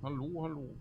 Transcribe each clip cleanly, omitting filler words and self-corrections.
Hallo, hallo.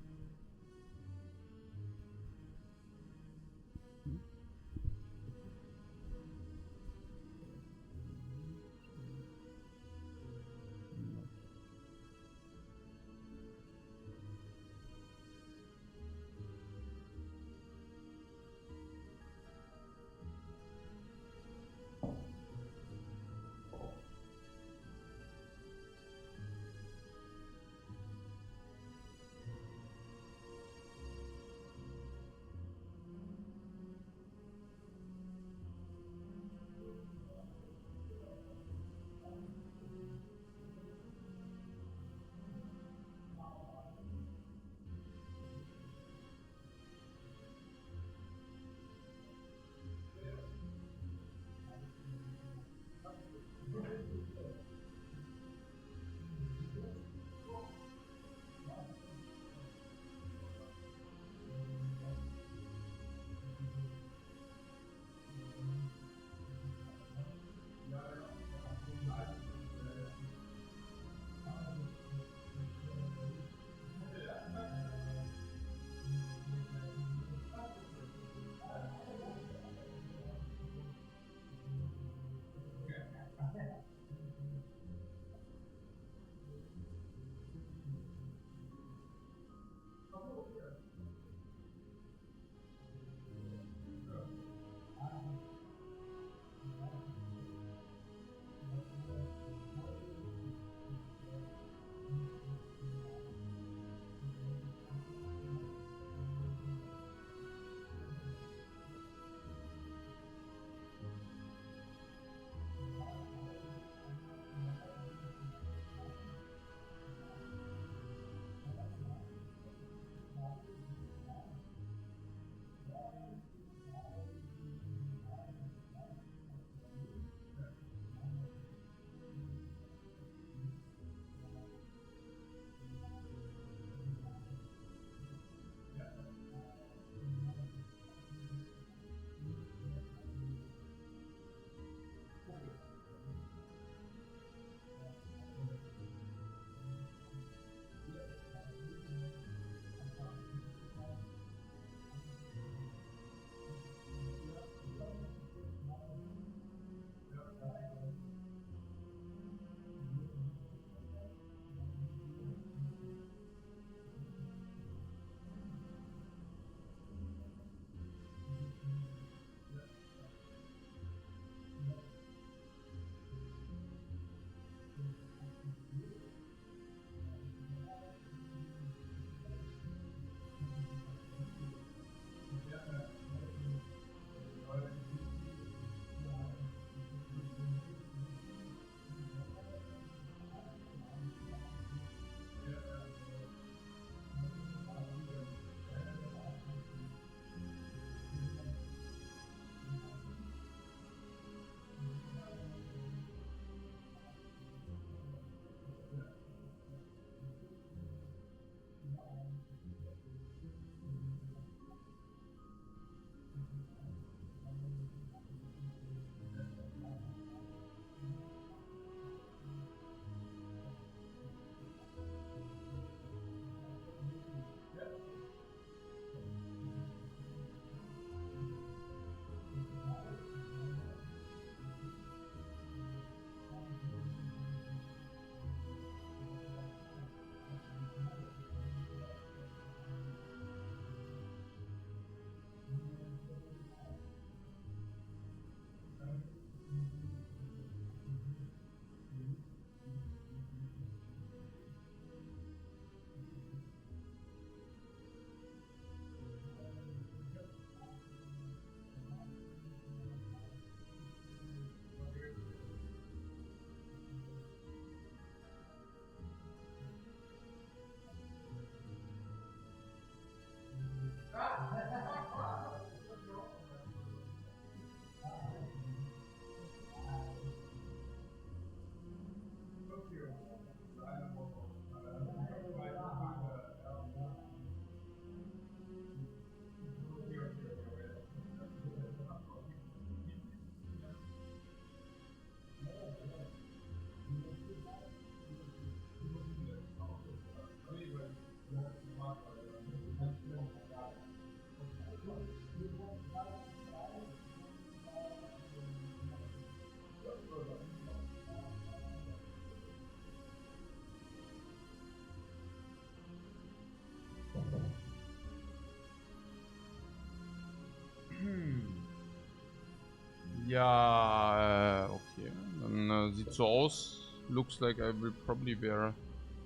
Ja, okay. Dann sieht so aus. Looks like I will probably wear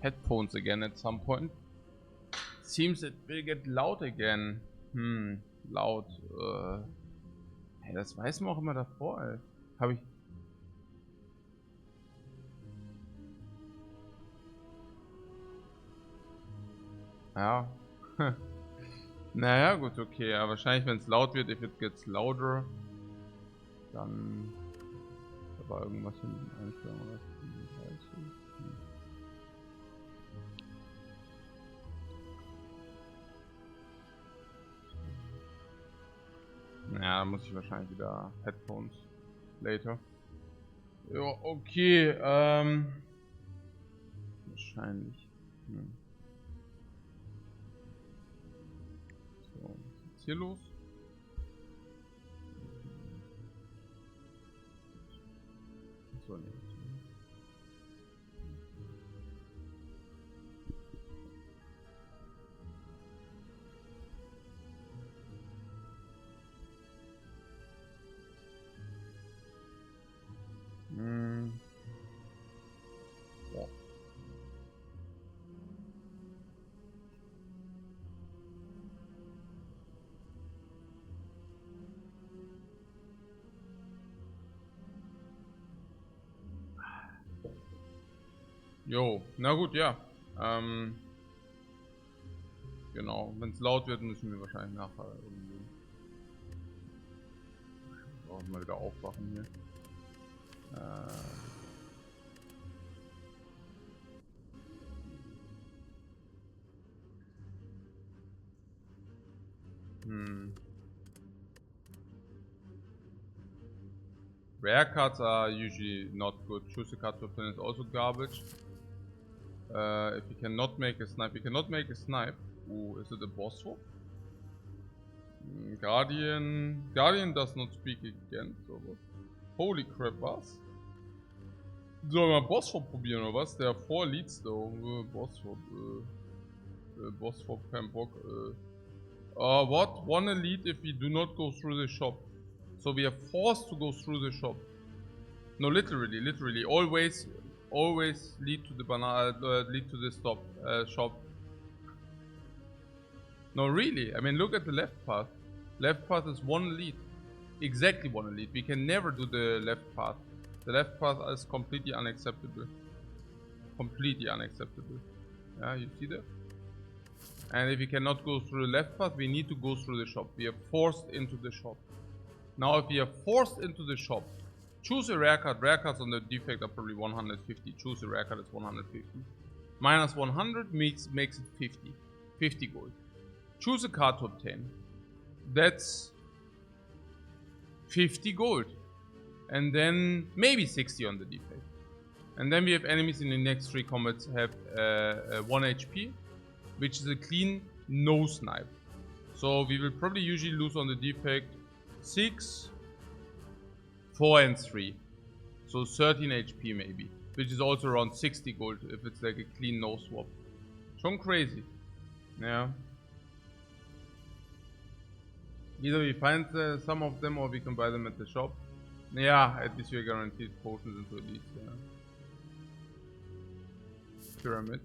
headphones again at some point. Seems it will get loud again. Laut. Hey, das weiß man auch immer davor, ey. Habe ich... Ja. Naja, gut, okay. Ja, wahrscheinlich, wenn es laut wird, if it gets louder, dann... Da war irgendwas in den Einstellungen oder ja, da muss ich wahrscheinlich wieder Headphones later. Ja, okay, wahrscheinlich. So, was ist jetzt hier los? So, nee. Ja. Jo, na gut, ja. Genau, wenn es laut wird, müssen wir wahrscheinlich nachher irgendwie auch mal wieder aufwachen hier. Rare cards are usually not good. Choose a card to open is also garbage. If you cannot make a snipe, you cannot make a snipe. Ooh, is it a boss swap? Guardian does not speak again. So what? Holy crap, was? Sollen wir mal Boss Swap probieren oder was? Der 4 Leads though. Boss Swap. Boss Swap kein Bock. What? 1 elite if we do not go through the shop. So we are forced to go through the shop. No, literally. Always lead to the banana. Lead to the shop. No, really. I mean, look at the left path. Left path is 1 elite. Exactly 1 elite. We can never do the left path. The left path is completely unacceptable. Completely unacceptable. Yeah, you see that? And if we cannot go through the left path, we need to go through the shop. We are forced into the shop. Now, if we are forced into the shop, choose a rare card. Rare cards on the defect are probably 150. Choose a rare card, it's 150. Minus 100 makes it 50. 50 gold. Choose a card to obtain. That's 50 gold. And then maybe 60 on the defect. And then we have enemies in the next 3 combats have 1 HP, which is a clean no snipe. So we will probably usually lose on the defect 6, 4 and 3. So 13 HP maybe, which is also around 60 gold if it's like a clean no swap. Schon crazy. Yeah. Either we find some of them or we can buy them at the shop. Yeah, at least you're guaranteed potions into elites. Yeah. Pyramid.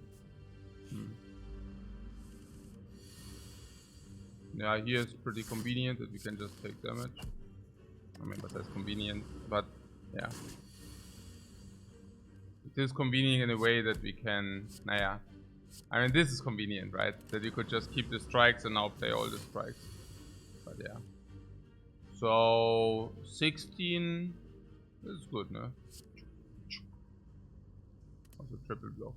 Yeah, here is pretty convenient that we can just take damage. I mean, but that's convenient. But yeah, it is convenient in a way that we can. Naja, I mean, this is convenient, right? That you could just keep the strikes and now play all the strikes. But yeah. So 16 is good, no? Also triple block.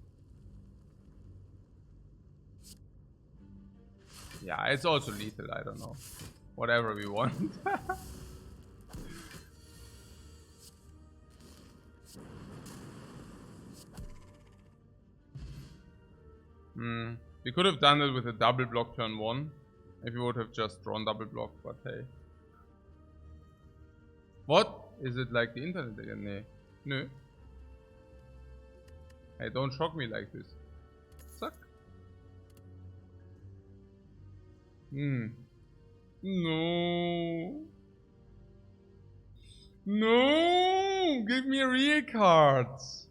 Yeah, it's also lethal, I don't know. Whatever we want. We could have done it with a double block turn 1. If we would have just drawn double block, but hey. What? Is it like the internet again? Nee. Nö. Hey, don't shock me like this. Zack. No. No! Give me real cards!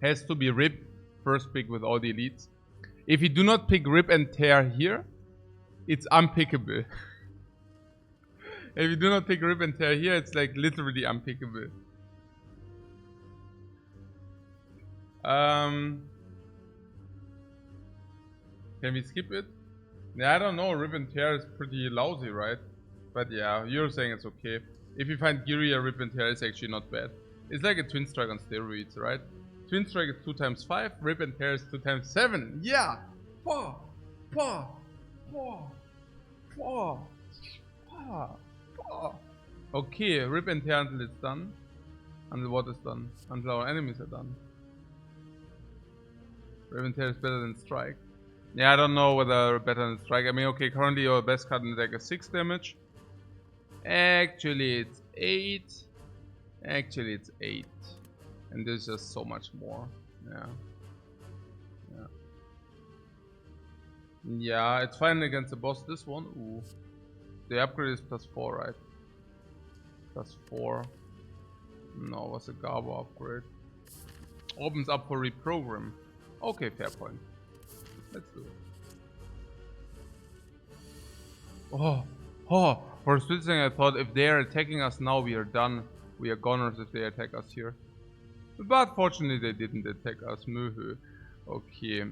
Has to be Rip, first pick with all the elites. If you do not pick Rip and Tear here, it's unpickable. If you do not pick Rip and Tear here, it's like literally unpickable. Can we skip it? Yeah, I don't know. Rip and Tear is pretty lousy, right? But yeah, you're saying it's okay. If you find Giria, Rip and Tear is actually not bad. It's like a Twin Strike on steroids, right? Twin Strike is 2 times 5, Rip and Tear is 2 times 7. Yeah! Paw! Paw! Paw! Paw! Paw! Paw! Okay, Rip and Tear until it's done. Until what is done? Until our enemies are done. Rip and Tear is better than Strike. Yeah, I don't know whether better than Strike. I mean, okay, currently your best card in the deck is 6 damage. Actually, it's 8. Actually, it's 8. And there's just so much more. Yeah. Yeah. Yeah, it's fine against the boss. This one. Ooh. The upgrade is +4, right? +4. No, it was a Garbo upgrade. Opens up for reprogram. Okay, fair point. Let's do it. Oh, for a split second I thought if they are attacking us now, we are done. We are goners if they attack us here. But fortunately they didn't attack us. Muhu. Okay,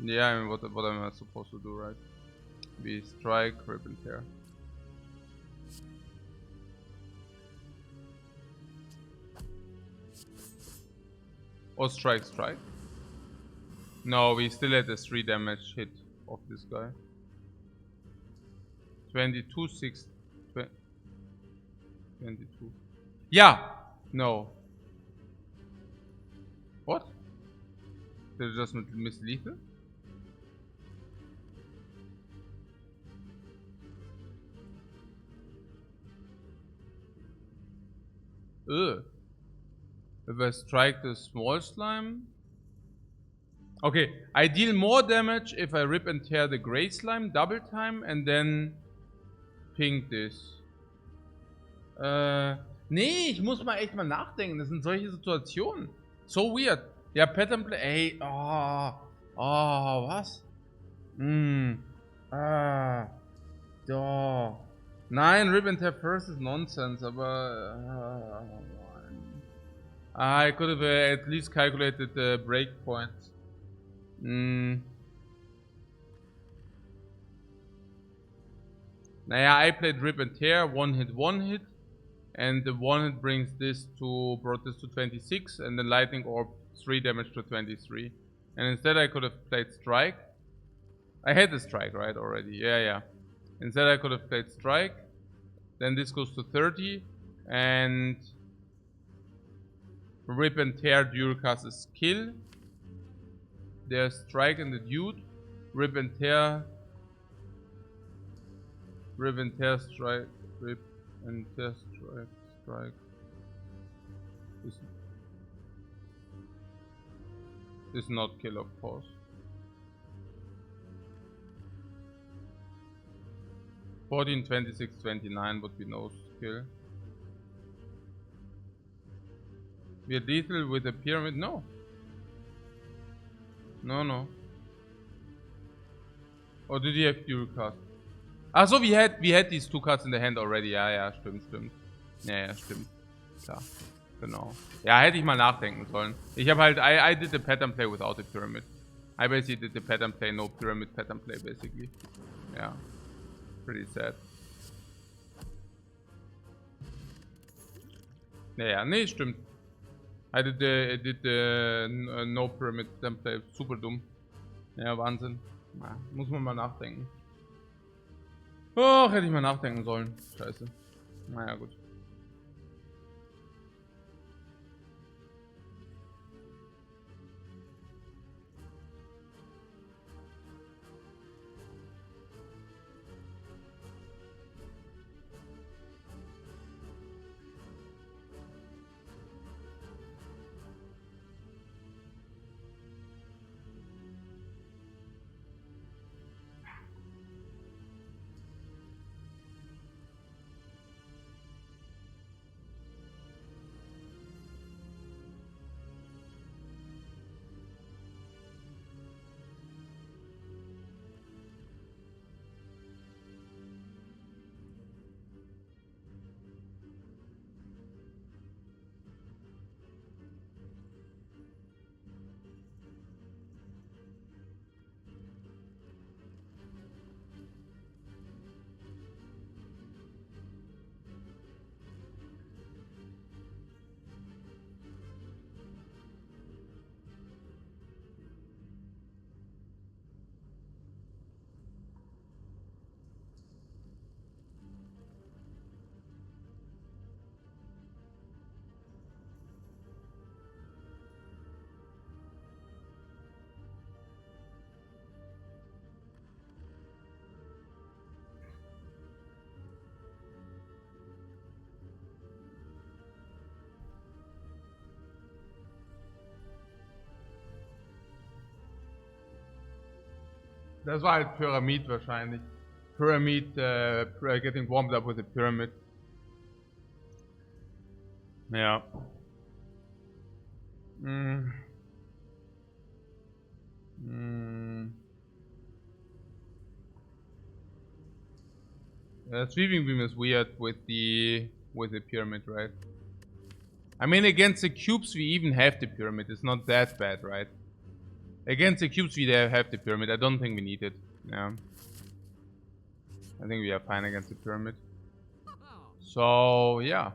Yeah, I mean, what am I supposed to do, right? We strike, Rip and Tear. Or strike. No, we still had a 3 damage hit of this guy. 22, 6, 22. Yeah! No. What? Did it just miss lethal? Ugh. If I strike the small slime. Okay, I deal more damage if I Rip and Tear the gray slime double time and then pink this. Nee, ich muss mal echt mal nachdenken. Das sind solche Situationen. So weird. Ja, Pattern Play. Ey, was? Nein, Rip and Tear first is nonsense, aber. I could have at least calculated the breakpoints. Naja, I played Rip and Tear, one hit. And the one hit brought this to 26, and the Lightning Orb 3 damage to 23. And instead I could have played Strike. I had the Strike, right, already. Yeah. Instead I could have played Strike. Then this goes to 30. And Rip and Tear dual cast is kill. There's Strike and the Dude. Rip and Tear. Strike. Rip and Tear, strike. This is not kill, of course. $14, $26, $29 would be no skill. We are lethal with a pyramid? No. No. Or did he have dual cast? Achso, we had these 2 cards in the hand already. Ja, stimmt. Ja, stimmt. Klar. Genau. Ja, hätte ich mal nachdenken sollen. Ich habe halt, I did the pattern play without the pyramid. I basically did the pattern play, no pyramid pattern play, basically. Yeah. Pretty sad. Ja, nee, stimmt. I did the no pyramid pattern play. Super dumm. Ja, Wahnsinn. Na, muss man mal nachdenken. Oh, hätte ich mal nachdenken sollen. Scheiße. Naja, gut. Das war halt Pyramid wahrscheinlich. Pyramid, getting warmed up with a pyramid. Ja. Sweeping beam is weird with the pyramid, right? I mean, against the cubes we even have the pyramid. It's not that bad, right? Against the cubes we have the pyramid. I don't think we need it. Yeah. I think we are fine against the pyramid. So yeah.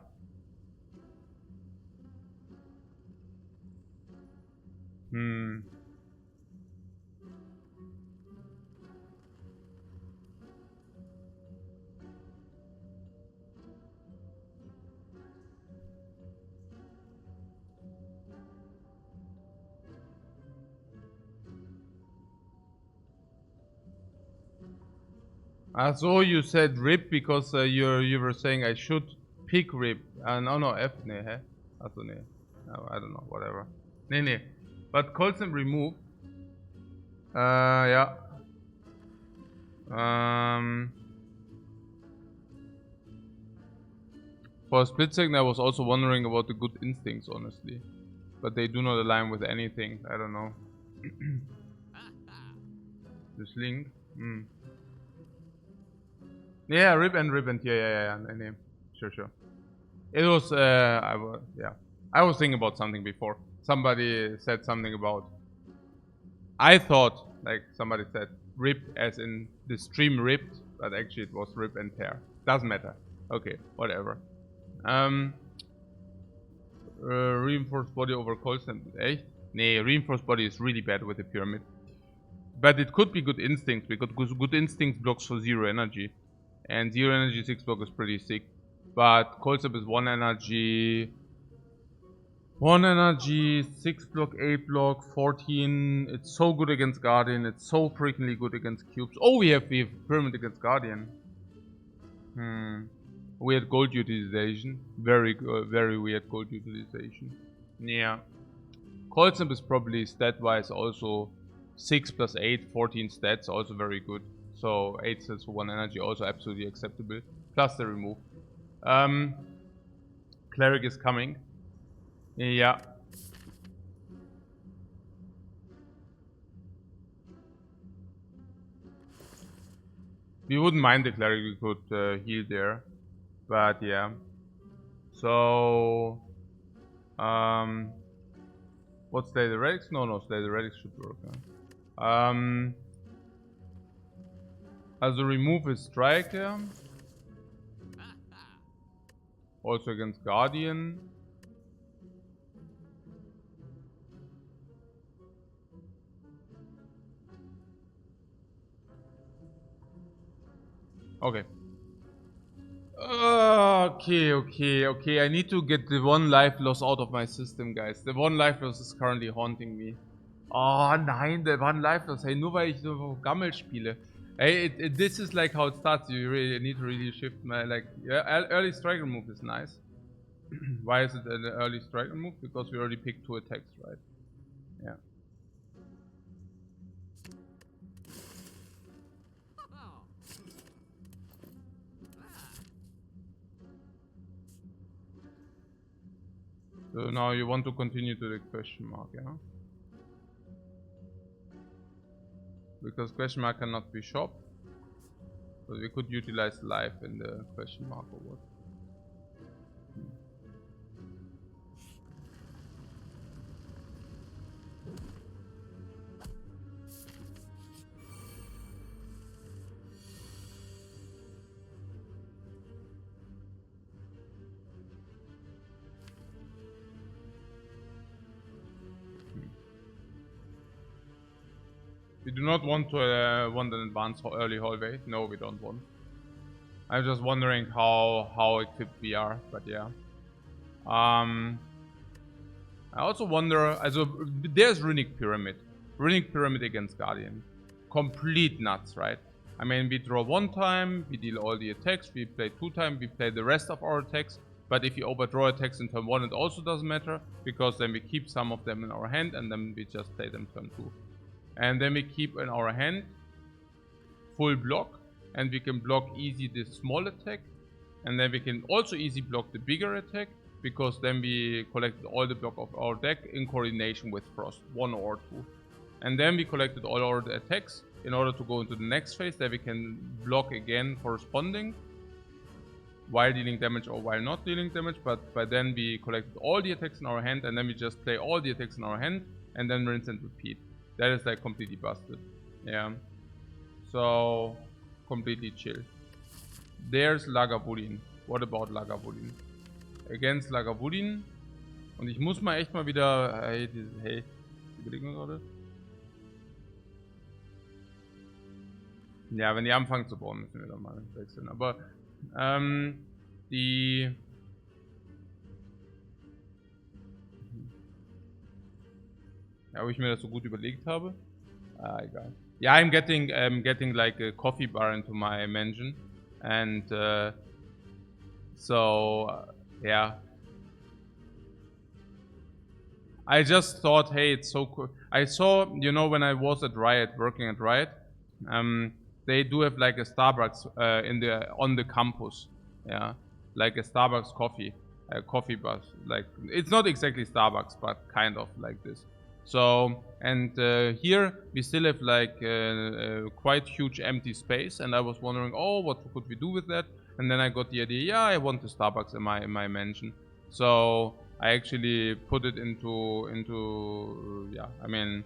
So you said rip because you were saying I should pick rip. No, F, nee, hä? Also, nee. No, I don't know, whatever. Nee. But Colson remove. Yeah. For a split second I was also wondering about the good instincts, honestly. But they do not align with anything. I don't know. This link. Yeah, rip and yeah. Nee. Sure. It was I was thinking about something before. Somebody said something about, I thought like somebody said rip as in the stream ripped, but actually it was rip and tear. Doesn't matter. Okay, whatever. Reinforced body over Colson. Eh? Nee, reinforced body is really bad with the pyramid. But it could be good instincts, because good instincts blocks for 0 energy. And 0 energy 6 block is pretty sick. But Colson is 1 energy. 1 energy, 6 block, 8 block, 14. It's so good against Guardian. It's so freakingly good against cubes. Oh, we have pyramid against Guardian. Weird gold utilization. Very weird gold utilization. Yeah. Colson is probably stat-wise also 6 plus 8, 14 stats, also very good. So 8 stats for 1 energy, also absolutely acceptable. Plus the remove. Cleric is coming. Yeah. We wouldn't mind the cleric, we could heal there. But yeah. So what's Slay the Relics? No, Slay the Relics should work. Huh? Also remove his striker. Also against Guardian. Okay. Okay. I need to get the 1 life loss out of my system, guys. The 1 life loss is currently haunting me. Oh nein, the 1 life loss. Hey, nur weil ich so Gammel spiele. Hey, this is like how it starts. You really need to really shift my, like, yeah, early strike remove is nice. Why is it an early strike remove? Because we already picked 2 attacks, right? Yeah. So now you want to continue to the question mark, yeah? Because question mark cannot be shopped. But we could utilize life in the question mark or what? We do not want to want an advanced early hallway. No, we don't want. I'm just wondering how equipped we are, but yeah. I also wonder. Also, there's Runic Pyramid. Runic Pyramid against Guardian. Complete nuts, right? I mean, we draw 1 time, we deal all the attacks. We play 2 times, we play the rest of our attacks. But if you overdraw attacks in turn 1, it also doesn't matter, because then we keep some of them in our hand and then we just play them turn 2. And then we keep in our hand full block, and we can block easy this small attack, and then we can also easy block the bigger attack, because then we collected all the block of our deck in coordination with Frost, 1 or 2. And then we collected all our attacks in order to go into the next phase, that we can block again corresponding, while dealing damage or while not dealing damage. But by then we collected all the attacks in our hand, and then we just play all the attacks in our hand, and then rinse and repeat. That is like completely busted. Yeah. So, completely chill. There's Lagavulin. What about Lagavulin? Against Lagavulin. Und ich muss mal echt mal wieder... Hey, ich überlege mir gerade. Ja, wenn die anfangen zu bauen, müssen wir dann mal wechseln. Aber die... Ja, ob ich mir das so gut überlegt habe? Egal. Yeah, I'm getting like a coffee bar into my mansion, and yeah. I just thought, hey, it's so cool. I saw, you know, when I was at Riot, working at Riot, they do have like a Starbucks on the campus, yeah, like a Starbucks coffee bar. Like, it's not exactly Starbucks, but kind of like this. So, and here we still have like quite huge empty space, and I was wondering, oh, what could we do with that? And then I got the idea, yeah, I want the Starbucks in my mansion. So I actually put it into yeah, I mean,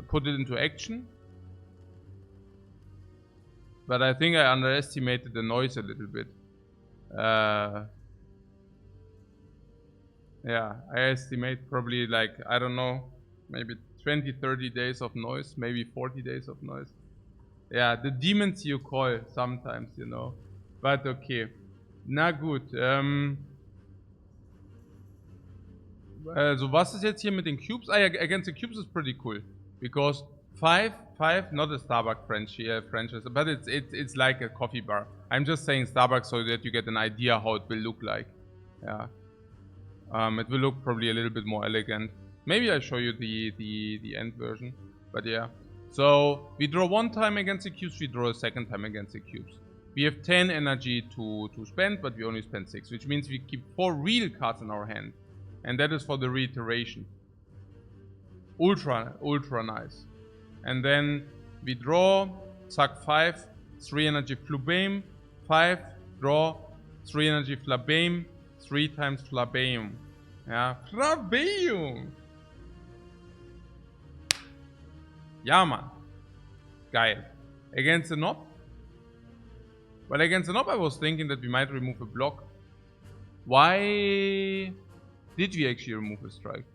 put it into action. But I think I underestimated the noise a little bit. Yeah, I estimate probably like, I don't know, maybe 20-30 days of noise, maybe 40 days of noise. Yeah, the demons you call sometimes, you know. But okay. Na gut. So was ist jetzt hier mit den Cubes? Ah ja, against the Cubes is pretty cool. Because 5, not a Starbucks franchise, but it's like a coffee bar. I'm just saying Starbucks so that you get an idea how it will look like. Yeah. It will look probably a little bit more elegant. Maybe I show you the end version. But yeah. So we draw 1 time against the cubes, we draw a 2nd time against the cubes. We have 10 energy to spend, but we only spend 6, which means we keep 4 real cards in our hand. And that is for the reiteration. Ultra nice. And then we draw, suck 5, 3 energy Flubame, 5, draw, 3 energy Flabame, 3 times Flabeum. Ja, Flabeum! Ja, man. Geil. Against the Knob? Well, against the Knob I was thinking that we might remove a block. Why did we actually remove a strike?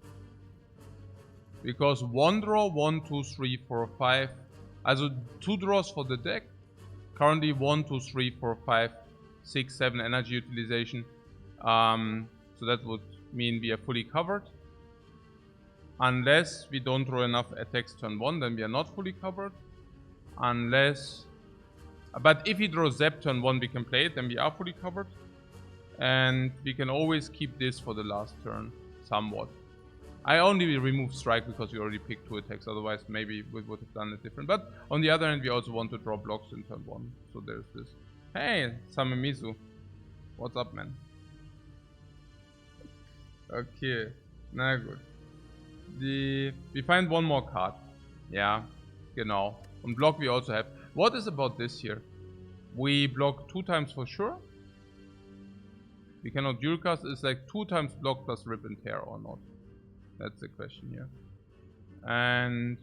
Because 1 draw, 1, 2, 3, 4, 5. Also 2 draws for the deck. Currently 1, 2, 3, 4, 5, 6, 7 energy utilization. So that would mean we are fully covered. Unless we don't draw enough attacks turn 1, then we are not fully covered. Unless... But if we draw Zap turn 1, we can play it, then we are fully covered. And we can always keep this for the last turn, somewhat. I only remove Strike because we already picked 2 attacks, otherwise maybe we would have done it different. But on the other hand, we also want to draw blocks in turn 1. So there's this. Hey, Samemizu. What's up, man? Okay, na gut. We find 1 more card. Yeah, genau. And block we also have. What is about this here? We block 2 times for sure. We cannot dual cast. It's like 2 times block plus rip and tear or not. That's the question here. And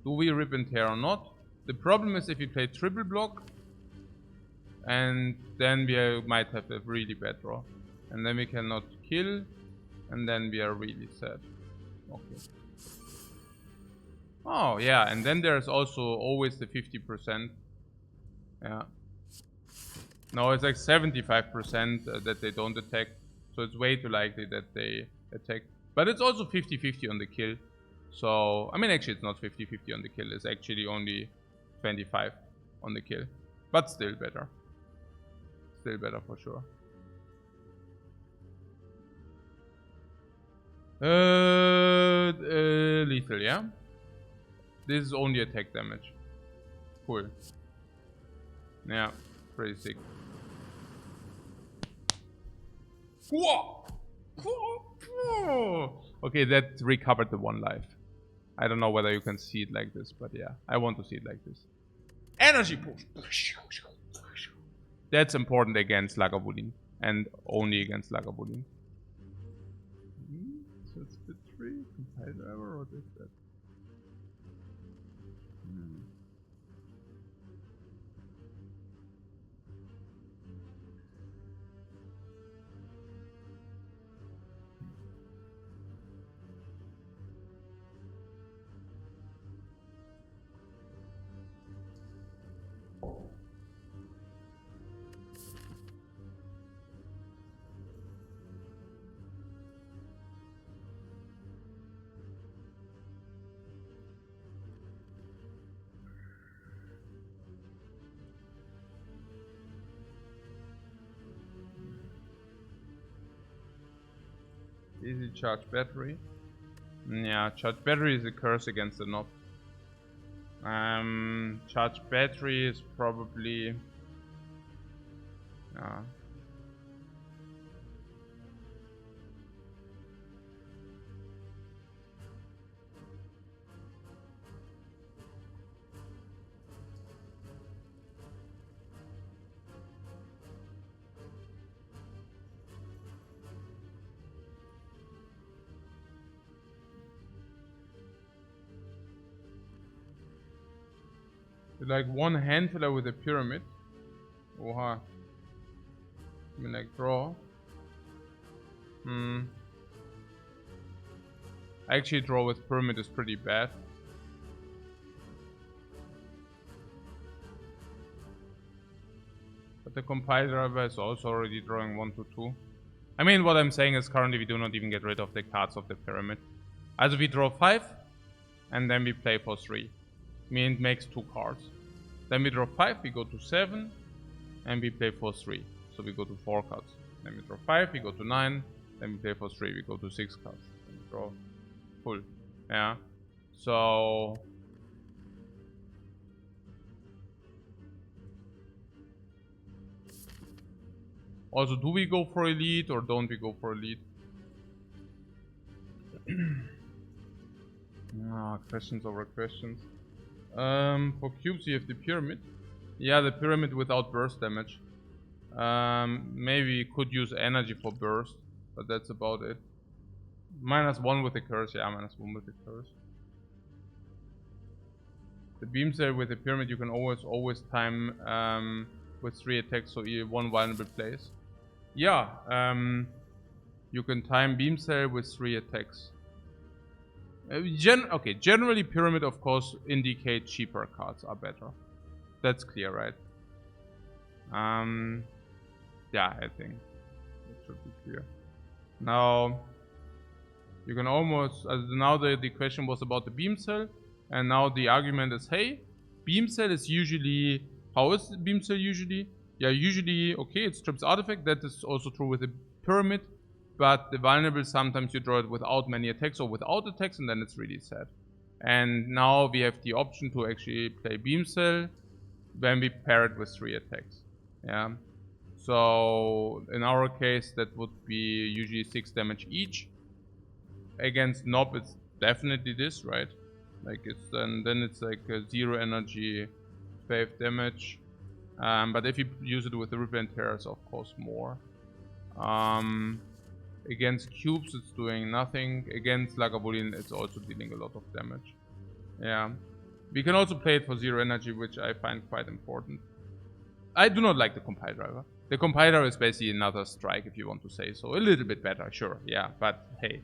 do we rip and tear or not? The problem is if we play triple block, and then we might have a really bad draw. And then we cannot kill, and then we are really sad. Okay. Oh yeah, and then there's also always the 50%. Yeah. No, it's like 75% that they don't attack. So it's way too likely that they attack. But it's also 50-50 on the kill. So, I mean, actually it's not 50-50 on the kill. It's actually only 25 on the kill. But still better. Still better for sure. Lethal, yeah? This is only attack damage. Cool. Yeah, pretty sick. Whoa! Okay, that recovered the 1 life. I don't know whether you can see it like this, but yeah, I want to see it like this. Energy push! That's important against Lagavulin, and only against Lagavulin. So it's bit 3, compiler, or what is that? Easy charge battery. Yeah, charge battery is a curse against the knob. Charge battery is probably... like one hand filler with a pyramid. Oha. I mean, like draw. Actually, draw with pyramid is pretty bad. But the compile driver is also already drawing 1 to 2. I mean, what I'm saying is currently we do not even get rid of the cards of the pyramid. Also, we draw 5, and then we play for 3. I mean, it makes 2 cards. Then we draw 5, we go to 7, and we play for 3. So we go to 4 cards. Then we draw 5, we go to 9, then we play for 3, we go to 6 cards. Then we draw full. Yeah. So... also, do we go for elite or don't we go for elite? Questions over questions. For cubes you have the pyramid. Yeah, the pyramid without burst damage. Maybe you could use energy for burst, but that's about it. -1 with the curse, yeah, -1 with the curse. The beam cell with the pyramid you can always time with 3 attacks, so you 1 vulnerable place. Yeah, you can time beam cell with 3 attacks. Okay, generally pyramid of course indicate cheaper cards are better. That's clear, right? Yeah, I think that should be clear. Now you can almost now the question was about the beam cell, and now the argument is, hey, beam cell is usually, how is the beam cell usually? Yeah, usually, okay, it strips artifact. That is also true with the pyramid. But the vulnerable, sometimes you draw it without many attacks or without attacks, and then it's really sad. And now we have the option to actually play beam cell when we pair it with 3 attacks. Yeah. So in our case, that would be usually 6 damage each. Against Knob, it's definitely this, right? Like it's then it's like 0 energy, 5 damage. But if you use it with the Ripple and Terror, it's of course more. Against cubes, it's doing nothing. Against Lagavulin, it's also dealing a lot of damage. Yeah. We can also play it for 0 energy, which I find quite important. I do not like the compile driver. The compiler is basically another strike, if you want to say so. A little bit better, sure, yeah. But hey,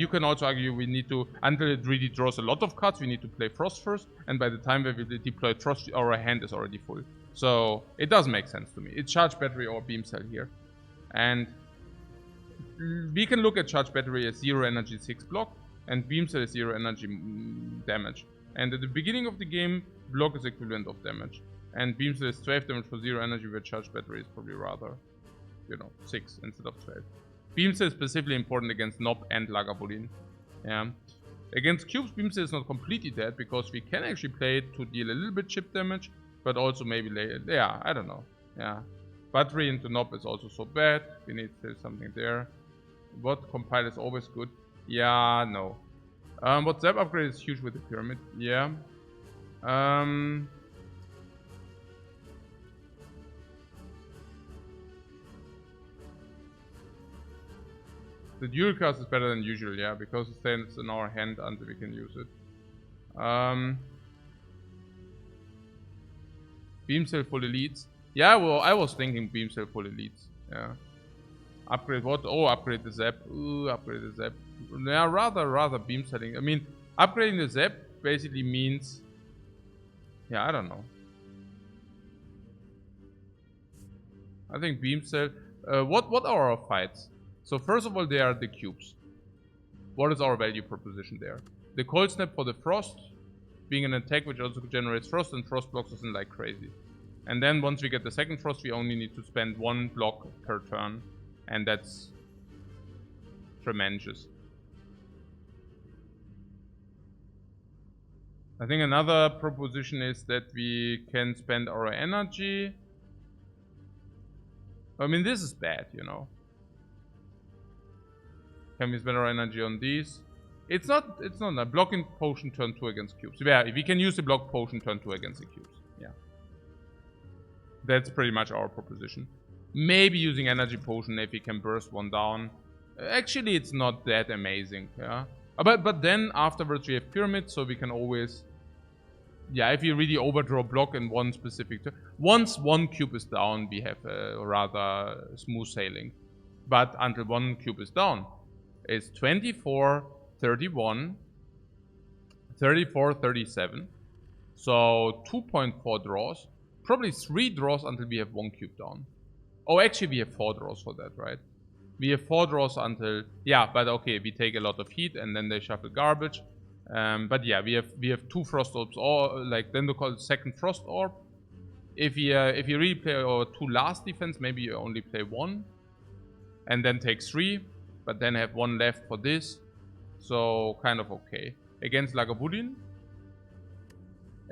you can also argue we need to, until it really draws a lot of cards, we need to play Frost first. And by the time we will deploy Frost, our hand is already full. So it does make sense to me. It's charge battery or beam cell here. And we can look at charge battery as 0 energy 6 block, and beam cell is 0 energy damage. And at the beginning of the game, block is equivalent of damage. And beam cell is 12 damage for 0 energy, where charge battery is probably rather, 6 instead of 12. Beam cell is specifically important against Knob and Lagavulin. Yeah. Against cubes, Beam Cell is not completely dead because we can actually play it to deal a little bit chip damage, but also maybe later. Yeah, I don't know. Yeah. Battery into Knob is also so bad. We need still something there. What compile is always good. Yeah, no. What Zap upgrade is huge with the pyramid. Yeah. The dual cast is better than usual, yeah, because it stands in our hand until we can use it. Beam Cell full elites. Yeah, well, I was thinking Beam Cell full elites. Yeah. Upgrade what? Oh, upgrade the Zap. Ooh, upgrade the Zap. Yeah, rather Beam Celling. I mean, upgrading the Zap basically means... Yeah, I don't know. I think Beam Cell... what are our fights? So first of all, they are the cubes. What is our value proposition there? The Cold Snap for the Frost, being an attack which also generates Frost, and Frost blocks us in like crazy. And then once we get the second Frost, we only need to spend 1 block per turn. And that's tremendous. I think another proposition is that we can spend our energy. I mean, this is bad, you know. Can we spend our energy on these? It's not a blocking potion turn 2 against cubes. Yeah, we can use the block potion turn 2 against the cubes. Yeah. That's pretty much our proposition. Maybe using energy potion if we can burst one down. Actually, it's not that amazing, yeah. But then afterwards we have pyramid, so we can always... Yeah, if you really overdraw block in one specific turn. Once one cube is down, we have a rather smooth sailing. But until one cube is down, it's 24, 31, 34, 37. So 2.4 draws. Probably 3 draws until we have 1 cube down. Oh, actually we have 4 draws for that, right? We have 4 draws until... Yeah, but okay, we take a lot of heat and then they shuffle garbage. But yeah, we have 2 Frost Orbs, or like then they call it second Frost Orb. If you really play our 2 last defense, maybe you only play 1. And then take 3. But then have 1 left for this. So kind of okay. Against Lagavulin?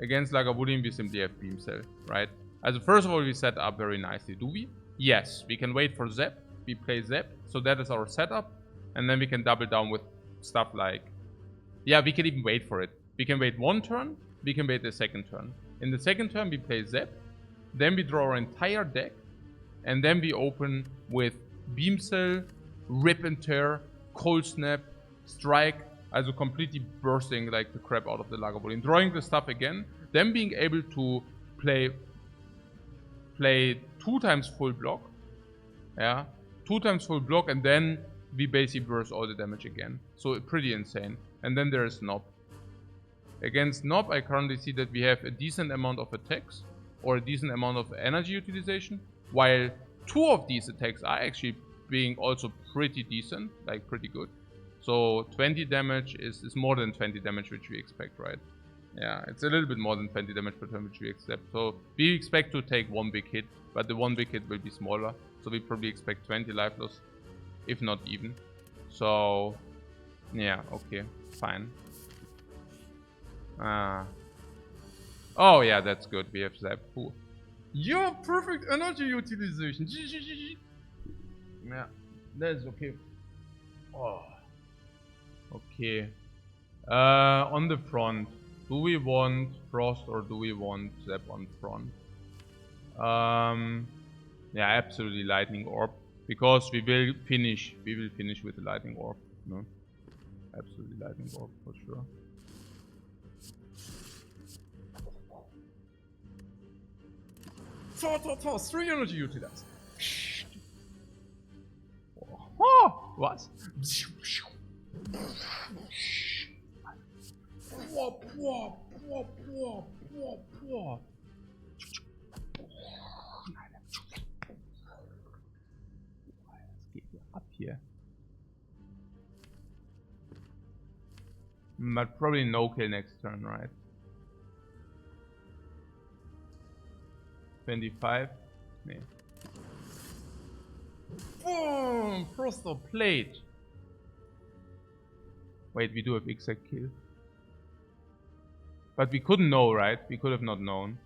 Against Lagavulin we simply have Beam Cell, right? Also first of all we set up very nicely. Do we? Yes, we can wait for Zap. We play Zap. So that is our setup. And then we can double down with stuff like... Yeah, we can even wait for it. We can wait 1 turn. We can wait the second turn. In the second turn we play Zap. Then we draw our entire deck. And then we open with Beam Cell, Rip and Tear, Cold Snap, Strike. Also completely bursting like the crap out of the Lagavulin. Drawing the stuff again. Then being able to play 2 times full block. Yeah. 2 times full block, and then we basically burst all the damage again. So pretty insane. And then there is Knob. Against Knob, I currently see that we have a decent amount of attacks, or a decent amount of energy utilization, while 2 of these attacks are actually being also pretty decent, like pretty good. So 20 damage is more than 20 damage which we expect, right? Yeah, it's a little bit more than 20 damage per turn which we expect. So we expect to take 1 big hit, but the 1 big hit will be smaller. So we probably expect 20 life loss, if not even. So yeah, okay, fine. Oh yeah, that's good. We have Zap. Cool. Yeah, perfect energy utilization. Yeah, that's okay. Oh. Okay. On the front, do we want Frost or do we want Zap on front? Yeah, absolutely Lightning Orb, because we will finish with the Lightning Orb. No, absolutely Lightning Orb for sure. Four, 3 energy utilized. Oh, what? Up here. But probably no kill next turn, right? 25. Nee. Boom! Frost or plate. Wait, we do have exact kill. But we couldn't know, right? We could have not known.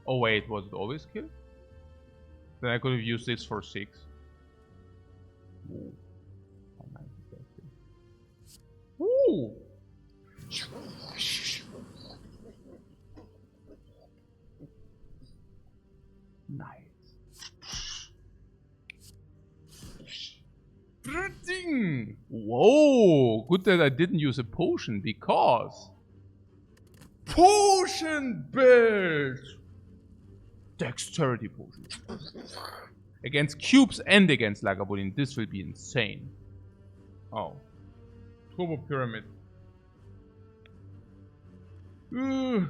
Oh wait, was it always kill? Then I could have used this for 6. Ooh. How nice is that thing? Ooh! Nice. Whoa! Good that I didn't use a potion because potion build! Dexterity potion. Against cubes and against Lagavulin, this will be insane. Oh. Turbo Pyramid. Ugh.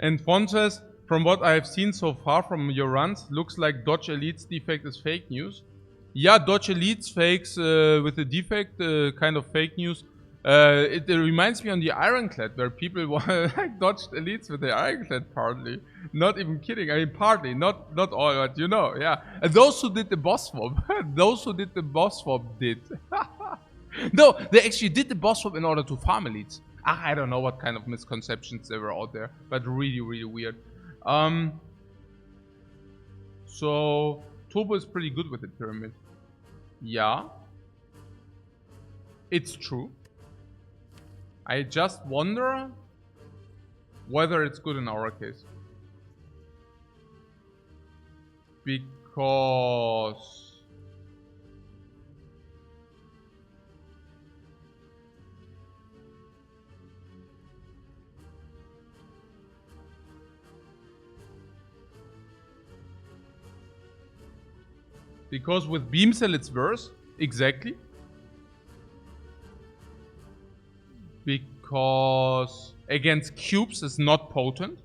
And Fon says, from what I have seen so far from your runs, looks like Dodge Elite's defect is fake news. Yeah, Dodge Elite's fakes with the defect, kind of fake news. It reminds me on the Ironclad, where people like dodged Elites with the Ironclad partly. Not even kidding, I mean partly, not all, but you know, yeah. And those who did the boss swap, those who did the boss swap did. No, they actually did the boss swap in order to farm Elites. I don't know what kind of misconceptions there were out there, but really, really weird. So Turbo is pretty good with the pyramid. Yeah. It's true. I just wonder whether it's good in our case. Because with Beam Cell it's worse. Exactly. Because against cubes is not potent.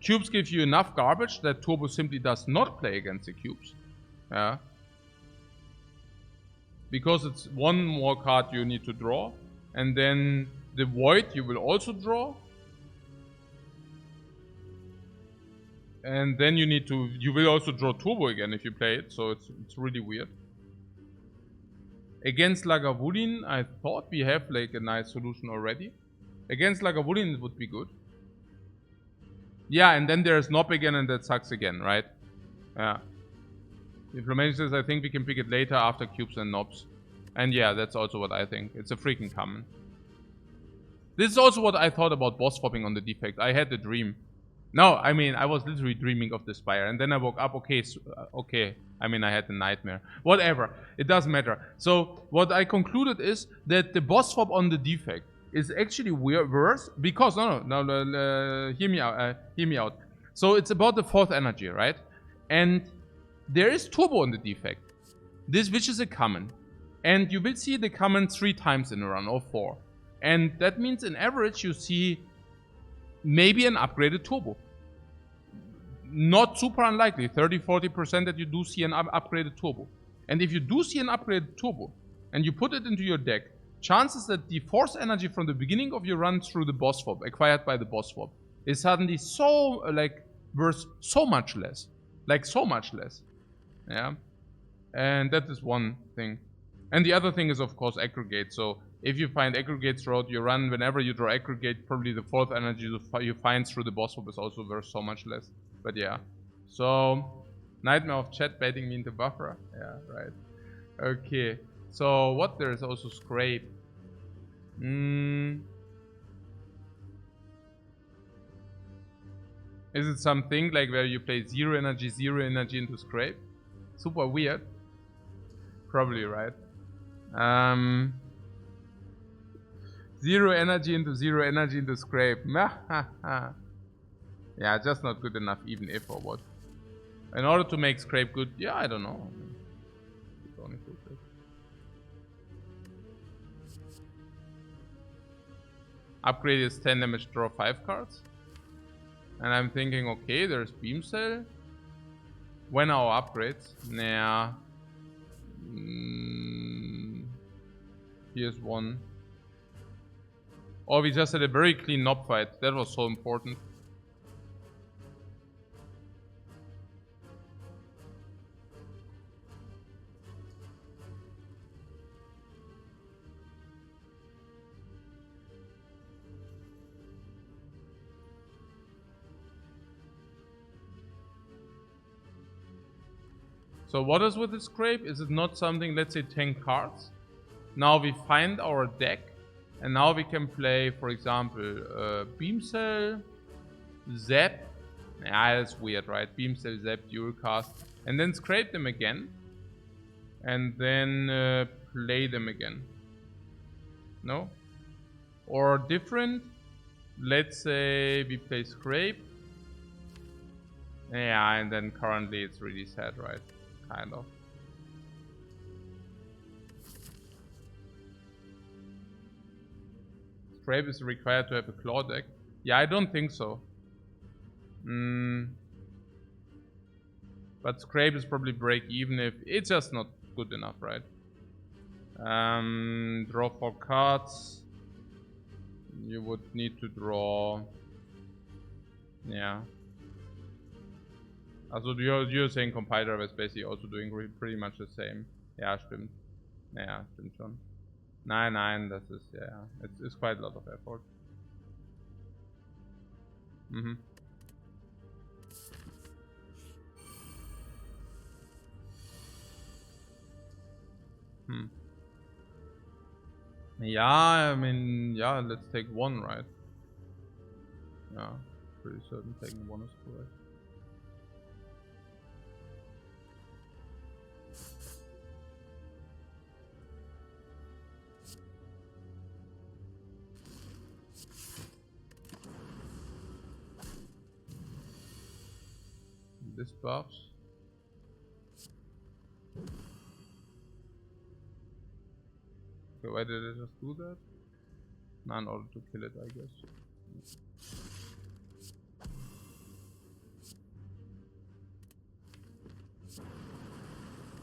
Cubes give you enough garbage that Turbo simply does not play against the cubes. Yeah. Because it's one more card you need to draw. And then the Void you will also draw. And then you will also draw Turbo again if you play it, so it's really weird. Against Lagavulin, I thought we have like a nice solution already. Against Lagavulin it would be good. Yeah, and then there's Nob again and that sucks again, right? Yeah. Inflammation says I think we can pick it later after cubes and Nobs. And yeah, that's also what I think. It's a freaking common. This is also what I thought about boss swapping on the defect. I had the dream. No, I mean, I was literally dreaming of the Spire. And then I woke up, okay. I mean, I had a nightmare. Whatever. It doesn't matter. So, what I concluded is that the boss swap on the defect is actually worse. Because, hear me out. So, it's about the 4th energy, right? And there is Turbo on the defect. Which is a common. And you will see the common 3 times in a run, or 4. And that means, in average, you see maybe an upgraded Turbo. Not super unlikely, 30-40% that you do see an upgraded Turbo. And if you do see an upgraded Turbo, and you put it into your deck, chances that the force energy from the beginning of your run through the boss swap, acquired by the boss swap, is suddenly so, worth so much less. Like, so much less. Yeah? And that is one thing. And the other thing is, of course, aggregate. So, if you find aggregates throughout your run, whenever you draw aggregate, probably the 4th energy you find through the boss swap is also worth so much less. But yeah. So, Nightmare of Chat baiting me into buffer. Yeah, right. Okay. So, what? There is also Scrape. Is it something like where you play 0 energy into Scrape? Super weird. Probably, right? 0 energy into Scrape. Yeah, just not good enough, even if or what. In order to make Scrape good, yeah, I don't know. Upgrade is 10 damage, draw 5 cards. And I'm thinking, okay, there's Beam Cell. When our upgrades? Nah. Here's one. Oh, we just had a very clean Nob fight. That was so important. So what is with the scrape? Is it not something, let's say 10 cards? Now we find our deck, and now we can play, for example, Beam Cell, Zap. Yeah, that's weird, right? Beam Cell, Zap, Dual Cast, and then scrape them again, and then play them again. No? Or different, let's say we play scrape. Yeah, and then currently it's really sad, right? Kind of. Scrape is required to have a claw deck. Yeah, I don't think so. But scrape is probably break even if it's just not good enough, right? Draw 4 cards. You would need to draw. Yeah. Also, you're saying Compiler is basically also doing pretty much the same. Ja, stimmt. Naja, stimmt schon. Nein, das ist, ja, it's quite a lot of effort. Yeah, I mean, yeah, let's take one, right? Yeah, pretty certain taking one is correct. This buffs. Okay, why did I just do that? Nah, in order to kill it, I guess.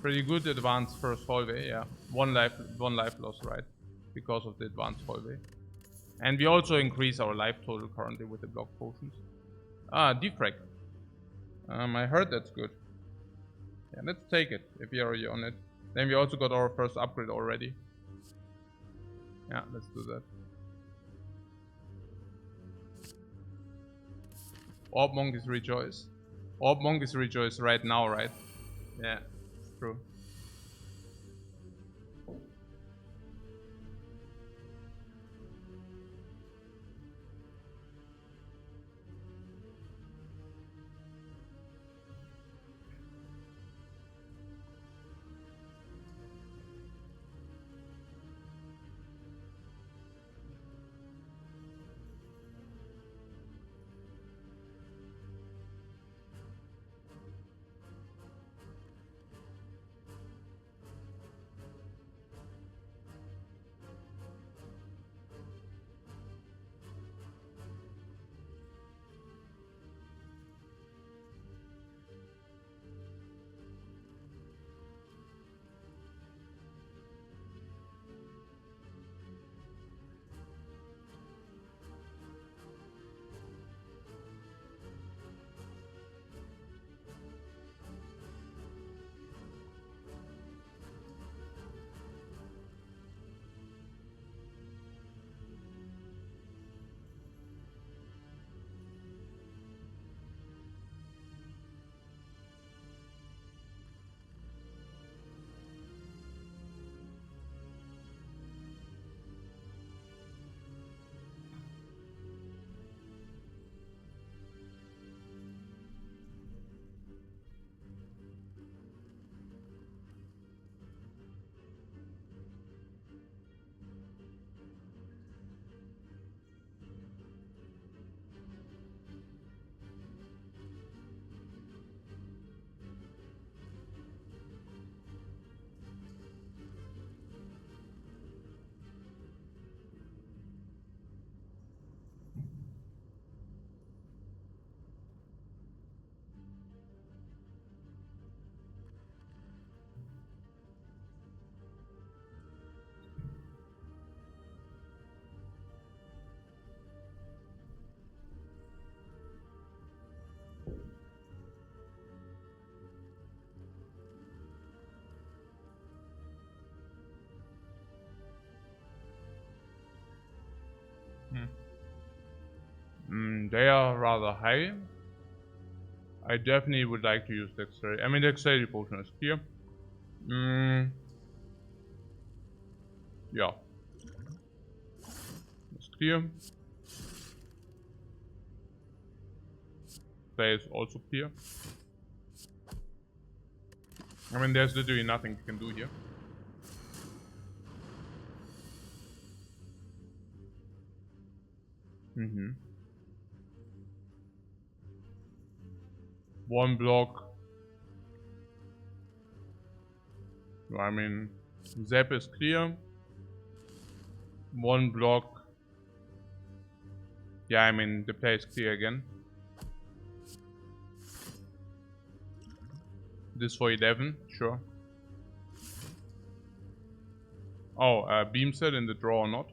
Pretty good advanced first hallway, yeah. One life loss, right? Because of the advanced hallway. And we also increase our life total currently with the block potions. Ah, Defect. I heard that's good. Yeah, let's take it if you're already on it. Then we also got our first upgrade already. Yeah, let's do that. Orb Monk is rejoice. Orb Monk is rejoice right now, right? Yeah, it's true. They are rather high. I definitely would like to use dexterity. I mean, dexterity potion is clear. Yeah. It's clear. That is also clear. I mean, there's literally nothing you can do here. One block. I mean, Zap is clear. One block. Yeah, I mean, the play is clear again. This for 11, sure. Oh, beam set in the draw or not?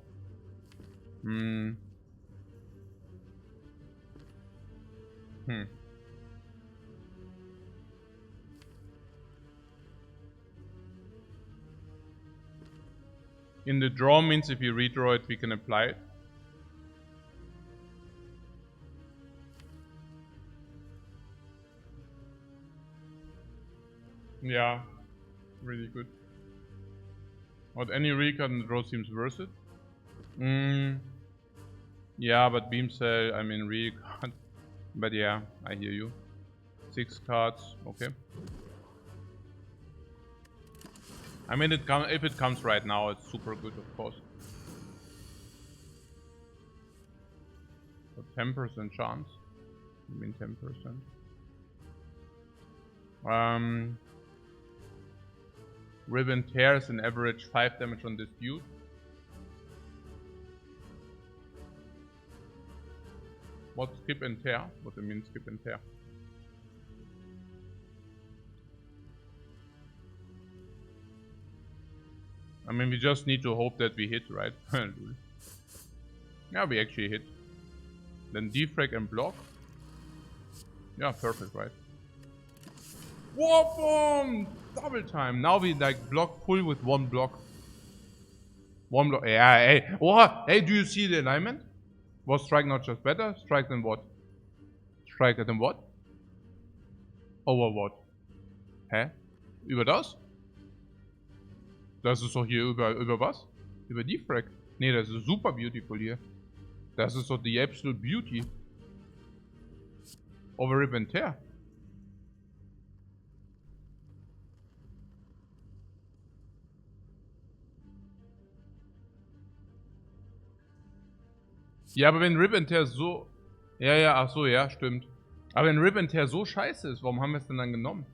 In the draw means if you redraw it, we can apply it. Yeah, really good. What any recard in the draw seems worth it. Yeah, but beam cell, I mean recard. But yeah, I hear you. 6 cards, okay. I mean, if it comes right now, it's super good, of course. A 10% chance. I mean 10%. Ribbon tears an average 5 damage on this dude. What skip and tear? What do you mean skip and tear? I mean, we just need to hope that we hit, right? Yeah, we actually hit. Then defrag and block. Yeah, perfect, right? Whoa, boom! Double time. Now we like block full with one block. One block. Yeah, hey. What? Hey, do you see the alignment? Was strike not just better? Strike then what? Strike then what? Over what? Hä? Über das? Das ist doch hier über was? Über Defrag. Nee, das ist super beautiful hier. Das ist doch die absolute beauty. Over Rip and Tear. Ja, aber wenn Rip and Tear so... Ja, ach so, ja, stimmt. Aber wenn Rip and Tear so scheiße ist, warum haben wir es denn dann genommen?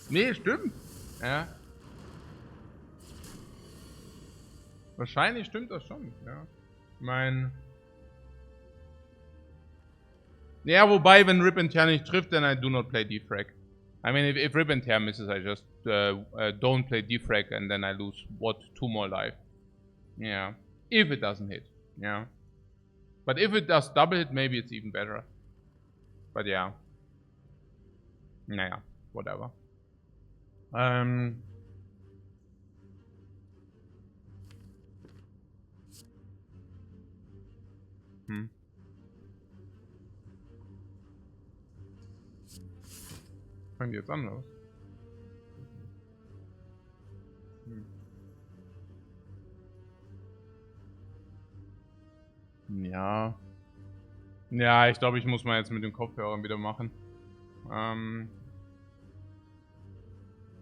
Nee, stimmt. Ja. Wahrscheinlich stimmt das schon, ja. Ja, wobei, wenn Rip and Tear nicht trifft, then I do not play Defrag. I mean, if Rip and Tear misses, I just don't play Defrag and then I lose, what, 2 more life. Yeah. If it doesn't hit. Yeah. But if it does double hit, maybe it's even better. But yeah. Naja, whatever. Fangen die jetzt an, oder was? Ja. Ja, ich glaube, ich muss mal jetzt mit dem Kopfhörer wieder machen.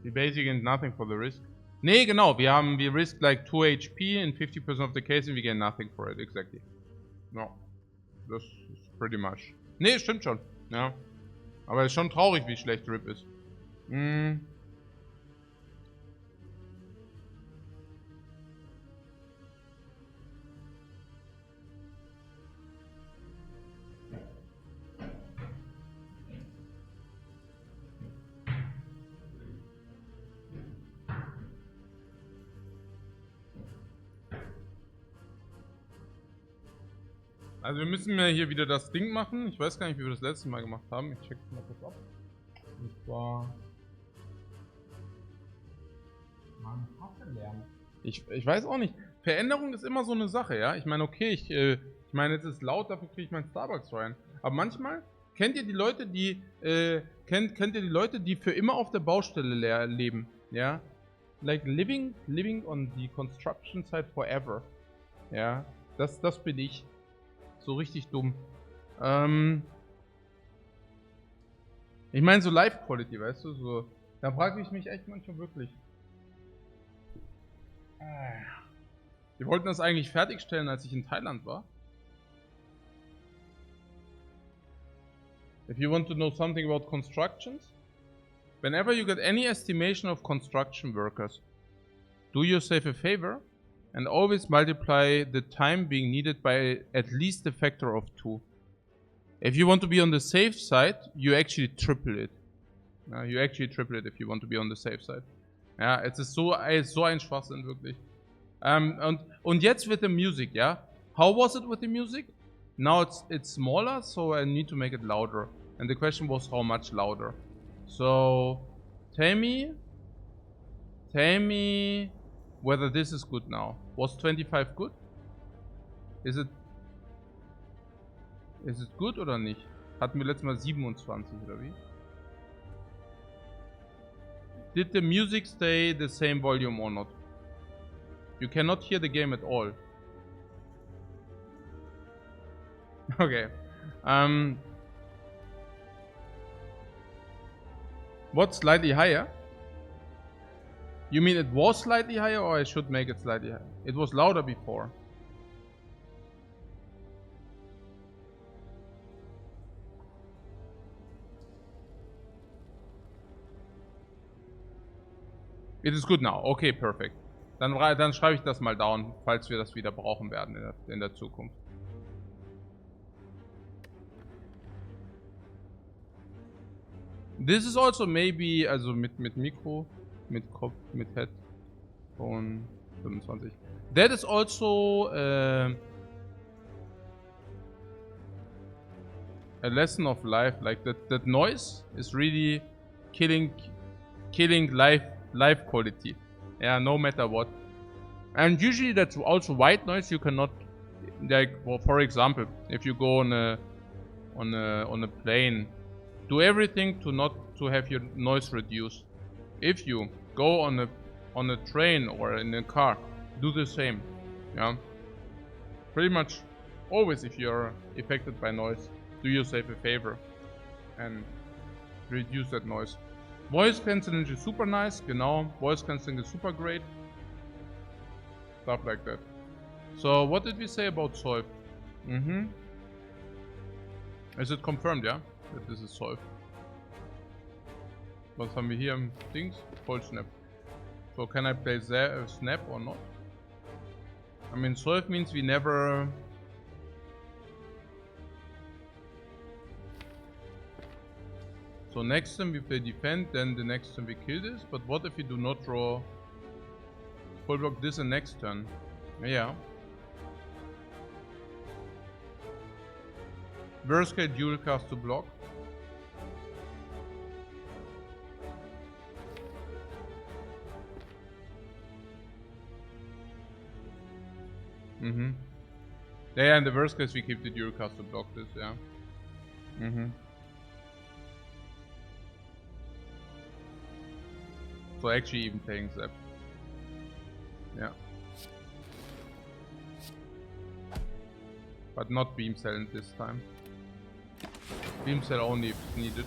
We basically get nothing for the risk. Nee, genau, wir risk like 2 HP in 50% of the cases, we get nothing for it, exactly. No. Das ist pretty much. Nee, stimmt schon. Ja. Aber es ist schon traurig, wie schlecht Rip ist. Also wir müssen ja hier wieder das Ding machen. Ich weiß gar nicht, wie wir das letzte Mal gemacht haben. Ich check das mal kurz ab. Und zwar... Mann, Hasse lernen. Ich weiß auch nicht. Veränderung ist immer so eine Sache, ja. Ich meine, okay, ich meine, jetzt ist laut, dafür kriege ich meinen Starbucks rein. Aber manchmal, kennt ihr die Leute, die, kennt ihr die Leute, die für immer auf der Baustelle leben, ja? Like living on the construction site forever. Ja, das bin ich. So richtig dumm. Ich meine so Life Quality, weißt du, so. Da frage ich mich echt manchmal wirklich. Wir wollten das eigentlich fertigstellen, als ich in Thailand war. If you want to know something about constructions, whenever you get any estimation of construction workers, do yourself a favor and always multiply the time being needed by at least a factor of 2. If you want to be on the safe side, you actually triple it. You actually triple it if you want to be on the safe side. Ja, es ist so ein Schwachsinn, wirklich. Und jetzt with the music, ja? How was it with the music? Now it's smaller, so I need to make it louder. And the question was how much louder. So, tell me whether this is good now. Was 25 good? Is it good oder nicht? Hatten wir letztes Mal 27 oder wie? Did the music stay the same volume or not? You cannot hear the game at all. Okay. What's slightly higher? You mean it was slightly higher, or I should make it slightly higher? It was louder before. It is good now. Okay, perfect. Dann schreibe ich das mal down, falls wir das wieder brauchen werden in der Zukunft. This is also maybe, also mit Mikro, mit Kopf, mit Headphone 25. That is also a lesson of life. Like that noise is really killing life quality. Yeah, no matter what. And usually that's also white noise. You cannot, like, well, for example, if you go on a plane, do everything to have your noise reduced. If you go on a train or in a car, do the same. Yeah. Pretty much always, if you're affected by noise, do yourself a favor and reduce that noise. Voice cancelling is super nice, genau. Voice cancelling is super great. Stuff like that. So, what did we say about solve? Is it confirmed, yeah? That this is solve. Was haben wir hier im Dings? Voll Snap. So, can I play Snap or not? I mean, solve means we never... So next time we play defend, then the next time we kill this. But what if we do not draw full block this and next turn? Yeah. Worst case dual cast to block. Yeah, in the worst case we keep the dual cast to block this, yeah. So actually even playing Zap. Yeah. But not Beam Cell this time. Beam Cell only if needed.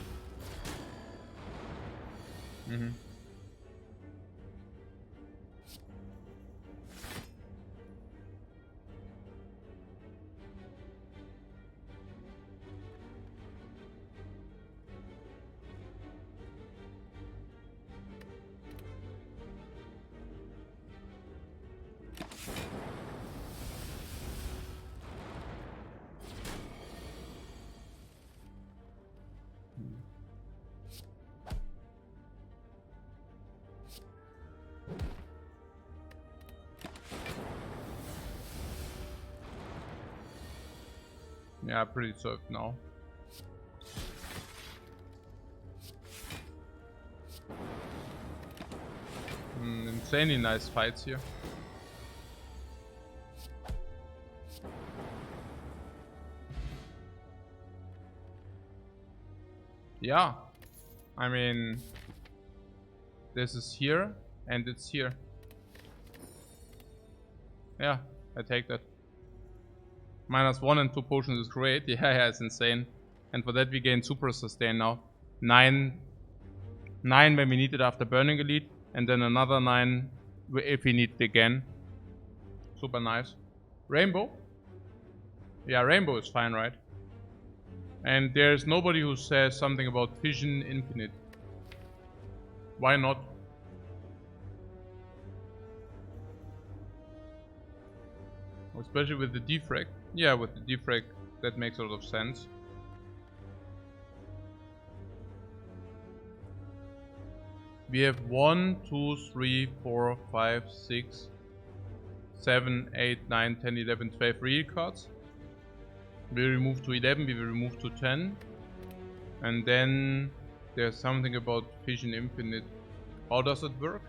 Yeah, pretty soft now. Insanely nice fights here. Yeah. I mean, this is here and it's here. Yeah, I take that. -1 and 2 potions is great. Yeah, it's insane. And for that we gain super sustain now. 9 when we need it after burning elite, and then another 9 if we need it again. Super nice. Rainbow? Yeah, rainbow is fine, right? And there's nobody who says something about Fission Infinite. Why not? Especially with the Defect. Yeah, with the Defect, that makes a lot of sense. We have 1, 2, 3, 4, 5, 6, 7, 8, 9, 10, 11, 12 real cards. We remove to 11, we will remove to 10. And then there's something about Fission Infinite. How does it work?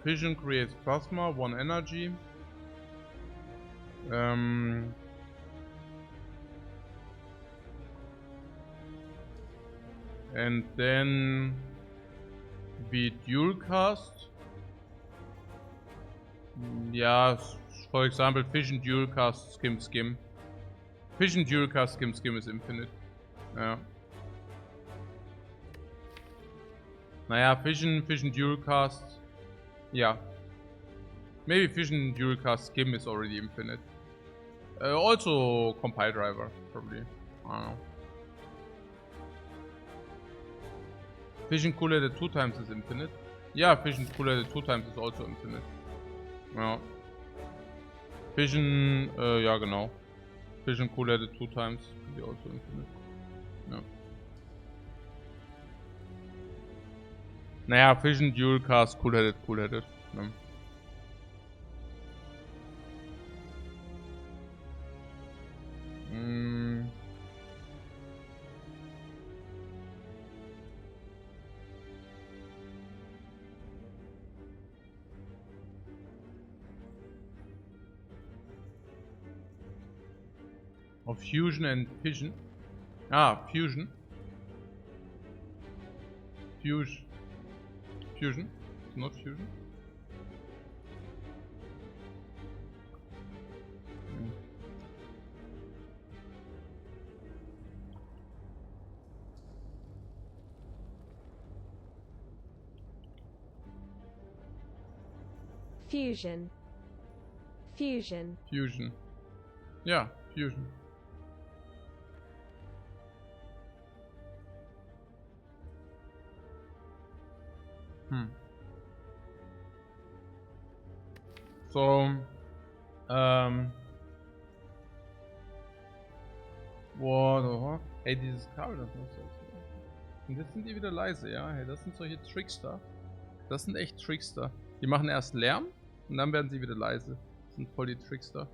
Fission creates plasma, 1 energy. And then we dual cast. Yeah, for example, Fission dual cast skim. Fission dual cast skim is infinite. Yeah. Naja, Fission dual cast. Yeah. Maybe Fission dual cast skim is already infinite. Also compile driver, probably. I don't know. Fission coolheaded 2 times is infinite. Yeah, Fission coolheaded 2 times is also infinite. Ja. Fission, ja genau. Fission coolheaded 2 times is also infinite. Ja. Naja, Fission dual cast coolheaded. Ja. Of Fusion and Fission. Ah, Fusion. Fusion. It's not Fusion. Fusion. Yeah, Fusion. So, what the fuck? Ey, dieses Kabel, das muss jetzt. Und jetzt sind die wieder leise, ja? Hey, das sind solche Trickster. Das sind echt Trickster. Die machen erst Lärm und dann werden sie wieder leise. Das sind voll die Trickster.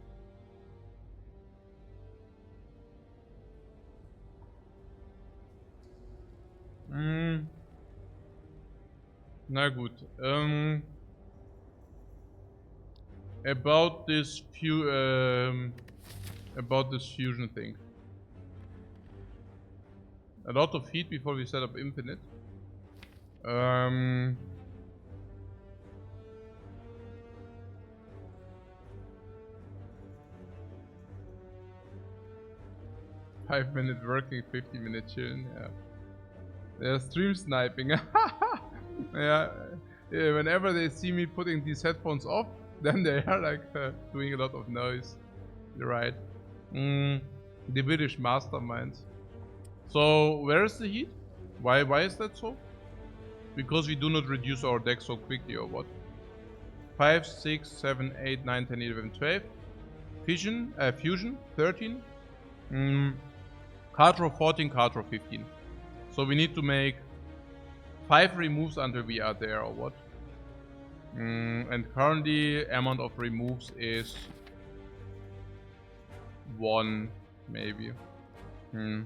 Na gut. About this fusion thing. A lot of heat before we set up infinite. 5-minute working, 50-minute chilling, yeah. They're stream sniping. Yeah, whenever they see me putting these headphones off, then they are like doing a lot of noise. You're right. The British masterminds. So, where is the heat? Why is that so? Because we do not reduce our deck so quickly, or what? 5, 6, 7, 8, 9, 10, 11, 12. Fusion, 13. Card draw 14, card draw 15. So we need to make 5 removes until we are there, or what? And currently amount of removes is 1, maybe. And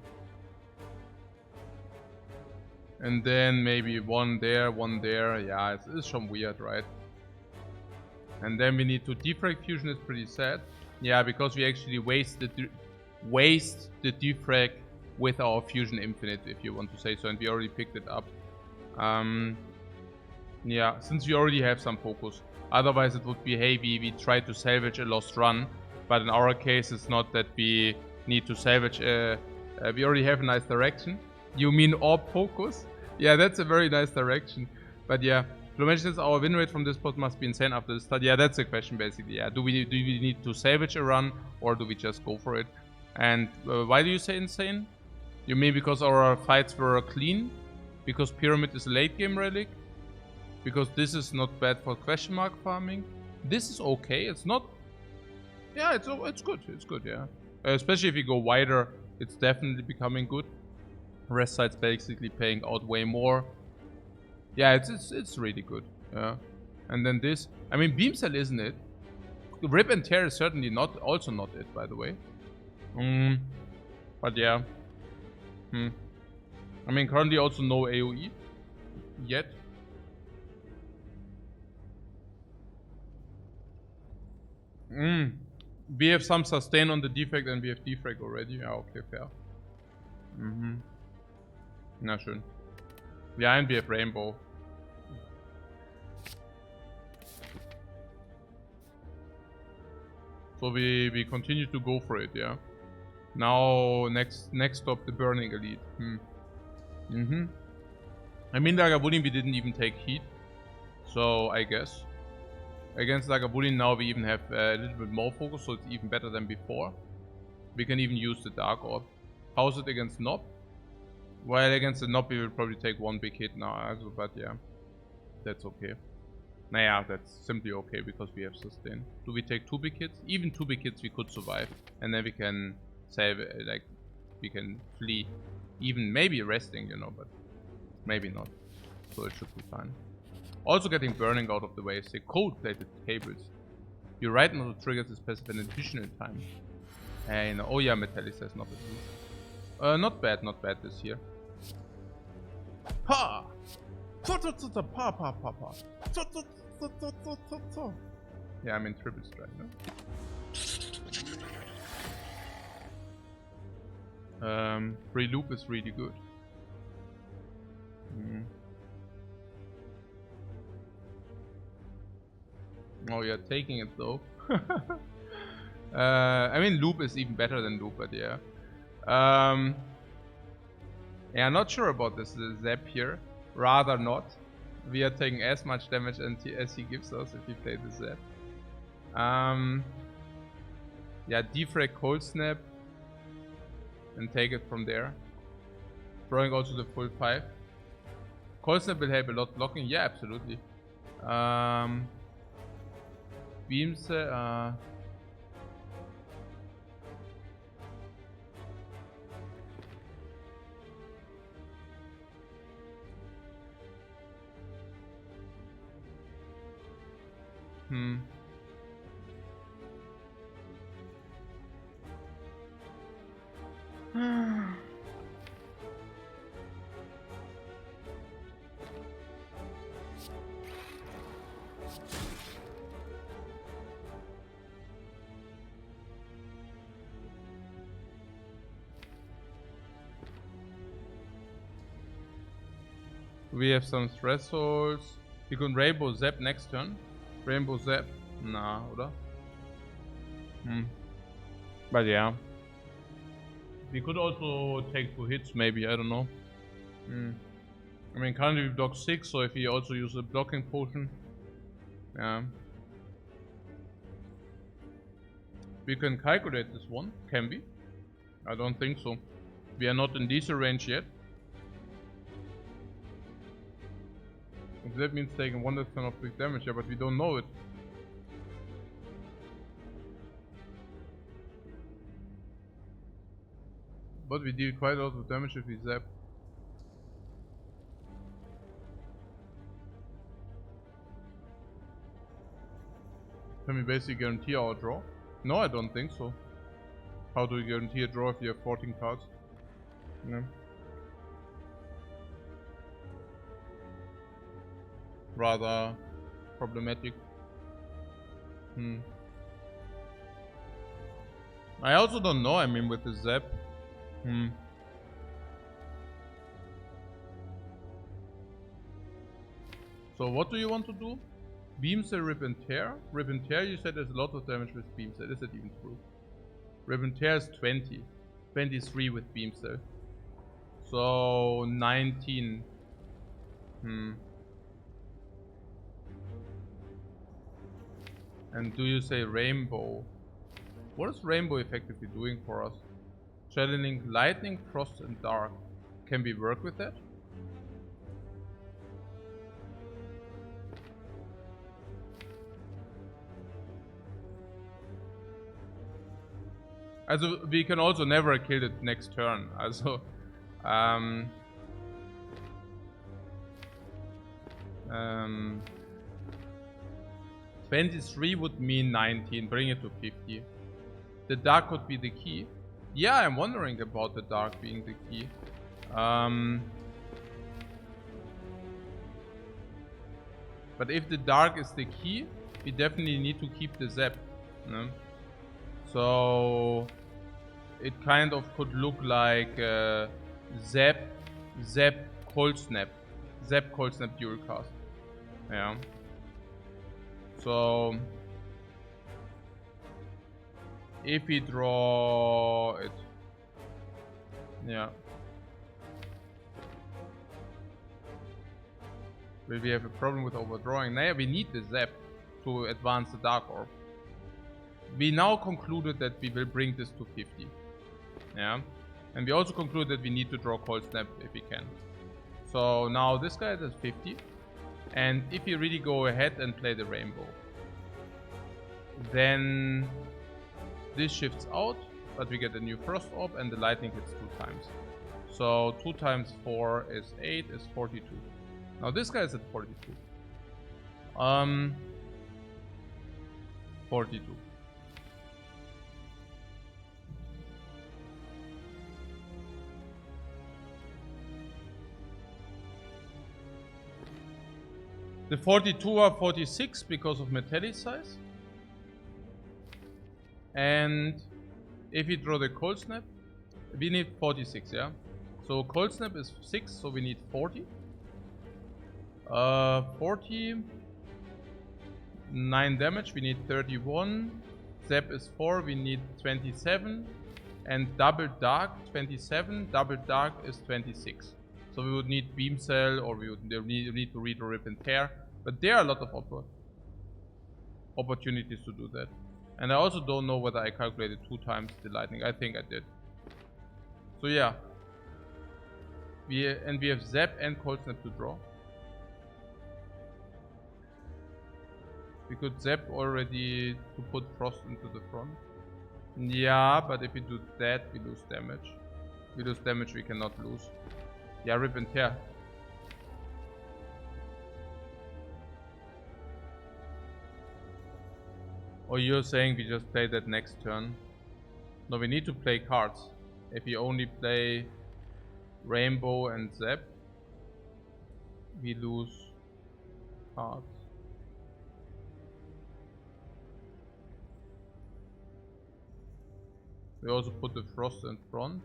then maybe 1 there, 1 there. Yeah, it's some weird, right? And then we need to defrag fusion is pretty sad. Yeah, because we actually waste the defrag with our Fusion Infinite, if you want to say so, and we already picked it up. Yeah, since we already have some focus. Otherwise it would be, hey, we try to salvage a lost run, but in our case it's not that we need to salvage we already have a nice direction. You mean orb focus? Yeah, that's a very nice direction. But yeah, Flo mentions our win rate from this pot must be insane after this start. Yeah, that's the question basically. Yeah, do we need to salvage a run, or do we just go for it? And why do you say insane? You mean because our fights were clean? Because Pyramid is a late game relic? Because this is not bad for question mark farming? This is okay. It's not. Yeah, it's good. It's good. Yeah, especially if you go wider, it's definitely becoming good. Rest side's basically paying out way more. Yeah, it's really good. Yeah, and then this. I mean, Beam Cell isn't it? Rip and Tear is certainly not. Also not it, by the way. But yeah. I mean, currently also no AoE yet. We have some sustain on the Defect and we have Defect already. Yeah, okay, fair. Na schön. Yeah, and we have Rainbow. So we continue to go for it, yeah. Now next stop, the Burning Elite. I mean, Lagavulin we didn't even take heat, so I guess against Lagavulin now we even have a little bit more focus, so it's even better than before. We can even use the Dark Orb. How's it against Nob? Well, against the Nob we will probably take one big hit now, but yeah, that's okay. Naja, that's simply okay because we have sustain. Do we take 2 big hits? Even 2 big hits we could survive, and then we can save, like, we can flee. Even maybe resting, you know, but maybe not. So it should be fine. Also getting Burning out of the way. Say cold-plated cables. You right now triggers this passive an additional time. And oh yeah, Metallic says not at least. Not bad this year. Pa! Pa pa pa pa pa. Yeah, I'm in triple strike, no? Free loop is really good. Oh, you're taking it though. I mean, loop is even better than loop, but yeah. Yeah, not sure about this zap here. Rather not. We are taking as much damage as he gives us if we play the zap. Yeah, Defrag Cold Snap and take it from there. Throwing also the full 5. Cold Snap will help a lot blocking. Yeah, absolutely. Beams. We have some thresholds. We can Rainbow Zap next turn. Rainbow Zap. Nah, oder? But yeah. We could also take 2 hits, maybe, I don't know. I mean, currently we block 6, so if we also use a blocking potion. Yeah. We can calculate this one, can we? I don't think so. We are not in diesel range yet. If that means taking 1 ton of big damage, yeah, but we don't know it. But we deal quite a lot of damage if we zap. Can we basically guarantee our draw? No, I don't think so. How do we guarantee a draw if you have 14 cards? No. Rather problematic. I also don't know, I mean, with the zap. So what do you want to do? Beam Cell, Rip and Tear. Rip and Tear, you said there's a lot of damage with Beam Cell. Is that even true? Rip and Tear is 20. 23 with Beam Cell. So 19. And do you say Rainbow? What is Rainbow effectively doing for us? Channeling Lightning, Frost and Dark. Can we work with that? Also, we can also never kill it next turn. Also, 23 would mean 19. Bring it to 50. The dark could be the key. Yeah, I'm wondering about the dark being the key. But if the dark is the key, we definitely need to keep the Zap. No? So it kind of could look like Zap, Cold Snap. Zap, Cold Snap, Dual Cast. Yeah. So if we draw it, yeah. Will we have a problem with overdrawing? Nah, we need the Zap to advance the Dark Orb. We now concluded that we will bring this to 50. Yeah. And we also concluded that we need to draw Cold Snap if we can. So now this guy is 50. And if you really go ahead and play the Rainbow, then this shifts out, but we get a new Frost Orb and the Lightning hits 2 times. So 2 times 4 is 8, is 42. Now this guy is at 42. 42. The 42 are 46 because of metallicize. And if you draw the Cold Snap, we need 46, yeah? So Cold Snap is 6, so we need 40. 40. 9 damage, we need 31. Zap is 4, we need 27. And double dark, 27. Double dark is 26. So we would need Beam Cell, or we would need to redraw, Rip and Tear. But there are a lot of opportunities to do that. And I also don't know whether I calculated 2 times the Lightning. I think I did. So yeah. We have Zap and Cold Snap to draw. We could Zap already to put Frost into the front. Yeah, but if we do that, we lose damage. We lose damage we cannot lose. Yeah, Rip and Tear. Or you're saying we just play that next turn? No, we need to play cards. If we only play Rainbow and Zap, we lose cards. We also put the Frost in front.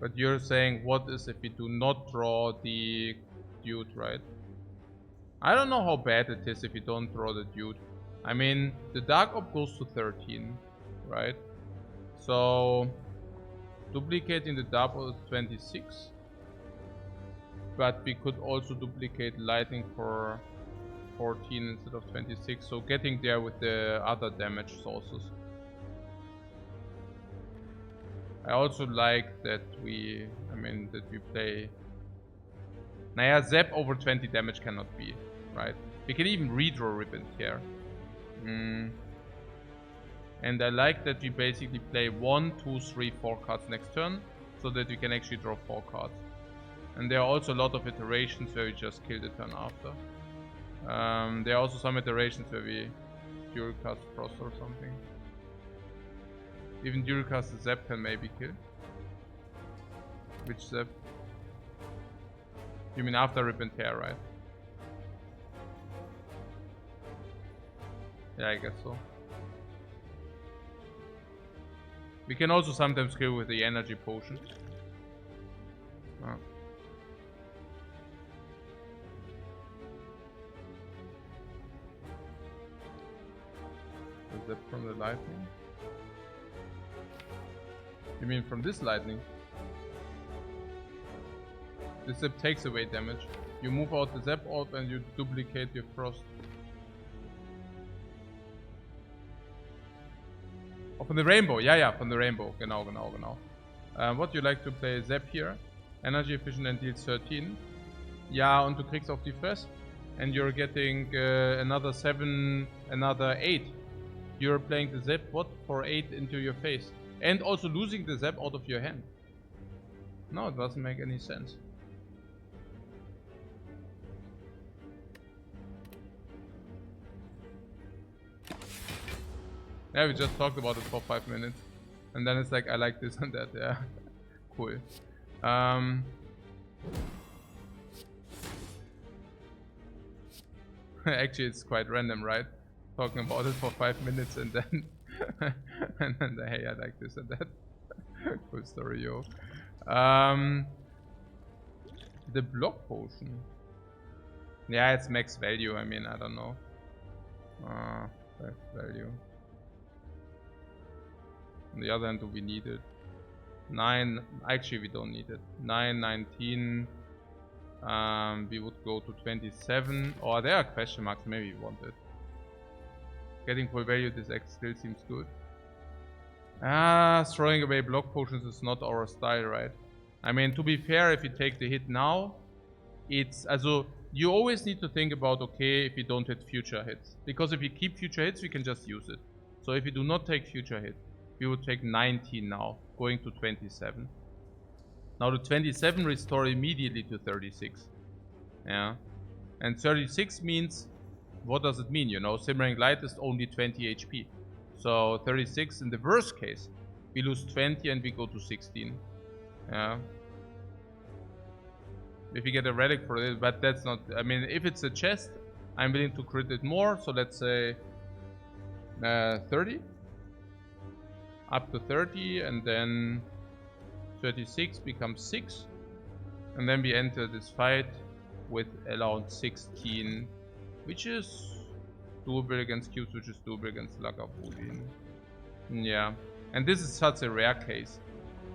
But you're saying what is if we do not draw the Dude, right? I don't know how bad it is if you don't draw the Dude. I mean, the Dark Orb goes to 13, right? So, duplicating the double is 26. But we could also duplicate Lightning for 14 instead of 26. So, getting there with the other damage sources. I also like that we play... Naya, Zap over 20 damage cannot be, right? We can even redraw Rip and Tear. And I like that we basically play 1, 2, 3, 4 cards next turn, so that we can actually draw 4 cards. And there are also a lot of iterations where we just kill the turn after. There are also some iterations where we dual cast Frost or something. Even dual cast Zap can maybe kill. Which Zap? You mean after Rip and Tear, right? Yeah, I guess so. We can also sometimes kill with the energy potion. Oh. Is that from the lightning? You mean from this lightning? The zap takes away damage. You move out the zap orb and you duplicate your frost. Oh, from the rainbow. Yeah, from the rainbow. Genau. What you like to play? Zap here. Energy efficient and deals 13. Ja, und du kriegst auf die Fresse. And you're getting another 7, another 8. You're playing the zap what for 8 into your face. And also losing the zap out of your hand. No, it doesn't make any sense. Yeah, we just talked about it for 5 minutes. And then it's like, I like this and that, yeah. Cool. Actually, it's quite random, right? Talking about it for 5 minutes and then... and then, hey, I like this and that. Cool story, yo. The block potion. Yeah, it's max value, I mean, I don't know. Max value. On the other hand, do we need it? 9, actually we don't need it. 9, 19, we would go to 27. Oh, there are question marks, maybe we want it. Getting full value, this X still seems good. Throwing away block potions is not our style, right? I mean, to be fair, if you take the hit now, it's, also, you always need to think about, okay, if you don't hit future hits. Because if you keep future hits, we can just use it. So if you do not take future hit, we would take 19 now, going to 27. Now the 27 restore immediately to 36. Yeah. And 36 means, what does it mean? You know, Simmering Light is only 20 HP. So 36 in the worst case, we lose 20 and we go to 16. Yeah. If you get a relic for it, but that's not, I mean, if it's a chest, I'm willing to crit it more. So let's say 30. Up to 30, and then 36 becomes 6. And then we enter this fight with around 16, which is doable against cubes, which is doable against Lagavulin. Yeah. And this is such a rare case.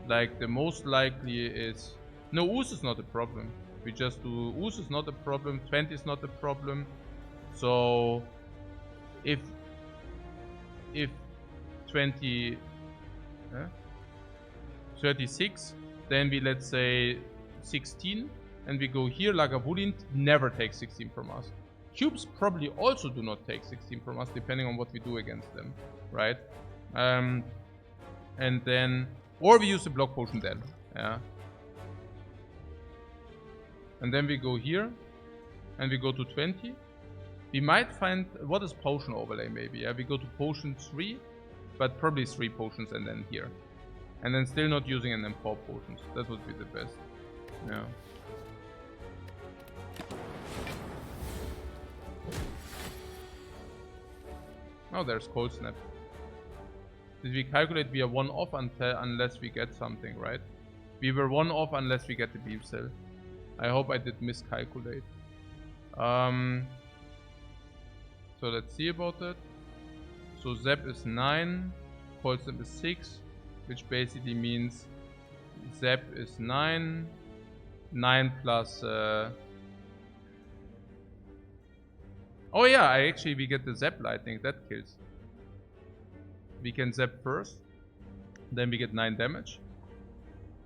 Like, the most likely is... No, Ooze is not a problem. We just do... Ooze is not a problem, 20 is not a problem. So... If 20... 36, then we, let's say 16, and we go here. Lagavulin never takes 16 from us. Cubes probably also do not take 16 from us, depending on what we do against them, right? And then, or we use the block potion then, yeah. And then we go here, and we go to 20. We might find, what is potion overlay maybe? Yeah, we go to potion 3. But probably 3 potions and then here. And then still not using and then 4 potions. That would be the best. Yeah. Oh, there's Cold Snap. Did we calculate we are 1 off unless we get something, right? We were 1 off unless we get the beam cell. I hope I did miscalculate. So let's see about that. So Zap is 9, Cold Snap is 6, which basically means Zap is 9, 9 plus... Oh yeah, we get the Zap lightning, that kills. We can Zap first, then we get 9 damage.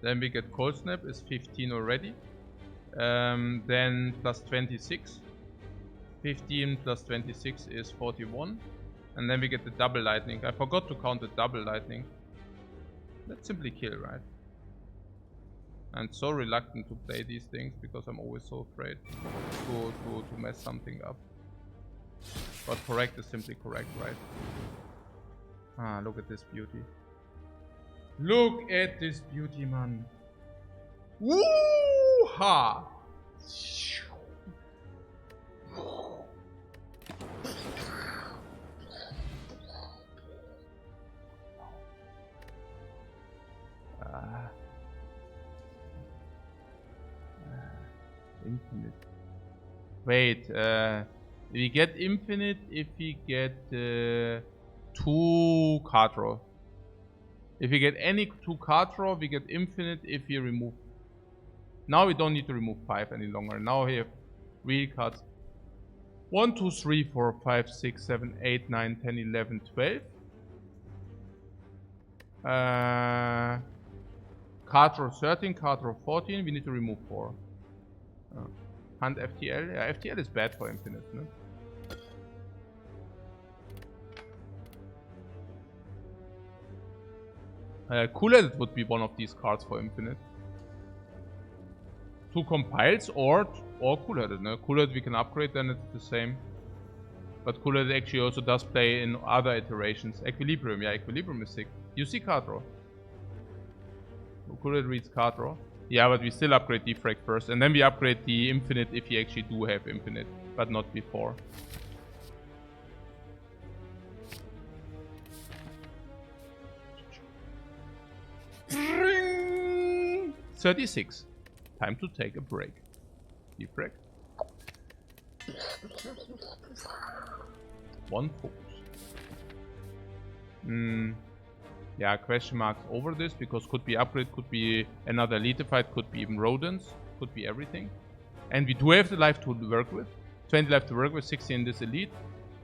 Then we get Cold Snap, is 15 already. Then plus 26. 15 plus 26 is 41. And then we get the double lightning. I forgot to count the double lightning. Let's simply kill, right? I'm so reluctant to play these things because I'm always so afraid to mess something up. But correct is simply correct, right? Ah, look at this beauty. Look at this beauty, man. Woo-ha! Infinite. Wait, we get infinite if we get 2 card draw. If we get any 2 card draw, we get infinite if we remove. Now we don't need to remove 5 any longer. Now we have 3 cards. 1, 2, 3, 4, 5, 6, 7, 8, 9, 10, 11, 12. Card draw 13, card draw 14. We need to remove 4. Hunt FTL. Yeah, FTL is bad for infinite, no? Cool-headed would be one of these cards for infinite. 2 compiles or cool-headed, no? Cool-headed we can upgrade, then it's the same. But cool-headed actually also does play in other iterations. Equilibrium, yeah, Equilibrium is sick. You see card draw. Cool-headed reads card draw. Yeah, but we still upgrade Defect first, and then we upgrade the infinite if we actually do have infinite, but not before. Ring! 36. Time to take a break. Defect. 1 focus. Yeah, question marks over this, because could be upgrade, could be another elite fight, could be even rodents, could be everything. And we do have the life to work with. 20 life to work with, 16 in this elite.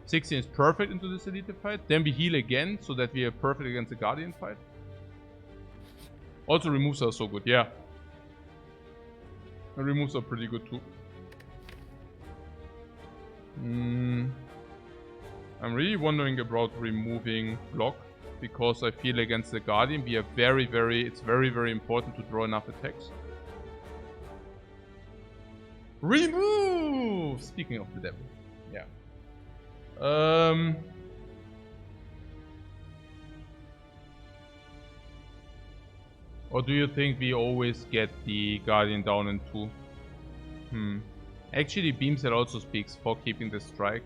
16 is perfect into this elite fight. Then we heal again, so that we are perfect against the guardian fight. Also removes are so good, yeah. And removes are pretty good too. I'm really wondering about removing block, because I feel against the guardian we are it's very important to draw enough attacks. Remove! Speaking of the devil. Yeah. Or do you think we always get the guardian down in 2? Actually, beam cell also speaks for keeping the strike.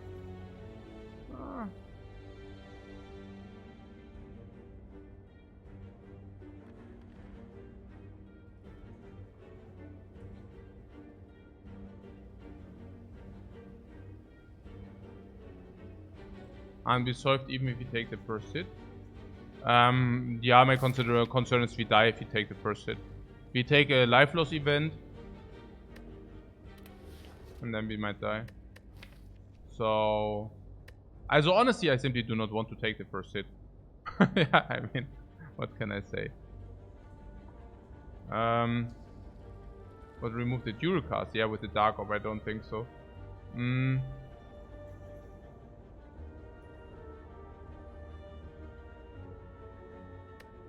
And we solved even if we take the first hit. Yeah, my concern is we die if we take the first hit. We take a life loss event, and then we might die. So honestly, I simply do not want to take the first hit. Yeah, I mean, what can I say? But remove the dual cast. Yeah, with the Dark Orb, I don't think so.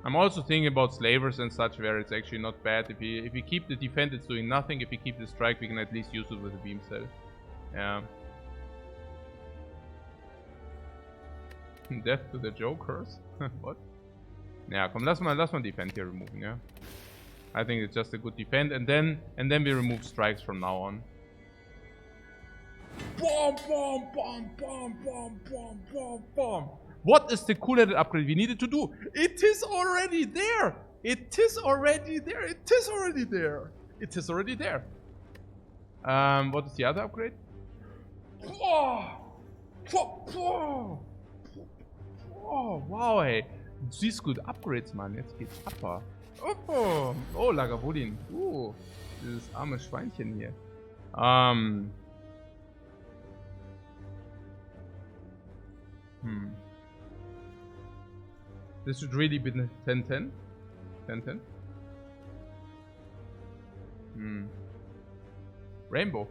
I'm also thinking about slavers and such, where it's actually not bad. If we keep the defend, it's doing nothing. If we keep the strike, we can at least use it with a beam cell. Yeah. Death to the jokers. What? Yeah, come, lass mal defend here removing, yeah. I think it's just a good defend, and then we remove strikes from now on. Bomb, bomb, bomb, bomb, bomb, bomb, bomb, bomb. What is the cool-headed upgrade we needed to do? It is already there! It is already there! It is already there! It is already there! What is the other upgrade? Oh, wow, ey. Siehst gut, Upgrades, Mann. Jetzt geht's ab. Oh, Lagavulin. Dieses arme Schweinchen hier. This should really be 10-10. 10-10. Rainbow.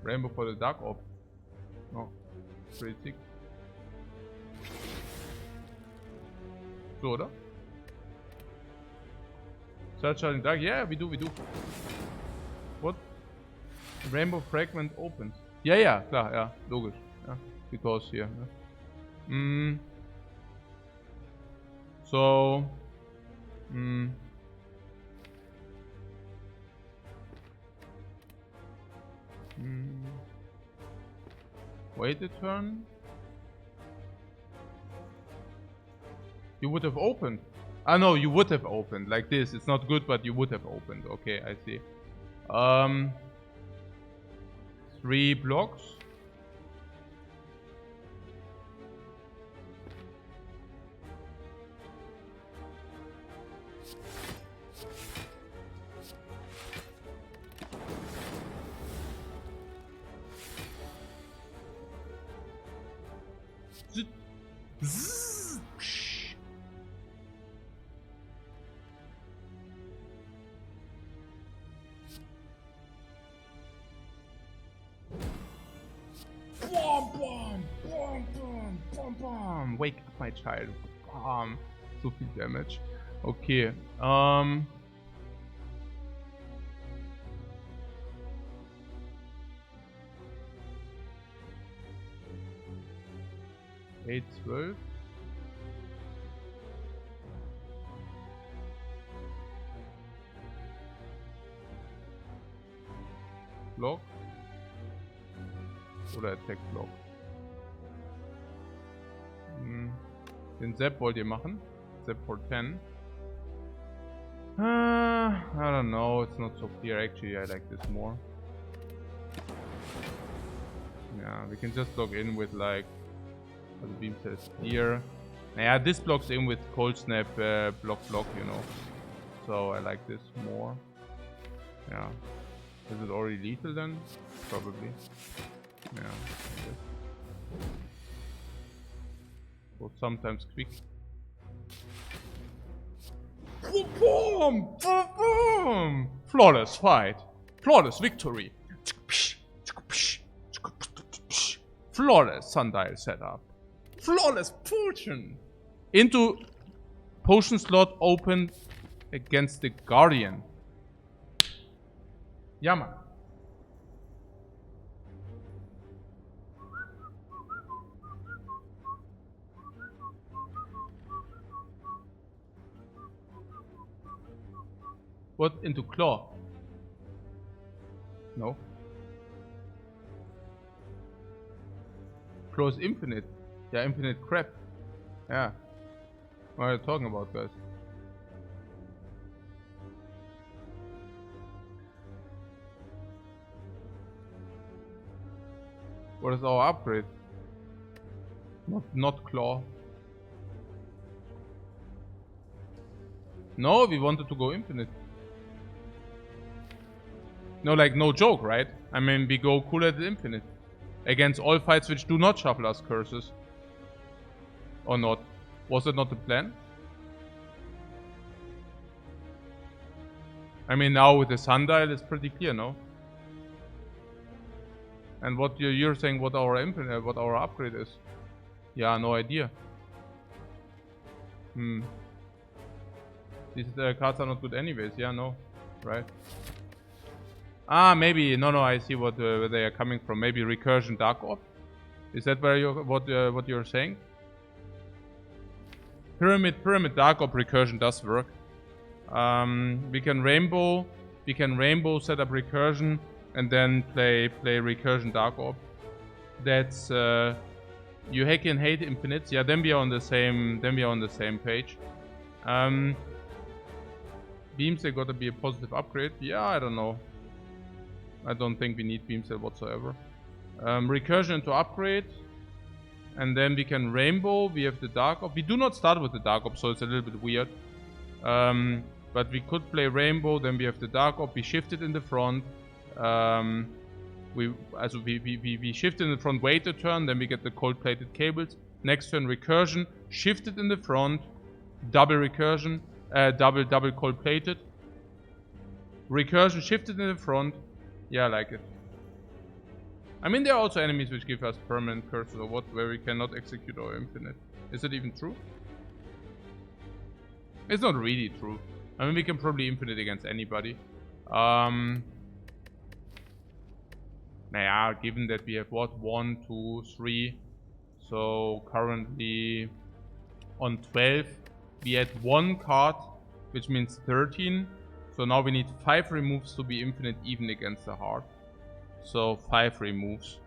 Rainbow for the Dark Orb. Oh, pretty sick. So, oder? Search out in dark. Yeah, we do. What? Rainbow Fragment opens. Ja, klar, ja, logisch. Ja, because here. Ja. So. Wait a turn. You would have opened. Ah no, you would have opened like this. It's not good, but you would have opened. Okay, I see. 3 blocks. Wake up, my child. So viel Damage. Okay. 8, 12. Block. Oder Attack Block. Den Zap wollt ihr machen? Zap for 10. I don't know, it's not so clear. Actually, I like this more. Yeah, we can just log in with like, as Beam says here. Yeah, this blocks in with Cold Snap, block, you know. So I like this more. Yeah. Is it already lethal then? Probably. Yeah. Or sometimes quick. Boom! Boom! Flawless fight. Flawless victory. Flawless sundial setup. Flawless potion. Into potion slot opened against the Guardian. Ja, Mann. What? Into claw? No. Claw is infinite. Yeah, infinite crap. Yeah. What are you talking about, guys? What is our upgrade? Not claw. No, we wanted to go infinite. No, like, no joke, right? I mean, we go cool at the infinite. Against all fights which do not shuffle us curses. Or not? Was that not the plan? I mean, now with the sundial, it's pretty clear, no? And what you're saying, what our infinite, what our upgrade is? Yeah, no idea. These cards are not good anyways. Yeah, no, right? Ah, maybe. No, I see what where they are coming from. Maybe recursion dark orb. Is that where you what you're saying? Pyramid dark orb recursion does work. We can rainbow set up recursion and then play recursion dark orb. That's you can hate infinites. Yeah, then we are on the same page. Beams, they gotta be a positive upgrade. Yeah, I don't know. I don't think we need beam set whatsoever. Recursion into upgrade. And then we can rainbow. We have the dark orb. We do not start with the dark orb, so it's a little bit weird. But we could play rainbow. Then we have the dark orb. We shift it in the front. We shift in the front, wait a turn. Then we get the cold plated cables. Next turn recursion. Shift it in the front. Double recursion. Double cold plated. Recursion shifted in the front. Yeah, I like it. I mean, there are also enemies which give us permanent curses or what, where we cannot execute our infinite. Is it even true? It's not really true. I mean, we can probably infinite against anybody. Naja, given that we have what? 1, 2, 3. So currently on 12. We had 1 card, which means 13. So now we need 5 removes to be infinite even against the heart. So 5 removes.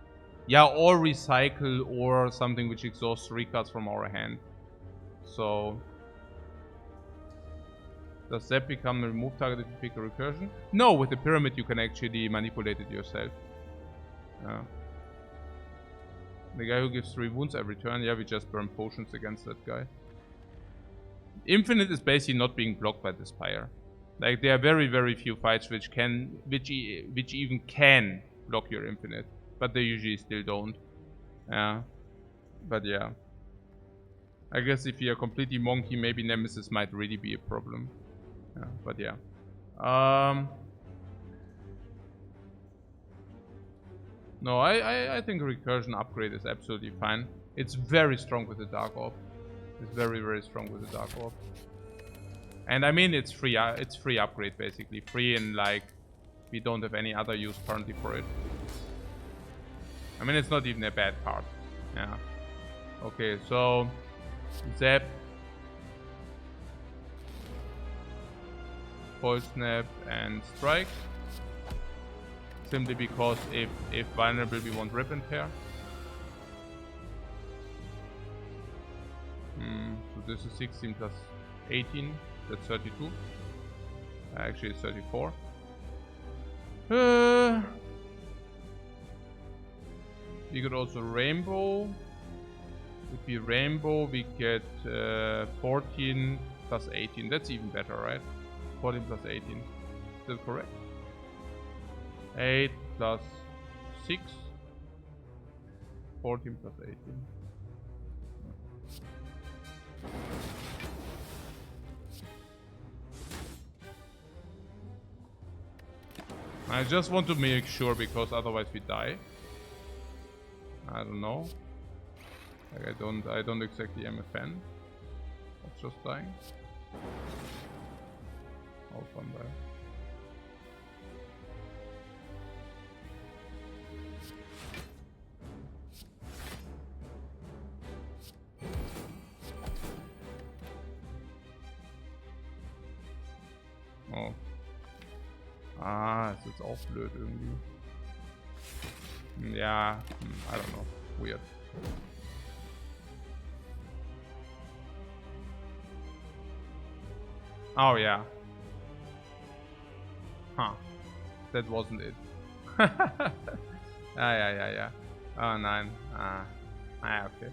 Yeah, or recycle or something which exhausts 3 cards from our hand. So does that become a remove target if you pick a recursion? No, with the pyramid you can actually manipulate it yourself. The guy who gives 3 wounds every turn. Yeah, we just burn potions against that guy. Infinite is basically not being blocked by the Spire. Like there are very, very few fights which even can block your Infinite, but they usually still don't. Yeah, but yeah. I guess if you're completely monkey, maybe Nemesis might really be a problem. Yeah, but yeah. No, I think recursion upgrade is absolutely fine. It's very strong with the Dark Orb. It's very, very strong with the Dark Orb. And I mean, it's free upgrade basically. Free, and like, we don't have any other use currently for it. I mean, it's not even a bad card. Yeah. Okay, so Zap, Cold Snap, and Strike. Simply because if vulnerable, we want Rip and Tear. So this is 16 plus 18. That's 32. Actually, it's 34. We could also Rainbow. If we Rainbow, we get 14 plus 18. That's even better, right? 14 plus 18. Is that correct? 8 plus 6. 14 plus 18. I just want to make sure, because otherwise we die. I don't know. Like I don't exactly am a fan of just dying. All fun there. Oh. Ah, es ist auch blöd irgendwie. Ja, I don't know. Weird. Oh yeah. Huh. That wasn't it. Ja. Oh nein. Okay.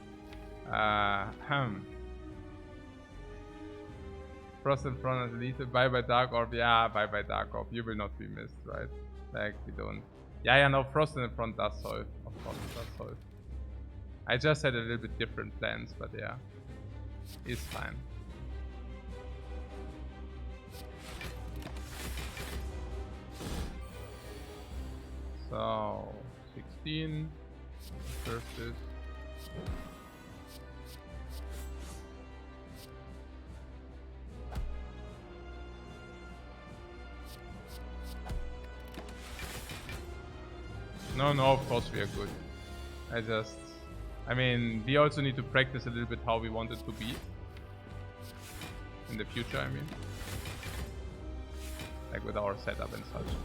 Frost in front of Elite. Bye bye Dark Orb. Yeah, bye bye Dark Orb. You will not be missed, right? Like, we don't. Yeah, no, Frost in the front does solve. Of course, it does solve. I just had a little bit different plans, but yeah. It's fine. So, 16. First is. No, of course we are good. I mean, we also need to practice a little bit how we want it to be. In the future, I mean. Like with our setup and such.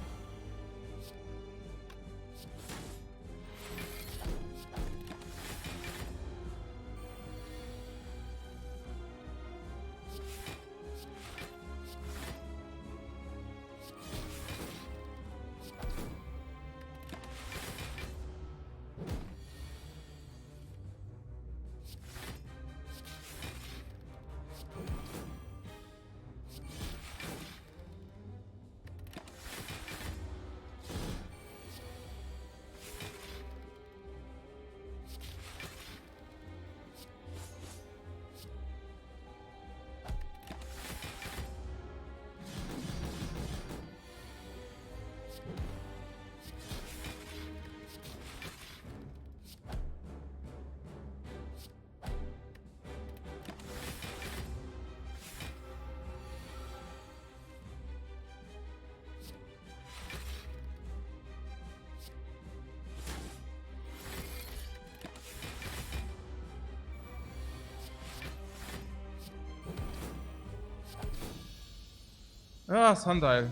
Ah, Sundial.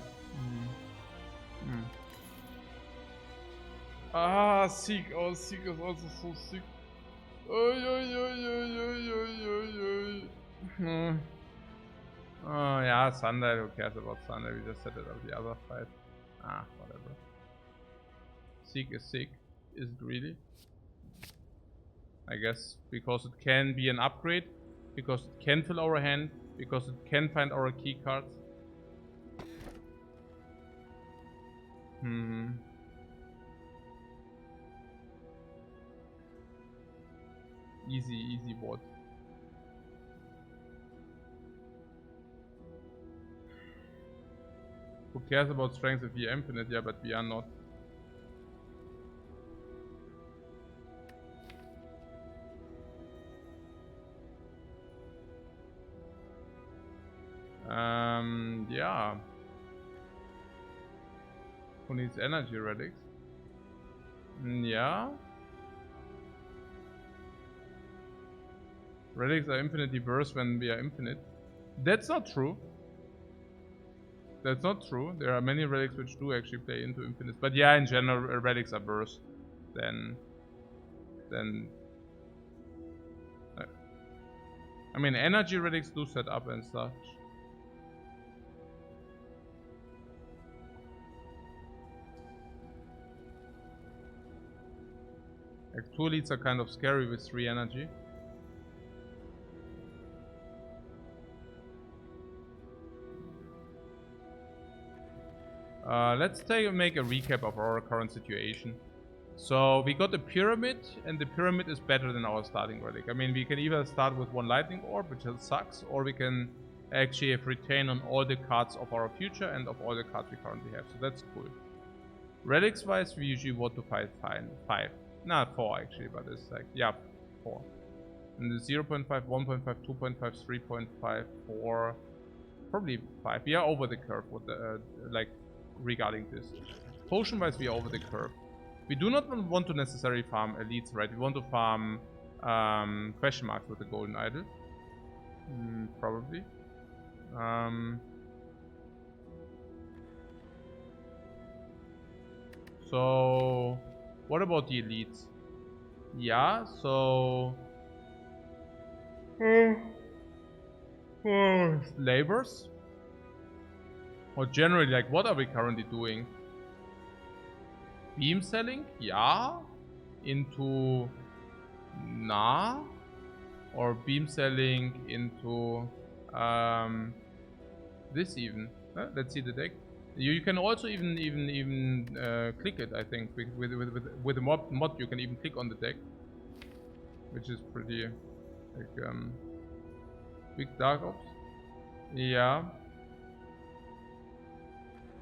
Ah, Seek. Oh, Seek is also so sick. Oh, yeah, Sundial. Who cares about Sundial? We just set it up the other fight. Ah, whatever. Seek is sick. Is it really? I guess because it can be an upgrade, because it can fill our hand, because it can find our key cards. Easy VOD. Who cares about strength if we are infinite? Yeah, but we are not. Yeah. Who needs energy relics? Yeah. Relics are infinitely worse when we are infinite. That's not true. That's not true. There are many relics which do actually play into infinite. But yeah, in general, relics are worse than I mean, energy relics do set up and such. Like 2 elites are kind of scary with 3 energy. Let's make a recap of our current situation. So we got the pyramid, and the pyramid is better than our starting relic. I mean, we can either start with 1 lightning orb, which sucks, or we can actually have retain on all the cards of our future and of all the cards we currently have. So that's cool. Relics wise, we usually want to fight 5. Not 4 actually, but it's like, yeah, 4. And the 0.5, 1.5, 2.5, 3.5, 4, probably 5. We are over the curve with the, like, regarding this. Potion wise, we are over the curve. We do not want to necessarily farm elites, right? We want to farm question marks with the golden idol. Probably. So, what about the elites? Yeah, so... Labors? Or generally, like, what are we currently doing? Beam selling? Yeah. Into... Nah. Or beam selling into... this even. Let's see the deck. You can also even click it, I think. With the mod you can even click on the deck. Which is pretty... like, big dark ops. Yeah.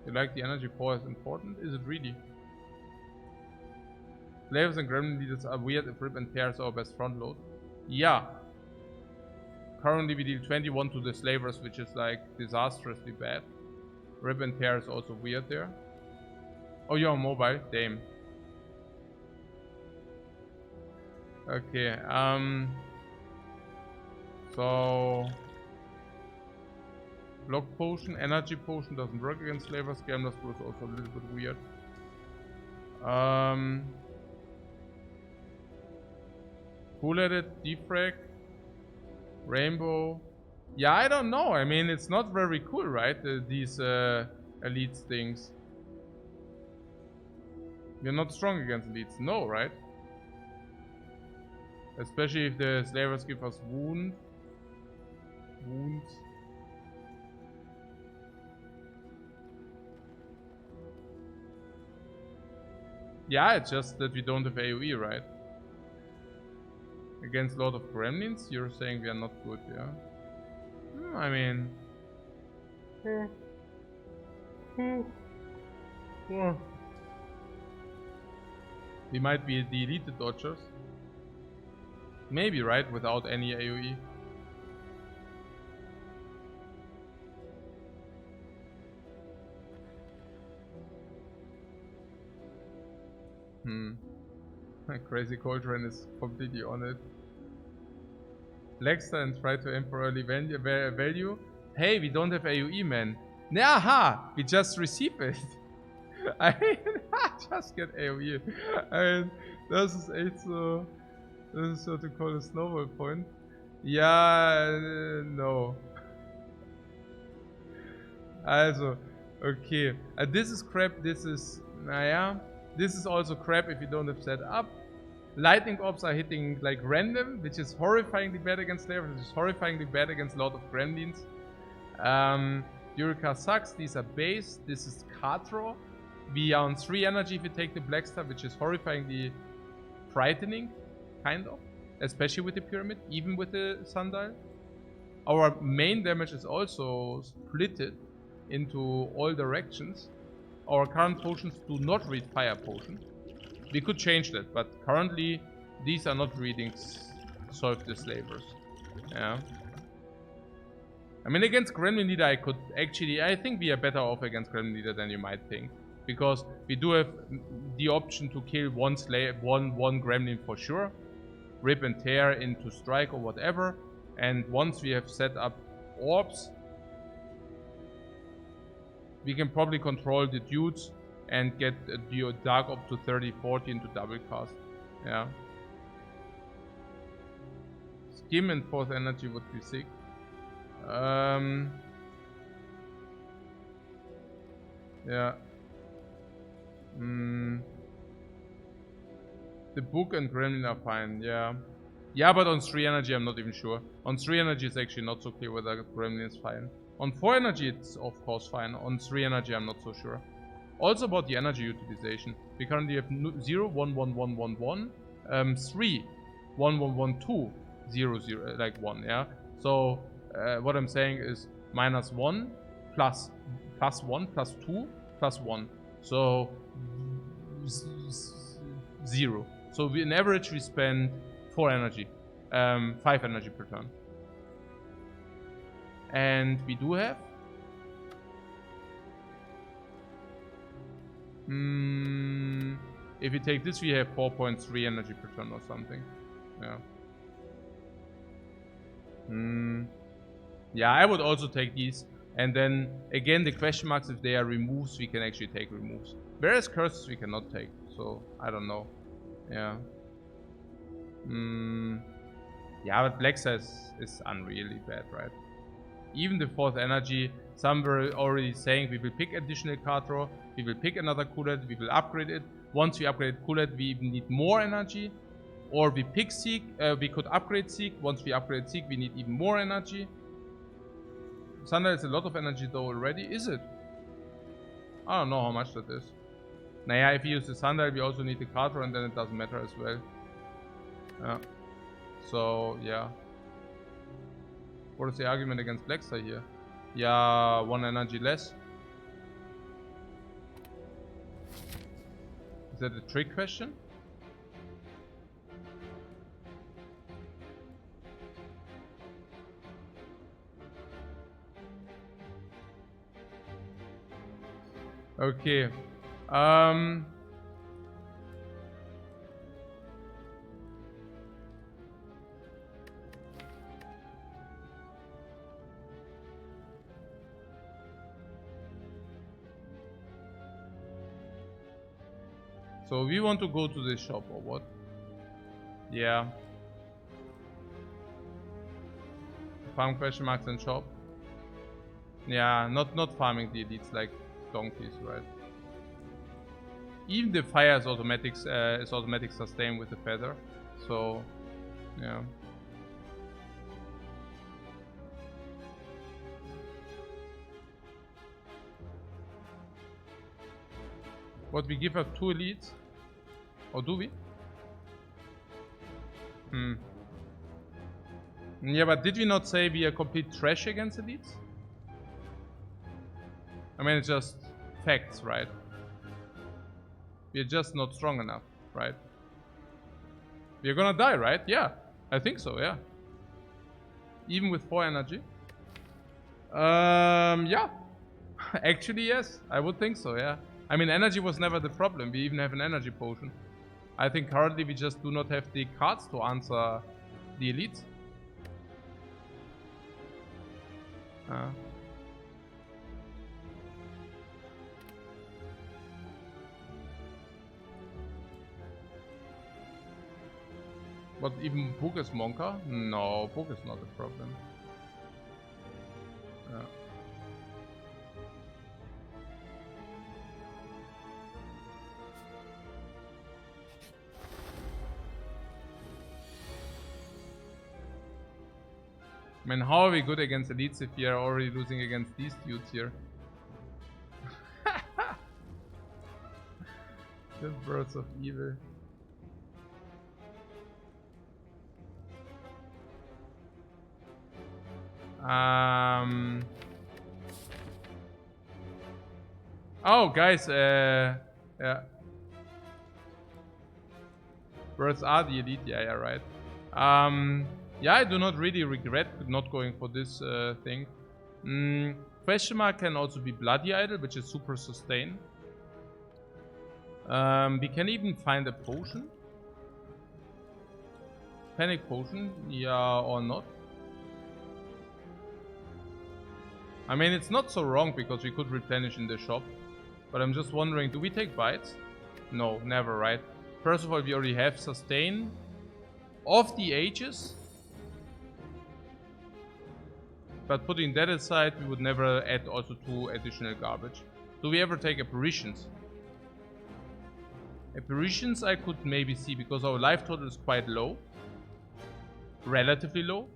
You like the energy power is important? Is it really? Slavers and gremlin leaders are weird if rip and tear is our best front load. Yeah. Currently we deal 21 to the slavers, which is like disastrously bad. Rip and tear is also weird there. Oh, you're on mobile? Damn. Okay, so... Block potion, energy potion doesn't work against slavers. Gambler's Brew is also a little bit weird. Cool-headed, Defect, Rainbow. Yeah, I don't know. I mean, it's not very cool, right? These elites things. We're not strong against elites. No, right? Especially if the slavers give us wounds. Yeah, it's just that we don't have AoE, right? Against Lord of Gremlins, you're saying we are not good, yeah? I mean... We might be the elite dodgers. Maybe, right? Without any AoE. Crazy Cauldron is completely on it. Lexter and try to aim for early value. Hey, we don't have AoE, man. Aha! We just receive it. I mean, just get AoE. I mean, this is echt so. This is what you call a snowball point. Yeah, no. Also, okay. This is crap. This is, naja. This is also crap if you don't have set up. Lightning orbs are hitting like random, which is horrifyingly bad against Slavers, which is horrifyingly bad against Lord of Gremlins. Eureka sucks, these are base, this is card draw. We are on 3 energy if we take the Black Star, which is horrifyingly frightening, kind of. Especially with the Pyramid, even with the Sundial. Our main damage is also splitted into all directions. Our current potions do not read Fire Potion. We could change that, but currently these are not readings Solve the Slavers. Yeah. I mean, against Gremlin Leader I think we are better off against Gremlin Leader than you might think. Because we do have the option to kill one Gremlin for sure. Rip and tear into strike or whatever. And once we have set up orbs, we can probably control the dudes and get the Dark up to 30-40 into double cast. Yeah. Skim and 4th energy would be sick. Yeah. The book and Gremlin are fine, yeah. Yeah, but on 3 energy I'm not even sure. On 3 energy it's actually not so clear whether Gremlin is fine. On 4 energy it's of course fine. On 3 energy I'm not so sure. Also about the energy utilization. We currently have 0, 1, 1, 1, 1, 1, 3, 1, 1, 1, 2, 0, 0, like 1, yeah. So what I'm saying is -1 plus 1 plus 2 plus 1. So 0. So in average we spend 4 energy, 5 energy per turn. And we do have if we take this we have 4.3 energy per turn or something. Yeah. Yeah, I would also take these. And then again the question marks, if they are removes, we can actually take removes. Whereas curses we cannot take. So I don't know. Yeah. Yeah, but Black Size is unreally bad, right? Even the 4th energy, some were already saying we will pick additional card draw, we will pick another Kulet, we will upgrade it. Once we upgrade Kulet, we even need more energy. Or we pick Seek, we could upgrade Seek. Once we upgrade Seek, we need even more energy. Sundial is a lot of energy though already, is it? I don't know how much that is. Naja, if we use the Sundial, we also need the card draw and then it doesn't matter as well. Yeah. So, yeah. What is the argument against Black Star here? Yeah, 1 energy less. Is that a trick question? Okay. So we want to go to the shop or what? Yeah. Farm question marks and shop. Yeah, not farming the elites like donkeys, right? Even the fire is automatic sustain with the feather. So yeah. What, we give up 2 elites? Or do we? Yeah, but did we not say we are complete trash against elites? I mean, it's just facts, right? We're just not strong enough, right? We're gonna die, right? Yeah, I think so, yeah. Even with 4 energy? Yeah. Actually, yes, I would think so, yeah. I mean, energy was never the problem. We even have an energy potion. I think currently we just do not have the cards to answer the elites. But even book is Monka? No, book is not a problem. Yeah. I mean, how are we good against elites if we are already losing against these dudes here? The birds of evil. Oh, guys, yeah. Birds are the elite, yeah, right. Yeah, I do not really regret not going for this thing. Question mark can also be Bloody Idol, which is super sustain. We can even find a potion. Panic potion, yeah or not. I mean, it's not so wrong because we could replenish in the shop. But I'm just wondering, do we take bites? No, never, right? First of all, we already have sustain of the ages. But putting that aside, we would never add also 2 additional garbage. Do we ever take apparitions? Apparitions I could maybe see because our life total is quite low. Relatively low.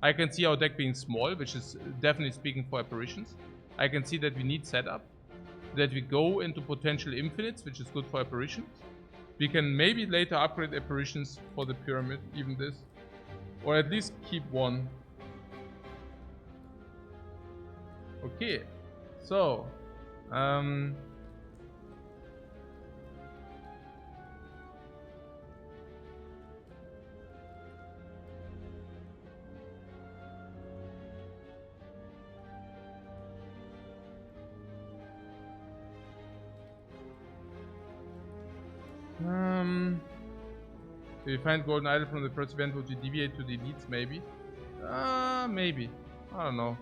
I can see our deck being small, which is definitely speaking for apparitions. I can see that we need setup. That we go into potential infinites, which is good for apparitions. We can maybe later upgrade apparitions for the pyramid, even this. Or at least keep 1. Okay, so if you find golden idol from the first event, would you deviate to the elites? Maybe. Maybe. I don't know.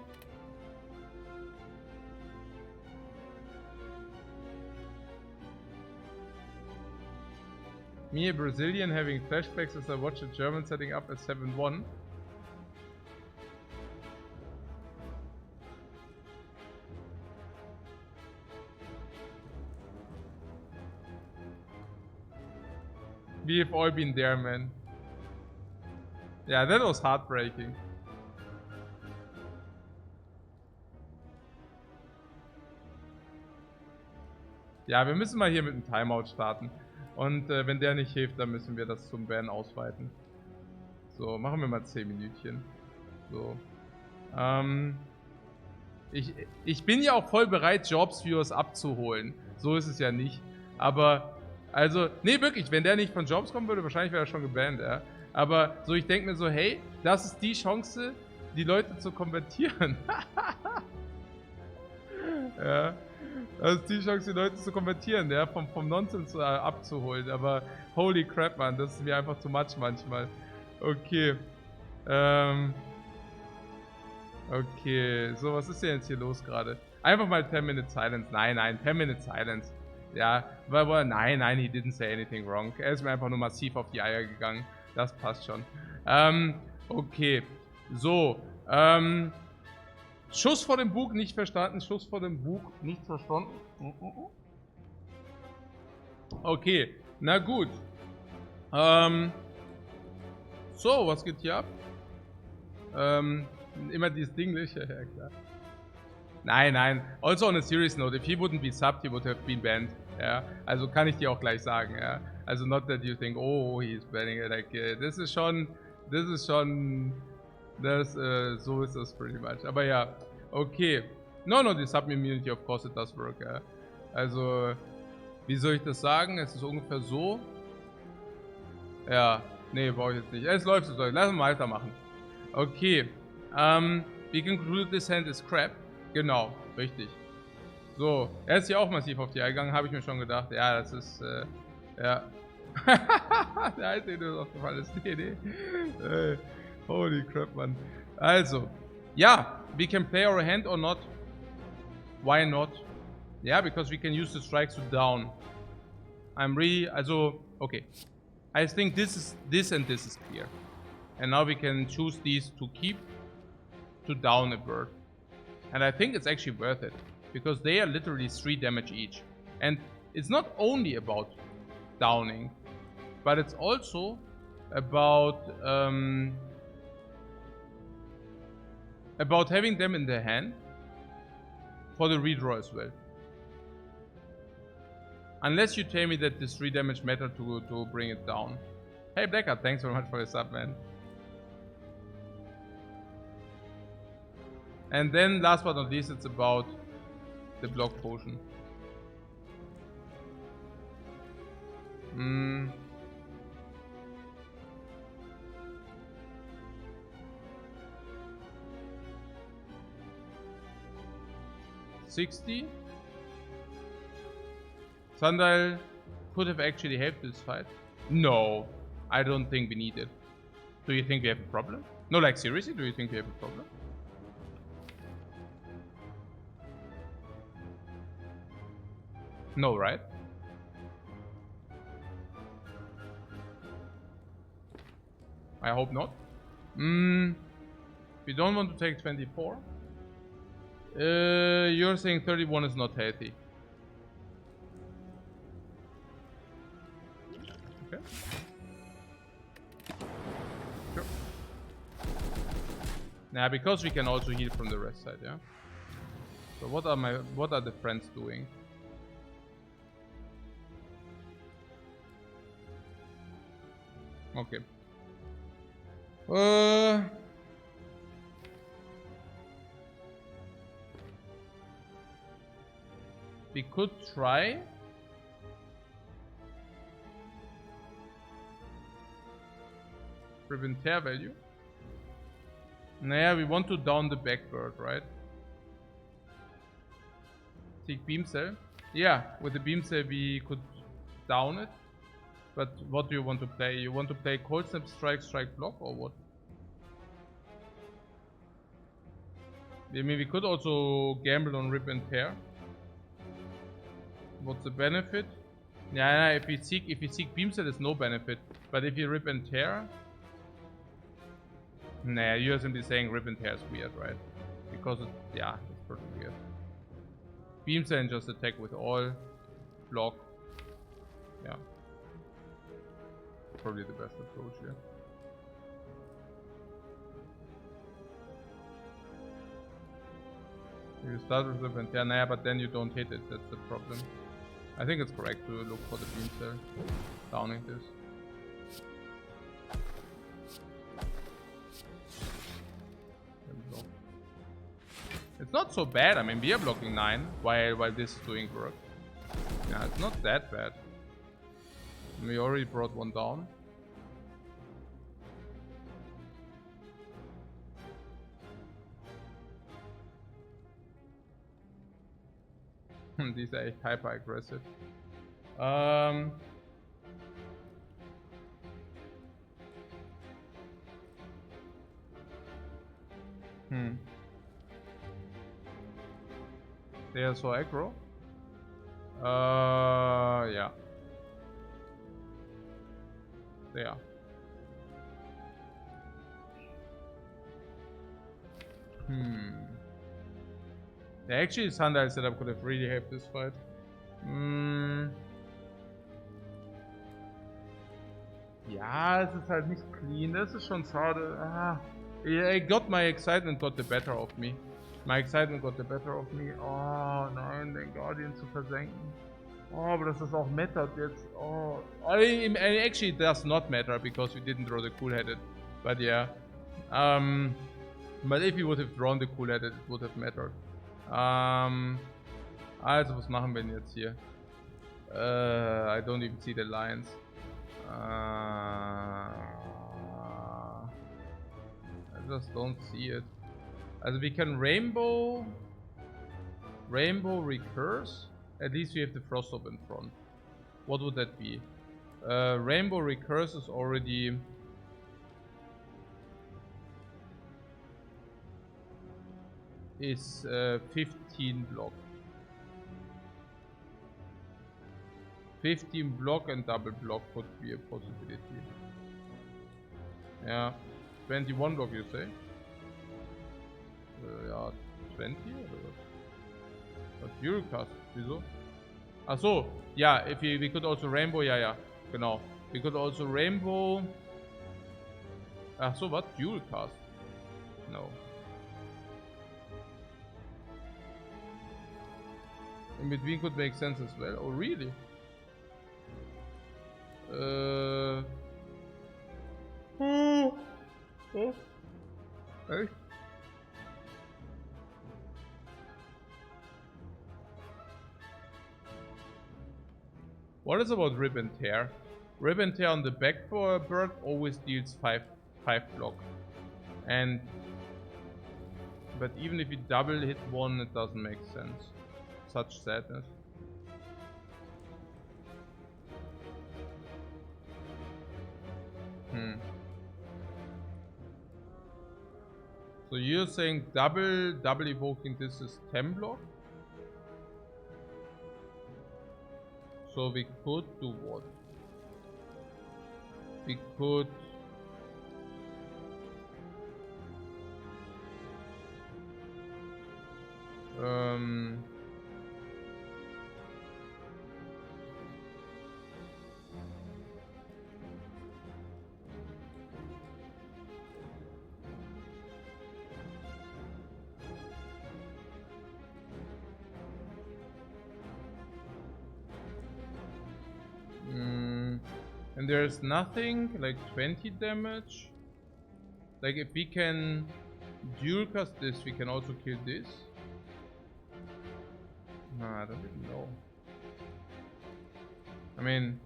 Me, a Brazilian, having flashbacks as I watch a German setting up a 7-1. We have all been there, man. Yeah, that was heartbreaking. Ja, wir müssen mal hier mit einem Timeout starten. Und wenn der nicht hilft, dann müssen wir das zum Ban ausweiten. So, machen wir mal 10 Minütchen. So. Ich bin ja auch voll bereit, Jobs-Viewers abzuholen. So ist es ja nicht. Aber, also, nee, wirklich, wenn der nicht von Jobs kommen würde, wahrscheinlich wäre er schon gebannt, ja. Aber so, ich denke mir so, hey, das ist die Chance, die Leute zu konvertieren. Ja. Das ist die Chance, die Leute zu konvertieren, ja, vom Nonsens abzuholen. Aber holy crap, man, das ist mir einfach too much manchmal. Okay. Okay, so, was ist denn jetzt hier los gerade? Einfach mal 10 Minute Silence. Nein, 10 Minute Silence. Ja, weil nein, he didn't say anything wrong. Er ist mir einfach nur massiv auf die Eier gegangen. Das passt schon. Okay. So, Schuss vor dem Bug, nicht verstanden. Schuss vor dem Bug, nicht verstanden. Okay, na gut. So, was geht hier ab? Immer dieses Dinglish, ja klar. Nein. Also on a serious note, if he wouldn't be subbed, he would have been banned. Ja, also kann ich dir auch gleich sagen, ja. Also not that you think, oh, he's banning it, like, das ist schon, so ist das pretty much. Aber ja, okay. No, the sub immunity, of course it does work, ja. Also, wie soll ich das sagen? Es ist ungefähr so. Ja, nee, brauche ich jetzt nicht. Es läuft. Lass uns weitermachen. Okay. We conclude this hand is crap. Genau, richtig. So, er ist hier auch massiv auf die Eier gegangen, habe ich mir schon gedacht. Ja, das ist, ja. Der Einzige, der das aufgefallen ist. Nee. Holy crap, man. Also, ja, we can play our hand or not. Why not? Yeah, because we can use the strikes to down. I'm really, also, okay. I think this and this is clear. And now we can choose these to keep to down a bird. And I think it's actually worth it. Because they are literally 3 damage each. And it's not only about downing, but it's also about about having them in their hand for the redraw as well. Unless you tell me that this 3 damage matter to bring it down. Hey Blackheart, thanks very much for your sub, man. And then last but not least, it's about the block potion. Hmm. $60. Sandal could have actually helped this fight. No, I don't think we need it. Do you think we have a problem? No, like seriously, do you think we have a problem? No, right? I hope not. We don't want to take 24. You're saying 31 is not healthy. Okay. Sure. Nah, because we can also heal from the rest side, yeah? So what are the friends doing? Okay. We could try. Prevent tear value. Nah, we want to down the backbird, right? Take beam cell. Yeah, with the beam cell we could down it. But what do you want to play? You want to play cold snap, strike, strike, block, or what? I mean, we could also gamble on rip and tear. What's the benefit? Yeah, if we seek beam cell, there's no benefit. But if you rip and tear, nah, you're simply saying rip and tear is weird, right? Because yeah, it's pretty weird. Beam cell and just attack with all, block. Yeah. Probably the best approach here. You start with the vent, yeah, nah, but then you don't hit it, that's the problem. I think it's correct to look for the beam cell, downing this. It's not so bad, I mean we are blocking 9 while this is doing work. Yeah, it's not that bad. We already brought one down. These are hyper aggressive. They are so aggro. Yeah. They are. The actually Sundial setup could have really helped this fight. Ja, es ist halt nicht clean, das ist schon schade. My excitement got the better of me. My excitement got the better of me. Oh nein, den Guardian zu versenken. Oh, aber das ist auch mattert jetzt. Oh, actually it does not matter because we didn't draw the cool-headed. But yeah. But if we would have drawn the cool-headed, it would have mattered. Also, was machen wir denn jetzt hier? I don't even see the lines. I just don't see it. Also, we can rainbow recurse. At least we have the frost up in front. What would that be? Rainbow recurse is already is 15 block. 15 block and double block could be a possibility. Yeah, 21 block you say? Ja, 20 oder was? Was Dual Cast? Wieso? Ach so, yeah, if we could also rainbow, yeah, genau. We could also rainbow. Ach so, what? Dual Cast? No. In between could make sense as well. Oh, really? Hey. What is about Rip and Tear? Rip and Tear on the back for a bird always deals 5 block. But even if you double hit one, it doesn't make sense. Such sadness. So you're saying double evoking this is 10 block? So we could do what? We could and there's nothing like 20 damage. Like if we can dual cast this, we can also kill this. I don't even know. I mean,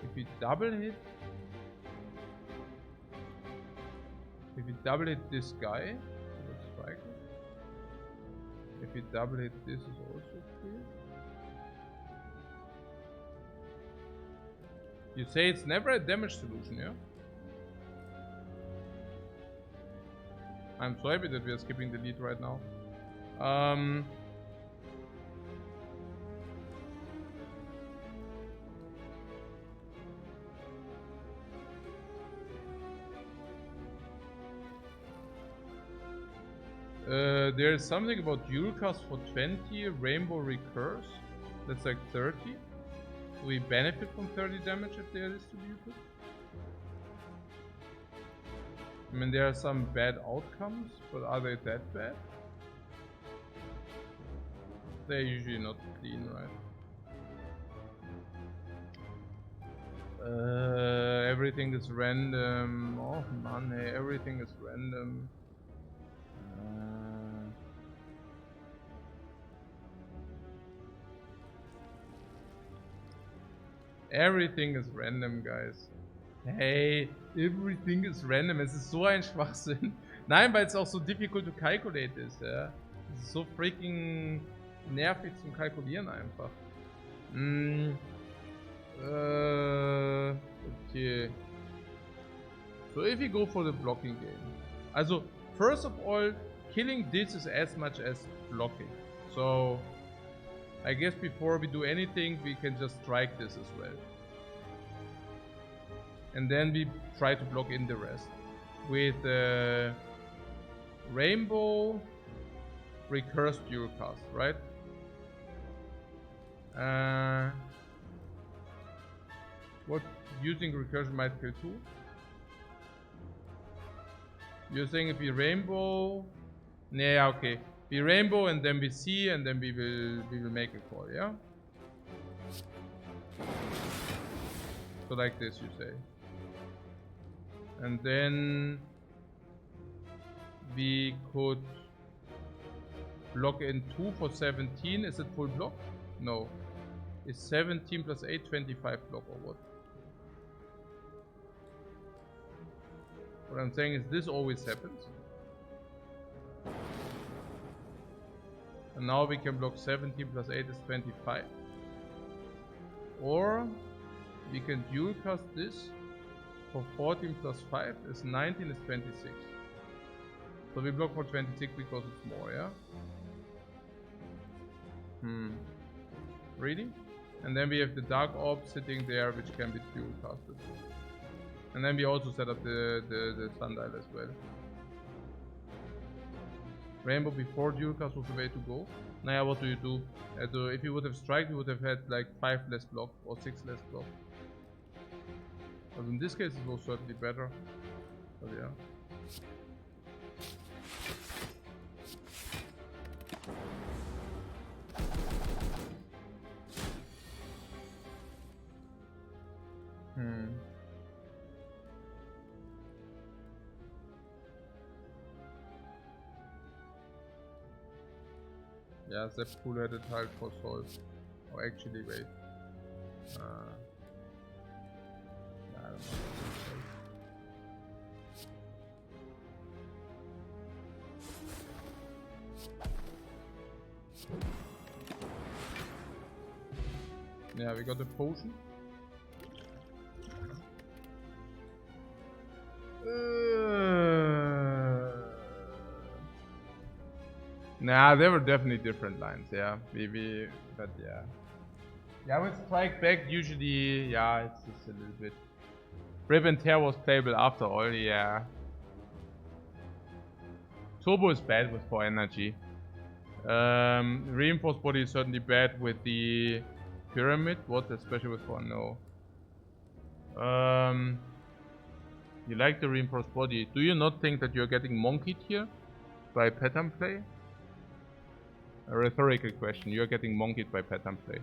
if we double hit this guy, let's strike it. If we double hit this is also clear. You say it's never a damage solution, yeah? I'm so happy that we are skipping the lead right now. There's something about dual cast for 20, rainbow recurs. That's like 30. Do we benefit from 30 damage if they are distributed? I mean, there are some bad outcomes, but are they that bad? They're usually not clean, right? Everything is random. Oh man, hey, everything is random. Everything is random, guys. Hey, everything is random. Es ist so ein Schwachsinn. Nein, weil es auch so difficult to calculate ist, ja. Es ist so freaking nervig zum Kalkulieren einfach. Okay. So if we go for the blocking game. Also, first of all, killing this is as much as blocking. So I guess before we do anything, we can just strike this as well. And then we try to block in the rest. With rainbow recurse dual cast, right? What using recursion might kill two? You're saying if we rainbow, yeah, okay. We rainbow and then we see and then we will make a call, yeah? So like this, you say. And then we could block in 2 for 17. Is it full block? No. Is 17 plus 8 25 block or what? What I'm saying is this always happens. And now we can block 17 plus 8 is 25. Or we can dual cast this for 14 plus 5 is 19 is 26. So we block for 26 because it's more, yeah? Really? And then we have the Dark Orb sitting there which can be dual casted. And then we also set up the Sundial as well. Rainbow before dual cast was the way to go. Now what do you do? If you would have strike, you would have had like 5 less block or 6 less block. But in this case it was certainly better. But yeah. Yeah, Zep Pool had a tile for Sol. Oh, actually, wait. I don't know. Yeah, we got a potion. Nah, there were definitely different lines, yeah. But yeah. Yeah, with Strike Back, usually, yeah, it's just a little bit. Rip and Tear was playable after all, yeah. Turbo is bad with 4 energy. Reinforced Body is certainly bad with the Pyramid. What? Especially with 4? No. You like the Reinforced Body. Do you not think that you're getting monkeyed here by pattern play? A rhetorical question. You're getting monkeyed by pattern play.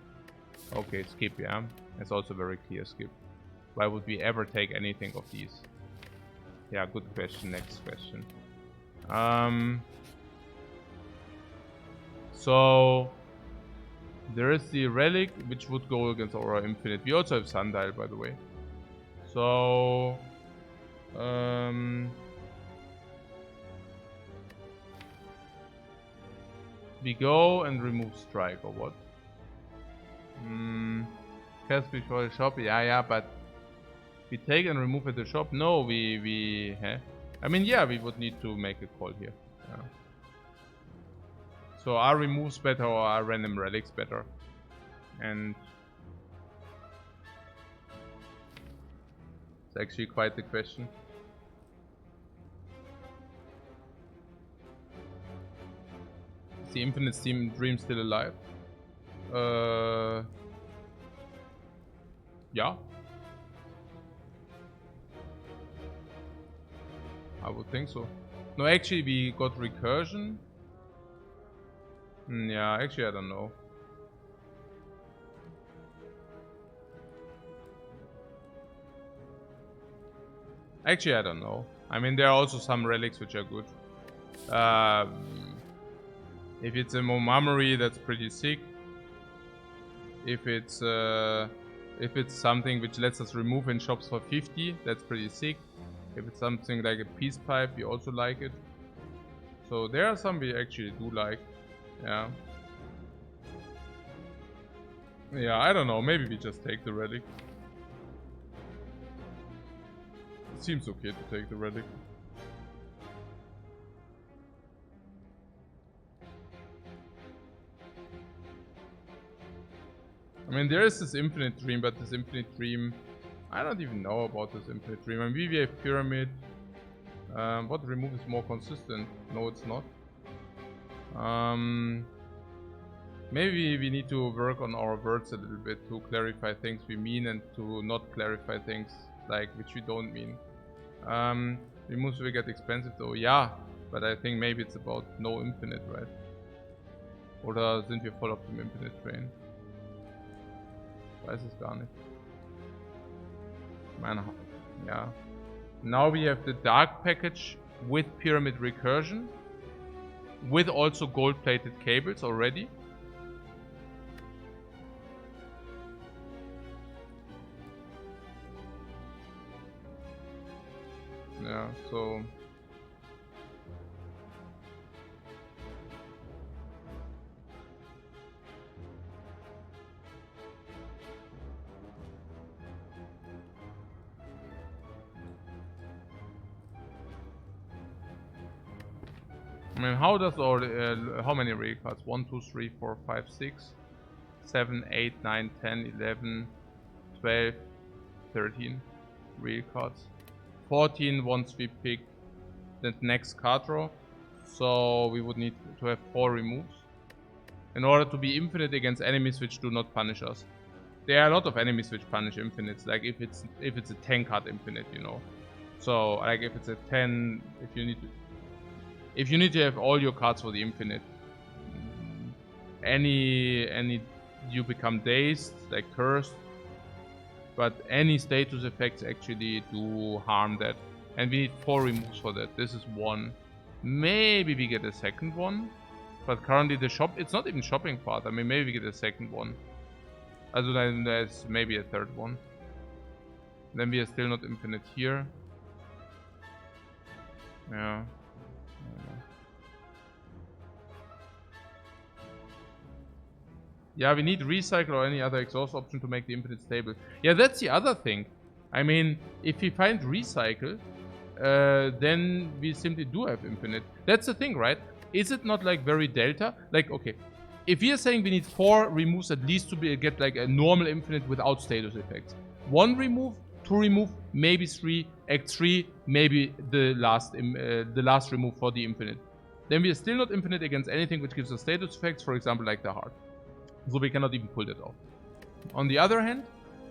Okay, skip, yeah. It's also very clear skip. Why would we ever take anything of these? Yeah, good question. Next question. So there is the relic which would go against Aura Infinite. We also have Sundial, by the way. So we go and remove Strike or what? Cast before the shop, yeah, but we take and remove at the shop. No, I mean, yeah, we would need to make a call here. Yeah. So are removes better or are random relics better? And it's actually quite the question. Is the Infinite Dream still alive? Yeah. I would think so. No, actually we got recursion. Yeah, actually I don't know. Actually I don't know. I mean, there are also some relics which are good. If it's a Momamori, that's pretty sick. If it's something which lets us remove in shops for 50, that's pretty sick. If it's something like a Peace Pipe, we also like it. So there are some we actually do like. Yeah. Yeah, I don't know. Maybe we just take the relic. It seems okay to take the relic. I mean, there is this Infinite Dream, but this Infinite Dream, I don't even know about this Infinite Dream. I mean, we have Pyramid. What remove is more consistent? No, it's not. Maybe we need to work on our words a little bit to clarify things we mean and to not clarify things like which we don't mean. Removes will get expensive though, yeah, but I think maybe it's about no infinite, right? Oder sind wir voll auf dem Infinite Train? Weiß es gar nicht. Man, yeah. Now we have the Dark Package with Pyramid Recursion, with also gold-plated cables already. Yeah, so I mean, how does all how many real cards? 1, 2, 3, 4, 5, 6, 7, 8, 9, 10, 11, 12, 13 real cards. 14 once we pick the next card draw. So we would need to have 4 removes in order to be infinite against enemies which do not punish us. There are a lot of enemies which punish infinites, like if it's a 10 card infinite, you know. So like if it's a 10, if you need to have all your cards for the infinite, any you become dazed, like cursed, but any status effects actually do harm that, and we need 4 removes for that. This is 1. Maybe we get a second one. But currently the shop, it's not even shopping part. I mean, maybe we get a second one. Also then there's maybe a third one. Then we are still not infinite here. Yeah. Yeah, we need recycle or any other exhaust option to make the infinite stable. Yeah, that's the other thing. I mean, if we find recycle, then we simply do have infinite. That's the thing, right? Is it not like very delta? Like, okay, if we are saying we need 4 removes at least to get like a normal infinite without status effects. 1 remove, 2 remove, maybe 3, act 3, maybe the last remove for the infinite. Then we are still not infinite against anything which gives us status effects, for example, like the heart. So we cannot even pull that off. On the other hand,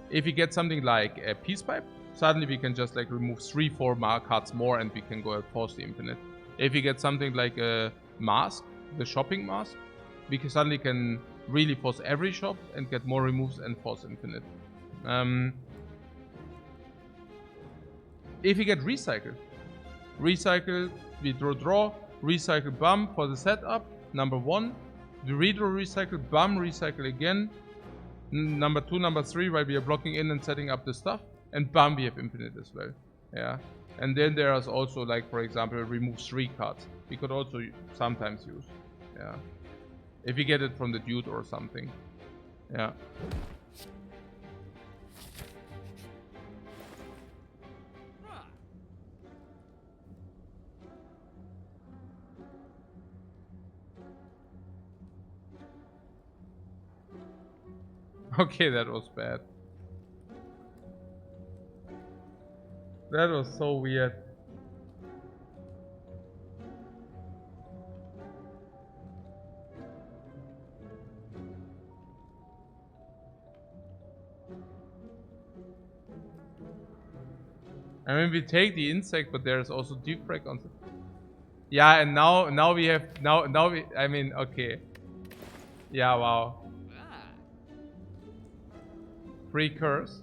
if we get something like a peace pipe, suddenly we can just like remove 3-4 cards more and we can go and force the infinite. If we get something like a mask, the shopping mask, we suddenly can really force every shop and get more removes and force infinite. If we get recycle, we draw, recycle bum for the setup, number 1. We redraw recycle, bum, recycle again. Number 2, number 3, while we are blocking in and setting up the stuff. And bum, we have infinite as well. Yeah. And then there is also, like, for example, remove 3 cards. We could also sometimes use. Yeah. If we get it from the dude or something. Yeah. Okay, that was bad. That was so weird. I mean, we take the insect, but there's also Defect on. Yeah, and now we have I mean, okay. Yeah, wow. Free curse.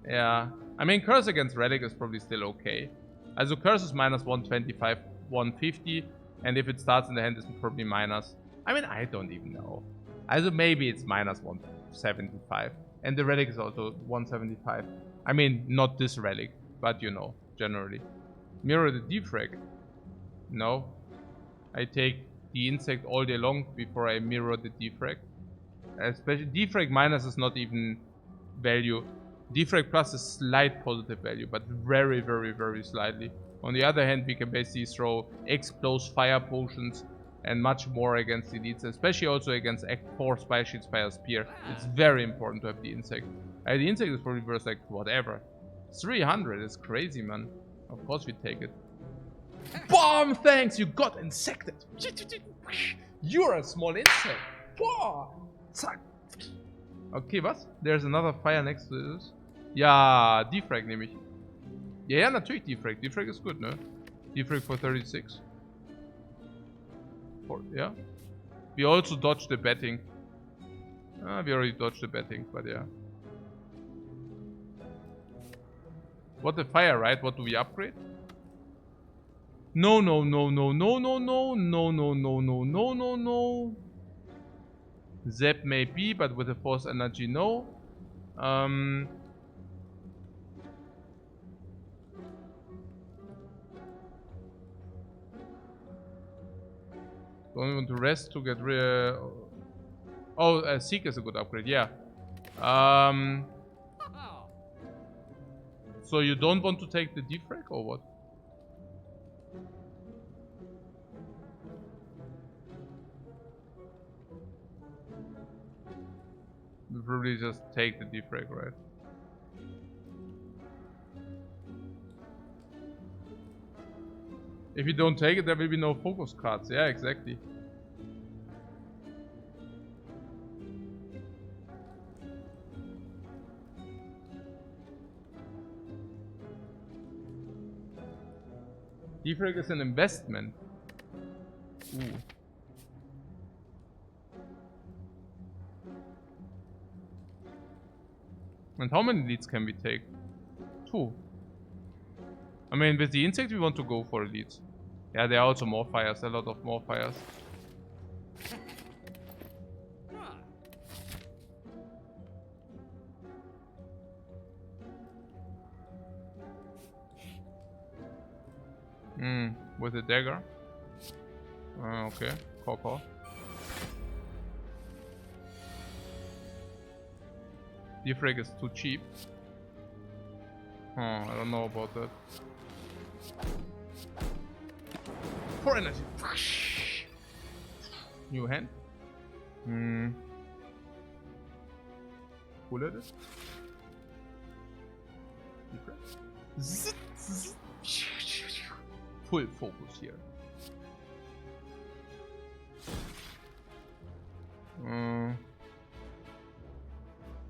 Yeah. I mean, curse against relic is probably still okay. Also curse is minus 125, 150, and if it starts in the hand, it's probably minus. I mean, I don't even know. Also maybe it's minus 175, and the relic is also 175. I mean, not this relic, but you know, generally. Mirror the defrag. No. I take the insect all day long before I mirror the defrag. Especially defrag minus is not even value. Defrag plus is slight positive value, but very, very, very slightly. On the other hand, we can basically throw explosive fire potions and much more against the elites, especially also against Act 4 Spire Shield, Spire Spear. It's very important to have the insect. The insect is probably worth like whatever. 300 is crazy, man. Of course we take it. Bomb! Thanks! You got insected! You're a small insect! Boah! Zack! Okay, was? There's another fire next to this. Ja, Defrag nehme ich. Ja, natürlich Defrag. Defrag ist gut, ne? Defrag for 36. Yeah. We also dodged the betting. We already dodged the betting, but yeah. What the fire, right? What do we upgrade? No, no, no, no, no, no, no, no, no, no, no, no, no, no. Zap maybe, but with a force energy, no. Don't want to rest to get rid. Oh, Seek is a good upgrade, yeah. So you don't want to take the defrag or what? We'll probably just take the defrag, right? If you don't take it, there will be no focus cards. Yeah, exactly. Defrag is an investment. Ooh. And how many leads can we take? 2. I mean, with the insect we want to go for leads. Yeah, there are also more fires, a lot of more fires. With a dagger. Okay, call. Defect is too cheap. I don't know about that. 4 energy. New hand. Pull it. Full focus here.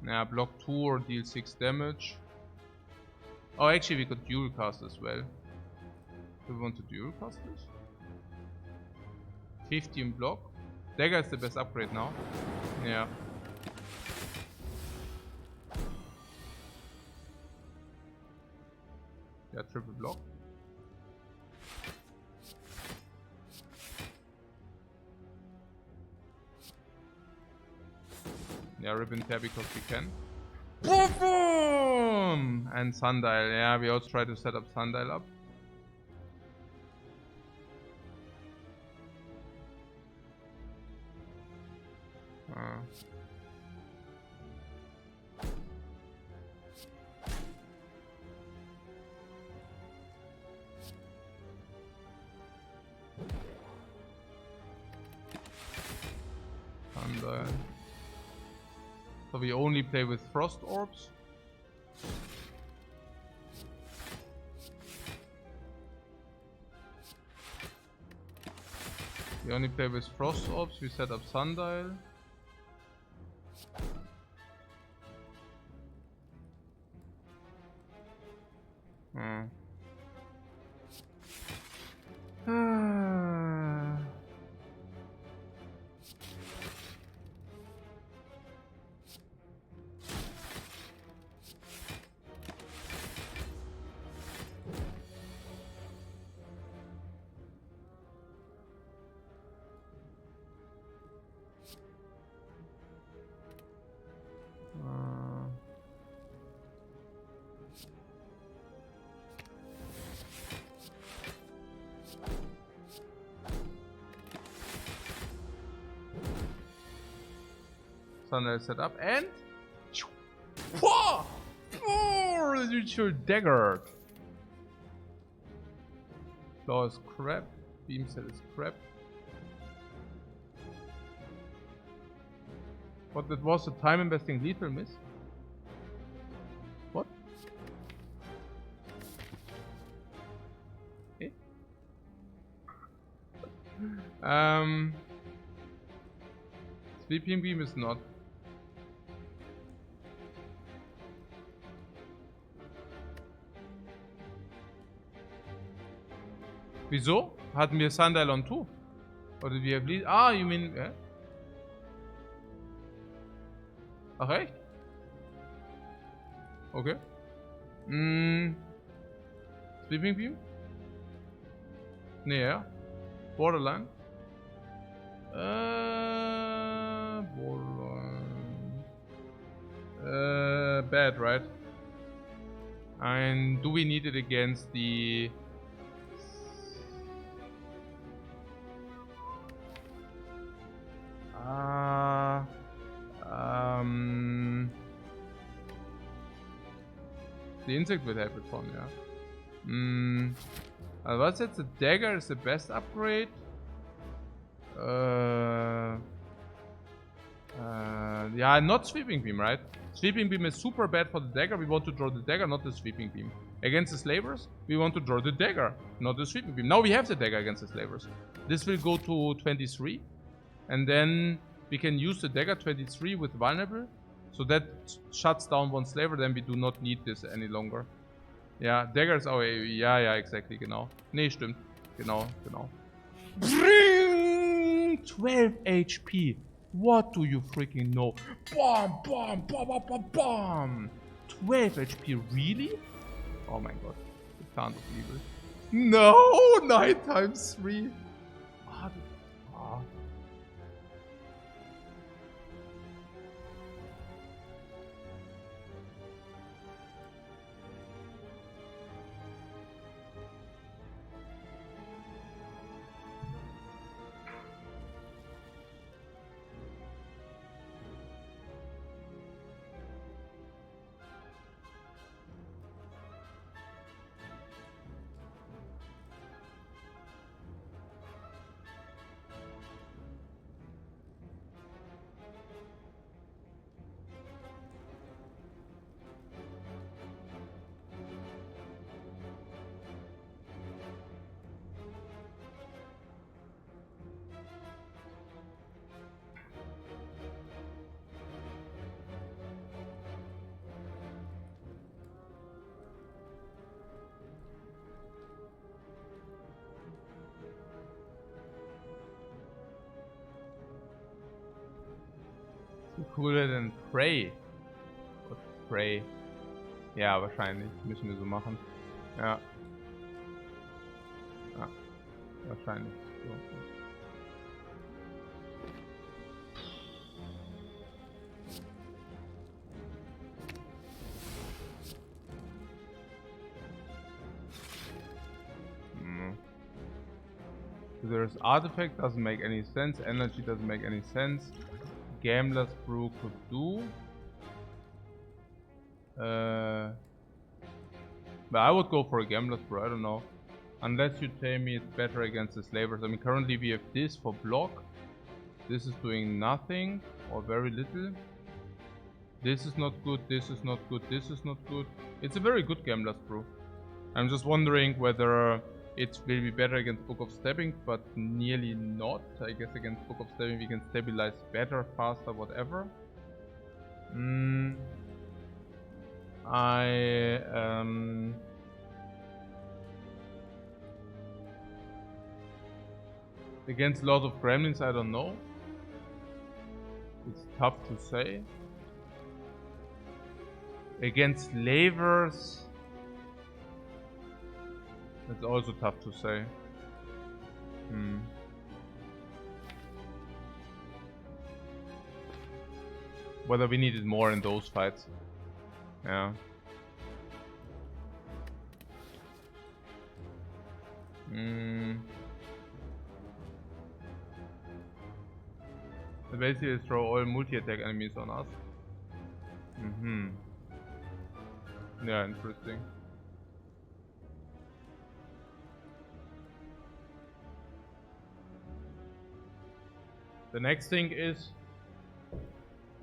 Yeah, block 2 or deal 6 damage. Oh, actually, we could dual cast as well. Do we want to dual cast this? 15 block. Dagger is the best upgrade now. Yeah. Yeah, triple block. Yeah, ribbon tear because we can. Boom! And sundial. Yeah, we also try to set up sundial up. Sundial. So we only play with frost orbs. We only play with frost orbs. We set up sundial. Sundial set up and your dagger. Claw is crap. Beam set is crap. What, that was a time investing lethal miss? What? Okay. Sleeping beam is not. Wieso? Hatten wir Sundial on 2? Or did we have lead? Ah, you mean... Ach echt? Okay. Sleeping Beam? Nee, ja. Borderline? Borderline... bad, right? And do we need it against the... The insect will help it from, yeah. What's it? The dagger is the best upgrade. Yeah, not sweeping beam, right? Sweeping beam is super bad for the dagger. We want to draw the dagger, not the sweeping beam. Against the slavers, we want to draw the dagger, not the sweeping beam. Now we have the dagger against the slavers. This will go to 23. And then we can use the dagger 23 with vulnerable. So that shuts down one slaver, then we do not need this any longer. Ja, Dagger ist auch... Ja, ja, exactly, genau. Nee, stimmt. Genau. Bring 12 HP. What do you freaking know? Bam, bam, bam, bam, bam, bam. 12 HP, really? Oh my god. You can't believe it. No, 9 times 3. cooler than Prey. What's Prey? Ja, wahrscheinlich. Müssen wir so machen. Ja. Ja. Wahrscheinlich. So. So there's Artifact, doesn't make any sense. Energy doesn't make any sense. Gambler's Brew could do. But I would go for a Gambler's Brew, I don't know. Unless you tell me it's better against the slavers. I mean, currently we have this for block. This is doing nothing or very little. This is not good, this is not good, this is not good. It's a very good Gambler's Brew. I'm just wondering whether it will be better against Book of Stabbing, but nearly not. I guess against Book of Stabbing we can stabilize better, faster, whatever. Against Lord of Gremlins, I don't know. It's tough to say. Against Slavers, it's also tough to say. Whether we needed more in those fights. Yeah. So basically throw all multi-attack enemies on us. Yeah, interesting. The next thing is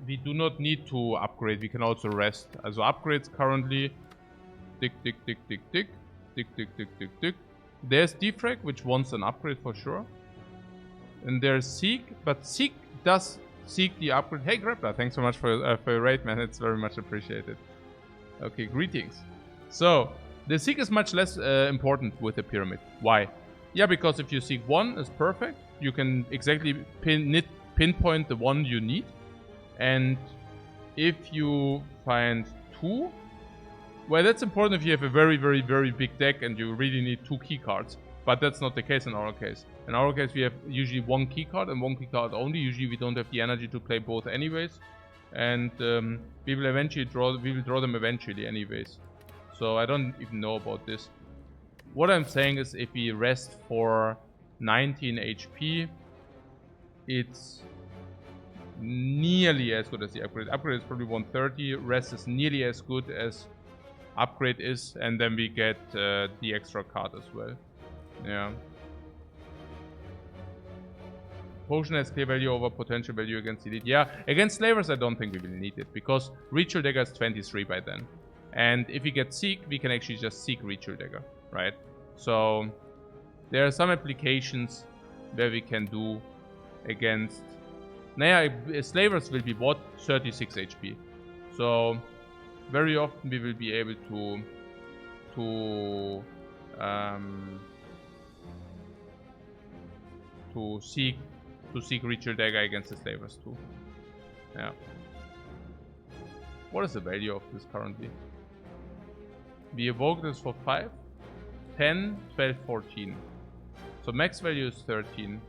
we do not need to upgrade, we can also rest. Also upgrades currently tick tick tick tick tick tick tick tick tick tick. There's Defect, which wants an upgrade for sure. And there's Seek, but Seek does seek the upgrade. Hey Grappler, thanks so much for your raid, man, it's very much appreciated. Okay, greetings. So the Seek is much less important with the pyramid. Why? Yeah, because if you seek one is perfect, you can exactly pinpoint the one you need. And if you find two, well, that's important if you have a very, very, very big deck and you really need 2 key cards. But that's not the case in our case. In our case, we have usually 1 key card and 1 key card only. Usually we don't have the energy to play both anyways. And we will eventually draw them eventually anyways. So I don't even know about this. What I'm saying is if we rest for 19 HP, it's nearly as good as the upgrade. Upgrade is probably 130. Rest is nearly as good as upgrade is, and then we get the extra card as well. Yeah. Potion has clear value over potential value against elite. Yeah, against slavers I don't think we will need it, because Ritual Dagger is 23 by then. And if we get Seek, we can actually just Seek Ritual Dagger, right? So there are some applications where we can do against... slavers will be what? 36 HP. So very often we will be able to seek Ritual Dagger against the slavers too. Yeah. What is the value of this currently? We evoke this for 5, 10, 12, 14. So max value is 13.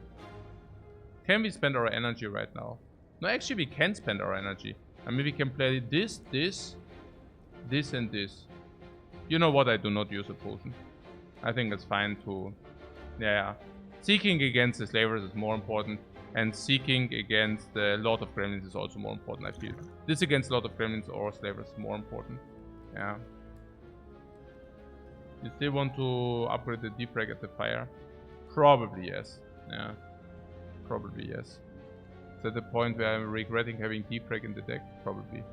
Can we spend our energy right now? No, actually we can spend our energy. I mean, we can play this, this, this and this. You know what, I do not use a potion. I think it's fine to... Yeah. Seeking against the slavers is more important. And seeking against the Lord of Gremlins is also more important, I feel. This against Lord of Gremlins or slavers is more important. Yeah. You still want to upgrade the Defect at the fire? Probably yes. Yeah. Probably yes. Is at the point where I'm regretting having Defect in the deck? Probably.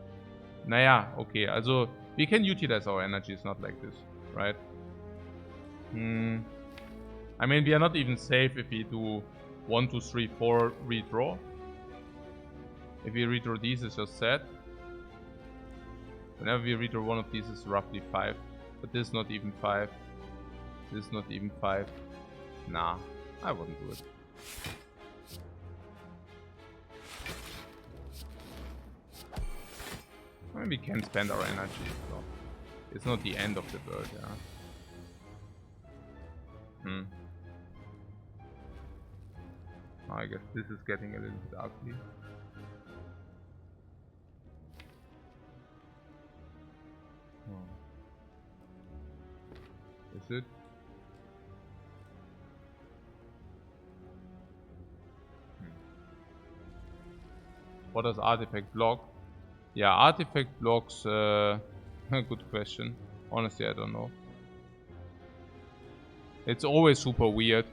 Naja, okay. Also, we can utilize our energies, not like this, right? I mean, we are not even safe if we do 1, 2, 3, 4 redraw. If we redraw these, it's just sad. Whenever we redraw one of these, it's roughly 5. But this is not even 5. This is not even 5. Nah, I wouldn't do it. mean, we can spend our energy, so it's not the end of the world, yeah. I guess this is getting a little bit ugly. Is it? What does artifact block? Yeah, artifact blocks. Good question. Honestly, I don't know. It's always super weird.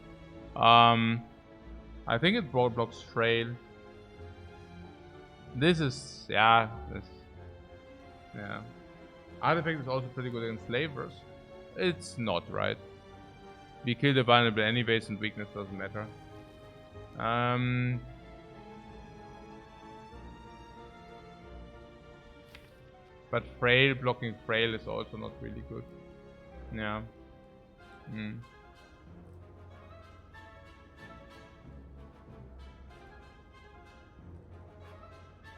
I think it blocks frail. This is yeah. Artifact is also pretty good against slavers. It's not right. We kill the vulnerable anyways, and weakness doesn't matter. But frail, blocking frail is also not really good. Yeah.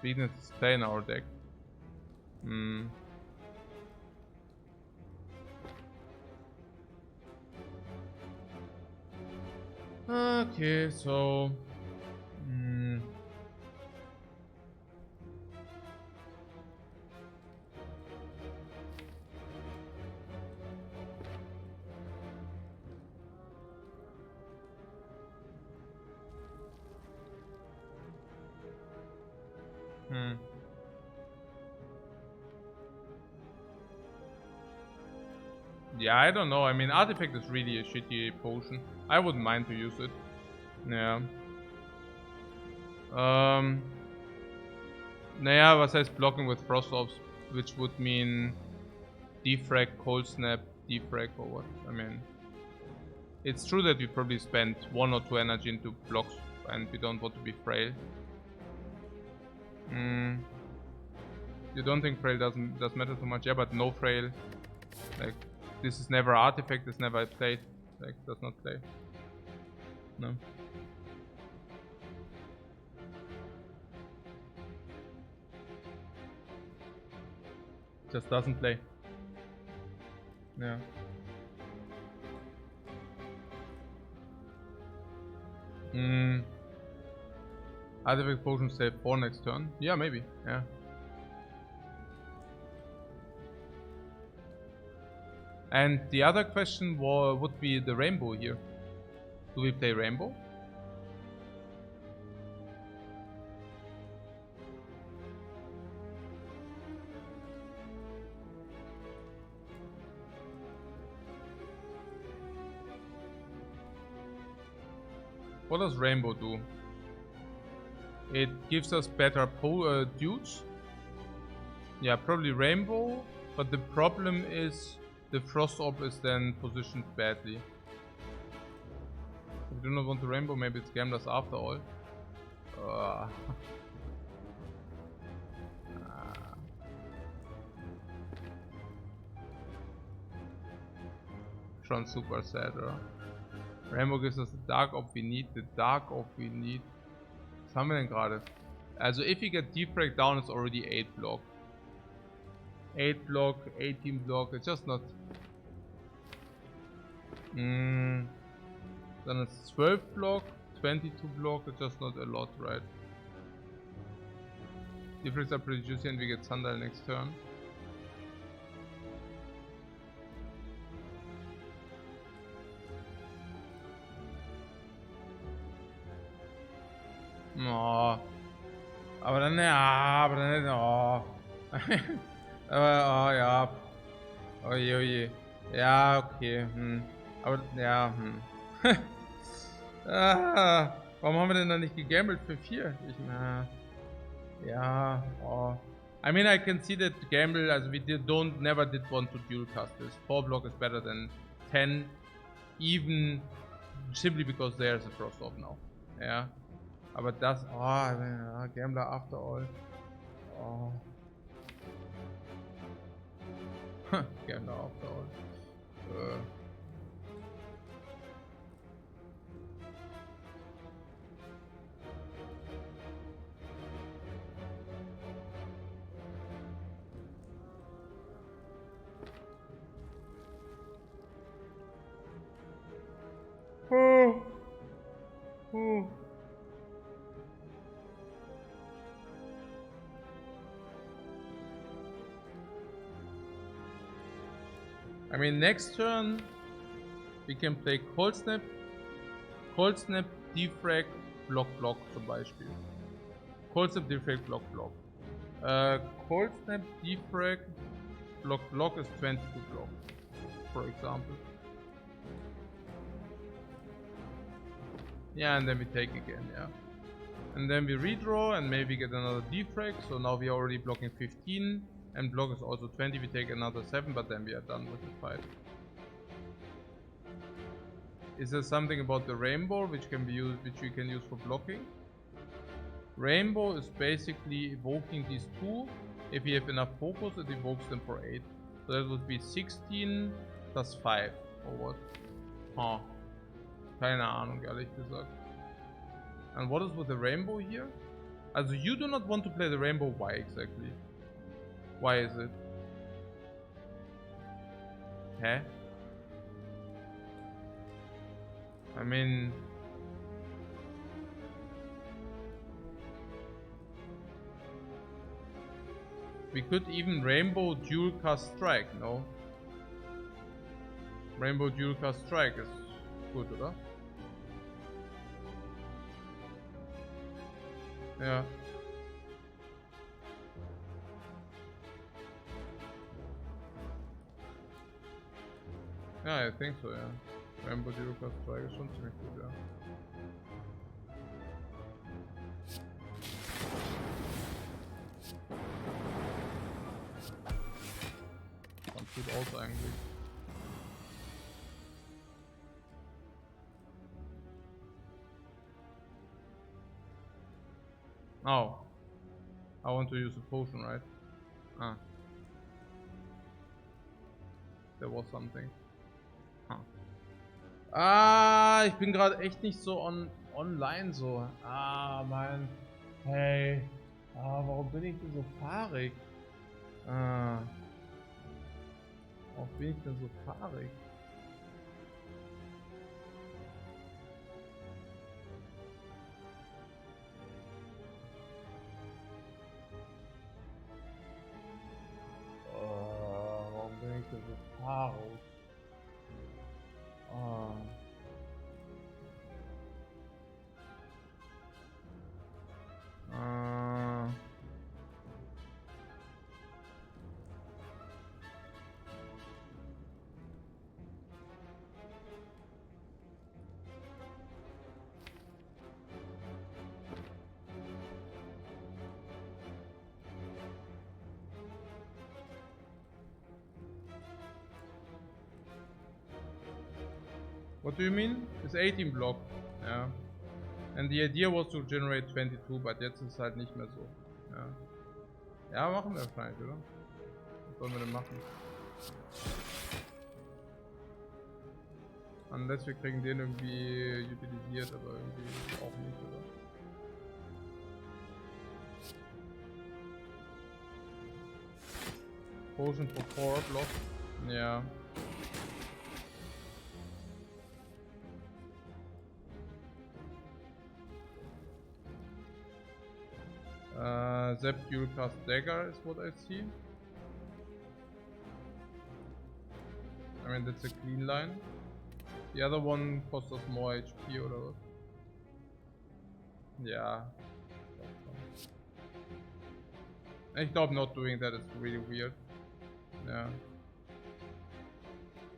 Weakness is play in our deck. Okay, so yeah, I don't know. I mean, artifact is really a shitty potion. I wouldn't mind to use it. Yeah. Naja, was heißt blocking with frost orbs, which would mean defrag, cold snap, defrag, or what? I mean, it's true that we probably spent 1 or 2 energy into blocks, and we don't want to be frail. You don't think frail does matter so much? Yeah, but no frail. Like, this is never artifact. This never played. Like, does not play. No. Just doesn't play. Yeah. Artifact potion save 4 next turn. Yeah, maybe. Yeah. And the other question would be the rainbow here. Do we play rainbow? What does rainbow do? It gives us better dudes. Yeah, probably rainbow. But the problem is the frost orb is then positioned badly. If we do not want the rainbow, maybe it's gamblers after all. Schon super sad, oder? Rainbow gives us the dark orb we need. The dark orb we need. Was haben wir denn gerade? Also if we get defrag down, it's already 8 block. 8 block, 18 block, it's just not... Then it's 12 block, 22 block, it's just not a lot, right? Defrags are pretty juicy and we get Sundial next turn. Oh. Aber dann, ja, oh. Oh ja. Oje, oje. Ja, okay. Aber, ja, warum haben wir denn dann nicht gegambelt für 4? Ja, oh. I mean, I can see that gamble, as we never did want to dual cast this. 4 block is better than 10, even simply because there's a frost orb now. Yeah. Aber das, oh, Gambler after all. Oh. Gambler after all. Oh. I mean, next turn we can play Cold Snap, Defrag, Block zum Beispiel. Cold Snap, Defrag, Block. Cold Snap, Defrag, Block is 22 block, for example. Yeah, and then we take again, yeah. And then we redraw and maybe get another defrag, so now we are already blocking 15, and block is also 20, we take another 7, but then we are done with the fight. Is there something about the rainbow which can be used, which we can use for blocking? Rainbow is basically evoking these two. If you have enough focus, it evokes them for 8. So that would be 16 plus 5, or what? Huh. Keine Ahnung, ehrlich gesagt. And what is with the rainbow here? Also you do not want to play the rainbow, why exactly? Why is it? Huh? I mean... we could even rainbow dual cast strike, no? Rainbow dual cast strike is good, oder? Yeah. Yeah, I think so, yeah. Rainbow dual cast strike ist schon ziemlich gut, ja. Ganz gut aus eigentlich. Oh. I want to use a potion, right? Ah. There was something. Huh. Ah, ich bin gerade echt nicht so online so. Ah, Mann. Hey. Ah, warum bin ich denn so fahrig? Ah. Warum bin ich denn so fahrig? Warum bin ich denn so fahrig? Ah. What do you mean? It's 18 block. Yeah. And the idea was to generate 22, but jetzt ist es halt nicht mehr so. Ja. Ja, machen wir wahrscheinlich, oder? Was sollen wir denn machen? Unless wir kriegen den irgendwie utilisiert, aber irgendwie auch nicht, oder? Potion for 4 block. Ja. Zap dual cast dagger is what I see. I mean, that's a clean line. The other one costs us more HP or whatever. Yeah. Ich glaube not doing that is really weird. Yeah.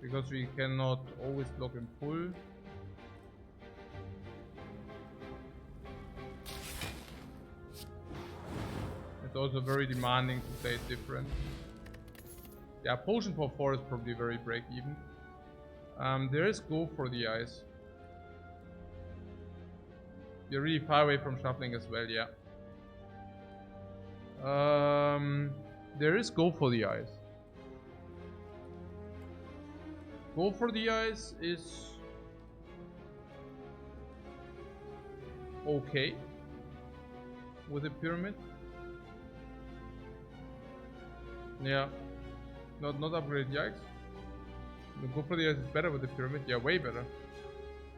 Because we cannot always block and pull. It's also very demanding to play it different. Yeah, potion for 4 is probably very break even. There is go for the ice. You're really far away from shuffling as well, yeah. There is go for the ice. Go for the ice is okay with the pyramid. Yeah, not upgrade the ice. The go for the ice is better with the pyramid. Yeah, way better.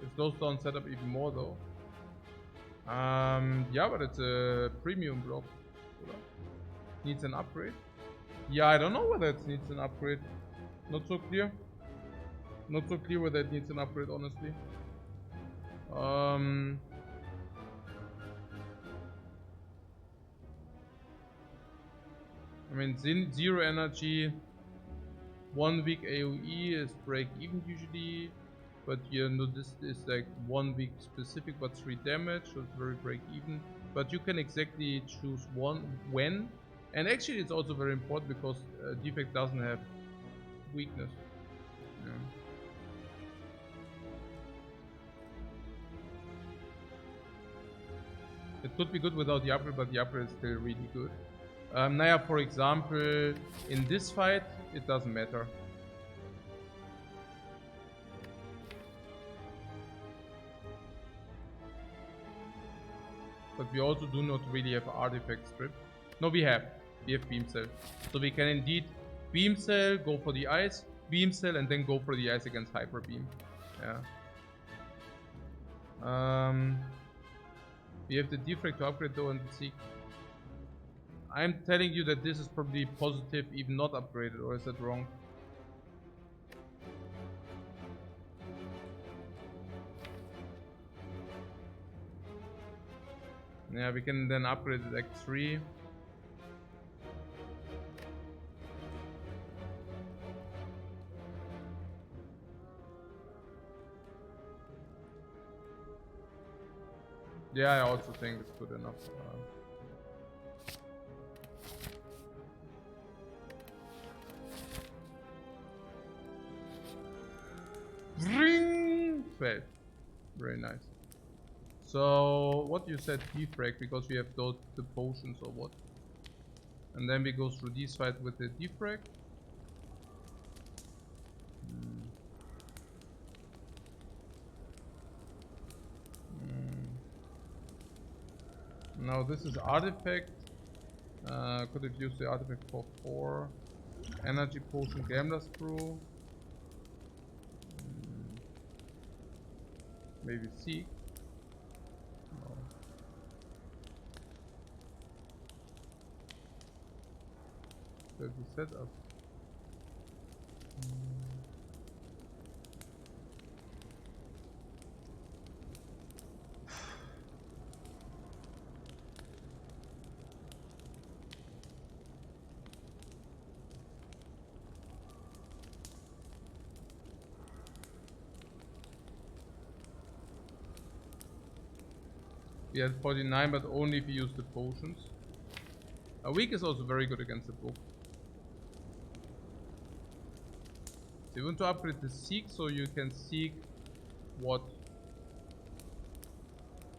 It slows down setup even more though. Yeah, but it's a premium block. Needs an upgrade. Yeah, I don't know whether it needs an upgrade. Not so clear. Not so clear whether it needs an upgrade, honestly. I mean, zero energy, 1 week AoE is break even usually, but you know this is like 1 week specific, but 3 damage, so it's very break even. But you can exactly choose when, and actually it's also very important because Defect doesn't have weakness. Yeah. It could be good without the upgrade, but the upgrade is still really good. Naya, for example, in this fight, it doesn't matter. But we also do not really have artifact strip. No, we have beam cell. So we can indeed beam cell, go for the ice, beam cell, and then go for the ice against hyper beam. Yeah. We have the defect to upgrade though and the seek. I'm telling you that this is probably positive, even not upgraded, or is that wrong? Yeah, we can then upgrade it Act 3. Yeah, I also think it's good enough. Ring! Fail. Very nice. So, what you said, defrag, because we have those the potions or what? And then we go through this fight with the defrag. Now this is artifact. Could have used the artifact for 4. Energy potion, gambler's brew. Maybe seek. No. There's the setup. We had 49, but only if you use the potions. A weak is also very good against the book. So you want to upgrade the seek so you can seek what?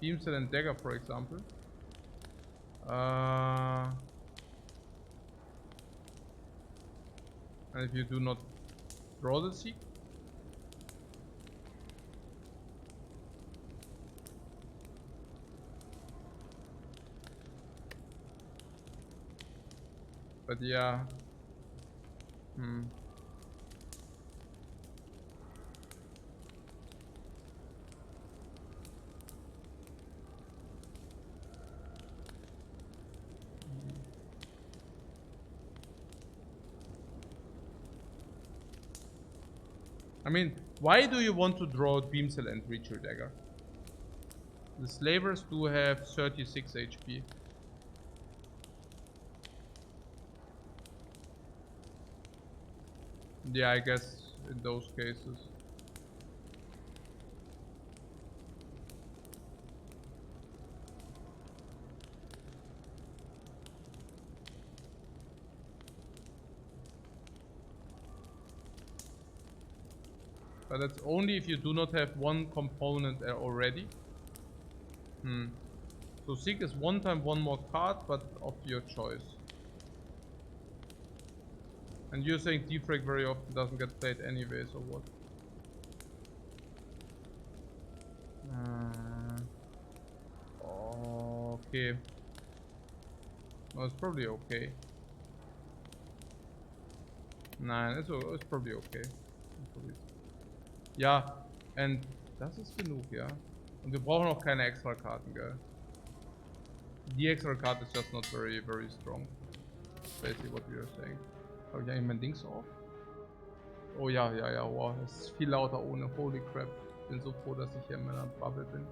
Beam cell and dagger, for example. And if you do not draw the seek. But yeah. I mean, why do you want to draw beam cell and reach your dagger? The slavers do have 36 HP. Yeah, I guess in those cases. But that's only if you do not have one component already. So seek is 1 time 1 more card, but of your choice. And you're saying defrag very often doesn't get played anyways, or what? Okay. No, it's probably okay. Nein, it's probably okay. Ja, und das ist genug, ja. Und wir brauchen auch keine extra Karten, gell? The extra card is just not very, very strong. Basically what we are saying. Habe ich eigentlich mein Dings auf? Oh ja, wow, das ist viel lauter ohne. Holy crap. Bin so froh, dass ich hier in meiner Bubble bin.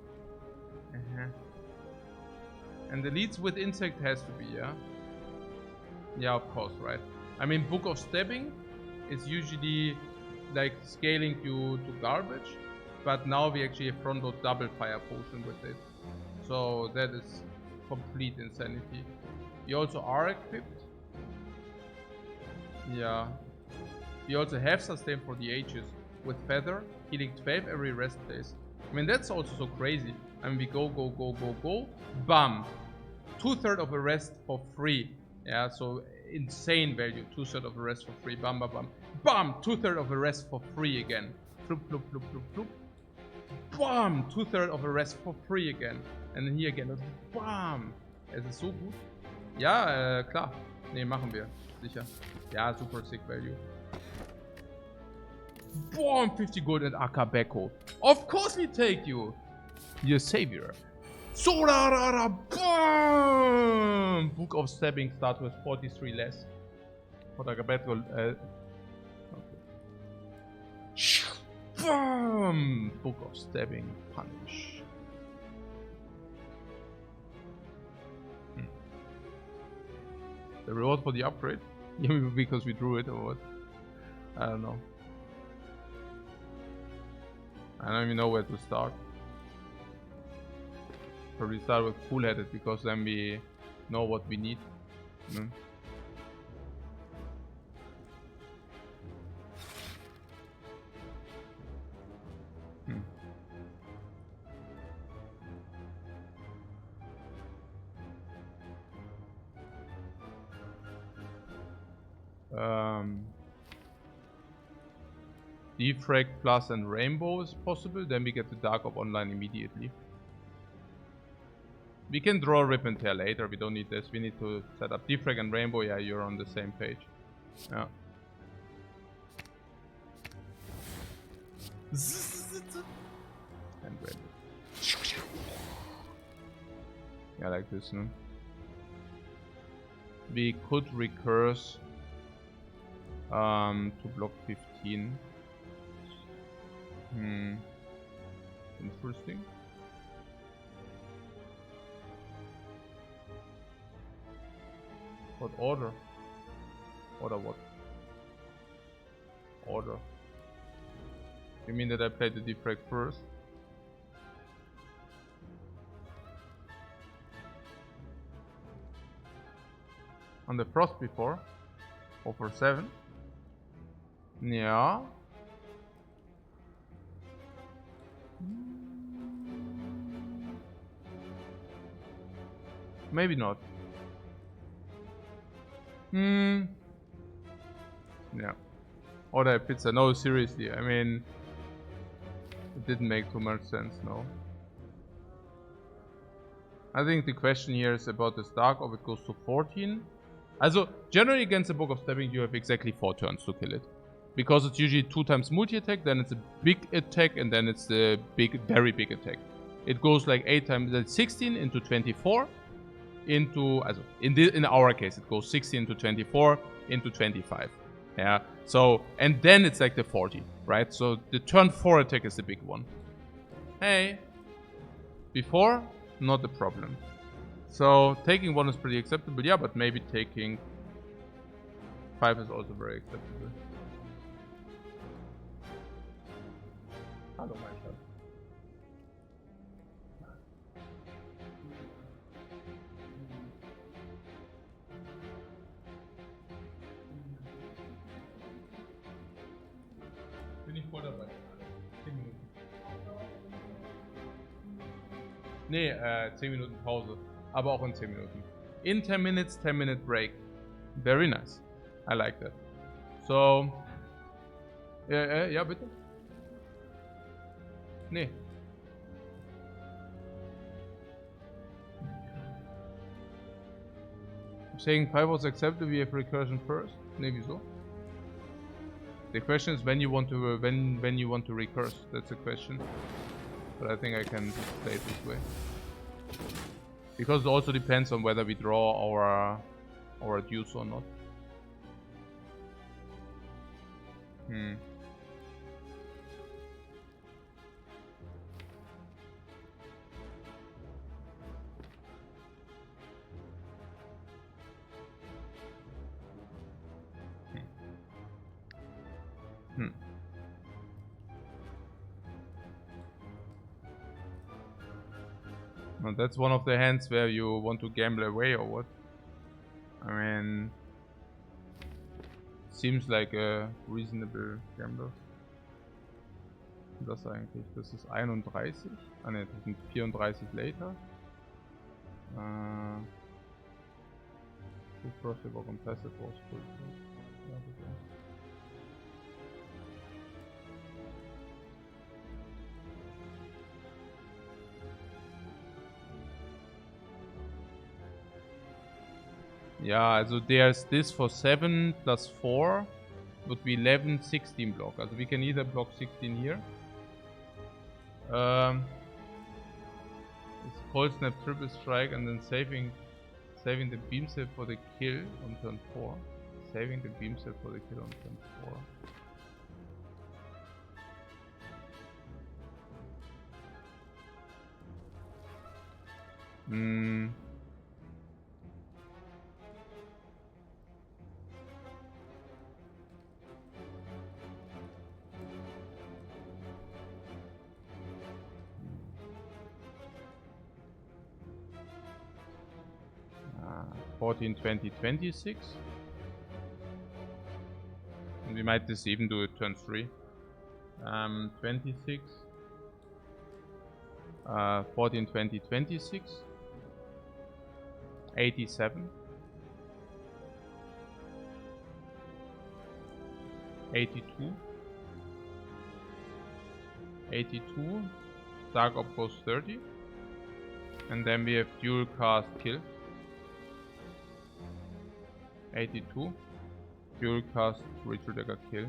And the leads with insect has to be, yeah? Yeah, of course, right? I mean, Book of Stabbing is usually like scaling you to garbage, but now we actually front load double fire potion with it. So that is complete insanity. We also are equipped. Yeah. We also have sustain for the ages with feather, healing 12 every rest place. I mean, that's also so crazy. I mean, we go, bam, 2/3 of a rest for free. Yeah, so insane value. 2/3 of a rest for free. Bam, bam, bam, bam. 2/3 of a rest for free again. Floop, floop, floop, floop, floop. Bam, 2/3 of a rest for free again. And then here again. Bam. Es ist so gut. Ja, klar. Ne, machen wir. Sicher. Ja, super sick value. Boom, 50 gold and Akabeko. Of course we take you. Your savior. Sorarara. Boom. Book of Stabbing starts with 43 less. For Akabeko. Okay. Boom. Book of Stabbing. Punish. The reward for the upgrade? Because we drew it or what? I don't know. I don't even know where to start. Probably start with cool-headed because then we know what we need. Defect plus and rainbow is possible, then we get the Dark Orb online immediately. We can draw Rip and Tear later, we don't need this, we need to set up Defect and rainbow. Yeah, you're on the same page. Yeah. And rainbow. Yeah, like this, no? We could recurse to block 15. Interesting. What order? Order what? Order. You mean that I played the Defect first? On the Frost before? 0 for 7? Yeah. Maybe not. Yeah. Order pizza. No, seriously. I mean, it didn't make too much sense, no. I think the question here is about this Dark Orb. It goes to 14. Also, generally against the Book of Stabbing, you have exactly 4 turns to kill it. Because it's usually 2 times multi-attack, then it's a big attack, and then it's the big, very big attack. It goes like 8 times, that's 16 into 24. Into, also in our case, it goes 16 into 24 into 25. Yeah, so, and then it's like the 40, right? So the turn 4 attack is the big one. Hey, before, not a problem. So taking 1 is pretty acceptable, yeah, but maybe taking 5 is also very acceptable. Hallo, mein Schatz. Bin ich voll dabei. 10 Minuten. Nee, 10 Minuten Pause. Aber auch in 10 Minuten. In 10 minutes, 10-minute break. Very nice. I like that. So. Ja, bitte? Nee. Saying 5 was accepted, we have recursion first. Nee, wieso? The question is when you want to when you want to recurse. That's the question. But I think I can just play it this way. Because it also depends on whether we draw our deuce or not. Now that's one of the hands where you want to gamble away or what? I mean, seems like a reasonable gambler. Das eigentlich, das ist 31. Ah ne, das sind 34 later. Ja, also there's this for 7 plus 4 would be 11, 16 block. Also we can either block 16 here. It's cold snap, triple strike, and then saving the beam set for the kill on turn 4. Saving the beam set for the kill on turn 4. Ah, 14, 20, 26. And we might just even do it turn 3. 26. 14, 20, 26. 87. 82. 82. Dark Op goes 30. And then we have dual cast kill. 82. Dual cast ritual dagger kill.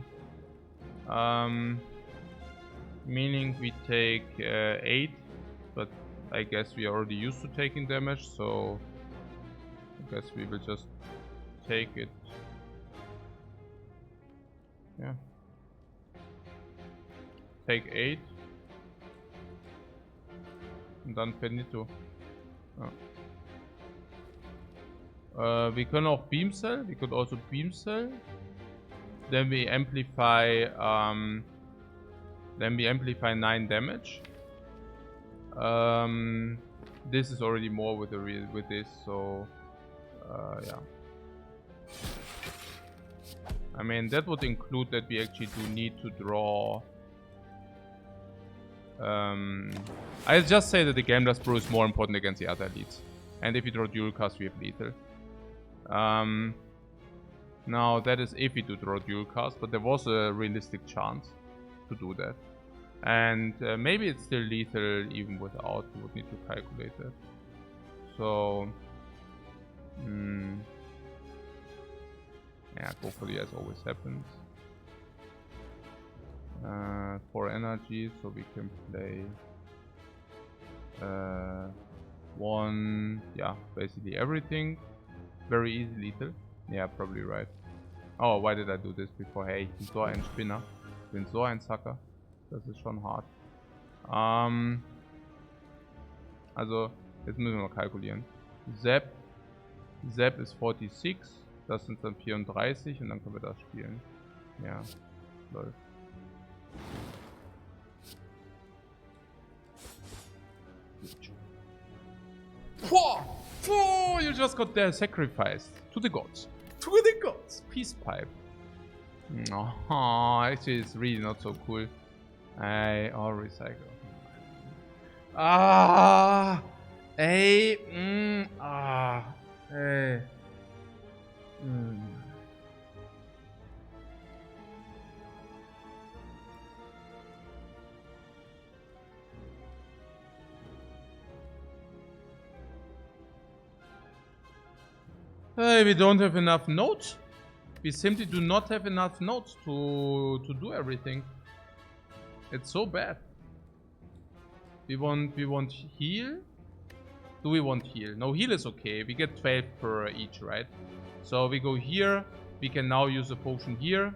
Meaning we take 8, but I guess we are already used to taking damage, so I guess we will just take it. Yeah. Take 8. Und dann finito. Oh. We can auch beam cell. We could also beam cell. Then we amplify. Then we amplify 9 damage. This is already more with this, so yeah. I mean, that would include that we actually do need to draw. I'll just say that the Gambler's Brew is more important against the other elites. And if we draw dual cast, we have lethal. Now that is if we do draw dual cast, but there was a realistic chance to do that. And maybe it's still lethal even without, we would need to calculate that. So, yeah, hopefully as always happens. 4 energy, so we can play 1, yeah, basically everything. Very easy lethal. Yeah, probably right. Oh, why did I do this before? Hey, ich bin so ein Spinner. Ich bin so ein Sucker. Das ist schon hart. Also, jetzt müssen wir mal kalkulieren. Zap ist 46. Das sind dann 34 und dann können wir das spielen. Ja, läuft. Oh, you just got there sacrificed to the gods. To the gods. Peace pipe. Oh, actually, it's really not so cool. I'll recycle. Ah, hey, hey. Hey, we don't have enough notes. We simply do not have enough notes to do everything. It's so bad. We want heal. Do we want heal? No, heal is okay. We get 12 per each, right? So we go here. We can now use a potion here.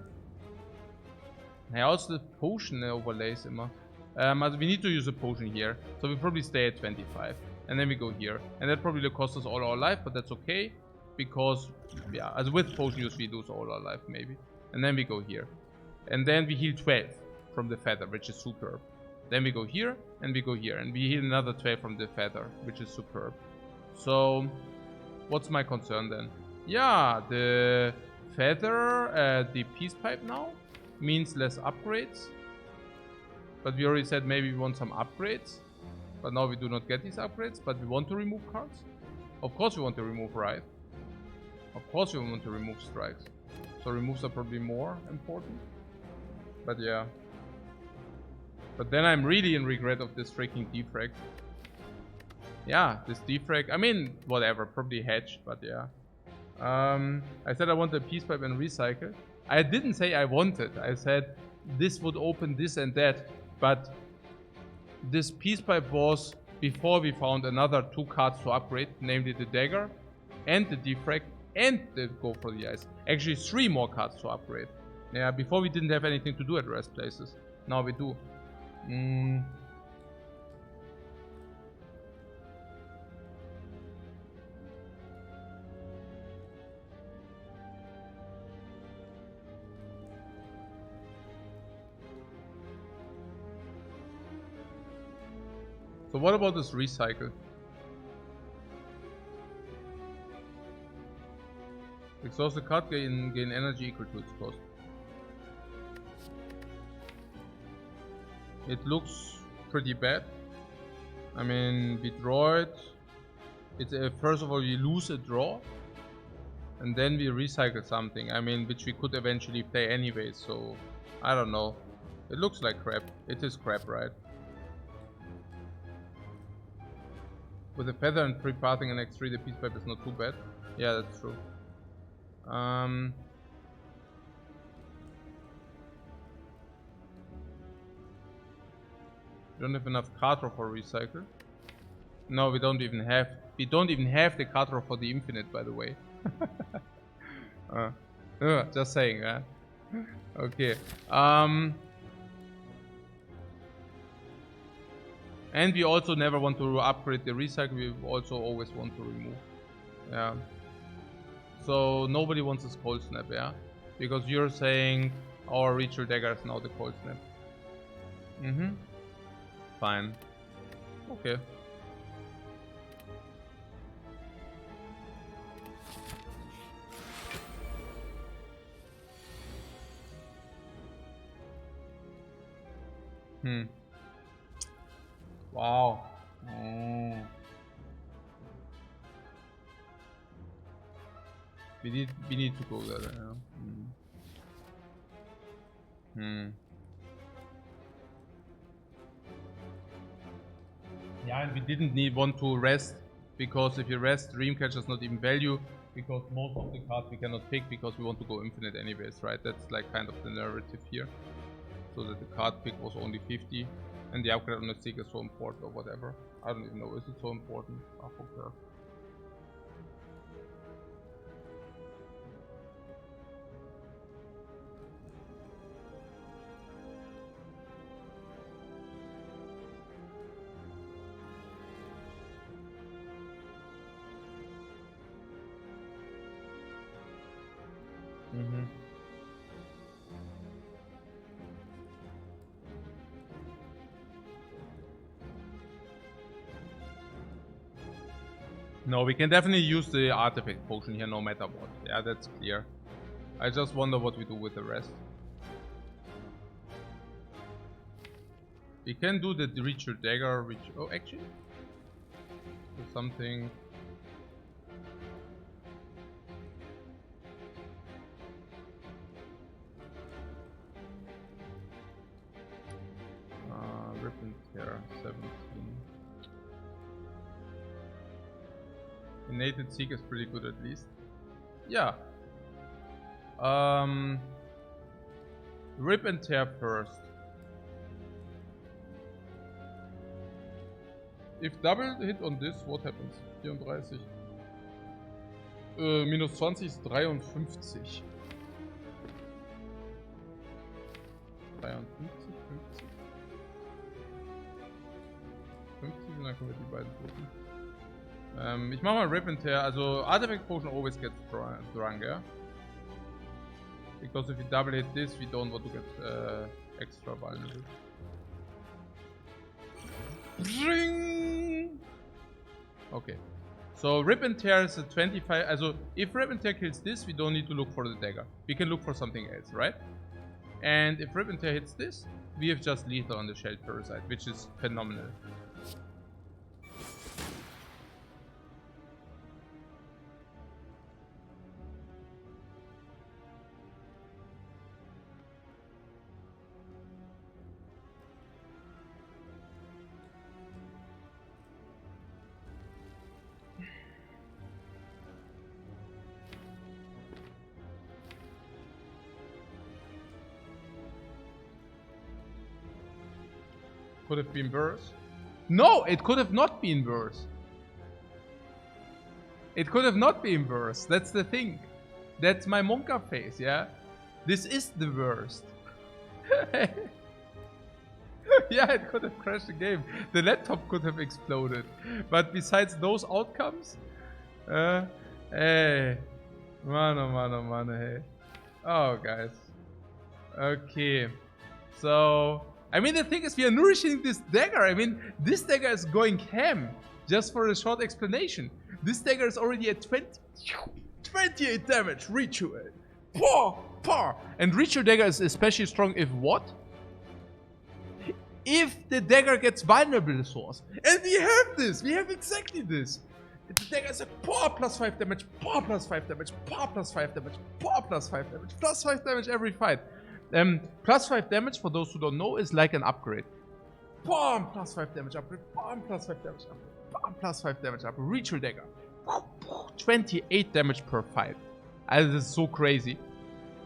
I also the potion overlays immer. We need to use a potion here. So we probably stay at 25. And then we go here. And that probably costs us all our life, but that's okay. Because, yeah, as with potion use, we lose all our life, maybe. And then we go here. And then we heal 12 from the feather, which is superb. Then we go here, and we go here. And we heal another 12 from the feather, which is superb. So, what's my concern then? Yeah, the feather, the peace pipe now means less upgrades. But we already said maybe we want some upgrades. But now we do not get these upgrades, but we want to remove cards. Of course we want to remove Wraith. Of course we want to remove strikes. So removes are probably more important. But yeah. But then I'm really in regret of this freaking Defect. Yeah, this Defect. I mean, whatever, probably hedged, but yeah. I said I want a peace pipe and recycle. I didn't say I wanted. I said this would open this and that. But this peace pipe was before we found another 2 cards to upgrade, namely the dagger and the Defect and the go for the ice. Actually 3 more cards to upgrade. Yeah, before we didn't have anything to do at rest places. Now we do. So what about this recycle? Exhaust the card, gain energy equal to its cost. It looks pretty bad. I mean, we draw it. It's first of all we lose a draw, and then we recycle something. I mean, which we could eventually play anyway. So I don't know. It looks like crap. It is crap, right? With a feather and free pathing and X3, the peace pipe is not too bad. Yeah, that's true. We don't have enough card draw for recycle. No, we don't even have. We don't even have the card draw for the infinite, by the way. Just saying, okay. And we also never want to upgrade the recycle. We also always want to remove. Yeah. So nobody wants this cold snap, yeah? Because you're saying our ritual dagger is now the cold snap. Fine. Okay. Wow. We need to go there. Yeah, and we didn't want to rest, because if you rest, Dreamcatcher does not even value, because most of the cards we cannot pick because we want to go infinite anyways, right? That's like kind of the narrative here. So that the card pick was only 50, and the upgrade on the stick is so important or whatever. I don't even know, is it so important? Oh, okay. No, we can definitely use the artifact potion here no matter what. Yeah, that's clear. I just wonder what we do with the rest. We can do the ritual dagger, oh, actually? Do something. Rip and tear, 17. Innate Seek is pretty good at least. Yeah. Rip and tear first. If double hit on this, what happens? 34. Minus 20 ist 53. 53, 50. 50 und dann können wir die beiden drücken. Ich mach mal Rip and Tear. Also Artifact Potion always gets drunk, yeah? Because if you double hit this, we don't want to get extra vulnerable. Okay. So Rip and Tear is a 25. Also if Rip and Tear kills this, we don't need to look for the dagger. We can look for something else, right? And if Rip and Tear hits this, we have just lethal on the Shelled Parasite, which is phenomenal. Could have been worse. No, it could have not been worse. It could have not been worse. That's the thing. That's my Monka face, yeah? This is the worst. Yeah, it could have crashed the game. The laptop could have exploded. But besides those outcomes, hey. Mano, hey. Oh, guys. Okay. So, I mean, the thing is, we are nourishing this dagger. I mean, this dagger is going ham. Just for a short explanation. This dagger is already at 28 damage. Ritual. Paw. And Ritual dagger is especially strong if what? If the dagger gets vulnerable source. And we have this. We have exactly this. The dagger is a paw plus 5 damage. Paw plus 5 damage. Paw plus 5 damage. Paw plus 5 damage. Plus 5 damage every fight. Plus 5 damage, for those who don't know, is like an upgrade. Bomb! Plus 5 damage upgrade. Bomb! Plus 5 damage upgrade. Bomb! Plus 5 damage upgrade. Ritual dagger. 28 damage per fight. Also, this is so crazy.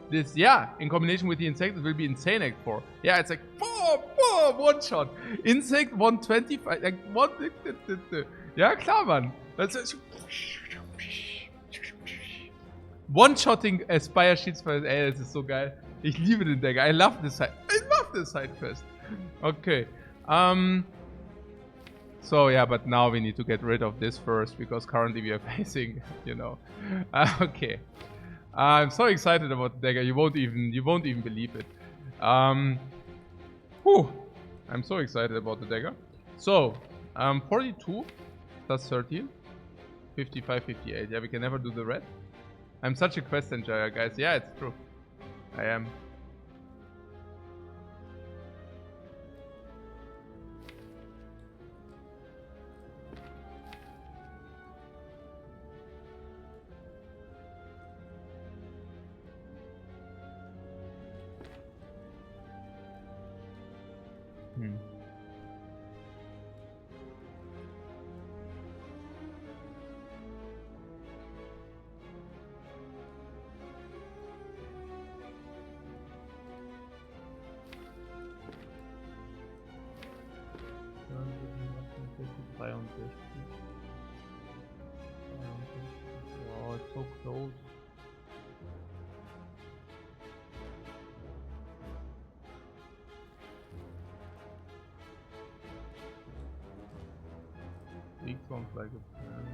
This, yeah, in combination with the Insect, it will be insane Act 4. Yeah, it's like, boom, one shot. Insect 125, like, one. Ja, klar, Mann. Das ist. One-shotting Spire Sheets for. Ey, das ist so geil. Ich liebe den Dagger. I love this side quest. Okay. So yeah, but now we need to get rid of this first because currently we are facing, you know. Okay. I'm so excited about the dagger. You won't even believe it. Whew. I'm so excited about the dagger. So, 42 plus 13, 55, 58. Yeah, we can never do the red. I'm such a quest enjoyer, guys. Yeah, it's true. I am. Oh, it's so close. It sounds like a plan.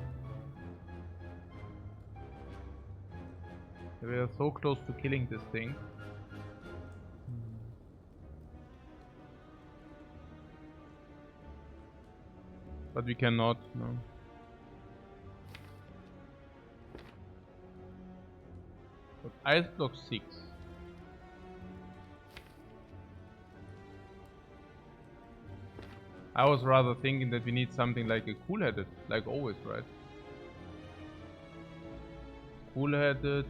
We are so close to killing this thing. But we cannot, no. But Ice Block 6. I was rather thinking that we need something like a cool-headed, like always, right? Cool-headed.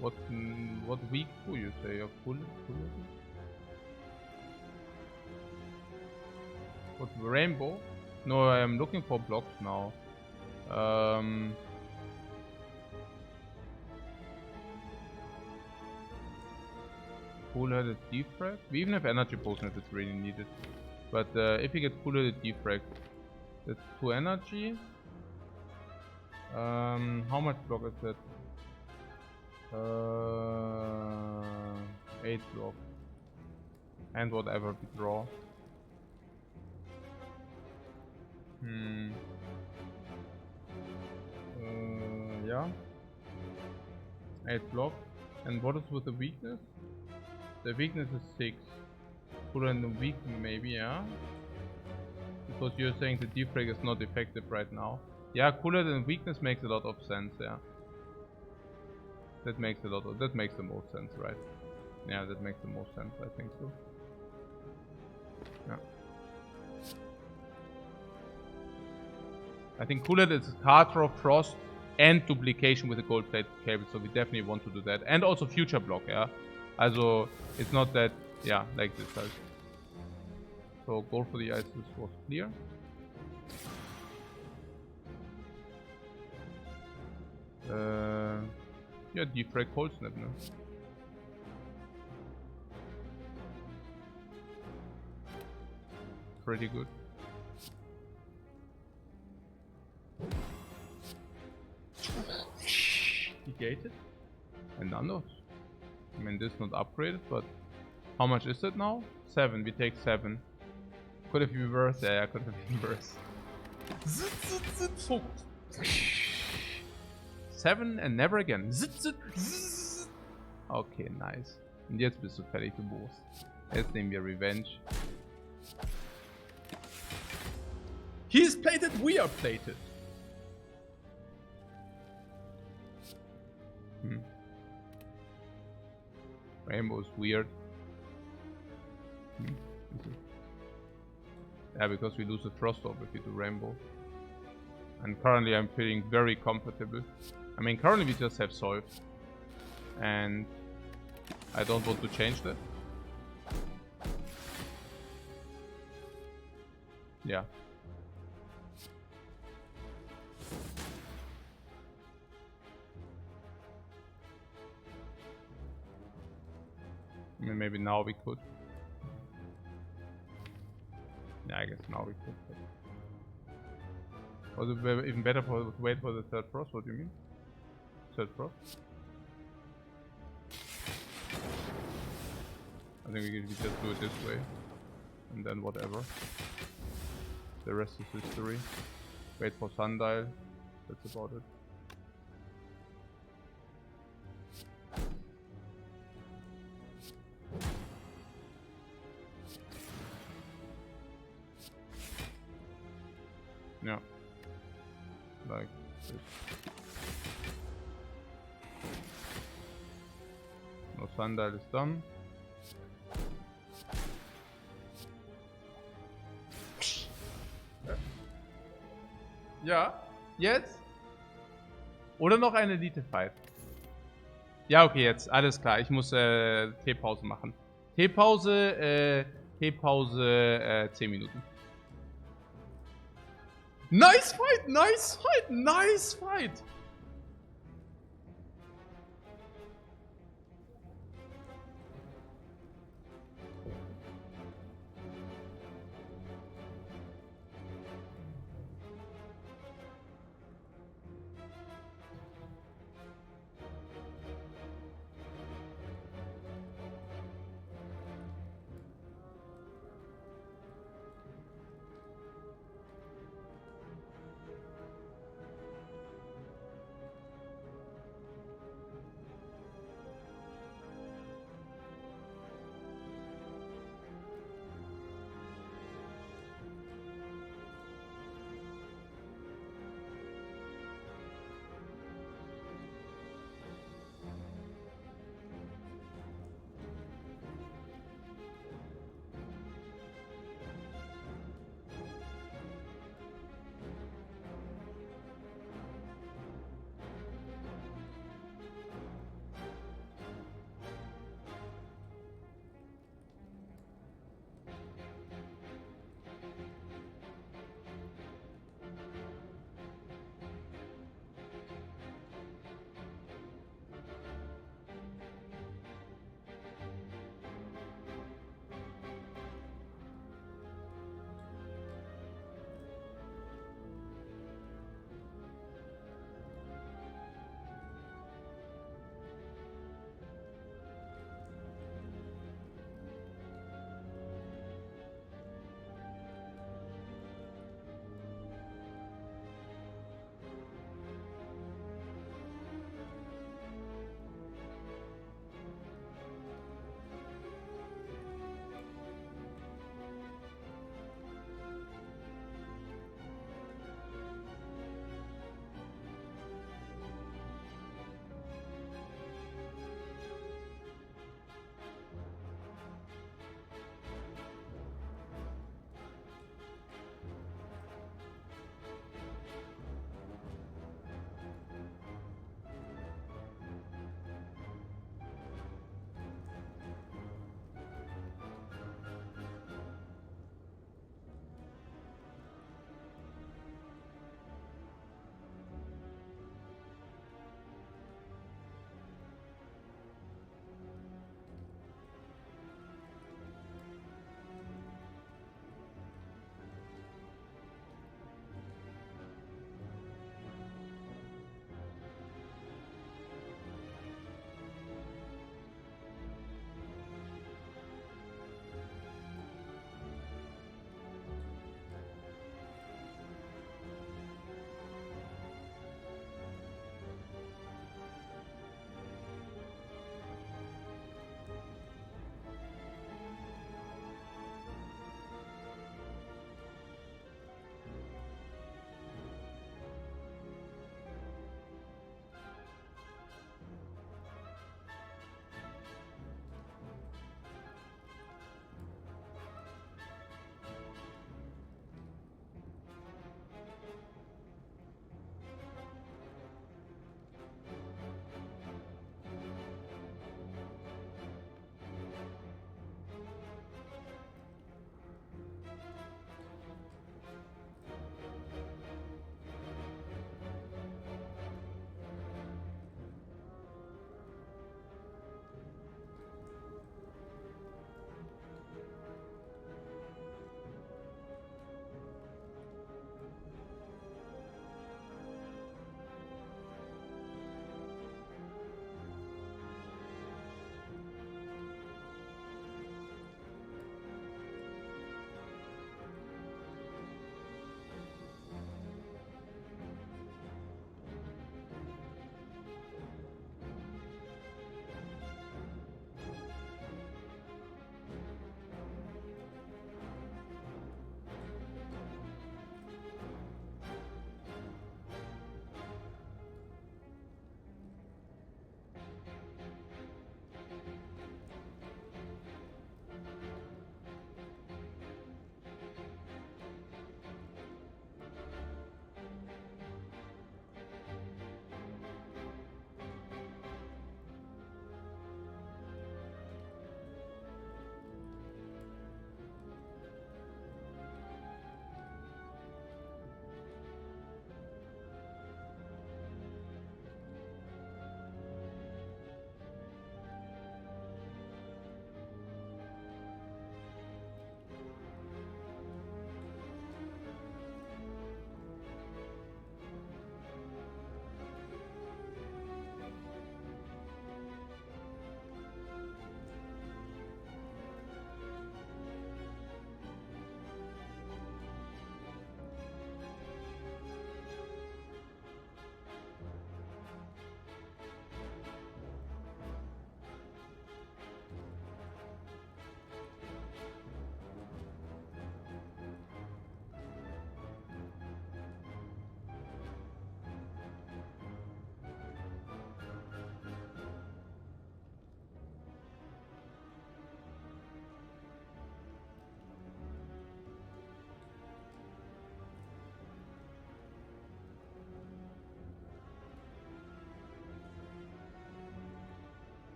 What week do you say of cool-headed? What, rainbow? No, I am looking for blocks now. Cool-headed Defect. We even have energy potion if it's really needed. But if we get cooler defrag, that's 2 energy. How much block is that? 8 block. And whatever we draw. Yeah. 8 block. And what is with the weakness? The weakness is 6. Put in the weakness maybe, yeah? Because you're saying the defrag is not effective right now. Yeah, cooler than weakness makes a lot of sense, yeah. That makes the most sense, right? Yeah, that makes the most sense, I think so. Yeah. I think cooler is card draw, frost, and duplication with the gold plate cable, so we definitely want to do that. And also future block, yeah. Also, it's not that, yeah, like this. So go for the ice, this was clear. Yeah, defrag cold snap, no? Pretty good. Negated. And none. I mean, this is not upgraded, but how much is it now? 7. We take 7. Could have been worse. Yeah, could have been worse. 7 and never again. Okay, nice. Und jetzt bist du fertig, du Wurst. Jetzt nehmen wir Revenge. He is plated, we are plated. Rainbow is weird. Yeah, because we lose the frost orb if we do rainbow. And currently I'm feeling very comfortable. I mean, currently we just have solve. And I don't want to change that. Yeah. I mean, maybe now we could. Yeah, I guess now we could. Was it even better to wait for the third frost? What do you mean? Third frost? I think we just do it this way. And then whatever. The rest is history. Wait for sundial. That's about it. Yeah. Like this. No sundial is done. Ja, jetzt? Oder noch eine Elite-Fight? Ja, okay, jetzt. Alles klar. Ich muss Teepause machen. Teepause 10 Minuten. Nice fight, nice fight, nice fight!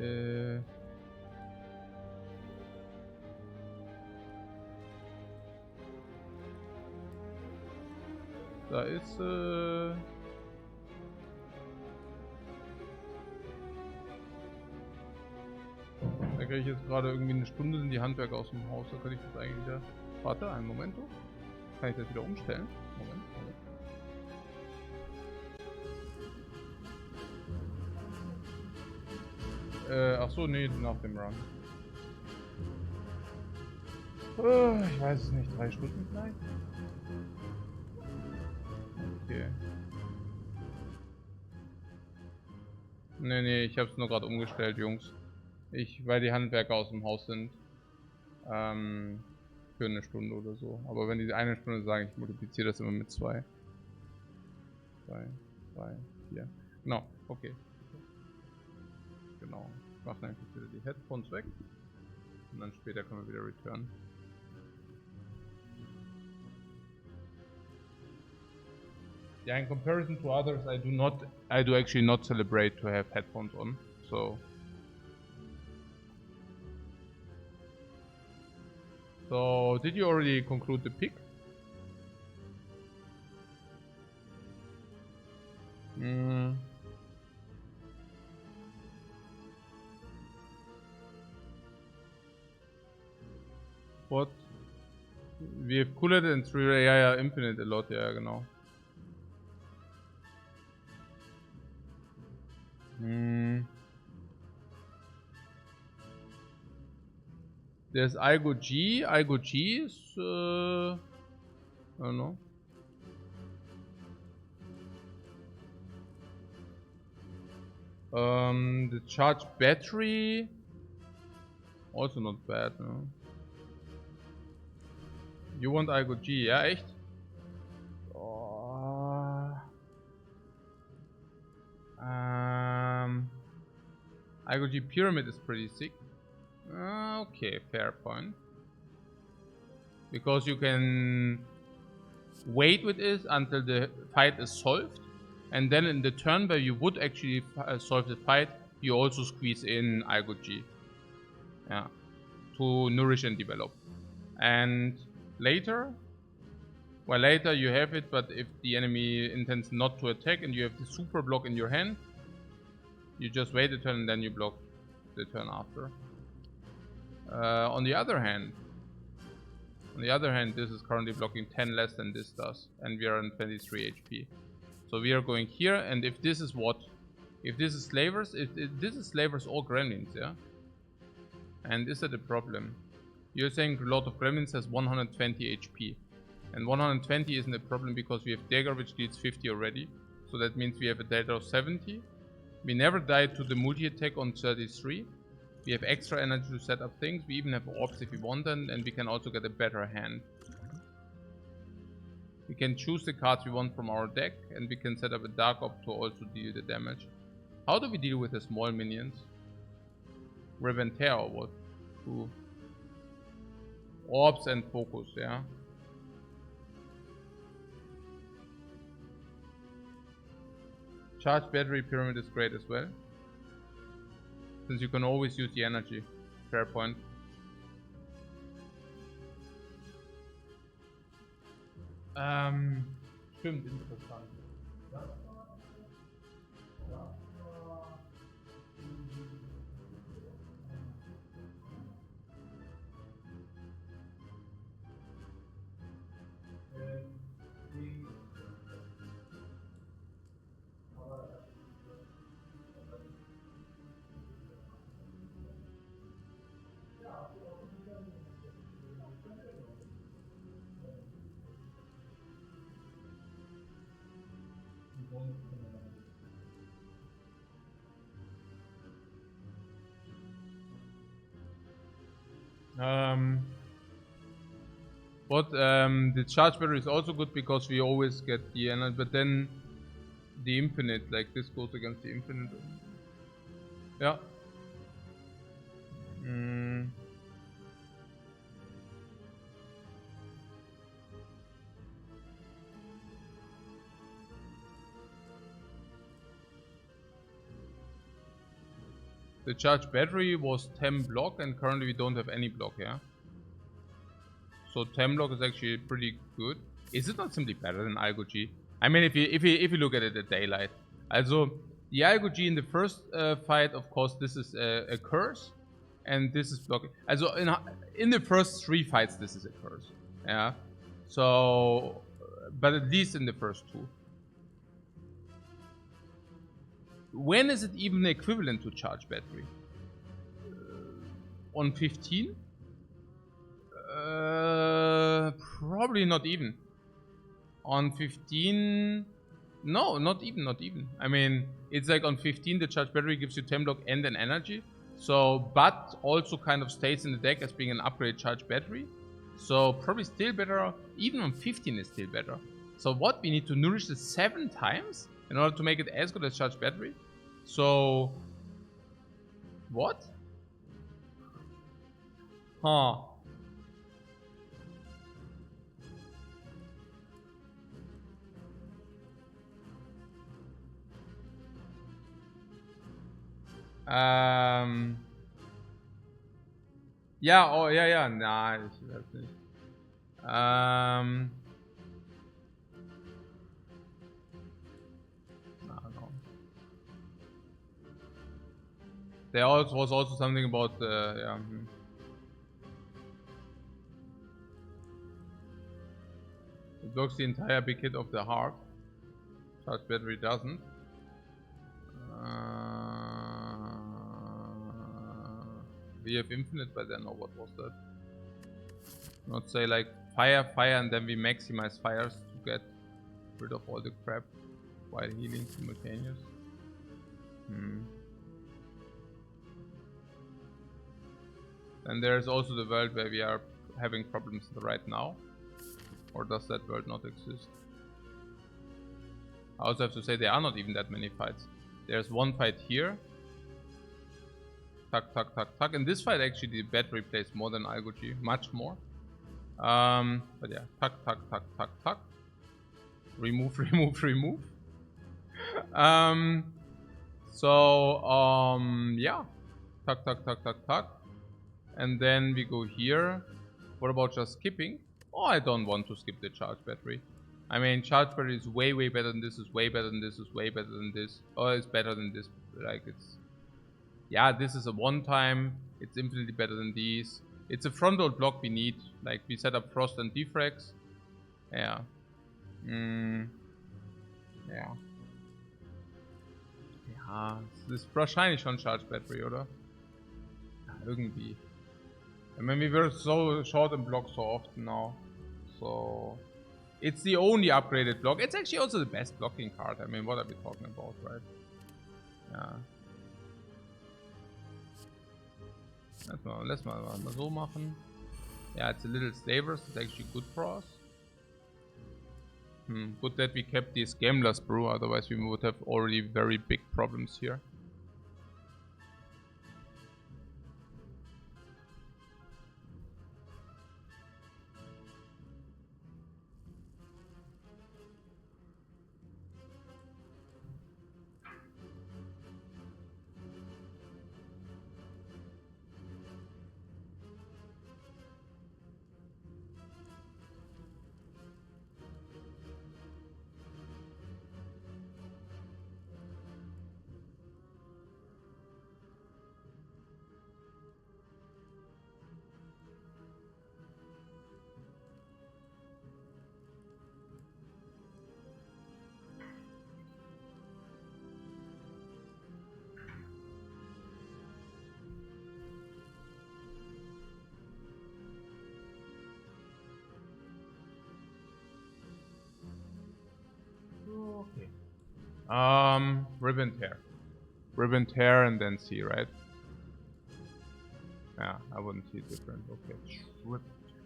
Da ist da kriege ich jetzt gerade irgendwie eine Stunde in die Handwerker aus dem Haus. Da kann ich das eigentlich wieder. Warte, einen Moment. Kann ich das wieder umstellen? Moment. Ach so, nee, nach dem Run. Ich weiß es nicht, 3 Stunden vielleicht? Okay. Nee, ich hab's nur gerade umgestellt, Jungs. Weil die Handwerker aus dem Haus sind. Für eine Stunde oder so. Aber wenn die eine Stunde sagen, ich multipliziere das immer mit 2. 2, 3, 4. Genau, okay. Genau. Ich mache einfach wieder die Headphones weg. Und dann später können wir wieder return. Yeah, in comparison to others, I do actually not celebrate to have headphones on. So did you already conclude the pick? What? We have cooled and 3, ja, Infinite a lot, ja, genau. There's Igo G. Igo G is, I don't know. The charged battery, also not bad, no? You want Igo G, ja, echt? Igo G Pyramid is pretty sick. Okay, fair point. Because you can wait with this until the fight is solved, and then in the turn where you would actually solve the fight, you also squeeze in Igo G. Yeah, to nourish and develop. And later, well, later you have it, but if the enemy intends not to attack and you have the super block in your hand, you just wait a turn and then you block the turn after. On the other hand, this is currently blocking 10 less than this does, and we are on 23 HP. So we are going here, and if this is what? If this is slavers, this is slavers or gremlins, yeah? And is that a problem? You're saying Lord of Gremlins has 120 HP. And 120 isn't a problem because we have Dagger which deals 50 already. So that means we have a delta of 70. We never died to the multi-attack on 33. We have extra energy to set up things. We even have orbs if we want them, and we can also get a better hand. We can choose the cards we want from our deck, and we can set up a Dark Orb to also deal the damage. How do we deal with the small minions? Reventear or what? Ooh. Orbs and focus, yeah. Charged battery pyramid is great as well, since you can always use the energy. Fair point. Stimmt, interessant. The charge battery is also good because we always get the energy, but then the infinite, like this goes against the infinite. Yeah. The charge battery was 10 block, and currently we don't have any block, yeah? So 10 block is actually pretty good. Is it not simply better than Algo G? I mean, if you look at it at daylight. Also, the Algo G in the first fight, of course, this is a curse. And this is blocking. Also, in the first 3 fights, this is a curse. Yeah? So, but at least in the first 2. When is it even equivalent to charge battery? On 15? Probably not even. On 15... No, not even. I mean, it's like on 15 the charge battery gives you 10 block and an energy. So, but also kind of stays in the deck as being an upgrade charge battery. So, probably still better. Even on 15 is still better. So, what? We need to nourish it 7 times in order to make it as good as charge battery? So, what? Huh. Ja, oh, ja, nein, ich weiß nicht. I don't know. There was also something about yeah. It blocks the entire big hit of the heart. Charge battery doesn't. We have infinite by then, or what was that? Not say like fire, and then we maximize fires to get rid of all the crap while healing simultaneous. And there's also the world where we are having problems right now. Or does that world not exist? I also have to say there are not even that many fights. There's one fight here. Tuck. In this fight actually the battery plays more than Algo G, much more. But yeah, tuck. Remove. Yeah. Tuck. And then we go here. What about just skipping? Oh, I don't want to skip the charge battery. I mean, charge battery is way better than this, is way better than this, is way better than this. Oh, it's better than this. Like, it's... Yeah, this is a one-time. It's infinitely better than these. It's a frontal block we need. Like, we set up Frost and Defects. Ja. Ja. Ja, das ist wahrscheinlich schon Charge Battery, oder? Ja, irgendwie. I mean, we were so short in block so often now. So... It's the only upgraded block. It's actually also the best blocking card. I mean, what are we talking about, right? Ja. Lass mal so machen. Yeah, it's a little slavers. It's actually good for us. Good that we kept this Gameless Brew, otherwise we would have already very big problems here. Okay. Ribbon tear and then C, right? Yeah, I wouldn't see it different. Okay. Ribbon tear.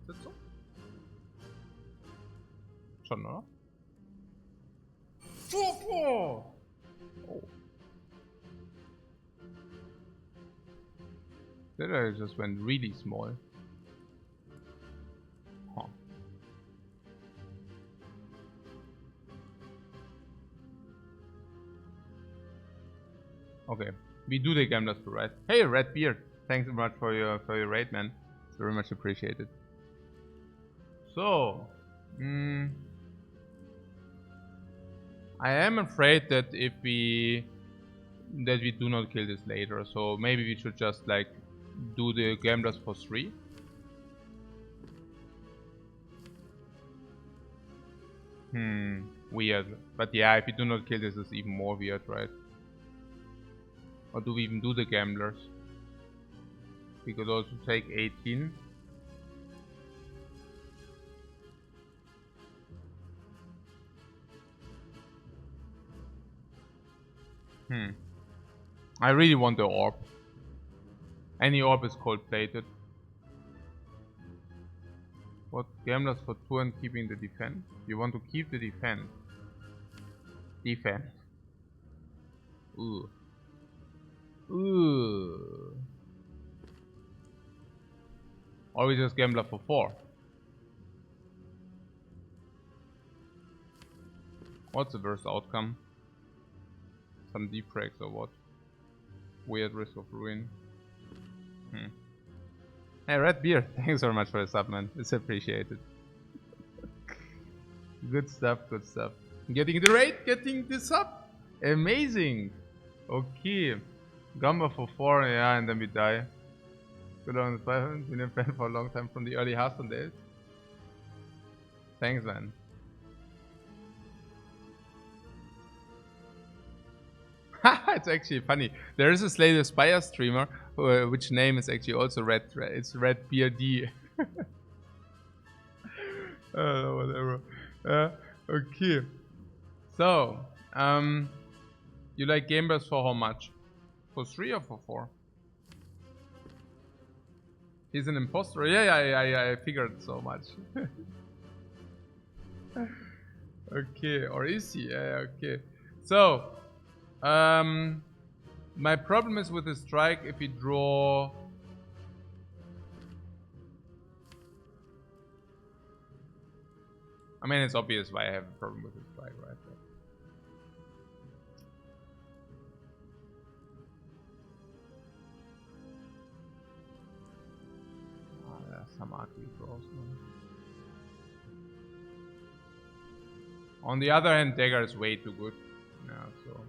Is that so? Schon, oder? Oh. That I just went really small. Huh. Okay, we do the gamblers too, right? Hey, Red Beard, thanks so much for your raid, man. It's very much appreciated. So, I am afraid that if we do not kill this later, so maybe we should just like do the gamblers for 3. Weird. But yeah, if we do not kill this, it's even more weird, right? Or do we even do the gamblers? We could also take 18. I really want the orb. Any orb is cold plated. What? Gamblers for 2 and keeping the defense? You want to keep the defense. Defense. Ooh. Ooh. Or we just gambler for 4. What's the worst outcome? Some deep breaks or what? Weird risk of ruin. Hey, Red Beer, thanks very much for the sub, man. It's appreciated. Good stuff, good stuff. Getting the raid, getting the sub. Amazing. Okay. Gamba for 4, yeah, and then we die. Good on the 500. Been a fan for a long time from the early Hearthstone days. Thanks, man. It's actually funny. There is a Slay Spire streamer, which name is actually also Red. It's Red Beer D. Whatever. Okay. So, you like gamers for how much? For 3 or for 4? He's an imposter. Yeah, I figured so much. Okay, or is he? Yeah, okay. So, my problem is with the strike if we draw. I mean, it's obvious why I have a problem with the strike, right? Some ugly draws. On the other hand, dagger is way too good. Yeah, so.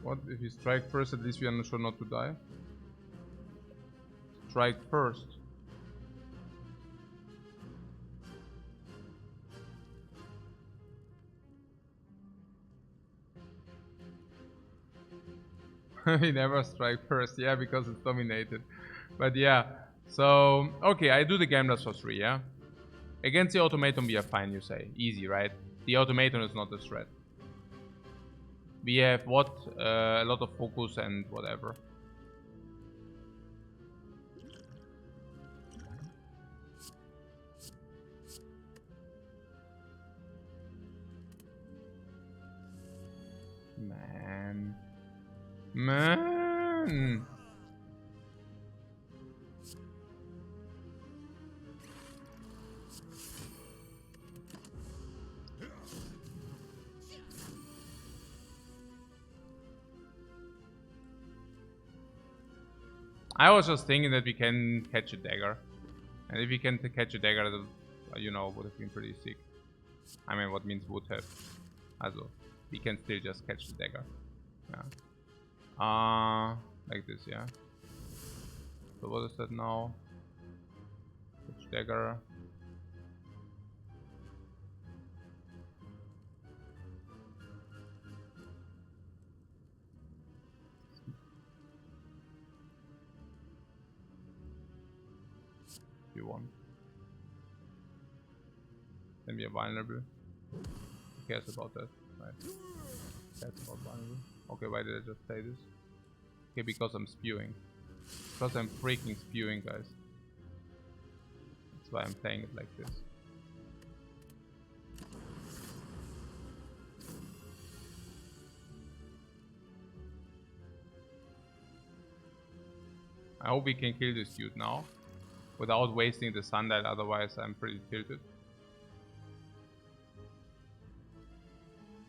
What if you strike first? At least we are sure not to die. Strike first. We never strike first, yeah, because it's dominated. But yeah, so okay, I do the gamblers for 3, yeah. Against the automaton we are fine, you say. Easy, right? The automaton is not a threat. We have what? A lot of focus and whatever. Man. I was just thinking that we can catch a dagger. And if we can catch a dagger, that, you know, would have been pretty sick. I mean, what means would have? Also, we can still just catch the dagger. Yeah. Like this, yeah. So what is that now? Catch dagger. You want. Then we are vulnerable. Who cares about that? Right. That's about vulnerable. Okay, why did I just say this? Okay, because I'm spewing. Because I'm freaking spewing, guys. That's why I'm playing it like this. I hope we can kill this dude now. without wasting the sundial, otherwise I'm pretty tilted.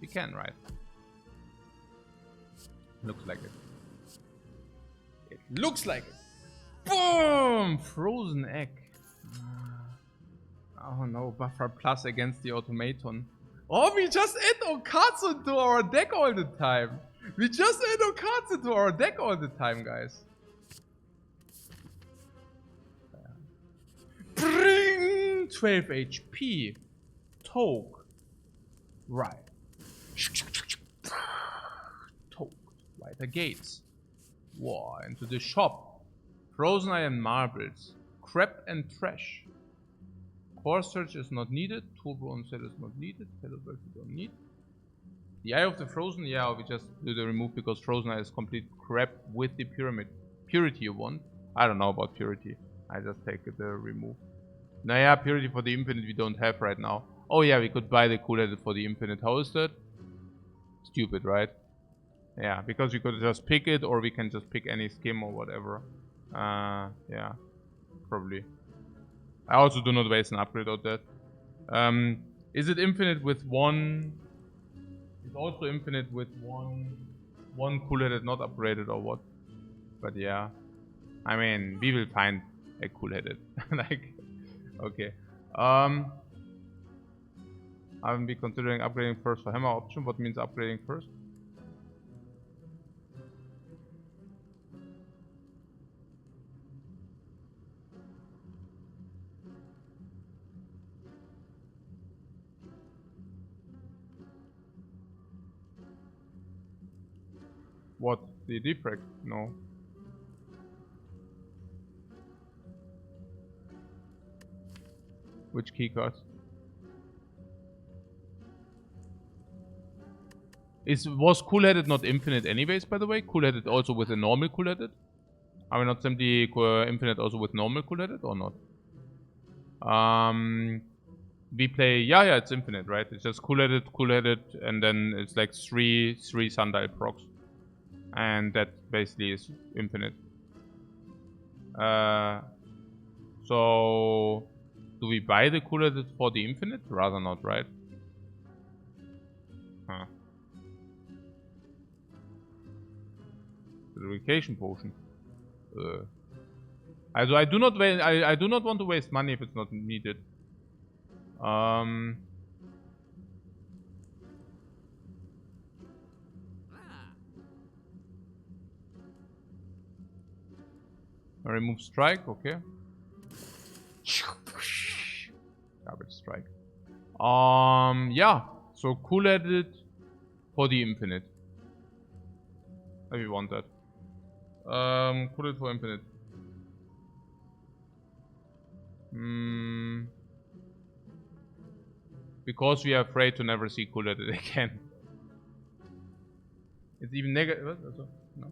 We can, right? Looks like it. It looks like it. Boom! Frozen egg. Oh no, buffer plus against the automaton. Oh, we just add our cards into our deck all the time. We just add our cards into our deck all the time, guys. Bring 12 HP. Toke. Right. Toke. Weiter geht's. Wow, into the shop. Frozen iron marbles. Crap and trash. Core search is not needed. Turbo on set is not needed. Fellow we don't need. The Eye of the Frozen, yeah, we just do the remove because Frozen Eye is complete crap with the pyramid. Purity you want? I don't know about Purity. I just take the remove. Now yeah, Purity for the Infinite we don't have right now. Oh yeah, we could buy the cool-headed for the Infinite. How is that? Stupid, right? Yeah, because we could just pick it or we can just pick any skim or whatever. Yeah, probably. I also do not waste an upgrade on that. Is it infinite with one? It's also infinite with one cool-headed not upgraded or what? But yeah, I mean we will find a cool-headed. Like, okay. I will be considering upgrading first for hammer option. What means upgrading first? What? The Defect? No. Which keycard? Was cool-headed not infinite anyways, by the way? Cool-headed also with a normal cool-headed? Are we not simply infinite also with normal cool-headed or not? We play, yeah, it's infinite, right? It's just cool-headed, and then it's like three sundial procs. And that basically is infinite. So do we buy the cool-headed for the infinite? Rather not, right? Huh. Purification potion. Also I do not want to waste money if it's not needed. I remove strike, okay. Garbage strike. Yeah. So cool-headed for the infinite. If you want that. Cool-headed for infinite. Because we are afraid to never see cool-headed again. It's even negative. What? Also, no.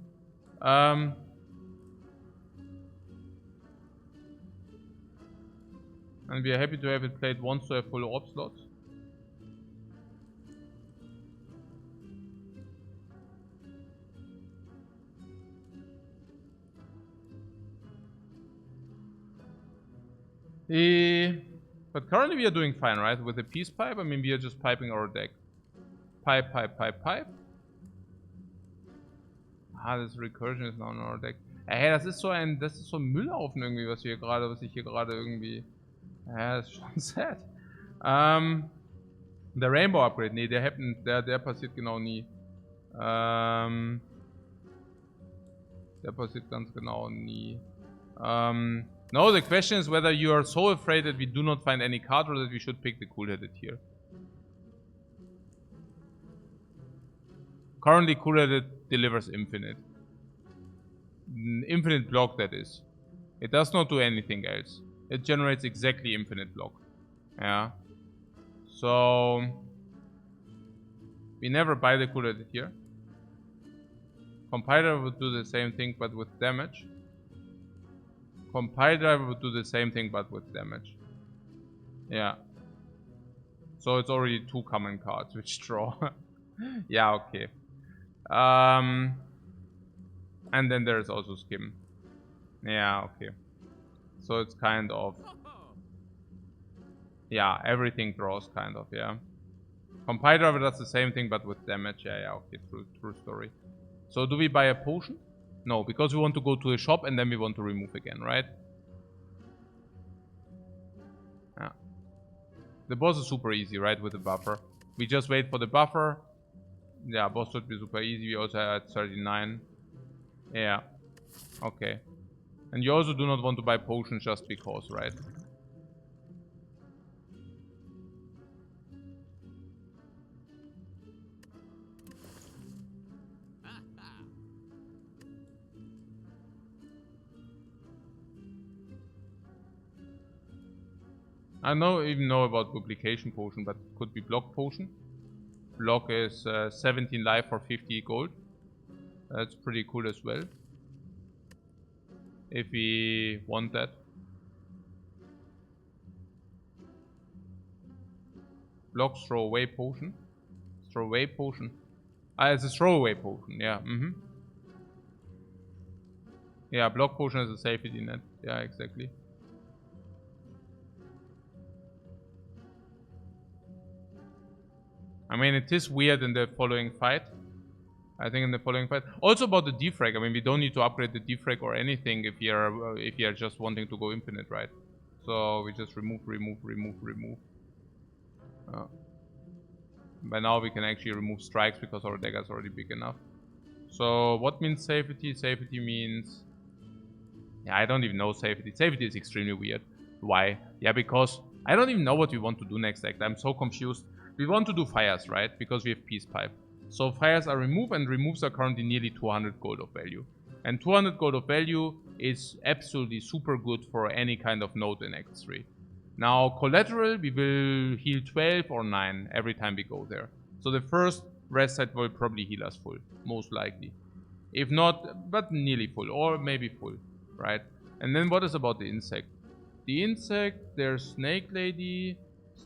And we are happy to have it played once to have full orb slots. But currently we are doing fine, right? With the peace pipe, I mean we are just piping our deck. Pipe. Ah, das Recursion ist noch in our deck. Hey, das ist so ein Müllhaufen irgendwie, was ich hier gerade irgendwie. Ja, das ist schon sad. Der Rainbow Upgrade, nee, der passiert genau nie. Der passiert ganz genau nie. No, the question is whether you are so afraid that we do not find any card or that we should pick the cool-headed here. Currently, cool-headed delivers infinite. Infinite block, that is. It does not do anything else. It generates exactly infinite block. Yeah. So we never buy the cool-headed here. Compiler would do the same thing but with damage. Compile driver would do the same thing but with damage. Yeah. So it's already two common cards which draw. Yeah, okay. And then there's also skim. Yeah, okay. So it's kind of... Yeah, everything draws kind of, yeah. Compile driver does the same thing but with damage. Yeah, okay, true story. So do we buy a potion? No, because we want to go to the shop and then we want to remove again, right? Yeah. The boss is super easy, right, with the buffer. We just wait for the buffer. Yeah, boss should be super easy. We also had 39. Yeah. Okay. And you also do not want to buy potions just because, right? I don't even know about duplication potion, but it could be block potion. Block is 17 life for 50 gold. That's pretty cool as well. If we want that. Block throwaway potion. Throwaway potion. Ah, it's a throwaway potion, yeah. Yeah, block potion is a safety net. Yeah, exactly. I mean, it is weird in the following fight. I think in the following fight. Also about the defrag. I mean, we don't need to upgrade the defrag or anything if you are just wanting to go infinite, right? So we just remove. By now we can actually remove strikes because our dagger is already big enough. So what means safety? Safety means... Yeah, I don't even know safety. Safety is extremely weird. Why? Yeah, because I don't even know what we want to do next act. I'm so confused. We want to do fires, right? Because we have peace pipe. So fires are removed, and removes are currently nearly 200 gold of value. And 200 gold of value is absolutely super good for any kind of node in Act 3. Now, collateral, we will heal 12 or 9 every time we go there. So the first rest set will probably heal us full, most likely. If not, but nearly full, or maybe full, right? And then what is about the insect? The insect, there's Snake Lady.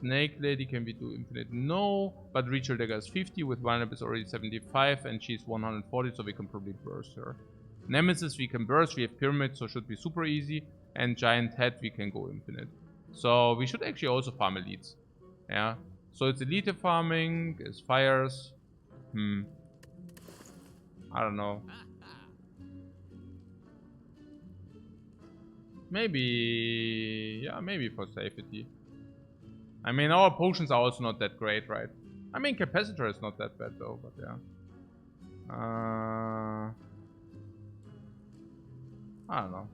Snake Lady can we do infinite? No, but Ritual Dagger is 50, with Wind-Up is already 75, and she's 140, so we can probably burst her. Nemesis we can burst, we have Pyramid, so should be super easy, and Giant Head we can go infinite. So we should actually also farm elites. Yeah, so it's elite farming, it's fires. I don't know. Maybe... Yeah, maybe for safety. I mean, our potions are also not that great, right? I mean, Capacitor is not that bad though, but yeah. I don't know.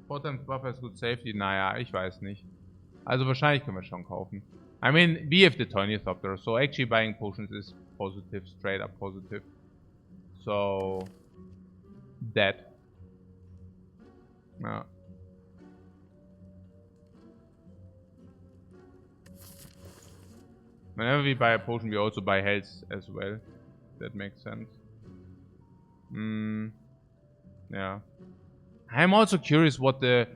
Potent Buffer ist gut Safety? Naja, ich weiß nicht. Also wahrscheinlich können wir schon kaufen. I mean, we have the Ornithopter, so actually buying potions is positive, straight up positive. So... That. Yeah. Whenever we buy a potion, we also buy health as well. That makes sense. Yeah. I'm also curious what the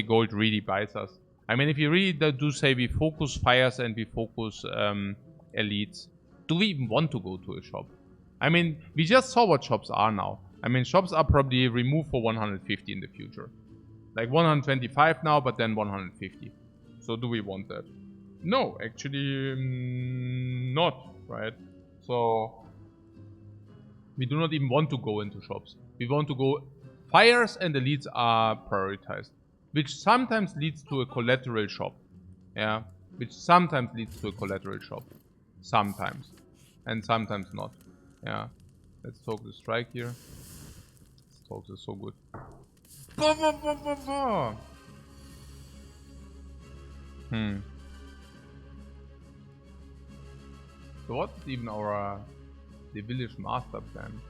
gold really buys us. I mean, if you really do say we focus fires and we focus elites, do we even want to go to a shop? I mean, we just saw what shops are now. I mean, shops are probably removed for 150 in the future. Like 125 now, but then 150. So do we want that? No, actually not, right? So we do not even want to go into shops. We want to go... Fires and elites are prioritized, which sometimes leads to a collateral shop. Yeah, which sometimes leads to a collateral shop. Sometimes. And sometimes not. Yeah. Let's talk the strike here. This talk is so good. So what's even our the village master plan?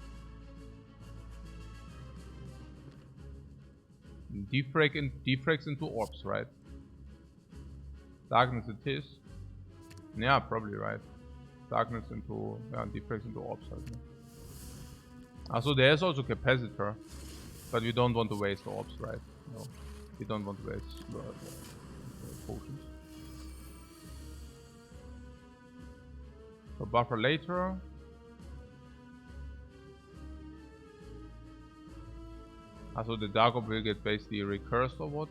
Defrags into orbs, right? Darkness it is. Yeah, probably right. Darkness into... Yeah, defrags into orbs, I think. Also, there's also capacitor. But we don't want to waste orbs, right? No. We don't want to waste potions. So buffer later. Also the Dark Orb will get basically recursed or what?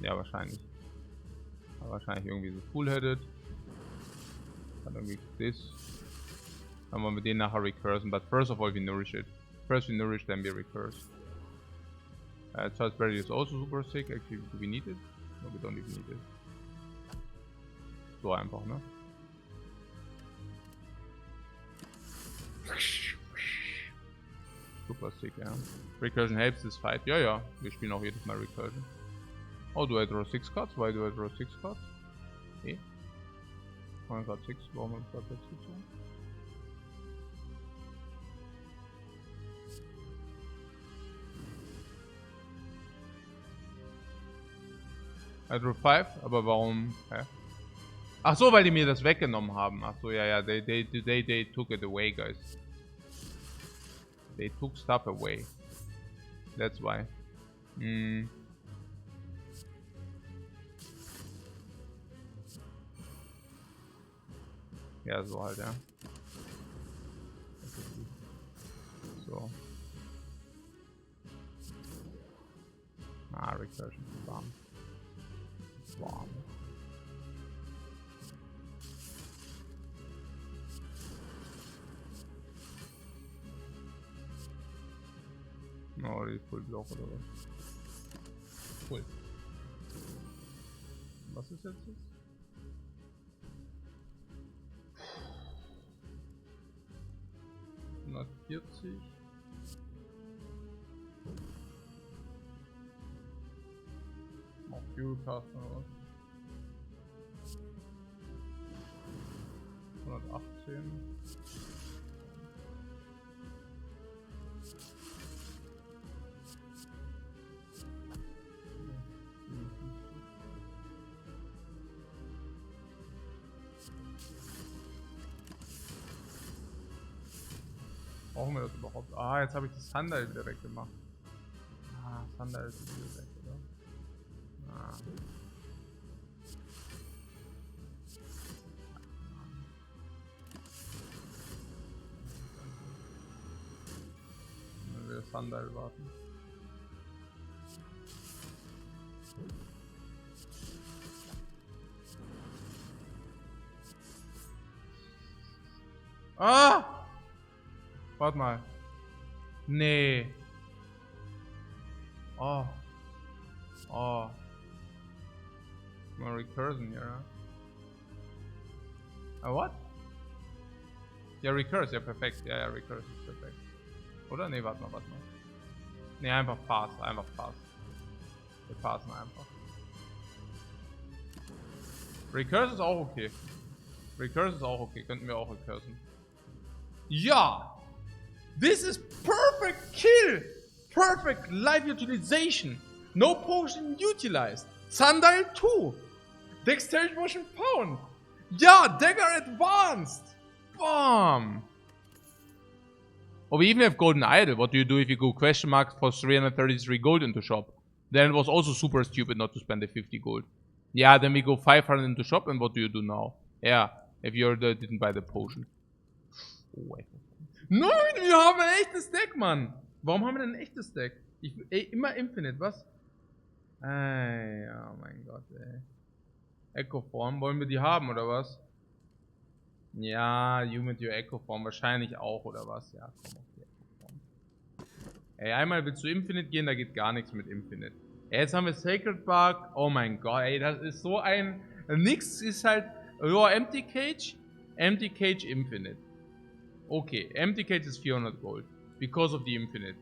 Ja, wahrscheinlich. Aber wahrscheinlich irgendwie so full-headed. Dann irgendwie this. Dann wollen wir den nachher recursen, but first of all we nourish it. First we nourish, then we recurse. Charles Berry is also super sick. Actually, do we need it? No, we don't even need it. So einfach, ne? Super sick, ja. Recursion helps this fight. Ja, ja, wir spielen auch jedes Mal Recursion. Oh, do I draw 6 cards? Why do I draw 6 cards? Okay. I got 6. Warum habe ich gerade 6 gezogen? I drew 5, aber warum? Hä? Ach so, weil die mir das weggenommen haben. Ach so, ja, ja, they took it away, guys. They took stuff away. That's why. Ja, so halt, ja. So. Ah, Recursion. Bam. Bam. Oh, die Full Block oder was? Cool. Was ist jetzt? 140. Auch Fuel Cast oder was? 118. Brauchen wir das überhaupt? Ah, jetzt habe ich das Sundial wieder weggemacht. Ah, Sundial ist wieder weg, oder? Ah. Wenn wir das Sundial warten. Ah! Warte mal. Nee. Oh. Oh. Mal recursion hier, ja. Ah, what? Ja, recurse, ja, perfekt. Ja, ja, recurse ist perfekt. Oder? Nee, warte mal. Nee, einfach pass, Wir passen einfach. Recurse ist auch okay. Könnten wir auch recursen. Ja! This is perfect kill! Perfect life utilization! No potion utilized! Sundial 2! Dexterity motion pound! Ja! Dagger advanced! Bam! Oh, we even have golden idol. What do you do if you go question marks for 333 gold into shop? Then it was also super stupid not to spend the 50 gold. Yeah, then we go 500 into shop, and what do you do now? Yeah, if you didn't buy the potion. Oh, wait. Nein, wir haben ein echtes Deck, Mann. Warum haben wir denn ein echtes Deck? Immer Infinite, was? Ey, oh mein Gott, ey. Echo Form, wollen wir die haben, oder was? Ja, you mit your Echo Form wahrscheinlich auch, oder was? Ja, komm auf die Echo Form. Ey, einmal willst du Infinite gehen, da geht gar nichts mit Infinite. Ey, jetzt haben wir Sacred Bark. Oh mein Gott, ey, das ist so ein... Nix ist halt... Ja, Empty Cage Infinite. Okay, Empty Cage is 400 gold. Because of the Infinite.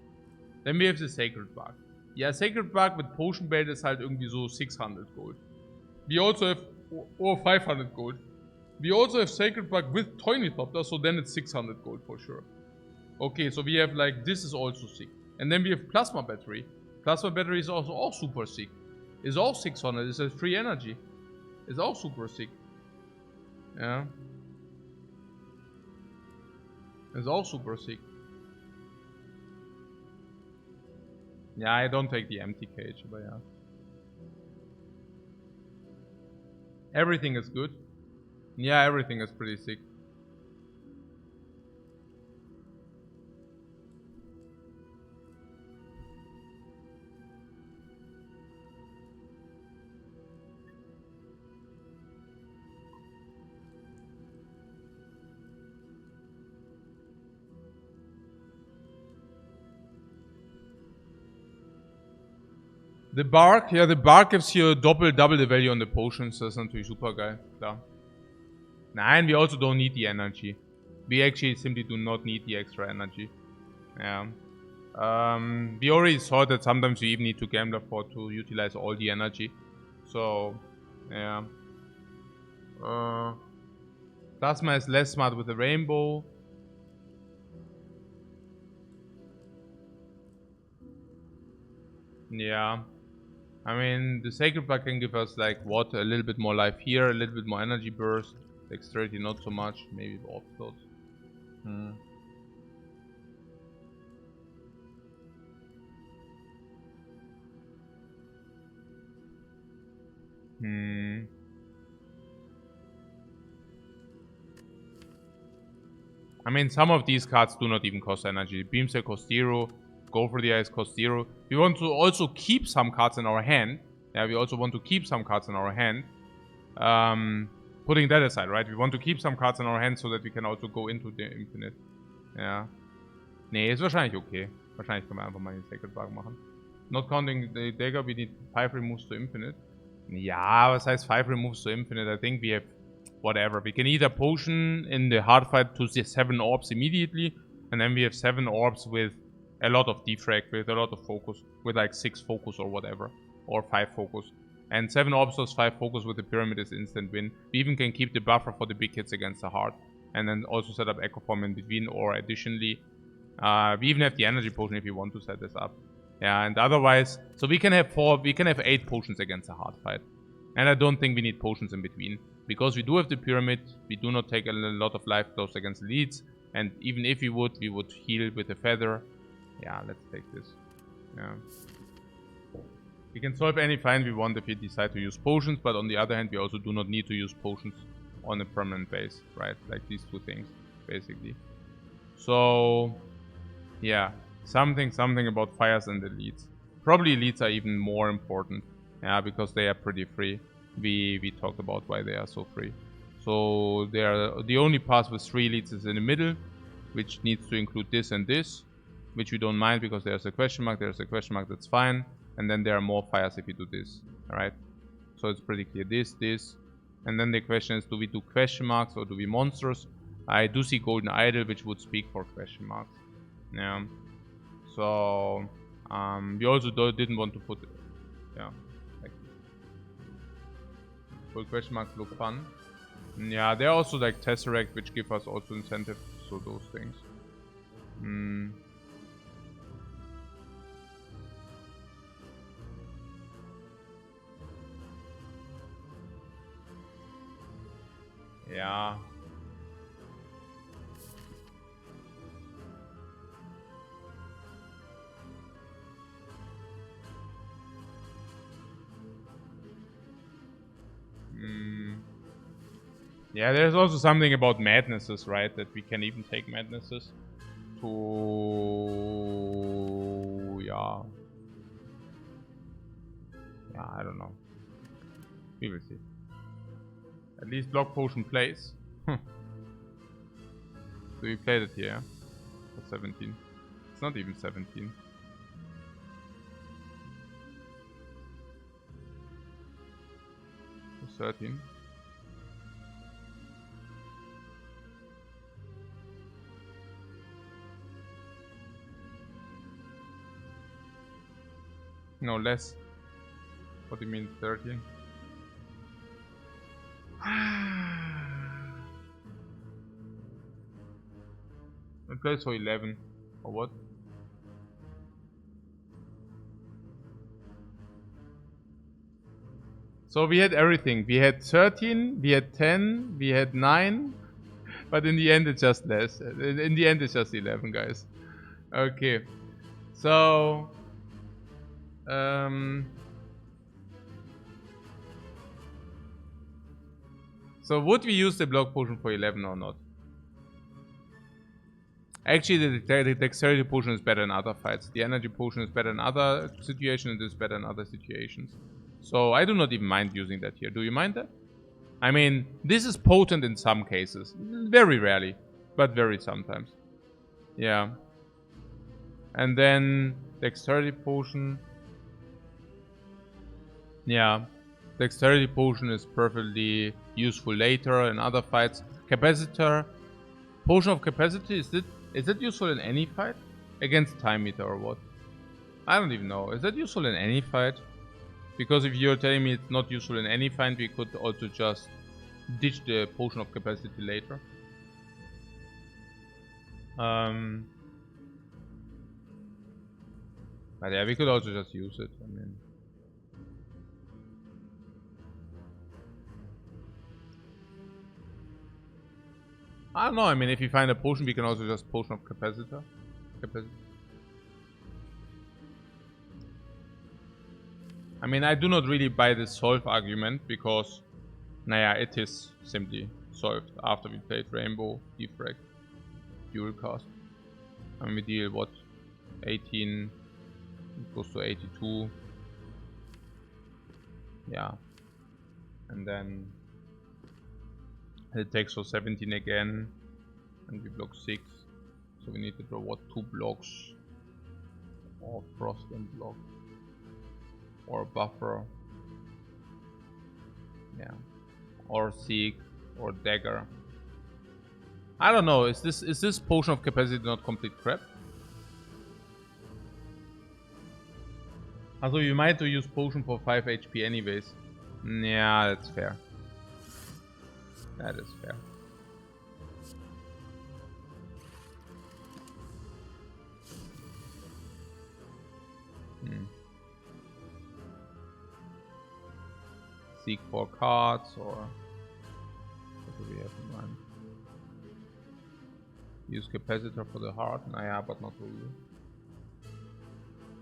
Then we have the Sacred Bark. Ja, Sacred Bark mit Potion Belt ist halt irgendwie so 600 gold. We also have... or 500 gold. We also have Sacred Bark with Toynithopter, so then it's 600 gold for sure. Okay, so we have like... This is also sick. And then we have Plasma Battery. Plasma Battery is also all super sick. Is all 600. It's a free energy. Is all super sick. Yeah. Is all super sick. Yeah, I don't take the empty cage, but yeah. Everything is good. Yeah, everything is pretty sick. The bark, yeah, the bark gives you double the value on the potions. Das ist natürlich super geil, klar. Nein, we also don't need the energy. We actually simply do not need the extra energy. Yeah. We already saw that sometimes you even need to gambler for to utilize all the energy. So, yeah. Plasma is less smart with the rainbow. Yeah. I mean, the Sacred Blood can give us, like, what? A little bit more life here, a little bit more energy burst. Dexterity, not so much. Maybe Orb Float. I mean, some of these cards do not even cost energy. Beam Cell cost 0. Go for the Eyes cost 0. We want to also keep some cards in our hand. Yeah, we also want to keep some cards in our hand. Putting that aside, right? We want to keep some cards in our hand so that we can also go into the Infinite. Ja. Nee, ist wahrscheinlich okay. Wahrscheinlich können wir einfach mal den Sacred Bug machen. Not counting the dagger, we need 5 removes to Infinite. Ja, was heißt 5 removes to Infinite? I think we have whatever. We can either potion in the hard fight to 7 orbs immediately, and then we have 7 orbs with a lot of defrag, with a lot of focus, with like 6 focus or whatever, or 5 focus. And 7 orbs plus 5 focus with the pyramid is instant win. We even can keep the buffer for the big hits against the heart, and then also set up Echo Form in between, or additionally, we even have the energy potion if you want to set this up. Yeah, and otherwise, so we can have 8 potions against a hard fight. And I don't think we need potions in between. Because we do have the pyramid, we do not take a lot of life blows against elites. And even if we would heal with a feather. Yeah, let's take this. Yeah. We can solve any find we want if we decide to use potions, but on the other hand, we also do not need to use potions on a permanent base, right? Like these two things, basically. So, yeah. Something about fires and elites. Probably elites are even more important. Yeah, because they are pretty free. We talked about why they are so free. So they are the only path with 3 elites is in the middle, which needs to include this and this, which we don't mind because there's a question mark, that's fine. And then there are more fires if you do this. Alright? So it's pretty clear. This. And then the question is, do we do question marks or do we monsters? I do see Golden Idol, which would speak for question marks. Yeah. So we also didn't want to put yeah. Like full question marks look fun. Yeah, there are also like Tesseract, which give us also incentive, so those things. Yeah. Yeah, there's also something about madnesses, right? That we can even take madnesses to... Yeah, I don't know. We will see. At least Block Potion plays. So we played it here for 17. It's not even 17. For 13. No, less. What do you mean 13? It plays for 11. Or what? So we had everything. We had 13, we had 10, we had 9. But in the end it's just less. In the end it's just 11, guys. Okay. So... So would we use the block potion for 11 or not? Actually, the dexterity potion is better in other fights. The energy potion is better in other situations. It is better in other situations. So I do not even mind using that here. Do you mind that? I mean, this is potent in some cases. Very rarely. But very sometimes. Yeah. And then dexterity potion. Yeah. Dexterity potion is perfectly useful later in other fights. Capacitor. Potion of capacity, is it useful in any fight? Against time meter or what? I don't even know. Is that useful in any fight? Because if you're telling me it's not useful in any fight, we could also just ditch the potion of capacity later. But yeah, we could also just use it. I mean, I don't know. I mean, if you find a potion, we can also just potion of capacitor. I mean, I do not really buy this solve argument because, naja, it is simply solved after we played Rainbow, Defect, Dual Cast. I mean, we deal what? 18 goes to 82. Yeah. And then it takes for 17 again. And we block 6. So we need to draw what? 2 blocks. Or frost and block. Or buffer. Yeah. Or seek. Or dagger. I don't know. Is this potion of capacity not complete crap? Also, you might use potion for 5 HP anyways. Yeah, that's fair. That is fair. Seek for cards or what do we have in mind? Use capacitor for the heart. Nah, but not really.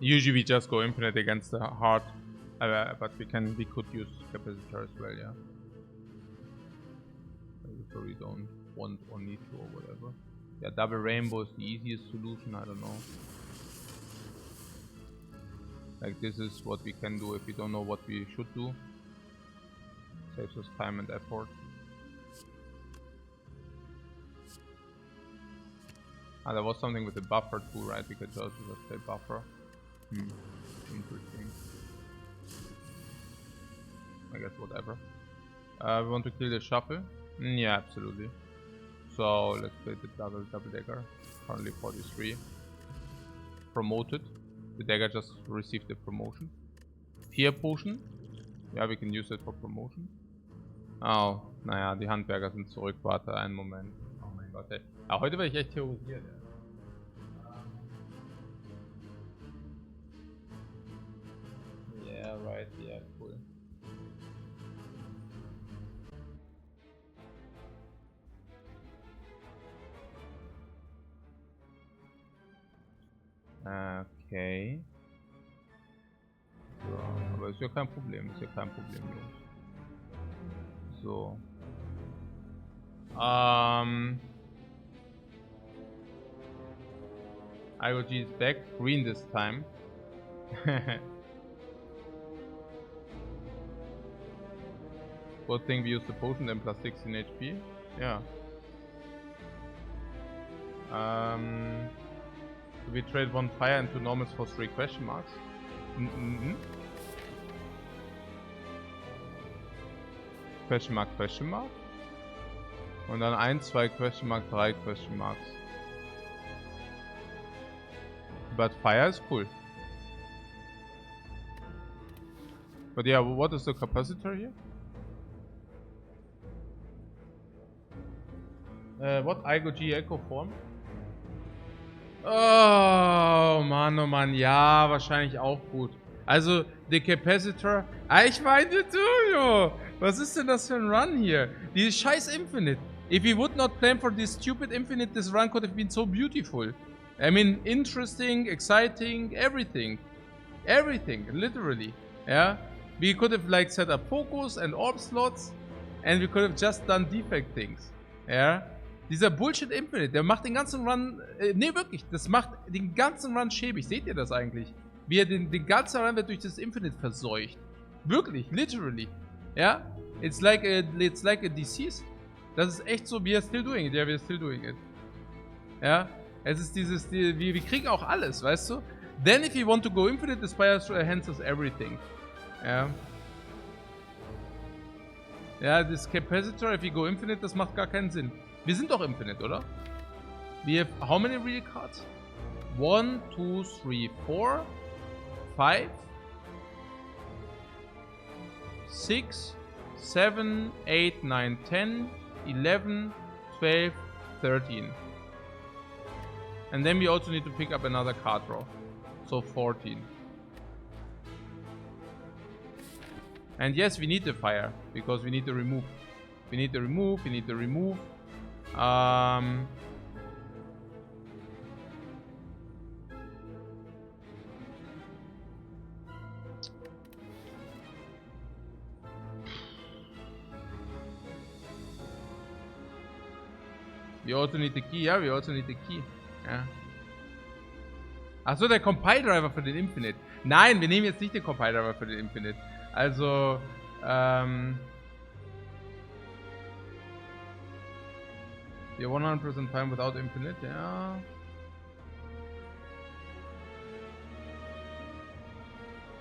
Usually we just go infinite against the heart, but we could use capacitor as well, yeah. So we don't want or need to or whatever. Yeah, double rainbow is the easiest solution. I don't know. Like, this is what we can do if we don't know what we should do. Saves us time and effort. Ah, there was something with the buffer too, right? We could also just say buffer. Interesting. I guess whatever. We want to kill the shuffle? Yeah, absolutely. So let's play the double dagger. Currently 43. Promoted. The dagger just received the promotion. Fear potion. Ja, we can use it for promotion. Oh, naja, die Handwerker sind zurück. Warte, einen Moment. Oh mein Gott, ey. Ah, heute werde ich echt theorisiert, ja. Yeah, right, yeah, cool. Okay. So, aber ist ja kein Problem, Jungs. So. IOG is back, green this time. Good thing we use the potion, then plus 16 HP. Yeah. We trade 1 fire and 2 normals for 3 question marks. Question mark, question mark. Und dann 1, 2 question mark, 3 question marks. But fire is cool. But yeah, what is the capacitor here? What? IGOG Echo Form? Oh Mann, ja, wahrscheinlich auch gut. Also, der Capacitor. Ich meine, du, was ist denn das für ein Run hier? Dieses scheiß Infinite. If we would not plan for this stupid Infinite, this run could have been so beautiful. I mean, interesting, exciting, everything. Everything, literally. Yeah? We could have like set up focus and orb slots. And we could have just done Defect things. Ja. Dieser Bullshit Infinite, der macht den ganzen Run, nee wirklich, das macht den ganzen Run schäbig. Seht ihr das eigentlich? Wie er den ganzen Run wird durch das Infinite verseucht. Wirklich, literally. Ja? It's like a disease. Das ist echt so, we are still doing it. Ja, we are still doing it. Ja? Es ist dieses, wir kriegen auch alles, weißt du? Then if you want to go infinite, the Spire hands us everything. Ja. Ja, das Capacitor, if you go infinite, das macht gar keinen Sinn. Wir sind doch infinite, oder? We have how many real cards? 1, 2, 3, 4, 5, 6, 7, 8, 9, 10, 11, 12, 13. And then we also need to pick up another card draw. So 14. And yes, we need the fire, because we need to remove. We need to remove, we need to remove. We also need the key, ja, we also need the key. Ja. Achso, der Compile-Driver für den Infinite. Nein, wir nehmen jetzt nicht den Compile-Driver für den Infinite. Also, wir 100% fine without Infinite, ja.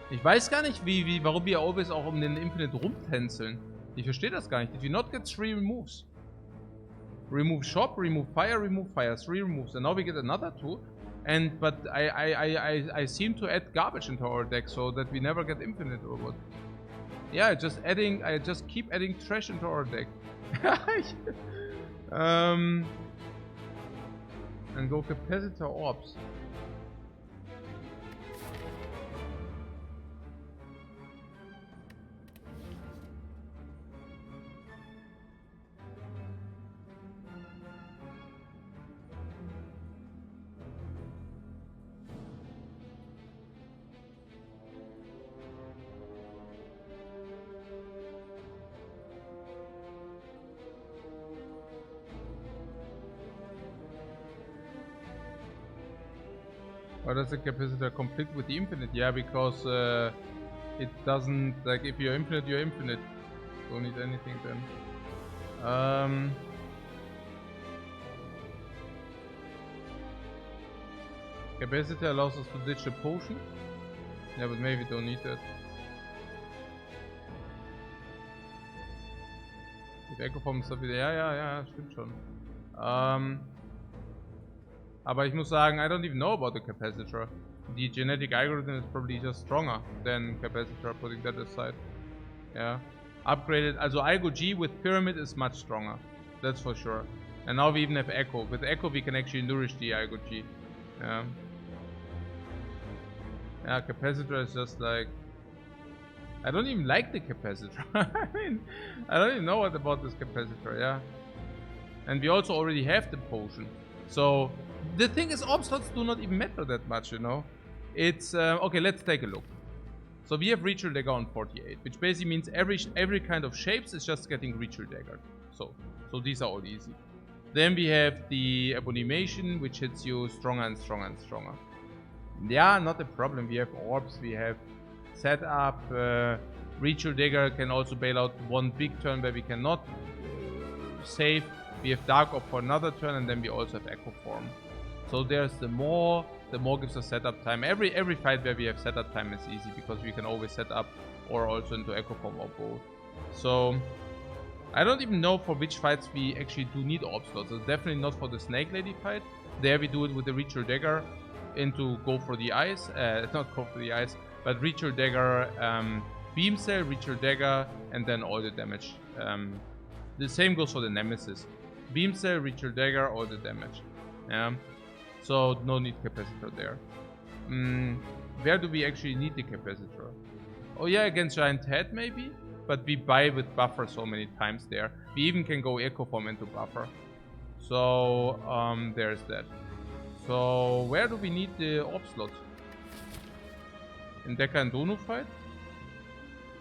Ich weiß gar nicht, warum wir always auch um den Infinite rumtänzeln. Ich verstehe das gar nicht. Did we not get 3 removes? Remove shop, remove fire, 3 removes, and now we get another 2. But I seem to add garbage into our deck so that we never get infinite or what? Yeah, I just keep adding trash into our deck. And go capacitor orbs. Or does the capacitor conflict with the infinite? Yeah, because it doesn't, like, if you're infinite, you're infinite. Don't need anything then. Capacitor allows us to ditch a potion. Yeah, but maybe we don't need that. Mit Echo Form ist das wieder. Ja, stimmt schon. Aber ich muss sagen, I don't even know about the capacitor. The genetic algorithm is probably just stronger than capacitor, putting that aside. Yeah. Upgraded, also Algo G with pyramid is much stronger. That's for sure. And now we even have Echo. With Echo we can actually nourish the Algo G. Yeah. Yeah, capacitor is just like... I don't even like the capacitor. I mean, I don't even know what about this capacitor, yeah. And we also already have the potion. So... The thing is, orb slots do not even matter that much, you know. It's okay. Let's take a look. So we have Ritual Dagger on 48, which basically means every kind of shapes is just getting Ritual Dagger. So these are all easy. Then we have the Abomination, which hits you stronger and stronger and stronger. Yeah, not a problem. We have orbs. We have setup. Ritual Dagger can also bail out one big turn where we cannot save. We have Dark Orb for another turn, and then we also have Echo Form. So there's the more gives us setup time. Every fight where we have setup time is easy because we can always set up or also into Echo Form or both. So I don't even know for which fights we actually do need orb slots. It's definitely not for the Snake Lady fight. There we do it with the Ritual Dagger into go for the eyes. Not go for the eyes, but Ritual Dagger, Beam Cell, Ritual Dagger, and then all the damage. The same goes for the Nemesis. Beam Cell, Ritual Dagger, all the damage. Yeah. So no need capacitor there. Where do we actually need the capacitor? Oh yeah, against Giant Head maybe? But we buy with buffer so many times there. We even can go Echo Form into buffer. So there's that. So where do we need the orb slot? In Deca and Donu fight?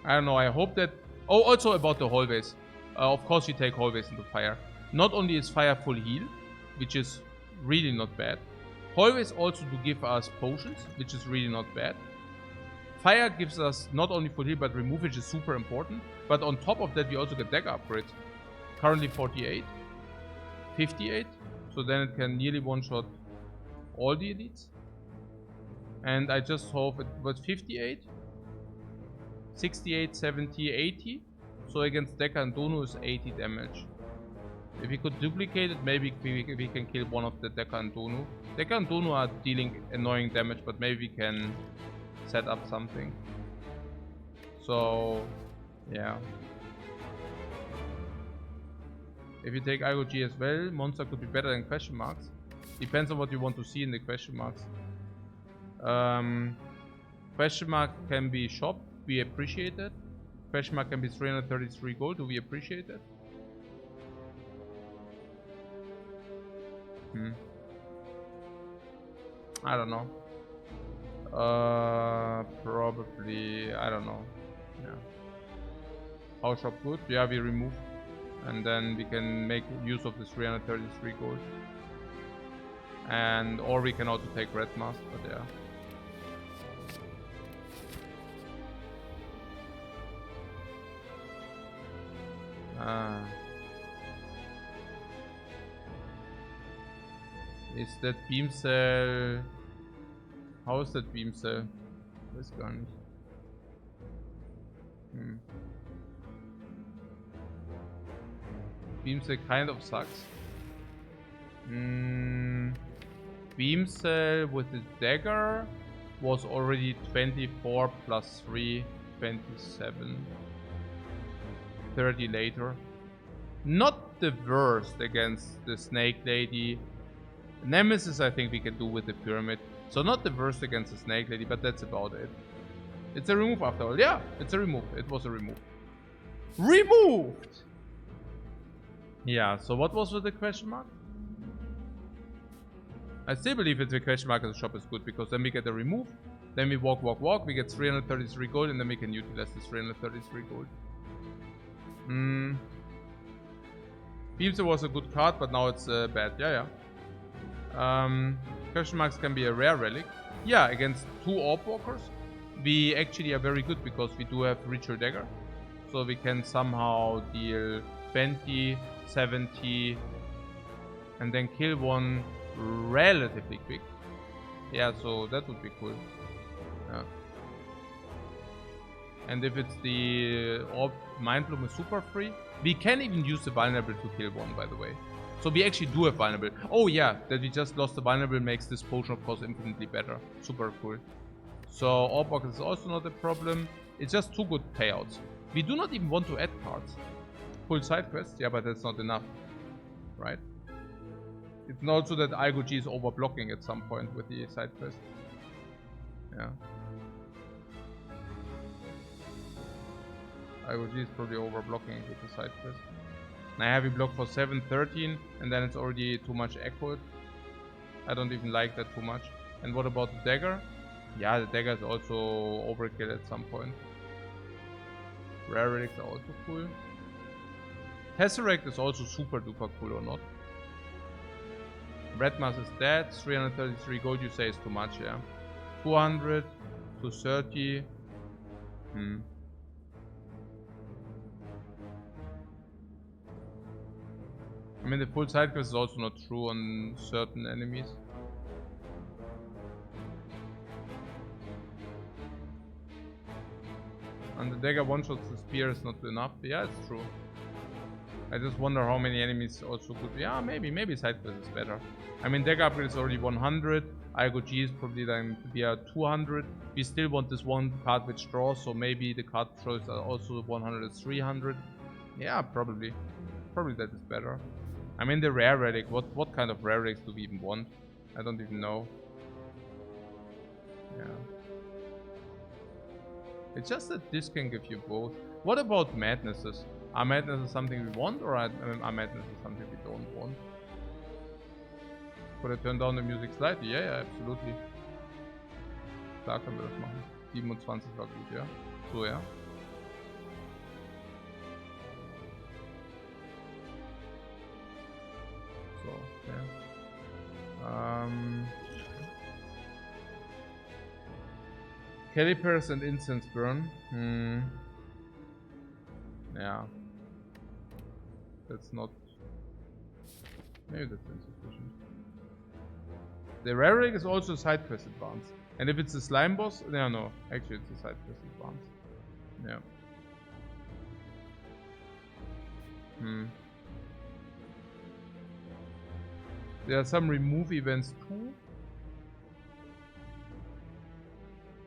I don't know, I hope that... Oh, also about the hallways. Of course you take Hallways into Fire. Not only is Fire full heal, which is really not bad. Hallways also do give us potions, which is really not bad. Fire gives us not only full heal but remove, which is super important. But on top of that we also get dagger upgrade. Currently 48. 58. So then it can nearly one-shot all the elites. And I just hope it was 58. 68, 70, 80. So against Deca and Donu is 80 damage. If we could duplicate it, maybe we can kill one of the Deca and Donu. Deca and Donu are dealing annoying damage, but maybe we can set up something. So, yeah. If you take IOG as well, monster could be better than question marks. Depends on what you want to see in the question marks. Question mark can be shop, we appreciate it. Question mark can be 333 gold, do we appreciate it? I don't know. Probably, I don't know. Yeah. House shop good, yeah, we remove. And then we can make use of the 333 gold. And, or we can also take red mask, but yeah. Is that beam cell? How is that beam cell? Weiß gar nicht. Beam cell kind of sucks. Beam cell with the dagger was already 24 plus 3, 27. 30 later. Not the worst against the Snake Lady. Nemesis I think we can do with the Pyramid. So not the worst against the Snake Lady, but that's about it. It's a remove after all. Yeah, it's a remove. It was a remove. Removed! Yeah, so what was with the question mark? I still believe that the question mark as a shop is good, because then we get a remove. Then we walk, we get 333 gold, and then we can utilize this 333 gold. Beamster was a good card, but now it's bad. Yeah. Question marks can be a rare relic. Yeah, against 2 orb walkers, we actually are very good because we do have ritual dagger. So we can somehow deal 20, 70, and then kill one relatively quick. Yeah, so that would be cool. Yeah. And if it's the orb Mind Bloom is super free, we can even use the vulnerable to kill one, by the way. So we actually do have vulnerable. Oh yeah, that we just lost the vulnerable makes this potion of course infinitely better. Super cool. So orb walker is also not a problem. It's just 2 good payouts. We do not even want to add cards. Full side quest, yeah, but that's not enough, right? It's not so that IGOG is over blocking at some point with the side quest. Yeah. IGOG is probably over blocking with the side quest. And I have it blocked for 713, and then it's already too much echoed. I don't even like that too much. And what about the dagger? Yeah, the dagger is also overkill at some point. Rare relics are also cool. Tesseract is also super duper cool or not. Red mass is dead. 333 gold you say is too much, yeah. 200 to 30. I mean, the full side quest is also not true on certain enemies. And the dagger one-shots the spear is not enough. Yeah, it's true. I just wonder how many enemies also could be. Yeah, maybe side quest is better. I mean, dagger upgrade is already 100. IGOG is probably then we are 200. We still want this one card which draws, so maybe the card draws are also 100 is 300. Yeah, probably. Probably that is better. I mean, the rare relic. What kind of rare relics do we even want? I don't even know. Yeah. It's just that this can give you both. What about madnesses? Are madnesses something we want, or are madnesses something we don't want? Could I turn down the music slightly? Yeah, absolutely. Klar können wir das machen. 27 war gut, ja. So, ja. Calipers and incense burn. Yeah. That's not... Maybe that's insufficient. The Raric is also a side quest advance. And if it's a slime boss... No. Actually it's a side quest advance. Yeah. There are some remove events too.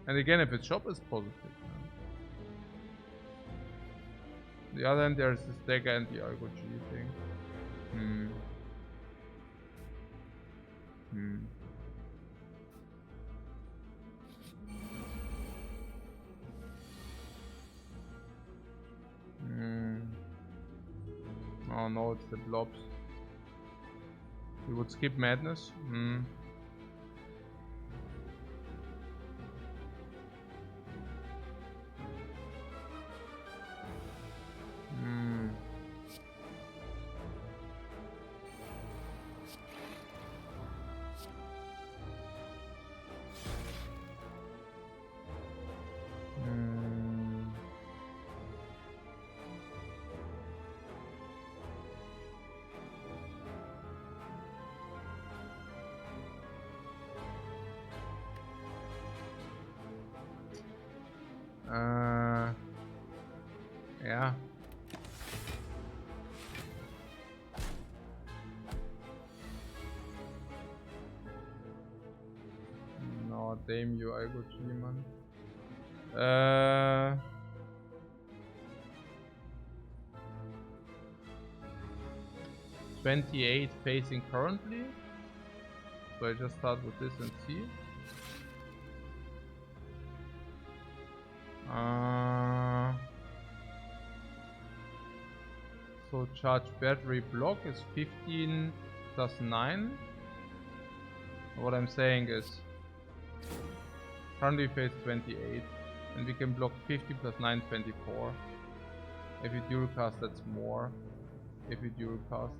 And again, if its shop is positive. On the other hand, there's this dagger and the Algo G thing. Oh no, it's the blobs. We would skip madness. Yeah. No, damn you, Algo G, man. 28 facing currently. So I just start with this and see. So charge battery block is 15 plus 9. What I'm saying is currently phase 28 and we can block 50 plus 9, 24. If you dual cast, that's more. If you dual cast.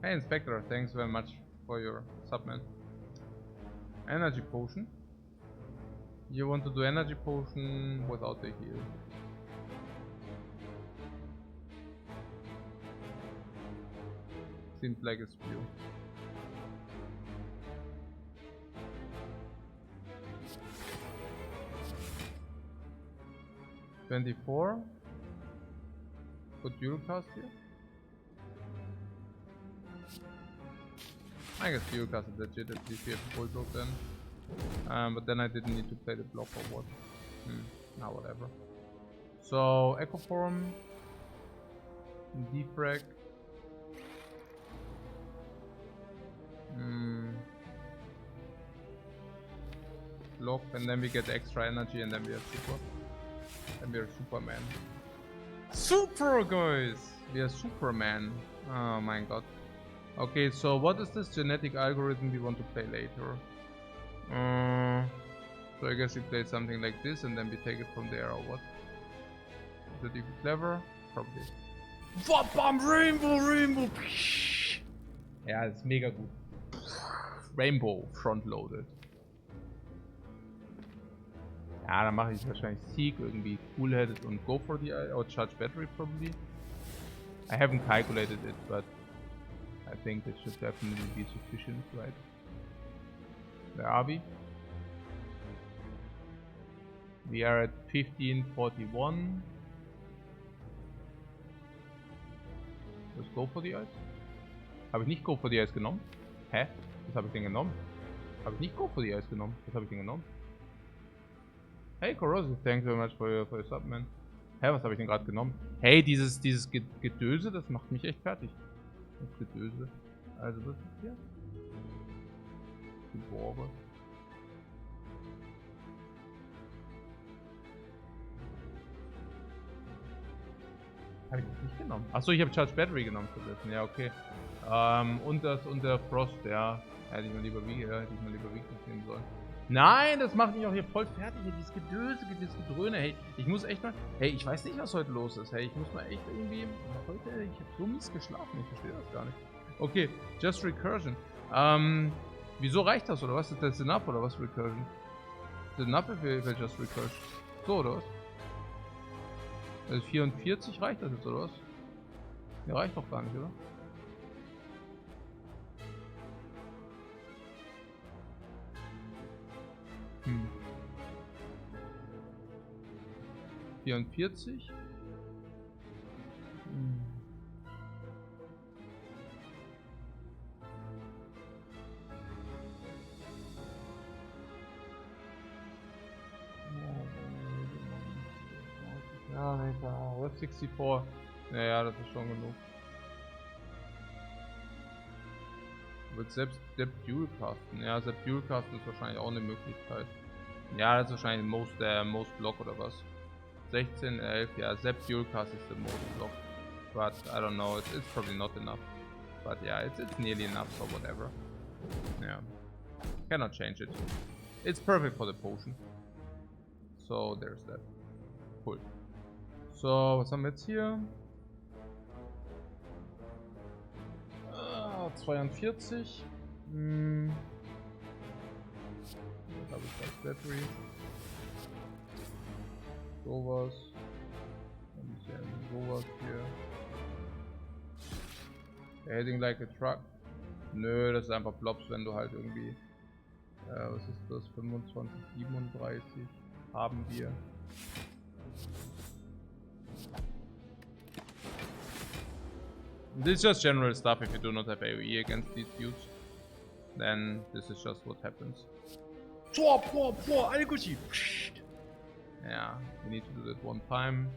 Hey Inspector, thanks very much for your subman. Energy potion. You want to do energy potion without the heal. Seems like a spew. $24. Put dual cast here. I guess dual cast is legit, at least we have full block then. But then I didn't need to play the block or what. Now whatever. So Echo Form, Defect. Block, and then we get extra energy, and then we are super. And we are Superman. Super guys! We are Superman. Oh my god. Okay, so what is this genetic algorithm we want to play later? So I guess we play something like this and then we take it from there, or what? Is that even clever? Probably. Bam! Rainbow! Ja, ist mega gut. Rainbow front-loaded. Ja, dann mache ich wahrscheinlich Seek, irgendwie cool-headed und go for the eye, or charge battery probably. I haven't calculated it, but I think it should definitely be sufficient, right? Where are we? We are at 1541. Let's go for the eyes. Habe ich nicht go for the eyes genommen? Hä? Was habe ich denn genommen? Habe ich nicht go for the eyes genommen? Was habe ich denn genommen? Hey Corrosive, thanks very much for your sub, man. Hä, was habe ich denn gerade genommen? Hey, dieses Gedöse, das macht mich echt fertig. Das Gedöse. Also was ist hier? Die Bohre. Habe ich das nicht genommen? Achso, ich habe Charge Battery genommen für das. Ja, okay. Und der Frost, ja. Hätte ich mal lieber Wiege nehmen sollen. Nein, das macht mich auch hier voll fertig. Dieses Gedöse, dieses Gedröhne. Hey, ich muss echt mal. Hey, ich weiß nicht, was heute los ist. Hey, ich muss mal echt irgendwie. Heute, ich habe so mies geschlafen. Ich verstehe das gar nicht. Okay, just Recursion. Wieso reicht das oder was? Ist das enough oder was Recursion? it enough if I just recurse? So, oder was? Also 44 reicht das jetzt, oder was? Ja, reicht doch gar nicht, oder? Hm. 44? Hm. Ja, nee, klar. Web 64. Naja, das ist schon genug. Wird selbst Dualcasten. Ja, selbst Dualcasten ist wahrscheinlich auch eine Möglichkeit. Ja, das ist wahrscheinlich most block oder was. 16, 11, ja, selbst Dualcast is the most block. But I don't know, it's probably not enough. But yeah, it's nearly enough, so whatever. Yeah. Cannot change it. It's perfect for the potion. So there's that. Cool. So, was haben wir jetzt hier? 42. Was habe ich als Battery? Sowas. Ein bisschen sowas hier. Heading like a truck. Nö, das ist einfach Blobs, wenn du halt irgendwie. Was ist das? 25, 37 haben wir. This is just general stuff. If you do not have AoE against these dudes, then this is just what happens. Yeah, we need to do that one time.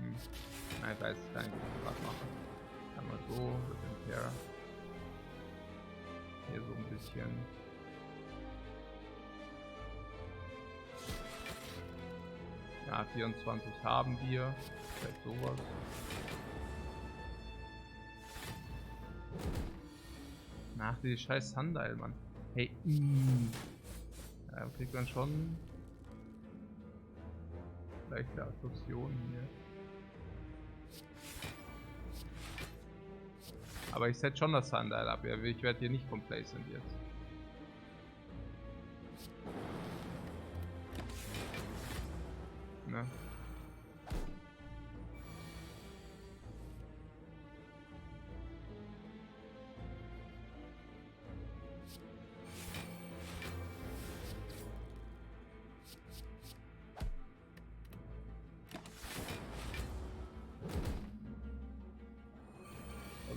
Ich weiß gar nicht, was ich mache. Einmal so mit dem Terra. Hier so ein bisschen. Ja, 24 haben wir. Vielleicht sowas. Ach, die scheiß Sundial, Mann. Hey, ja, kriegt man schon leichte Assoziationen hier. Aber ich setze schon das Sundial ab. Ich werde hier nicht complacent jetzt. Ne?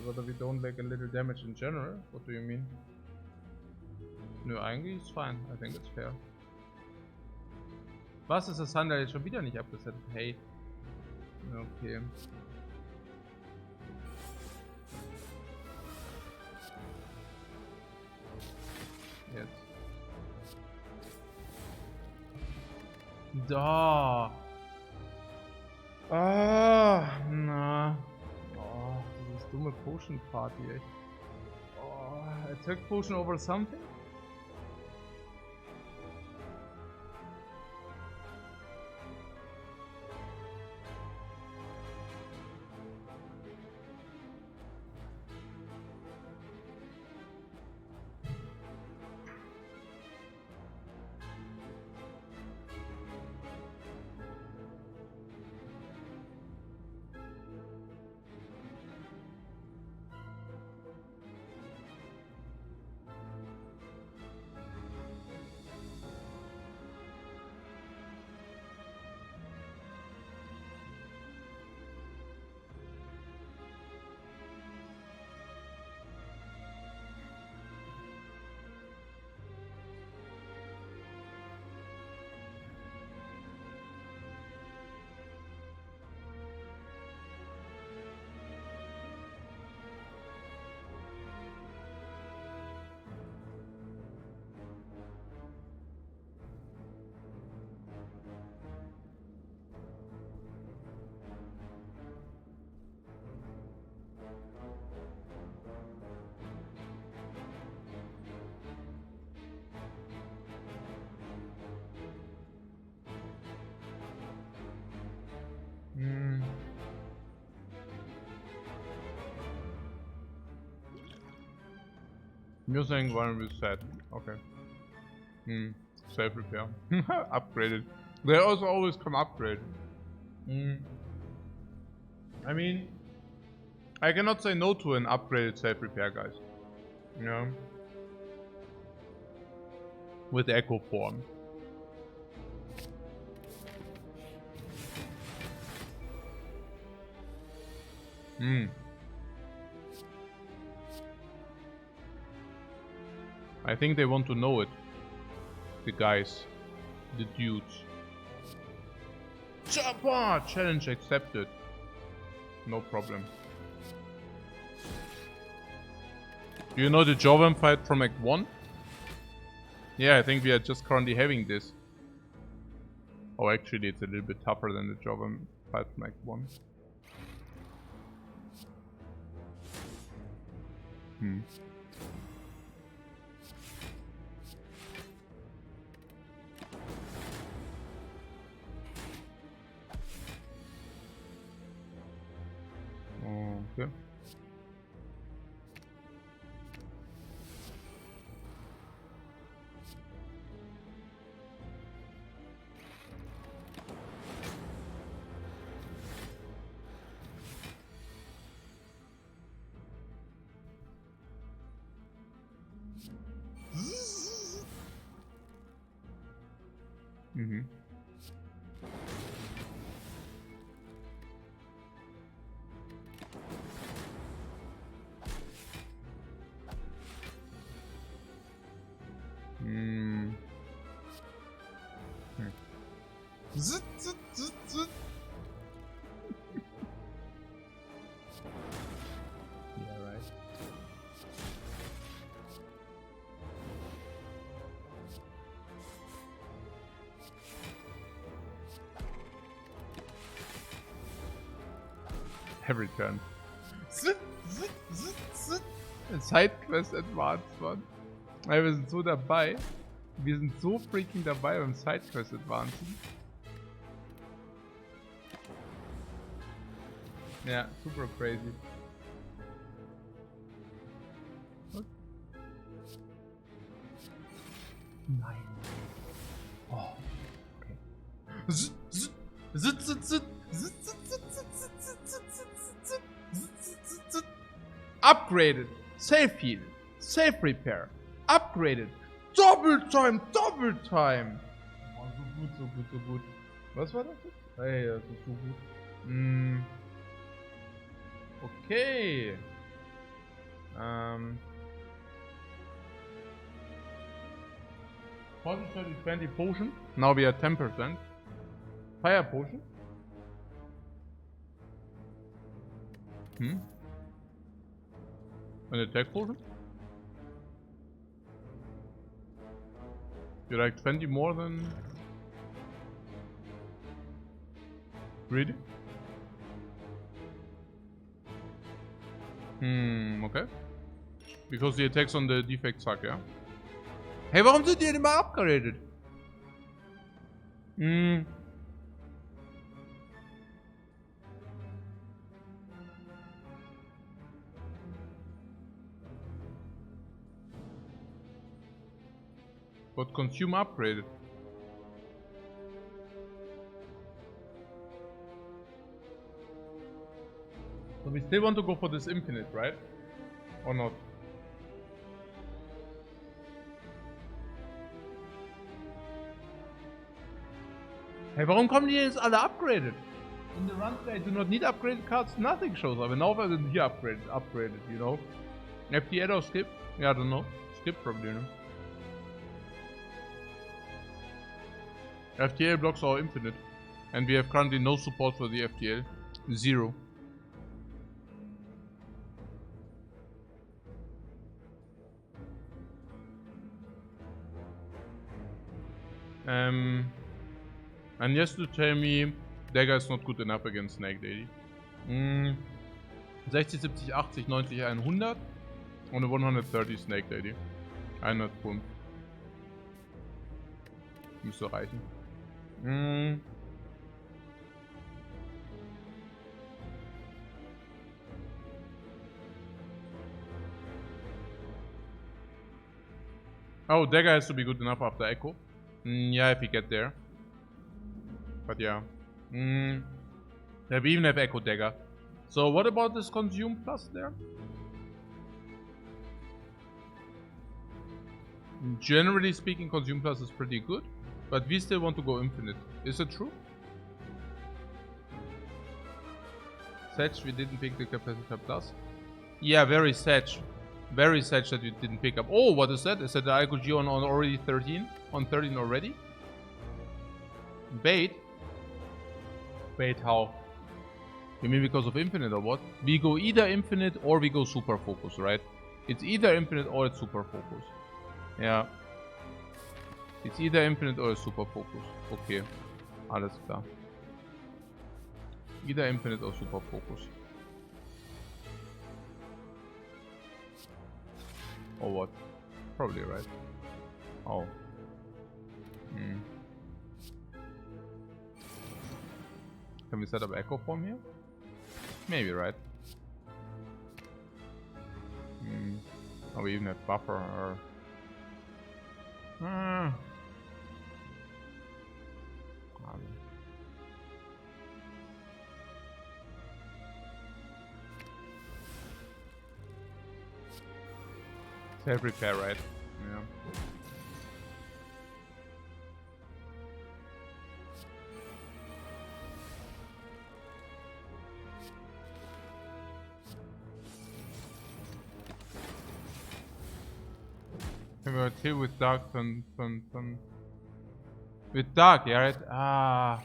Whether we don't like a little damage in general? What do you mean? Nö, eigentlich ist fine. I think it's fair. Was ist das Sundial jetzt schon wieder nicht abgesetzt? Hey. Okay. Jetzt. Da. Ah, na. Oh, dieses dumme Potion Party, echt. Oh, Attack Potion over something? You're saying one will set. Okay. Self repair. Upgraded. They also always come upgraded. I mean, I cannot say no to an upgraded self repair, guys. You know? With echo form. I think they want to know it. The guys. The dudes. Challenge accepted. No problem. Do you know the Jovan fight from Act 1? Yeah, I think we are just currently having this. Oh, actually it's a little bit tougher than the Jovan fight from Act 1. Okay. Yeah, right. Every turn. Sidequest Advanced, Mann. Ey, wir sind so dabei. Wir sind so freaking dabei beim Sidequest Advancen. Ja, super crazy. Was? Nein. Oh, okay. Upgraded. Safe heal. Safe repair. Upgraded. Double time. Double time. Oh, so gut, so gut, so gut. Was war das jetzt? Hey, das ist so gut. Okay. 40, 30, 20 potion. Now we are 10%. Fire potion. An attack potion? You're like 20 more than... Really? Okay. Because the attacks on the Defect suck, yeah? Hey, warum sind die denn immer upgraded? But consume upgraded. So we still want to go for this infinite, right? Or not? Hey, warum kommen die jetzt alle upgraded? In the run play, I do not need upgraded cards, nothing shows up. And now they're here upgraded, you know? FTL or skip? Yeah, I don't know. Skip probably, you know? FTL blocks are infinite. And we have currently no support for the FTL. Zero. And yes to tell me, Dagger is not good enough against Snake Lady. 60, 70, 80, 90, 100 und eine 130 Snake Lady. 105. Müsste reichen. Oh, Dagger has to be good enough after Echo. Yeah, if we get there. But yeah. Yeah, we even have Echo Dagger. So what about this Consume Plus there? Generally speaking, Consume Plus is pretty good. But we still want to go Infinite. Is it true? Sedge, we didn't pick the Capacitor Plus. Yeah, very Sedge. Very sad that you didn't pick up. Oh, what is that? Is that the IQG on already 13? On 13 already? Bait? Bait how? You mean because of Infinite or what? We go either Infinite or we go Super Focus, right? It's either Infinite or it's Super Focus. Yeah. It's either Infinite or Super Focus. Okay. Alles klar. Either Infinite or Super Focus. Or what? Probably right. Oh. Can we set up Echo Form here? Maybe, right? Oh, we even have Buffer or... Self repair, right? Yeah. Can we deal with dark with dark, yeah, right?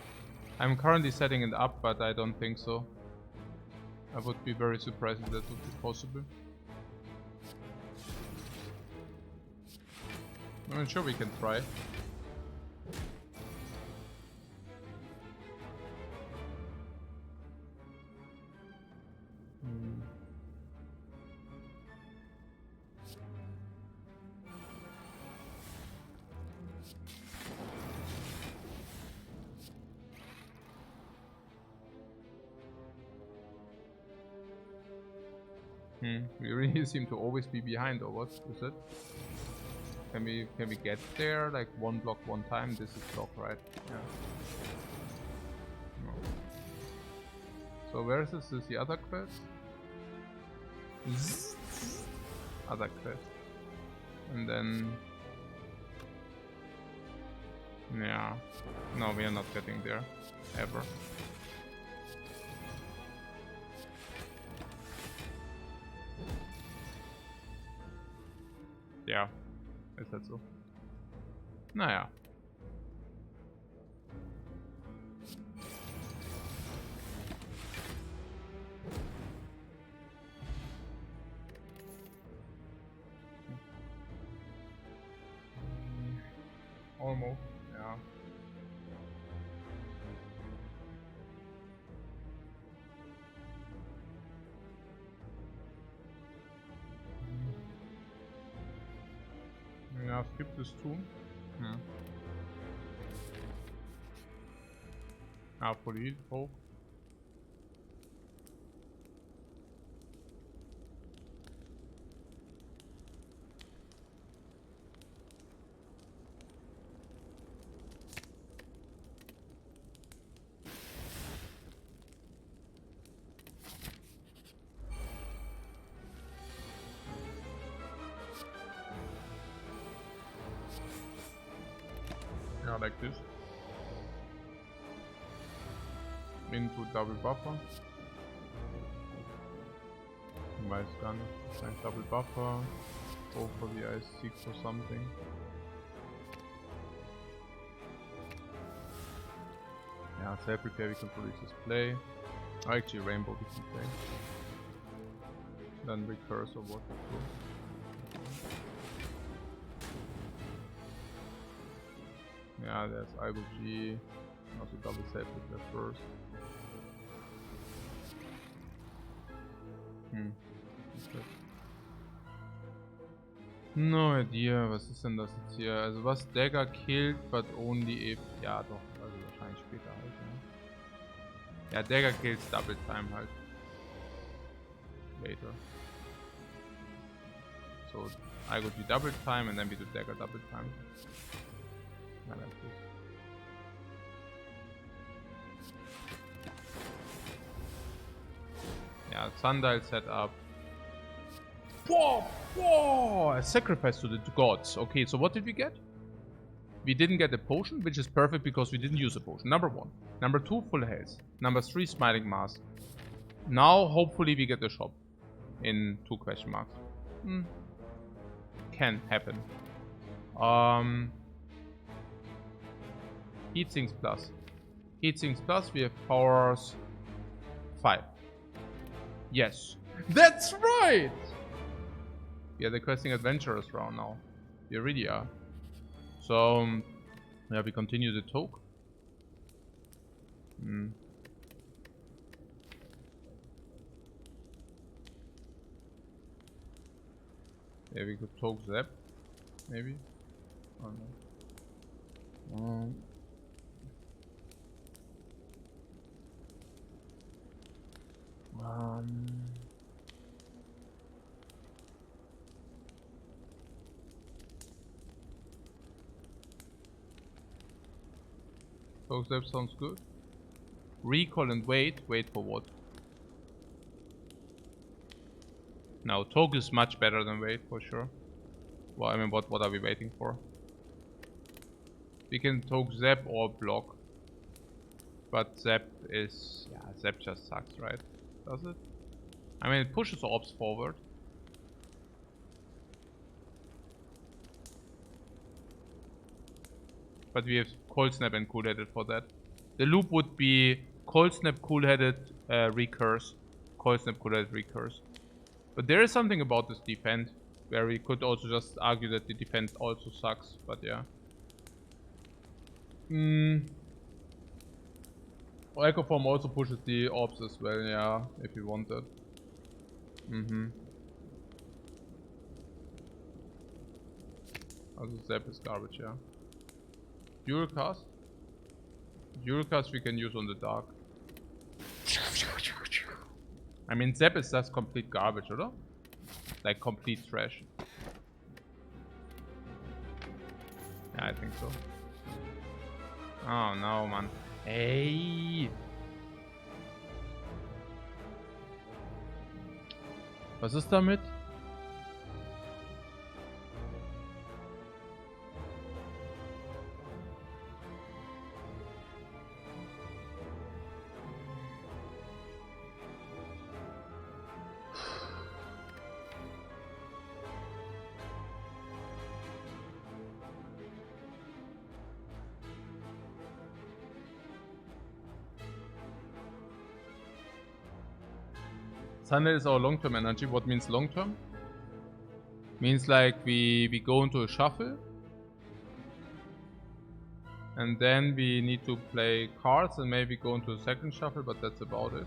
I'm currently setting it up, but I don't think so. I would be very surprised if that would be possible. I'm sure we can try. We really seem to always be behind, or what is it? Can we get there like one block one time? This is block, right? Yeah. No. So where is this? Is the other quest? Other quest. And then... yeah. No, we are not getting there. Ever. Ja, ist halt so. Naja. Almost, ja. Ja, was gibt es tun? Polit hoch. Yeah, like this. Into double buffer. Weiß gar nicht. Ein double buffer. Go for the ice 6 or something. Yeah, self repair we can probably just play. Actually, rainbow we can play. Then recurse or what? Yeah, there's IBG. Also double self repair first. No idea, was ist denn das jetzt hier? Also was Dagger killt, but only if... ja doch, also wahrscheinlich später halt. Ne? Ja, Dagger kills double time halt. Later. So, I go to double time and then we do dagger double time. I like this. Yeah, sundial set up. Whoa! Whoa! A sacrifice to the gods. Okay, so what did we get? We didn't get a potion, which is perfect because we didn't use a potion. Number 1. Number 2, full health. Number 3, smiling mask. Now, hopefully, we get the shop. In 2 question marks. Can happen. Heat sinks plus. Heat sinks plus, we have powers 5. Yes. That's right! We are the questing adventurers round now. We really are. So, yeah, we continue the talk. Yeah, we could talk Zap, maybe. I don't know. Talk Zap sounds good. Recall and wait. Wait for what? Now, talk is much better than wait, for sure. Well, I mean, what are we waiting for? We can talk Zap or block. But Zap is... yeah, Zap just sucks, right? Does it? I mean, it pushes orbs forward. But we have Cold Snap and Cool-Headed for that. The loop would be Cold Snap, Cool-Headed, Recurse. Cold Snap, Cool-Headed, Recurse. But there is something about this defend, where we could also just argue that the defend also sucks, but yeah. Echo Form also pushes the orbs as well, yeah, if you want that. Also Zap is garbage, yeah. Dual cast? Dual cast we can use on the dark. I mean, Zap is just complete garbage, oder? Like complete trash. Yeah, I think so. Oh no, man. Hey! Was ist damit? Sunday is our long-term energy. What means long-term? Means like we go into a shuffle. And then we need to play cards and maybe go into a second shuffle, but that's about it.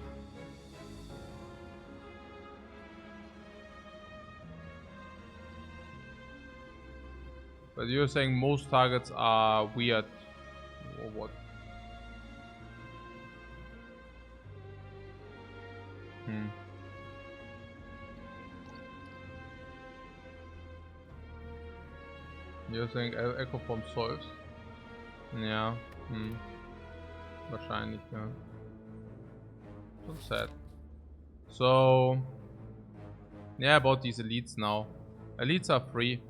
But you're saying most targets are weird, or what? You're saying Echo Form solves? Ja, wahrscheinlich, ja. So sad. So, yeah, about these elites now. Elites are free.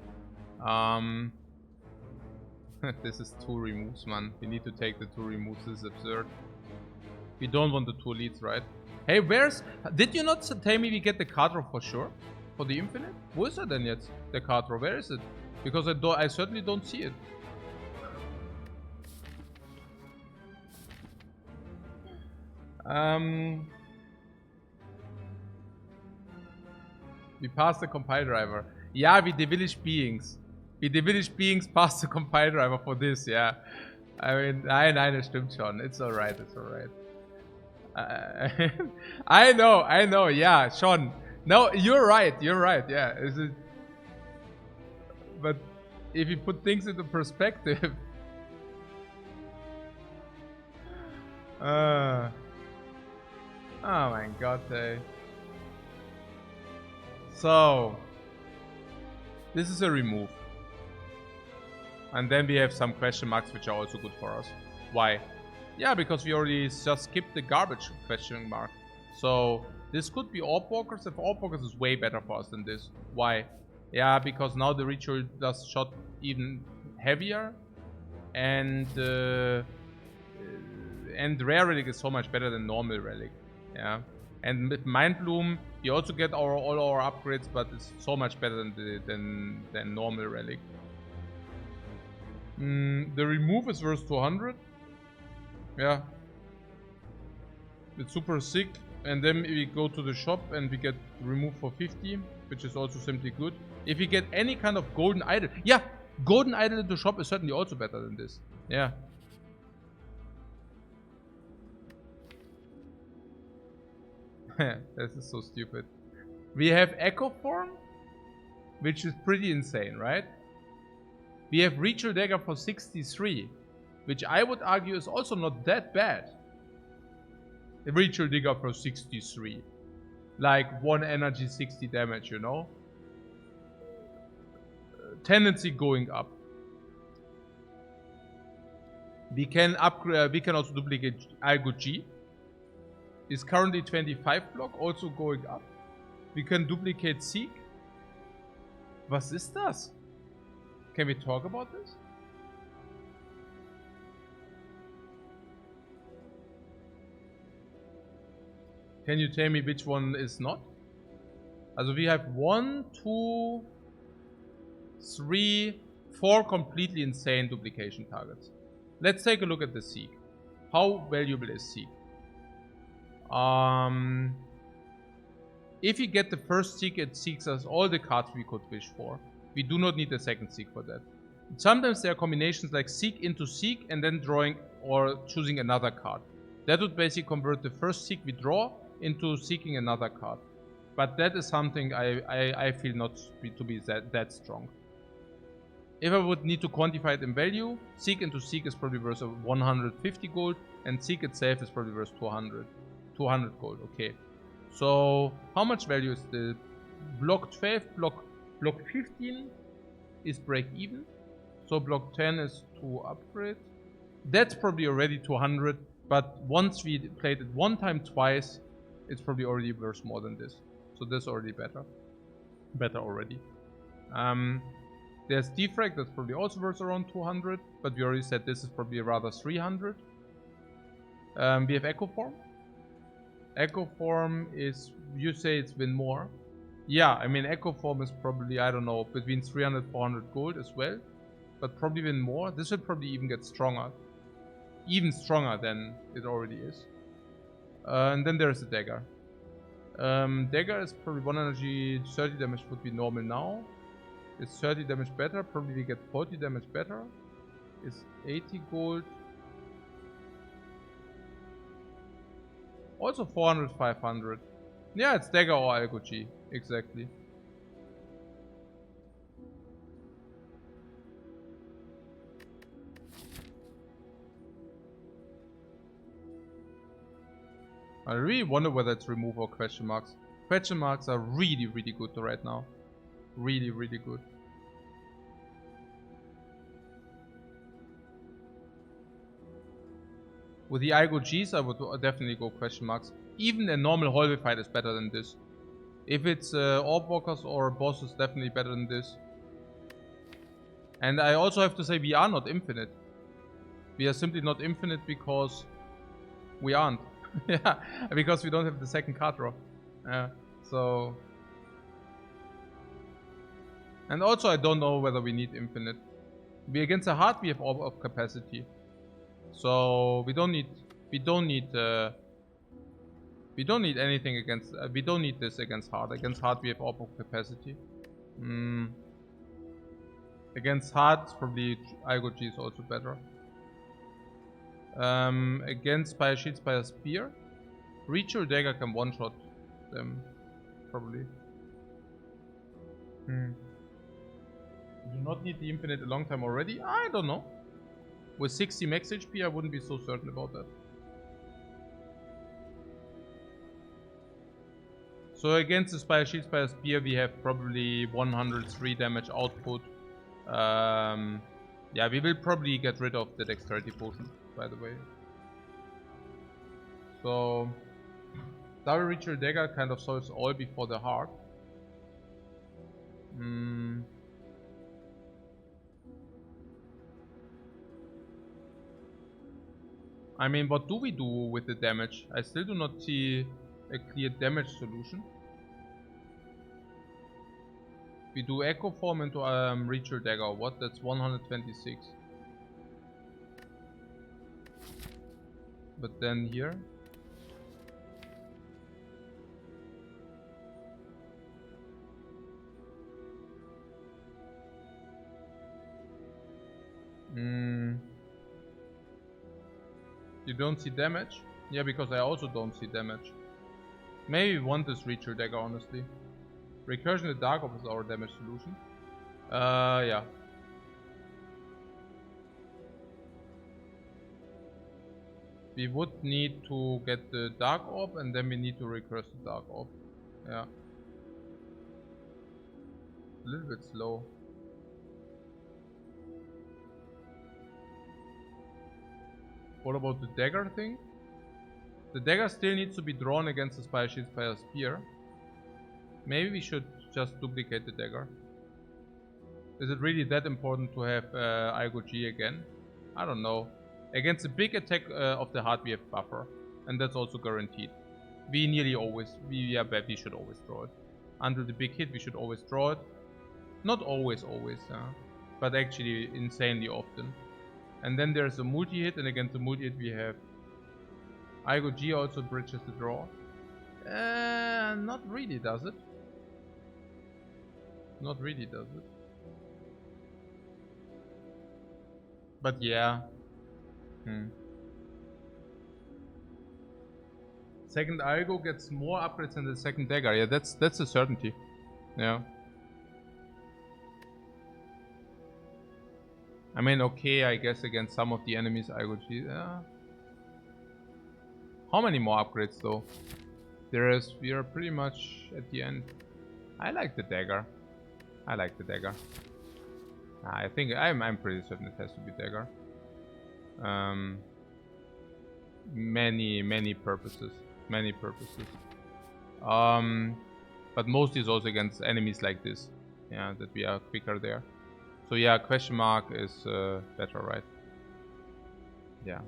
This is 2 removes, man. We need to take the 2 removes. This is absurd. We don't want the 2 elites, right? Hey, where's... Did you not tell me we get the card draw for sure? For the infinite? Wo ist denn jetzt? The card draw, where is it? Because I certainly don't see it. We passed the compile driver. Yeah, we devilish beings. We devilish beings passed the compile driver for this, yeah. I mean, nein, das stimmt schon. It's alright, it's alright. I know, yeah, Sean. No, you're right, yeah. But if you put things into perspective... oh my god, hey. So... This is a remove. And then we have some question marks which are also good for us. Why? Yeah, because we already just skipped the garbage question mark. So this could be Orb Walkers. If Orb Walkers is way better for us than this. Why? Yeah, because now the ritual does shot even heavier. And rare relic is so much better than normal relic. Yeah. And with Mind Bloom, we also get all our upgrades, but it's so much better than normal relic. The remove is worth 200. Yeah. It's super sick. And then we go to the shop and we get remove for 50, which is also simply good. If we get any kind of golden idol. Yeah, golden idol in the shop is certainly also better than this. Yeah. This is so stupid. We have Echo Form, which is pretty insane, right? We have Ritual Dagger for 63, which I would argue is also not that bad. The Ritual Dagger for 63. Like 1 energy, 60 damage, you know? Tendency going up. We can upgrade. We can also duplicate Algo G. Is currently 25 block, also going up. We can duplicate Seek. Was ist das? Can we talk about this? Can you tell me which one is not? Also we have 1, 2, 3, 4 completely insane duplication targets. Let's take a look at the Seek. How valuable is Seek? If you get the first Seek, it seeks us all the cards we could wish for. We do not need a second Seek for that. Sometimes there are combinations like Seek into Seek and then drawing or choosing another card. That would basically convert the first Seek we draw into seeking another card. But that is something I feel not to be that strong. If I would need to quantify it in value, Seek into Seek is probably worth 150 gold and Seek itself is probably worth 200 gold, okay. So, how much value is the block 12? Block 15 is break even. So block 10 is to upgrade. That's probably already 200, but once we played it one time, twice, it's probably already worth more than this. So this is already better. Better already. There's Defect, that's probably also worth around 200, but we already said this is probably rather 300. We have Echo Form. Echo Form is, you say it's win more. Yeah, I mean Echo Form is probably, I don't know, between 300 400 gold as well. But probably win more. This will probably even get stronger. Even stronger than it already is. And then there's the Dagger. Dagger is probably 1 energy, 30 damage would be normal now. Is 30 damage better? Probably we get 40 damage better. Is 80 gold. Also 400, 500. Yeah, it's Dagger or Algo G. Exactly. I really wonder whether it's remove or question marks. Question marks are really, really good right now. Really, really good. With the Algo Gs, I would definitely go question marks. Even a normal hallway fight is better than this. If it's Orb Walkers or boss, is definitely better than this. And I also have to say, we are not infinite. We are simply not infinite because we aren't. Yeah, because we don't have the second card draw. So. And also, I don't know whether we need infinite. We against a heart, we have all of capacity. So we don't need anything against. We don't need this against heart. Against heart, we have all of capacity. Against heart, probably Algo G is also better. Against Spire Shield, Spire Spear. Ritual Dagger can one-shot them, probably. Do not need the infinite a long time already? I don't know. With 60 max HP, I wouldn't be so certain about that. So against the Spire Shield, Spire Spear, we have probably 103 damage output. Yeah, we will probably get rid of the Dexterity Potion, by the way. So, Double Ritual Dagger kind of solves all before the heart. I mean, what do we do with the damage? I still do not see a clear damage solution. We do Echo Form into Ritual Dagger. What? That's 126. But then here. You don't see damage? Yeah, because I also don't see damage. Maybe we want this Ritual Dagger, honestly. Recursion in the Dark Orb is our damage solution. Yeah. We would need to get the Dark Orb and then we need to recurse the Dark Orb. Yeah. A little bit slow. What about the dagger thing? The dagger still needs to be drawn against the Spire Shield, Spire Spear. Maybe we should just duplicate the dagger. Is it really that important to have Igo G again? I don't know. Against the big attack of the heart we have buffer. And that's also guaranteed. We nearly always, we should always draw it. Until the big hit we should always draw it. Not always, but actually insanely often. And then there's a multi-hit, and against the multi-hit we have Igo G also bridges the draw. Not really, does it? Not really, does it? But yeah. Second Igo gets more upgrades than the second dagger. Yeah, that's a certainty. Yeah. I mean, okay, I guess against some of the enemies Igo G. How many more upgrades though? We are pretty much at the end. I like the dagger. I think I'm pretty certain it has to be dagger. Many purposes. But mostly is also against enemies like this. Yeah, that we are quicker there. So yeah, question mark is better, right? Yeah.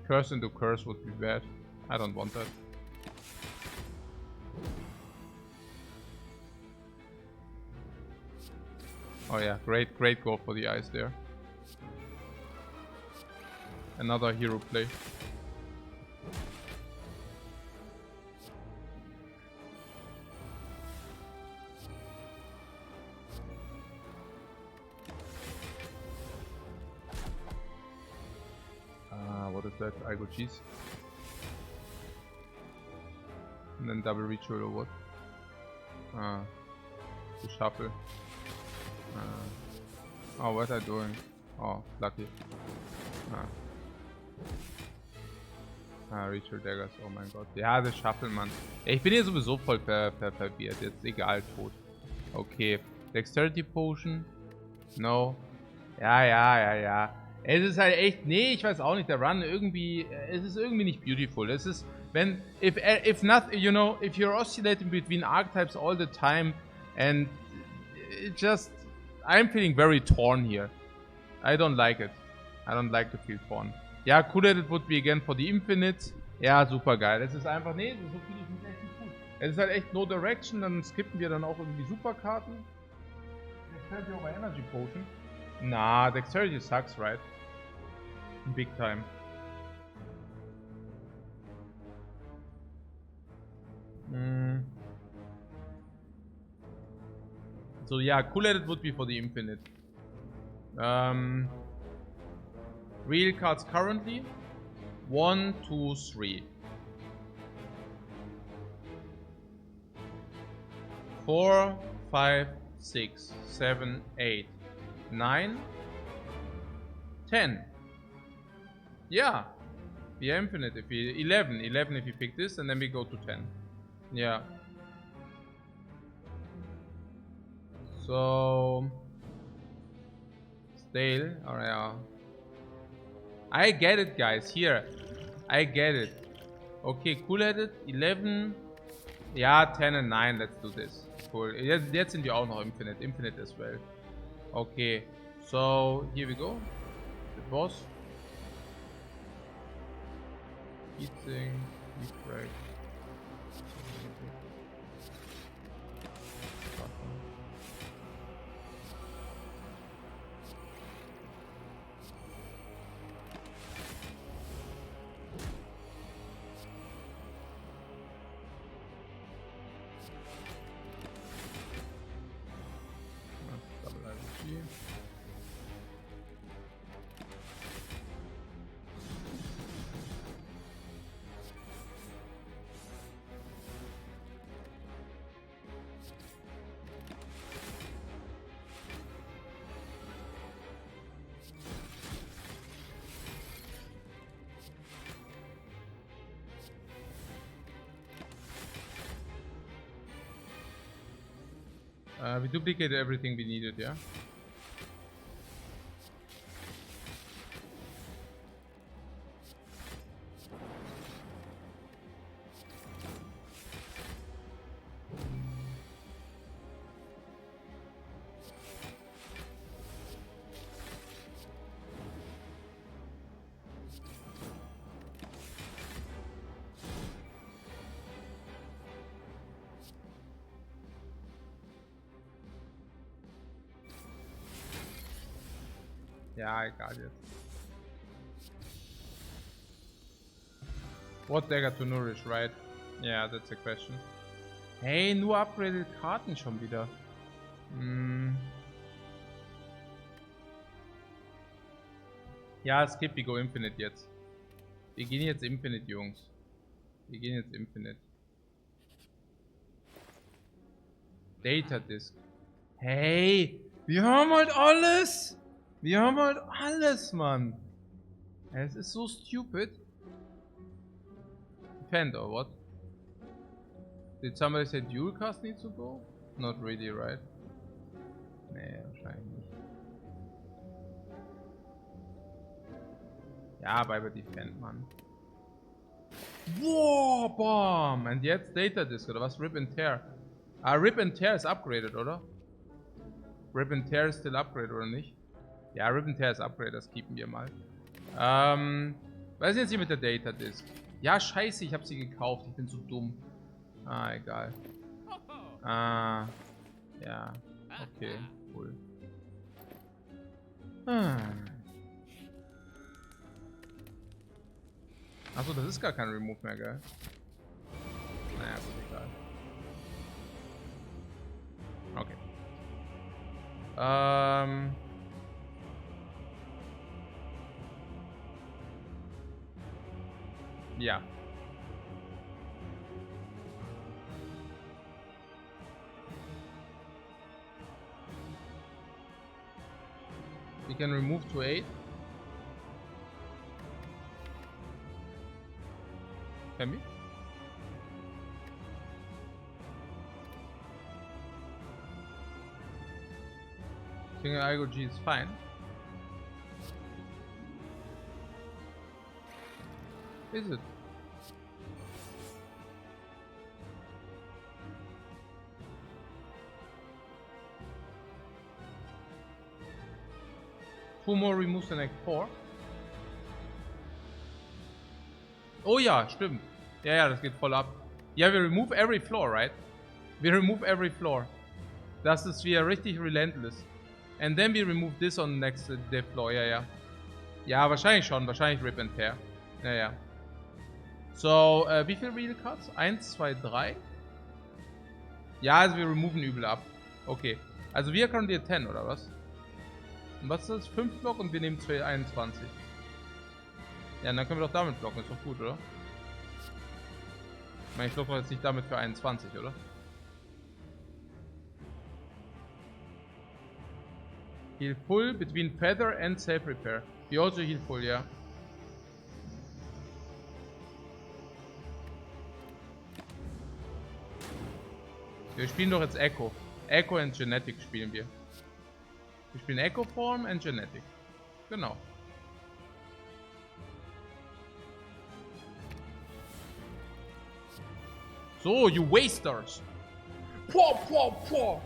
Curse into curse would be bad. I don't want that. Oh yeah, great goal for the eyes there. Another hero play. What is that? Igo G's. And then double ritual or what? To shuffle. Oh, what are you doing? Oh, lucky. Ritual Daggers, oh mein Gott. Ja, das Shuffle, Mann. Ich bin hier sowieso voll verwirrt. Jetzt egal, tot. Okay. Dexterity Potion. No. Ja. Es ist halt echt, nee, ich weiß auch nicht, der Run irgendwie, es ist irgendwie nicht beautiful. Es ist, wenn, if not, you know, if you're oscillating between archetypes all the time and it just, I'm feeling very torn here. I don't like it. I don't like to feel torn. Ja, cool that it would be again for the Infinite. Ja, super geil. Es ist einfach, nee, so fühle ich mich echt nicht gut. Es ist halt echt No Direction, dann skippen wir dann auch irgendwie Superkarten. Dexterity over Energy Potion. Nah, Dexterity sucks, right? Big time. So yeah, cool that it would be for the Infinite. Real cards currently 1, 2, 3. 4, 5, 6, 7, 8, 9, 10. Yeah. We are infinite if we 11 if we pick this, and then we go to 10. Yeah. So stale. Alright. I get it, guys. Here. I get it. Okay, cool-headed. 11. Ja, 10 and 9. Let's do this. Cool. Jetzt sind wir auch noch infinite. Infinite as well. Okay. So, here we go. The boss. Heatsink. Defect. We duplicated everything we needed, yeah? Yeah, I got it. What dagger to nourish, right? Yeah, that's a question. Hey, nur upgraded Karten schon wieder. Ja, skip, we go infinite jetzt. Wir gehen jetzt infinite, Jungs. Wir gehen jetzt infinite. Data Disk. Hey, wir haben halt alles! Wir haben halt alles, Mann. Es ist so stupid. Defend or what? Did somebody say dual cast needs to go? Not really, right? Nee, wahrscheinlich nicht. Ja, bei Defend, Mann. Wow, Bomb! Und jetzt Data Disk, oder was? Rip and Tear. Ah, Rip and Tear ist upgraded, oder? Rip and Tear ist still upgraded, oder nicht? Ja, Rip and Tear ist upgraded, das keepen wir mal. Was ist jetzt hier mit der Data Disk? Ja, scheiße, ich habe sie gekauft, ich bin so dumm. Ah, egal. Ah, ja, okay, cool. Achso, das ist gar kein Remove mehr, gell? Naja, gut, egal. Okay. Ja. We can remove to 8. Can we? King of G is fine. Is it? Two more removes in Act 4. Oh ja, stimmt. Ja, das geht voll ab. Ja, wir remove every floor, right? Wir remove every floor. Das ist wieder richtig relentless. And then we remove this on the next dev floor, ja. Ja, wahrscheinlich schon. Wahrscheinlich Rip and Tear. Ja. So, wie viele Real Cards? 1, 2, 3? Ja, also wir removen übel ab. Okay. Also wir können dir 10, oder was? Und was ist das? 5 Block und wir nehmen 21. Ja, dann können wir doch damit blocken. Ist doch gut, oder? Ich meine, ich block jetzt nicht damit für 21, oder? Heal full between Feather and Self Repair. We also heal full, yeah. Wir spielen doch jetzt Echo. Echo and Genetic spielen wir. Wir spielen Echo Form and Genetic. Genau. So, you wasters! Pow, pow, pow.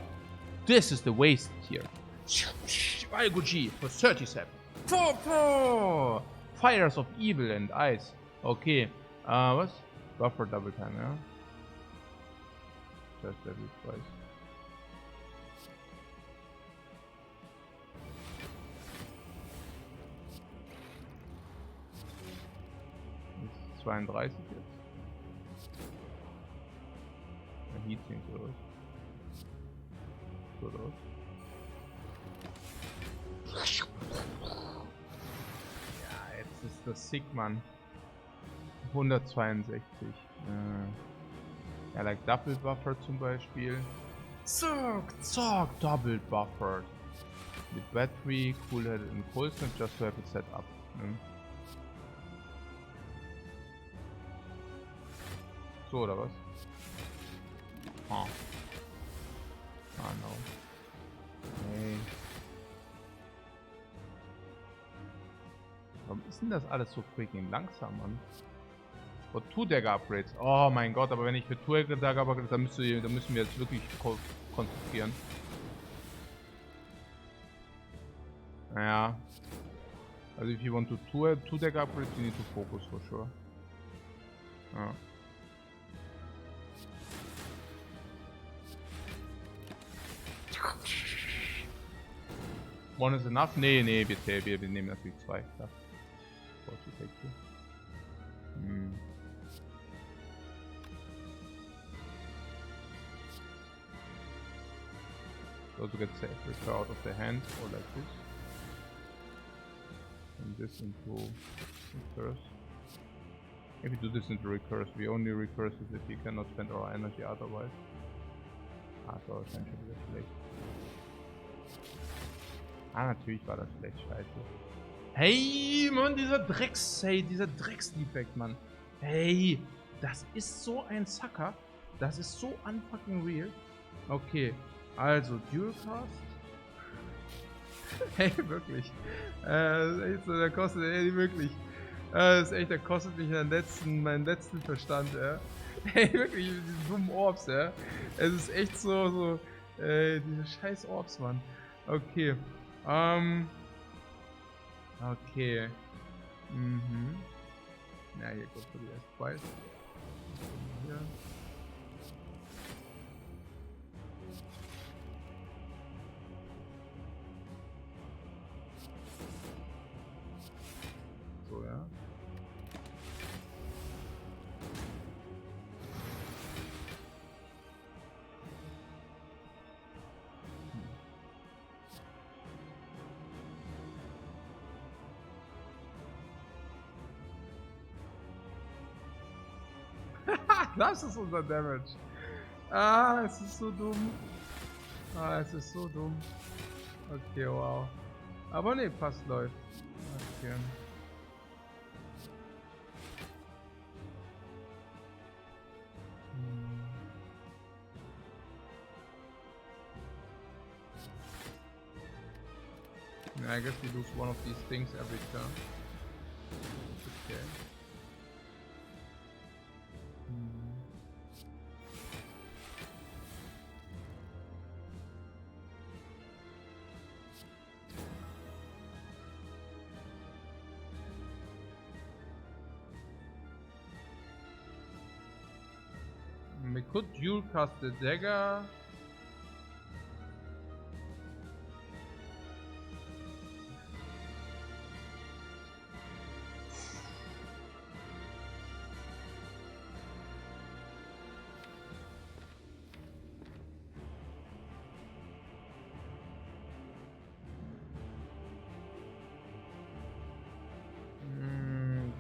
This is the waste here. IGG for 37. Pow, pow. Fires of Evil and Ice. Okay. Was? Buffer double time, ja? Just every twice. Ist 32 jetzt. Heat sinkt oder was? So oder was? Ja, jetzt ist das sick, Mann. 162. Ja, like Double Buffer zum Beispiel. Zack, Double Buffered. Mit Battery, Cool-Headed and Cold Snap, just to have it set up. Ne? So oder was? Oh. Ah, no. Nee. Warum ist denn das alles so freaking langsam, Mann? Oh, Two-Dagger-Upgrades. Oh mein Gott, aber wenn ich für Two-Dagger-Upgrades, dann müssen wir jetzt wirklich konzentrieren. Naja. Also if you want to Two-Dagger-Upgrades, you need to focus for sure. Ja. One is enough? Nee, wir nehmen natürlich zwei. Klar. Also get safe repair out of the hand or like this. And this into recurse. If we do this into recurse, we only recurse if we cannot spend our energy otherwise. Ah, so essentially das schlecht. Ah, natürlich war das schlecht, scheiße. Hey, Mann, dieser Drecks-Defect, Mann. Hey, das ist so ein Sucker. Das ist so unfucking real. Okay, also Dualcast. Hey, wirklich. Das ist echt so, der kostet, ey, wirklich. Das ist echt, der kostet mich meinen letzten Verstand, ja. Hey, wirklich, diese dummen Orbs, ja. Es ist echt so, diese scheiß Orbs, Mann. Okay. Okay. Mhm. Ja, hier kommt für die erste Preis. Hier. So, ja. Das ist unser Damage. Ah, es ist so dumm. Ah, es ist so dumm. Okay, wow. Aber ne, passt, läuft. Okay. I guess we lose one of these things every turn. Okay. We could dual cast the dagger.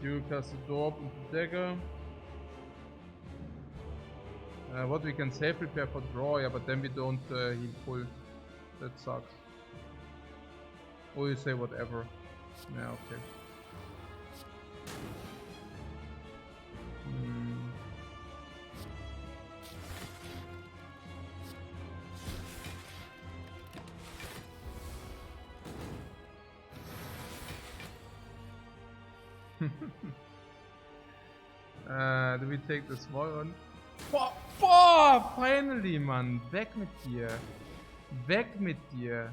Dual cast the Dorp and the dagger. What we can save, prepare for draw, yeah, but then we don't heal full. That sucks. Or you say whatever. Yeah, okay. Do we take the small one? Boah, finally, Mann. Weg mit dir. Weg mit dir.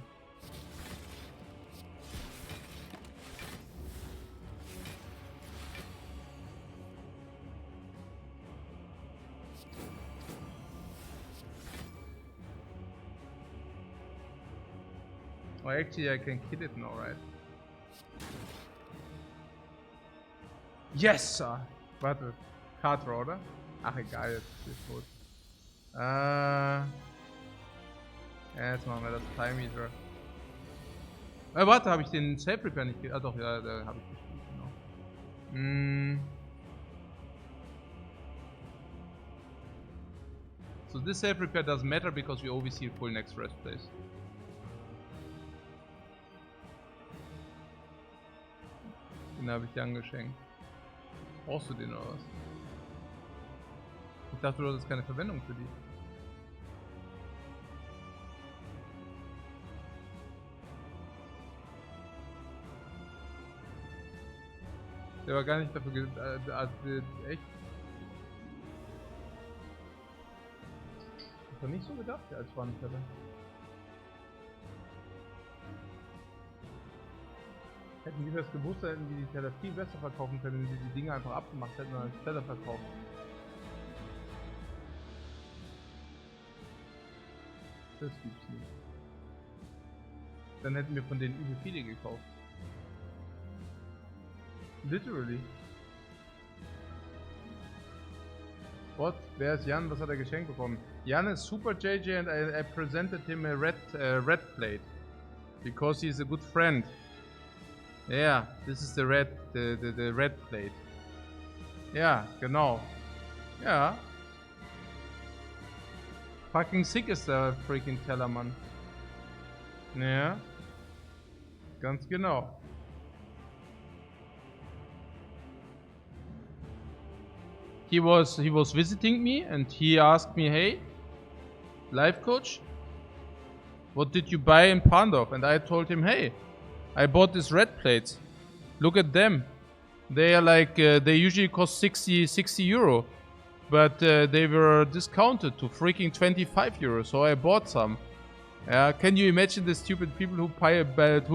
Oh, actually, I can kill it now, right? Yes, sir! Warte. Card Draw, oder? Ach, egal, jetzt ist es tot. Ja, jetzt machen wir das Time Eater. Warte, habe ich den Safe Repair nicht gespielt? Ah, doch, ja, da habe ich gespielt, genau. So this Safe Repair doesn't matter because we always see full next rest place. Den habe ich dir angeschenkt. Brauchst du den oder was? Ich dachte, du hast keine Verwendung für die. Der war gar nicht dafür echt? Das war nicht so gedacht, als Wandfälle. Hätten die das gewusst, hätten die die Teller viel besser verkaufen können, wenn sie die Dinge einfach abgemacht hätten und als Teller verkauft. Das gibt's nicht. Dann hätten wir von denen übel viele gekauft. Literally. What? Wer ist Jan? Was hat er geschenkt bekommen? Jan is super JJ and I presented him a red plate. Because he's a good friend. Yeah, this is the red plate. Ja, genau. Ja. Fucking sick ist der freaking Teller, Mann. Ja. Ganz genau. He was visiting me and he asked me, hey, Lifecoach, what did you buy in Pandorf? And I told him, hey, I bought these red plates. Look at them. They are like, they usually cost 60 euro. But they were discounted to freaking 25 euros, so I bought some. Can you imagine the stupid people who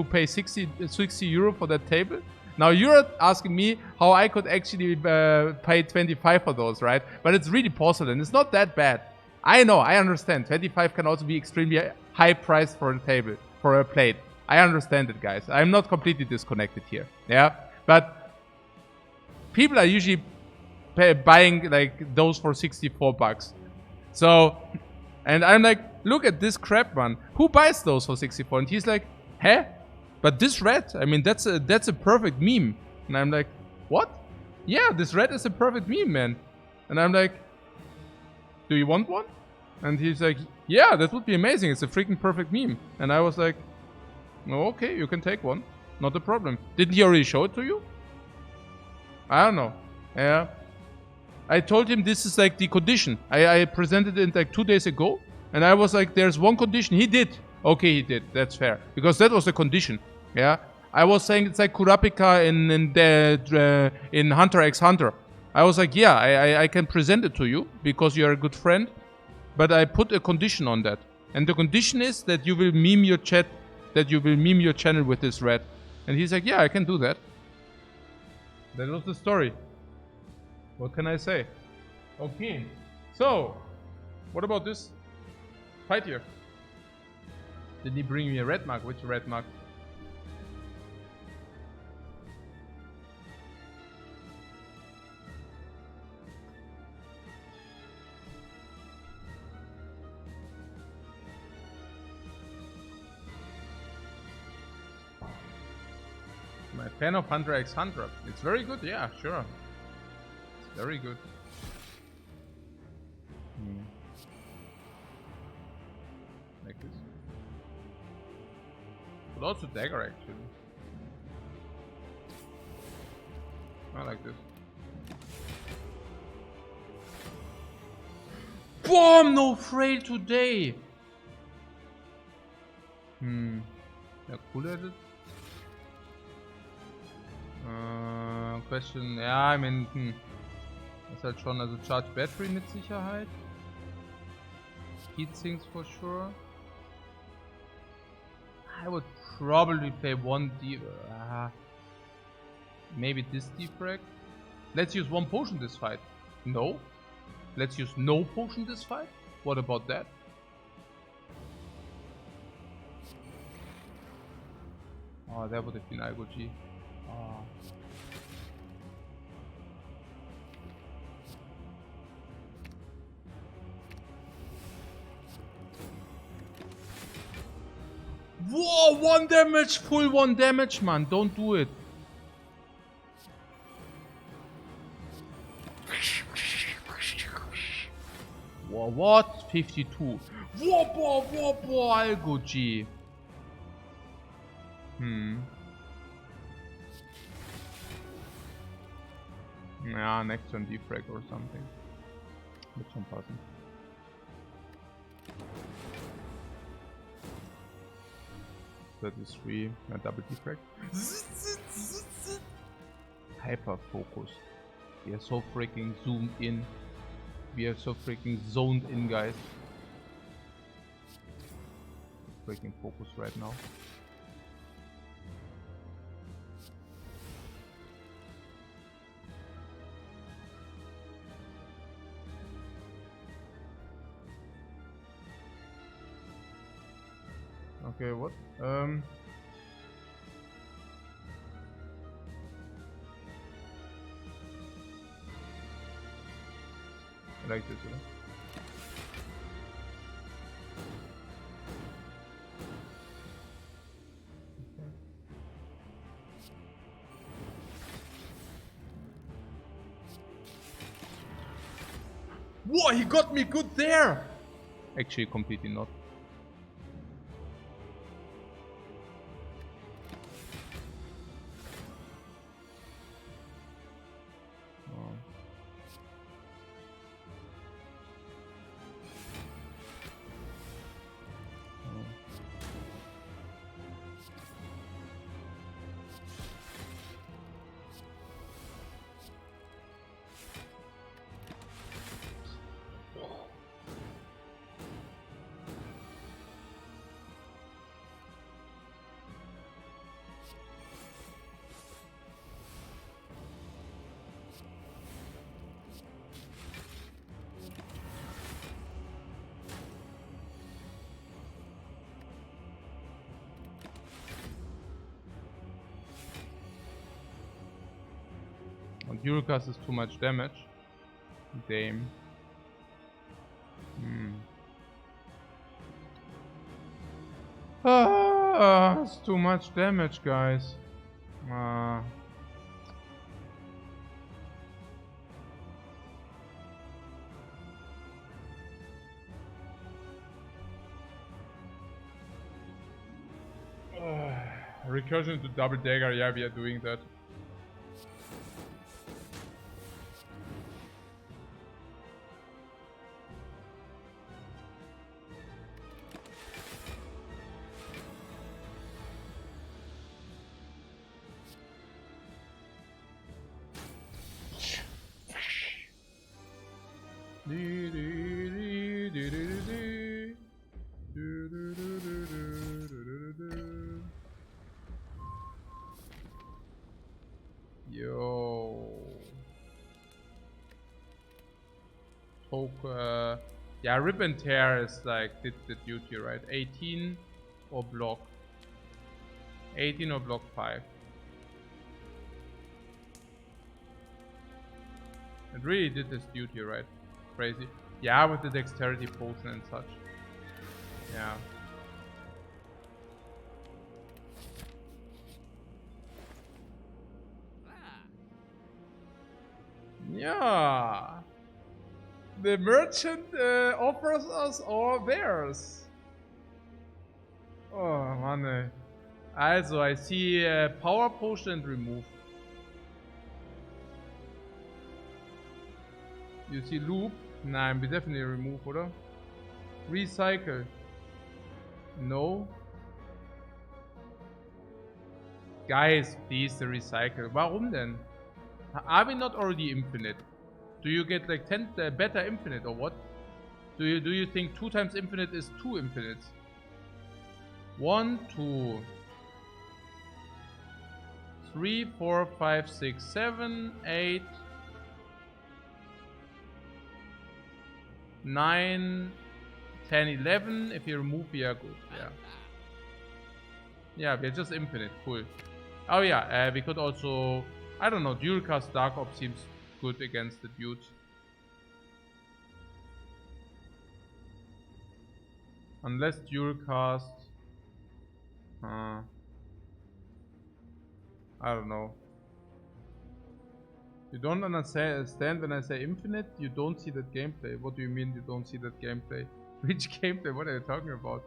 pay 60 euro for that table? Now you're asking me how I could actually pay 25 for those, right? But it's really porcelain. It's not that bad. I know, I understand. 25 can also be extremely high price for a table, for a plate. I understand it, guys. I'm not completely disconnected here. Yeah, but people are usually buying like those for 64 bucks. So, and I'm like, look at this crap, man. Who buys those for 64? And he's like, huh? But this red, I mean, that's a perfect meme. And I'm like, what? Yeah, this red is a perfect meme, man. And I'm like, do you want one? And he's like, yeah, that would be amazing. It's a freaking perfect meme. And I was like, oh, okay, you can take one. Not a problem. Didn't he already show it to you? I don't know. Yeah. I told him this is like the condition. I presented it like 2 days ago. And I was like, there's one condition. He did. Okay, he did. That's fair. Because that was the condition. Yeah. I was saying it's like Kurapika in Hunter x Hunter. I was like, yeah, I can present it to you because you're a good friend. But I put a condition on that. And the condition is that you will meme your chat, that you will meme your channel with this red. And he's like, yeah, I can do that. That was the story. What can I say? Okay. So, what about this fight here? Did he bring me a red mark? Which red mark? I'm a fan of Hunter x Hunter. It's very good, yeah, sure. It's very good. Like this. But also dagger actually. I like this. Boom! No frail today! Ja, cool at it. Question, ja, I mean, ist halt schon, also Charge Battery mit Sicherheit. Heatsinks for sure. I would probably play one maybe this Defect. Let's use one potion this fight. No. Let's use no potion this fight. What about that? Oh, that would have been IGOG. Oh. Whoa, 1 damage, full 1 damage, man. Don't do it. Whoa, what? 52. Whoa, IGOG. Yeah, next turn Defect or something. Wird schon passen. That is 3, a double Defect. Hyper focus. We are so freaking zoomed in. We are so freaking zoned in, guys. Freaking focus right now. Okay, what? I like this, yeah. Whoa, he got me good there! Actually, completely not. Duricast is too much damage. Damn. It's too much damage, guys. Recursion to double dagger, yeah, we are doing that. Yo. Poke. Yeah, Rip and Tear is like, did the duty, right? 18 or block. 18 or block 5. It really did this duty, right? Crazy. Yeah, with the dexterity potion and such. Yeah. Yeah. The merchant offers us all theirs. Oh, man. Also, I see Power Potion and Remove. You see Loop? Nein, wir definitely Remove, oder? Recycle. No. Guys, please, the Recycle. Warum denn? Are we not already infinite? Do you get like 10 better infinite or what? Do you think 2 times infinite is 2 infinites? 1, 2, 3, 4, 5, 6, 7, 8, 9, 10, 11. If you remove, we are good. Yeah. Yeah, we're just infinite. Cool. Oh yeah, we could also, I don't know, dual cast Dark Orb seems good against the dudes. Unless dual cast. I don't know. You don't understand when I say infinite? You don't see that gameplay. What do you mean you don't see that gameplay? Which gameplay? What are you talking about?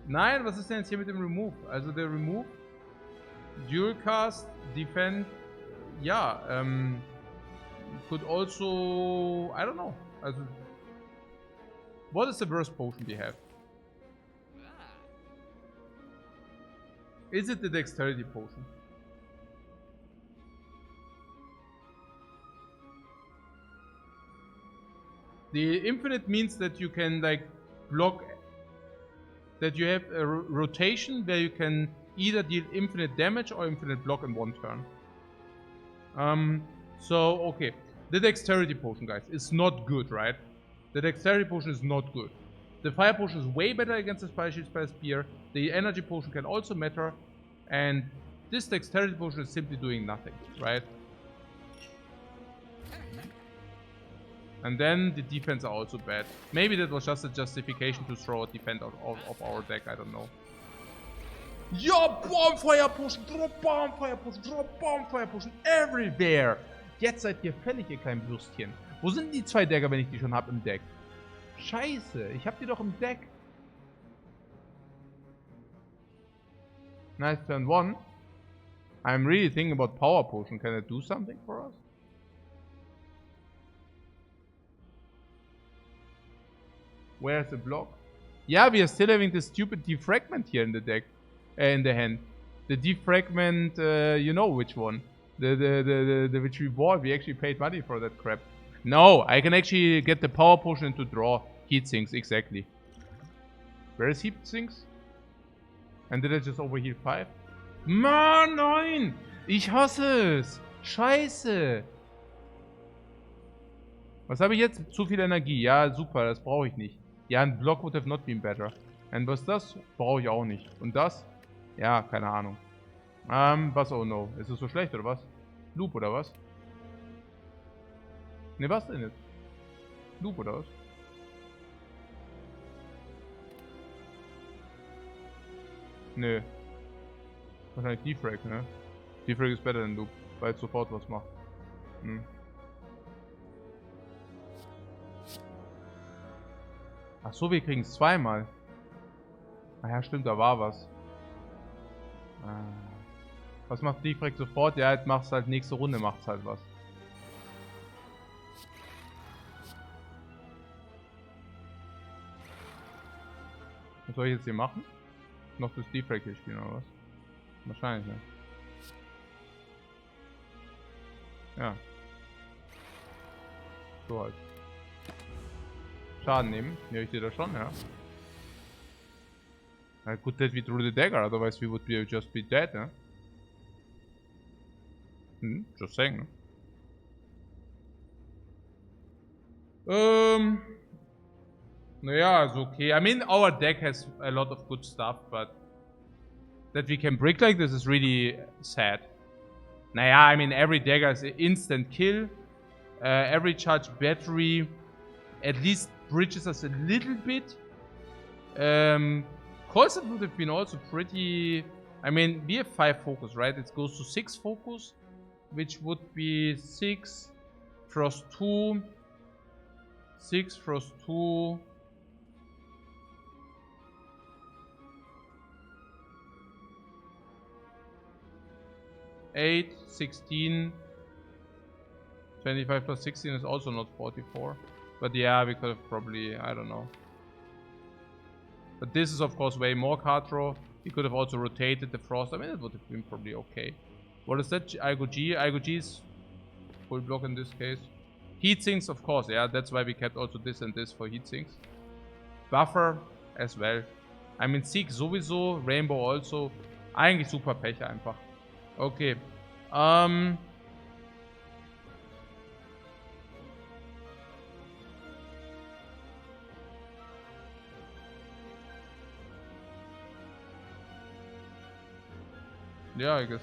Nein, was ist denn jetzt hier mit dem Remove? Also der Remove, Dual Cast, Defend, ja, could also, I don't know. Also, what is the worst potion we have? Is it the Dexterity potion? The infinite means that you can like block, that you have a rotation where you can either deal infinite damage or infinite block in one turn. So okay, the Dexterity potion, guys, is not good, right? The Dexterity potion is not good. The Fire potion is way better against the Spire Shield, Spire Spear. The Energy potion can also matter, and this Dexterity potion is simply doing nothing, right? And then the defense are also bad. Maybe that was just a justification to throw a defense out of our deck, I don't know. Ja, Bonfire Potion, drop Bonfire Potion, drop Bonfire Potion, everywhere! Jetzt seid ihr fällig, ihr kleinen Würstchen. Wo sind die 2 Dagger, wenn ich die schon hab im Deck? Scheiße, ich hab die doch im Deck. Nice turn 1. I'm really thinking about Power Potion. Can I do something for us? Where's the block? Yeah, we are still having the stupid defragment here in the deck. In the hand. The defragment, you know which one. The which we bought. We actually paid money for that crap. No, I can actually get the Power Potion to draw Heat Sinks, exactly. Where is Heat Sinks? And did I just overheal 5? Mann, nein! Ich hasse es! Scheiße! Was habe ich jetzt? Zu viel Energie. Ja, super, das brauche ich nicht. Ja, ein Block would have not been better. Und was ist das? Brauche ich auch nicht. Und das? Ja, keine Ahnung. Was? Oh no. Ist es so schlecht, oder was? Loop, oder was? Ne, was denn jetzt? Loop, oder was? Nö. Wahrscheinlich Defrag, ne? Defrag ist better than Loop, weil es sofort was macht. Hm. Ach so, wir kriegen es zweimal. Ah ja, stimmt, da war was. Was macht Defrag sofort? Ja, jetzt macht's halt nächste Runde, macht's halt was. Was soll ich jetzt hier machen? Noch das Defrag hier spielen oder was? Wahrscheinlich, ne? Ja. So halt. Schaden nehmen. Nehme ich dir das schon, ja. I could that we drew the dagger, otherwise we would just be dead, ne? Just saying, ne? Naja, it's okay. I mean, our deck has a lot of good stuff, but that we can brick like this is really sad. Naja, I mean, every dagger is an instant kill. Every charge battery at least bridges us a little bit. Colson would have been also pretty... I mean, we have 5 focus, right? It goes to 6 focus, which would be 6, Frost 2, 6, Frost 2... 8, 16. 25 plus 16 is also not 44. But yeah, we could have probably, I don't know. But this is of course way more card draw. We could have also rotated the Frost. I mean, it would have been probably okay. What is that? Igo G? Igo G is full block in this case. Heat sinks, of course, yeah. That's why we kept also this and this for heat sinks. Buffer as well. I mean, Seek sowieso, Rainbow also. Eigentlich super Pech einfach. Okay. Yeah, I guess.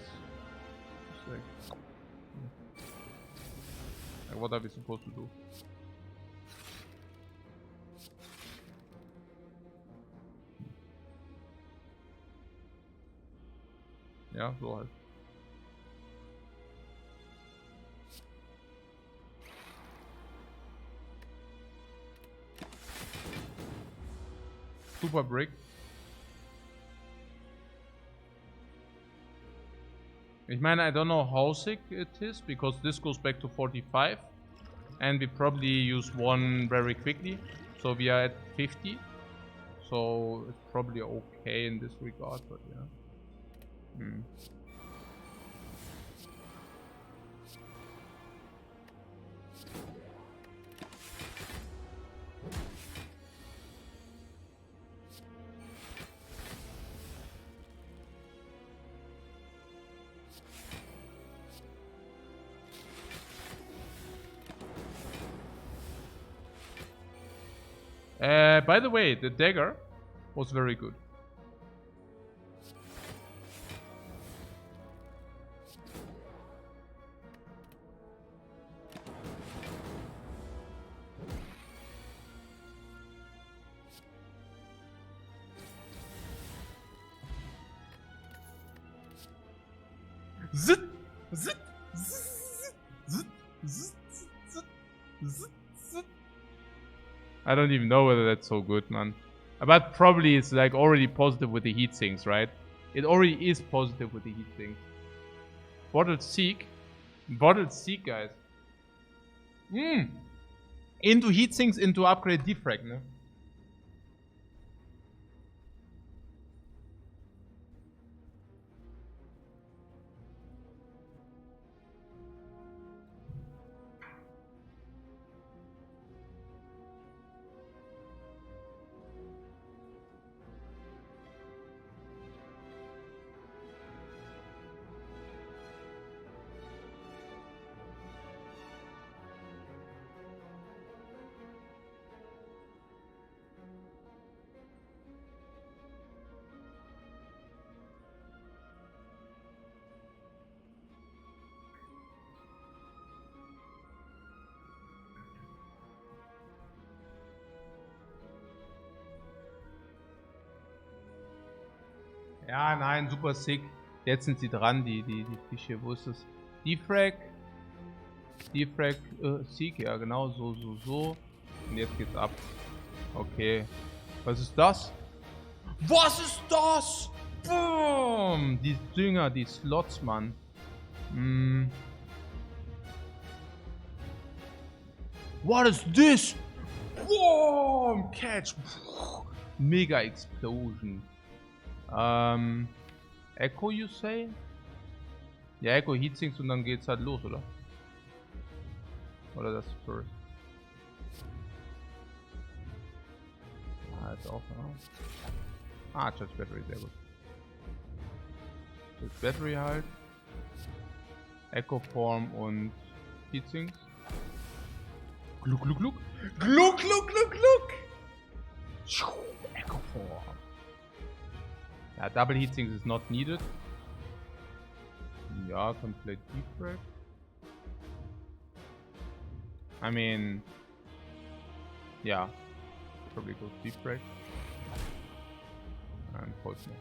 Like, what are we supposed to do? Ja, so halt. Super Brick. Ich meine, I don't know how sick it is, because this goes back to 45. And we probably use one very quickly. So we are at 50. So it's probably okay in this regard, but yeah. By the way, the dagger was very good. Zit, zit, zit, zit, zit, zit, zit, zit. I don't even know whether that's so good, man. But probably it's like already positive with the heat sinks, right? It already is positive with the heat sinks. Bottled Seek. Bottled Seek, guys. Into heat sinks, into upgrade Defect, ne? Ja, nein, super sick. Jetzt sind sie dran, die Fische. Wo ist das? Defect. Seek, ja genau, so. Und jetzt geht's ab. Okay. Was ist das? Was ist das? Boom! Die Dünger, die Slots, Mann. What is this? Boom! Catch! Mega Explosion. Echo, you say? Ja, Echo Heatsinks und dann geht's halt los, oder? Oder das first? Ah, ist auch, ja. Ah, Charge Battery, sehr gut. Charge Battery halt. Echo Form und Heatsinks. Gluck, gluck, gluck. Gluck, gluck, gluck, gluck! Echo Form. Ja, Double Heatsinks is not needed. Ja, complete Defect. I mean, yeah, probably goes Defect. And Poison.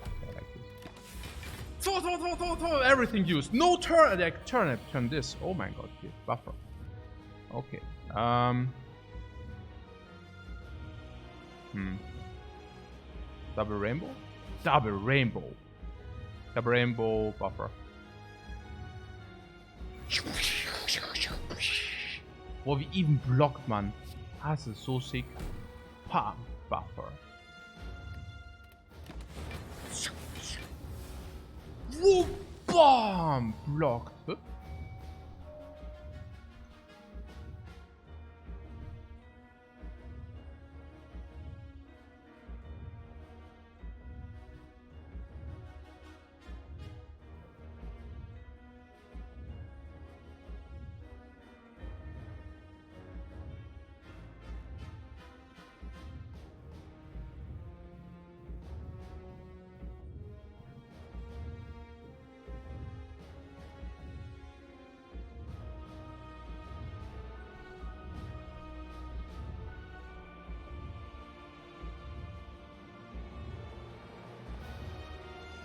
I like this. Throw, everything used. No turn, like turn this. Oh my god, here, buffer. Okay. Double Rainbow? Double Rainbow. Ich habe Rainbow Buffer. Boah, wie even blockt man. Das ist so sick. Pam, Buffer. Bam, blockt.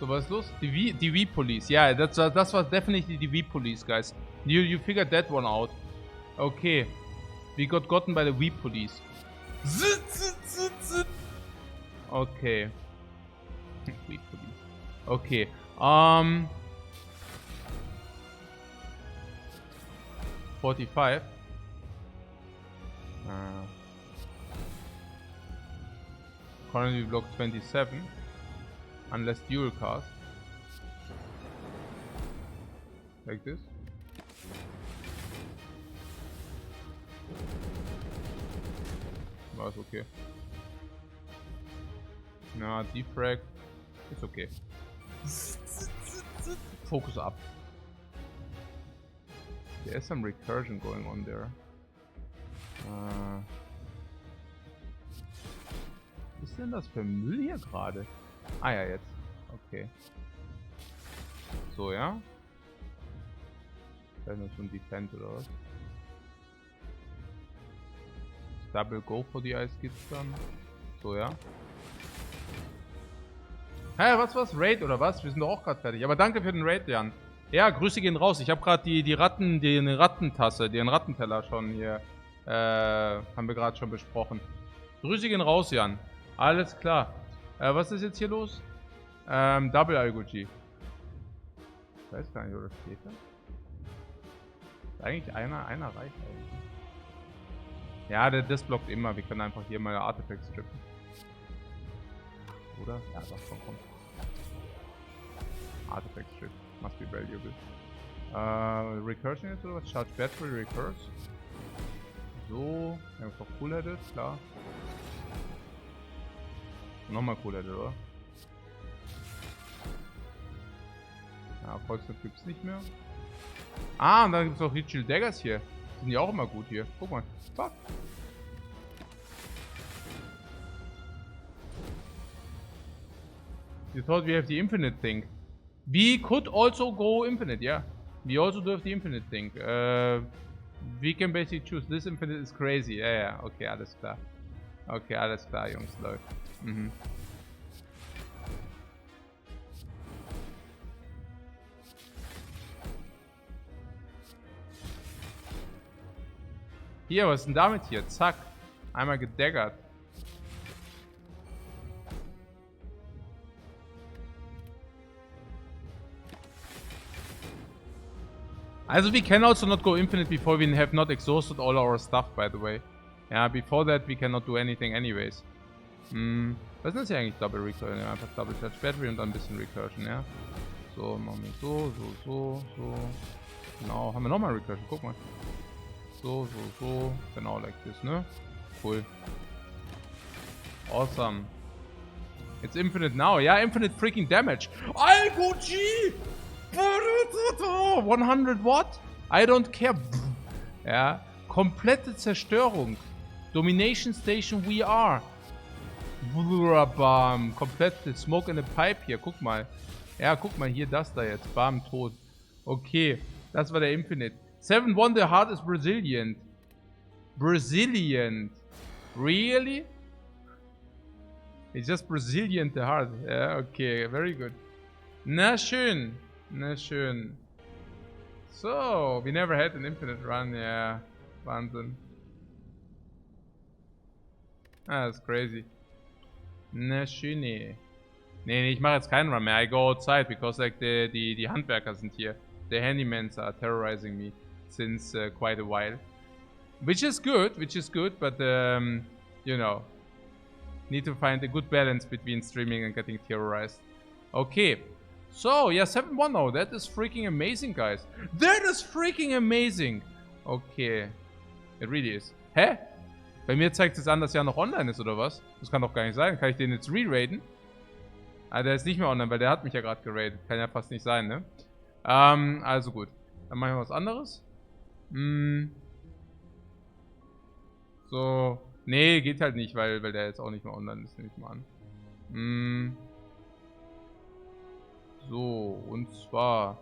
So, was ist los? Die V-Police. Yeah, that was definitely the V-Police, guys. You figured that one out. Okay. We got gotten by the V-Police. Okay. V-Police. Okay. 45. Currently block 27. Unless dual cast. Like this. That's okay. Nah, Defect. It's okay. Focus up. There's some recursion going on there. Was ist denn das für Müll hier gerade? Ah ja, jetzt. Okay. So, ja. Dann ist schon Defend oder was? Double Go for die Ice gibt's dann. So, ja. Hä, was? Raid oder was? Wir sind doch auch gerade fertig. Aber danke für den Raid, Jan. Ja, Grüße gehen raus. Ich habe gerade die Rattentasse, den Rattenteller schon hier, haben wir gerade schon besprochen. Grüße gehen raus, Jan. Alles klar. Was ist jetzt hier los? Double IGG. Ich weiß gar nicht, oder steht da? Eigentlich einer reicht eigentlich. Ja, das blockt immer. Wir können einfach hier mal Artifacts strippen. Oder? Ja, doch, kommt. Artifact strip. Must be valuable. Recursion jetzt oder was? Charge Battery Recurse. So. Einfach Cool-Headed, klar. Nochmal Cool-Headed, oder? Ja, Volksnetz gibt's nicht mehr. Ah, und dann gibt's auch Ritual Daggers hier. Die sind ja auch immer gut hier. Guck mal. Fuck. You thought we have the infinite thing. We could also go infinite, yeah. We also do have the infinite thing. We can basically choose. This infinite is crazy. Ja, okay, alles klar. Okay, alles klar, Jungs, läuft. Mhm. Hier, was ist denn damit hier? Zack. Einmal gedaggert. Also we can also not go infinite before we have not exhausted all our stuff, by the way. Ja, before that we cannot do anything anyways. Was ist das hier eigentlich? Double Recursion? Ja, einfach Double Charge Battery und dann ein bisschen Recursion, ja. So, machen wir so. Genau, haben wir nochmal Recursion, guck mal. So. Genau, like this, ne? Cool. Awesome. It's infinite now. Ja, infinite freaking damage. IGG! 100 Watt? I don't care. Ja, komplette Zerstörung. Domination Station we are. Bam. Komplette Smoke in a Pipe hier. Guck mal. Ja, guck mal hier, das da jetzt. Bam, tot. Okay, das war der Infinite. 7-1, the heart is Brazilian. Brazilian. Really? It's just Brazilian, the heart. Ja, okay, very good. Na schön. Na schön. So, we never had an infinite run, ja. Wahnsinn. Ah, that's crazy. Na schöne. Nee, ich mache jetzt keinen Run mehr. I go outside because like die Handwerker sind hier. The handymans are terrorizing me since quite a while. Which is good, but you know, need to find a good balance between streaming and getting terrorized. Okay. So, yeah, 7-1 now. That is freaking amazing, guys. That is freaking amazing. Okay. It really is. Hä? Bei mir zeigt es an, dass er noch online ist, oder was? Das kann doch gar nicht sein. Kann ich den jetzt re-raiden? Ah, der ist nicht mehr online, weil der hat mich ja gerade geradet. Kann ja fast nicht sein, ne? Also gut. Dann machen wir was anderes. So. Nee, geht halt nicht, weil der jetzt auch nicht mehr online ist, nehme ich mal an. So, und zwar.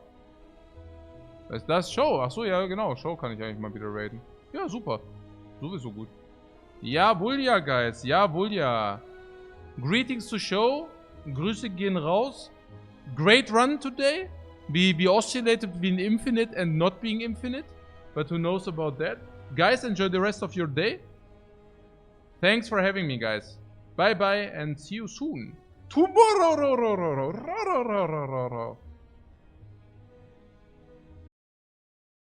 Was ist das? Show. Achso, ja, genau. Show kann ich eigentlich mal wieder raiden. Ja, super. Sowieso gut. Jawohl, ja, Guys. Jawohl, ja. Greetings to Show. Grüße gehen raus. Great run today. We oscillated between infinite and not being infinite. But who knows about that? Guys, enjoy the rest of your day. Thanks for having me, guys. Bye bye and see you soon. Tomorrow.